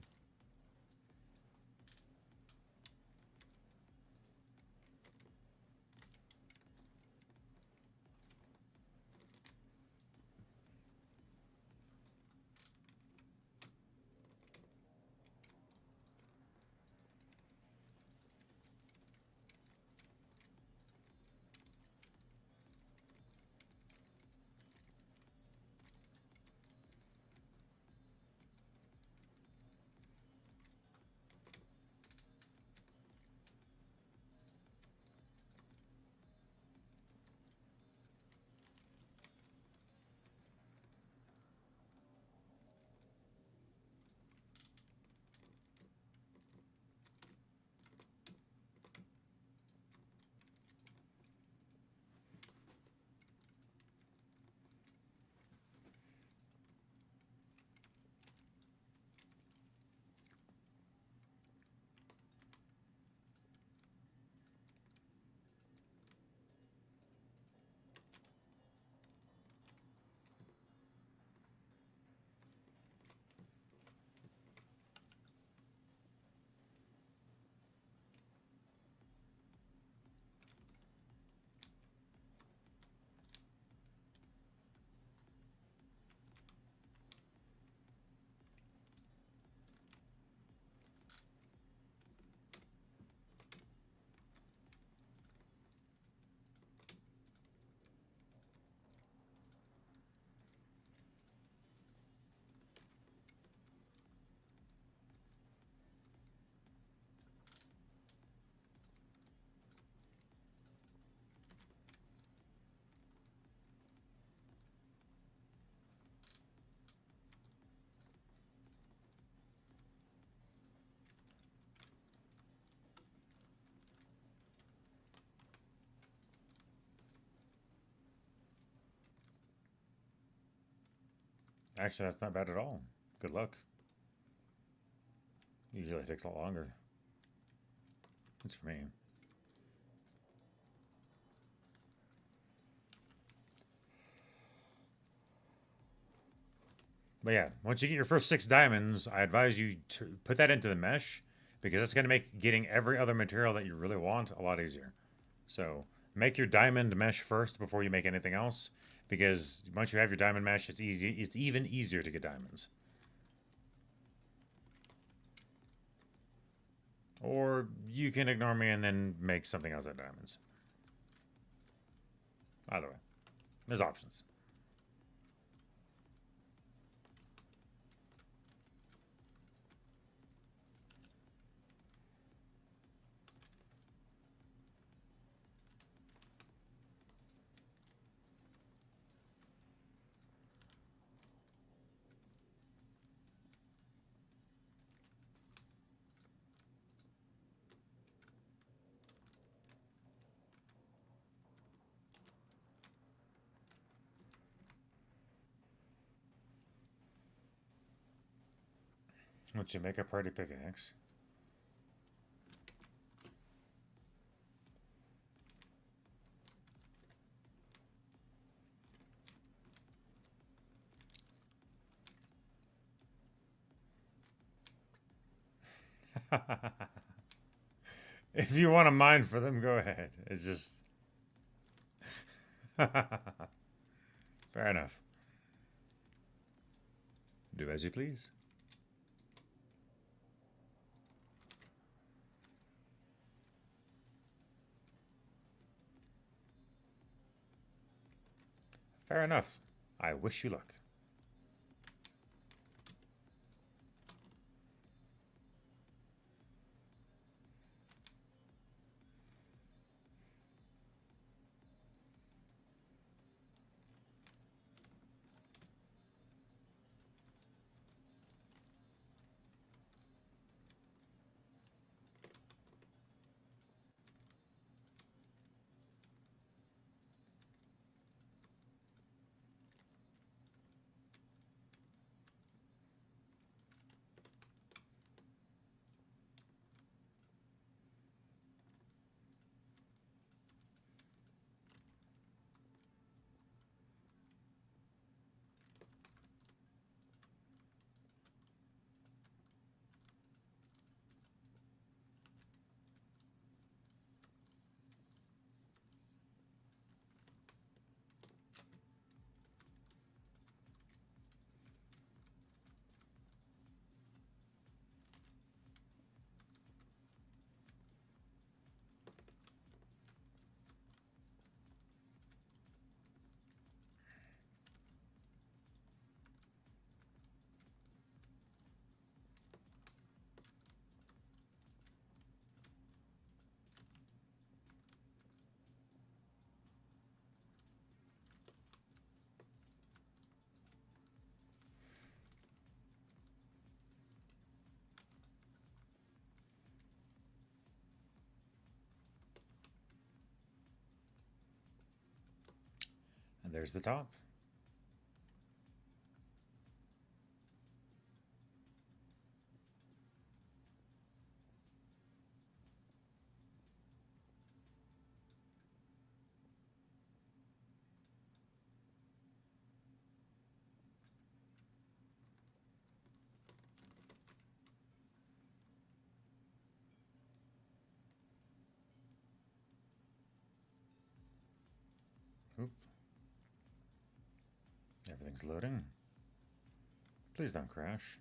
Actually, that's not bad at all. Good luck. Usually it takes a lot longer. It's for me. But yeah, once you get your first 6 diamonds, I advise you to put that into the mesh, because that's going to make getting every other material that you really want a lot easier. So Make your diamond mesh first before you make anything else, because once you have your diamond mesh, it's easy. It's even easier to get diamonds. Or you can ignore me and then make something else out of diamonds. Either way, there's options. Once you make a party pickaxe. If you want to mine for them, go ahead. It's just... Fair enough. Do as you please. Fair enough. I wish you luck. And there's the top. Oop. Everything's loading. Please don't crash.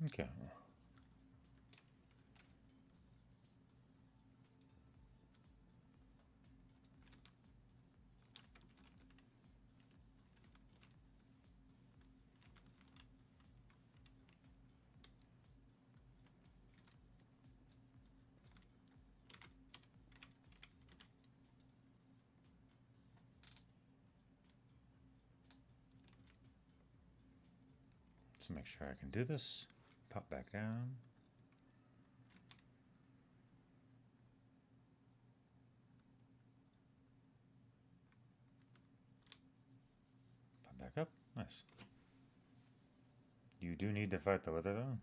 Okay. Let's make sure I can do this. Pop back down. Pop back up. Nice. You do need to fight the weather though.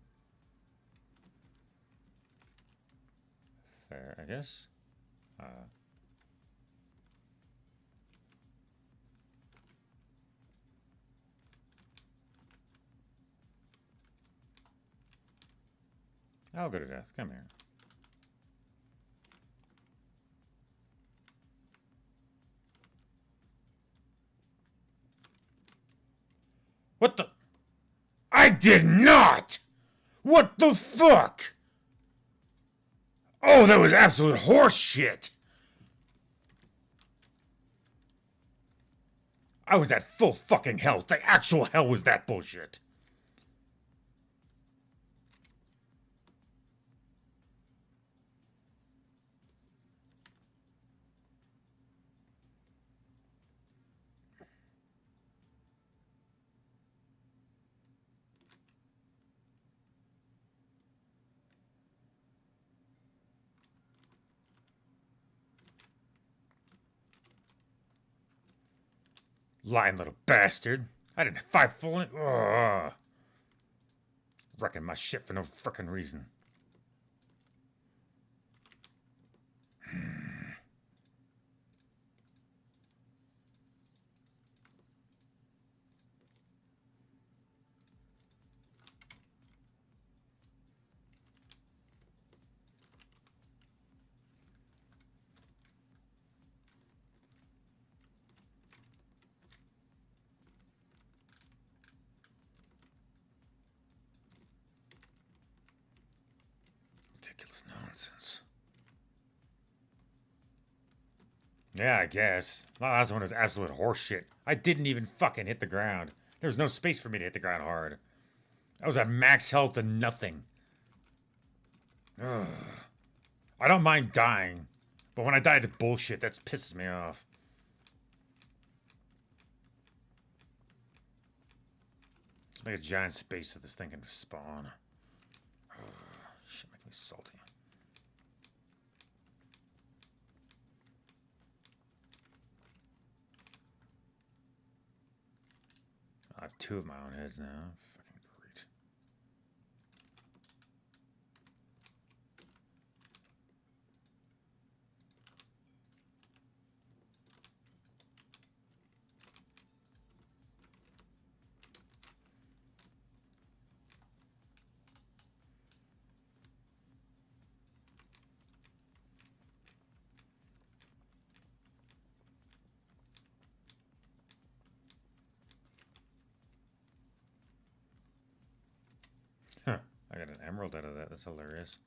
there, I guess. Algrudath, come here. What the? I did not! What the fuck? Oh, that was absolute horse shit! I was at full fucking health. The actual hell was that bullshit. Lying little bastard. I didn't have 5 full. Ugh. Wrecking my shit for no frickin' reason. Ridiculous nonsense. Yeah, I guess. The last one was absolute horseshit. I didn't even fucking hit the ground. There was no space for me to hit the ground hard. I was at max health and nothing. Ugh. I don't mind dying, but when I die to bullshit, that pisses me off. Let's make a giant space so this thing can spawn. Shit, making me salty. I have 2 of my own heads now. Fucking great. Huh. I got an emerald out of that. That's hilarious.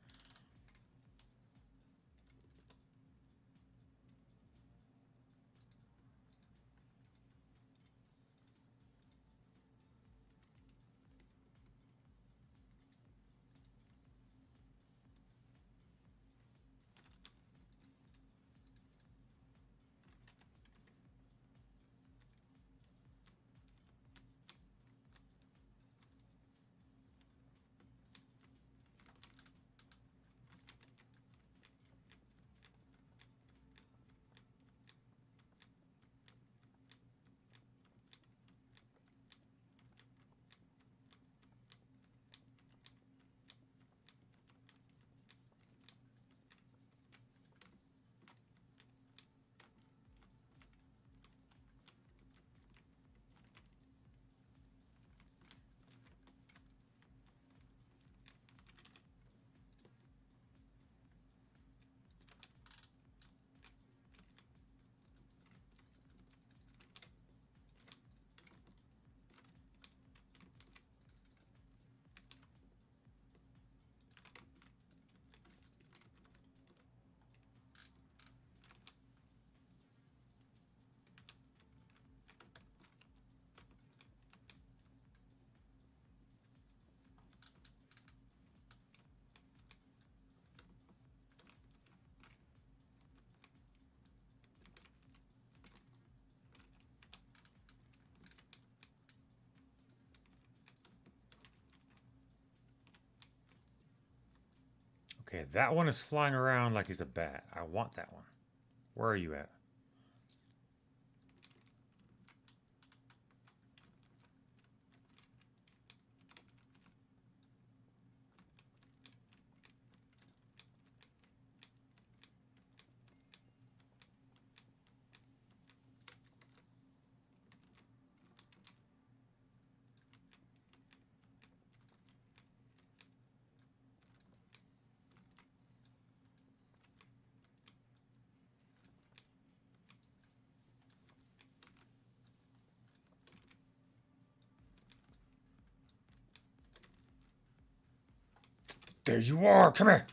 Okay, that one is flying around like he's a bat. I want that one. Where are you at? There you are. Come here.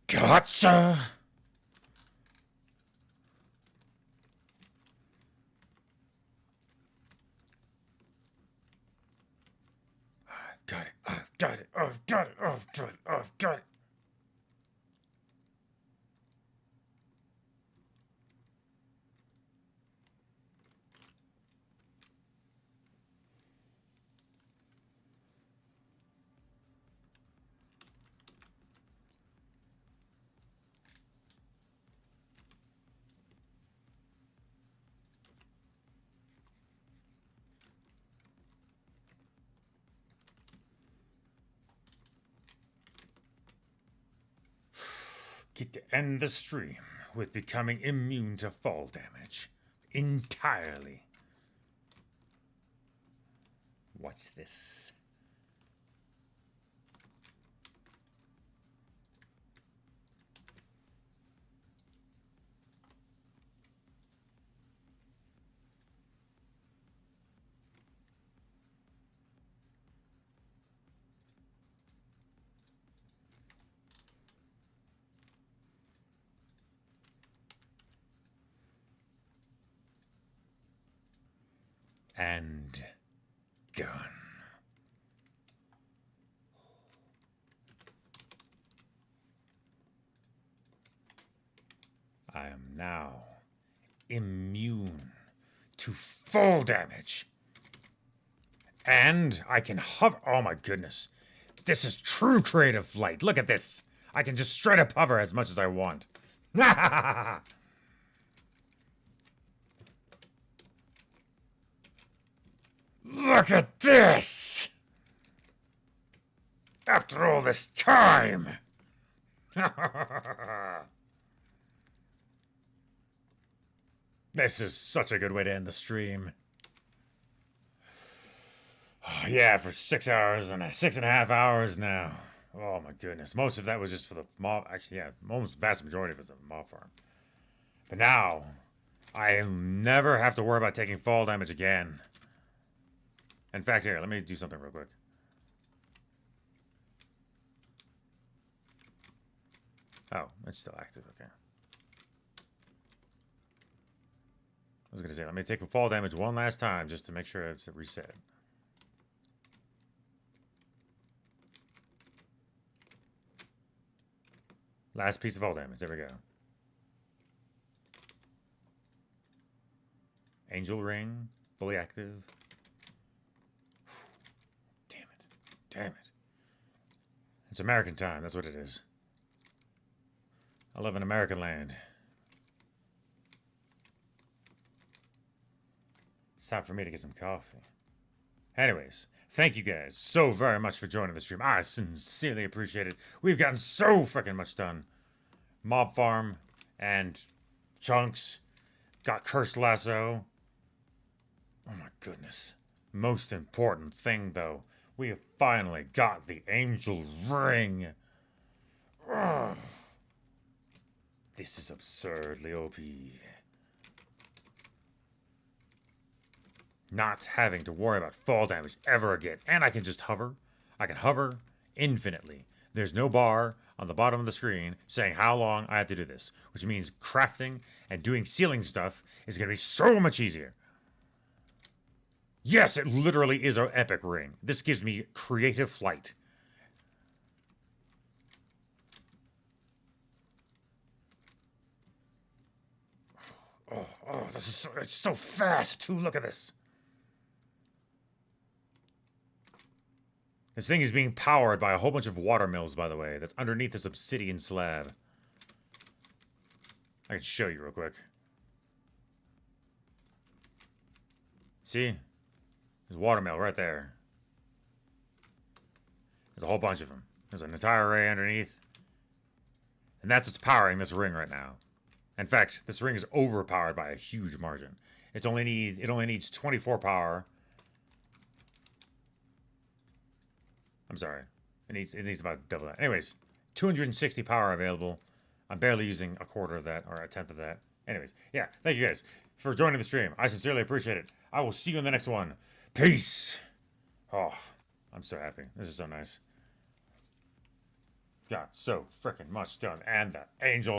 Gotcha! I've got it. I've got it. I've got it. I've got it. I've got it. Get to end the stream with becoming immune to fall damage. Entirely. What's this? And done. I am now immune to fall damage. And I can hover. Oh my goodness. This is true creative flight. Look at this. I can just straight up hover as much as I want. Look at this! After all this time! This is such a good way to end the stream. Oh, yeah, for 6 hours and 6.5 hours now. Oh my goodness. Most of that was just for the mob. Actually, yeah, almost vast majority of it was a mob farm. But now, I never have to worry about taking fall damage again. In fact, here, let me do something real quick. Oh, it's still active, okay. I was gonna say, let me take the fall damage one last time just to make sure it's reset. Last piece of fall damage, there we go. Angel ring, fully active. Damn it. Damn it. It's American time, that's what it is. I live in American land. It's time for me to get some coffee. Anyways, thank you guys so very much for joining the stream. I sincerely appreciate it. We've gotten so freaking much done. Mob farm and chunks. Got cursed lasso. Oh my goodness. Most important thing though, we have finally got the angel ring. Ugh. This is absurdly OP. Not having to worry about fall damage ever again. And I can just hover. I can hover infinitely. There's no bar on the bottom of the screen saying how long I have to do this. Which means crafting and doing ceiling stuff is going to be so much easier. Yes, it literally is an epic ring. This gives me creative flight. Oh, this is so, it's so fast too. Look at this. This thing is being powered by a whole bunch of water mills, by the way, that's underneath this obsidian slab. I can show you real quick. See? There's watermill right there. There's a whole bunch of them. There's an entire array underneath. And that's what's powering this ring right now. In fact, this ring is overpowered by a huge margin. It only needs 24 power. I'm sorry. It needs about double that. Anyways, 260 power available. I'm barely using a quarter of that, or a tenth of that. Anyways, yeah, thank you guys for joining the stream. I sincerely appreciate it. I will see you in the next one. Peace. Oh, I'm so happy. This is so nice. Got so freaking much done. And the angel.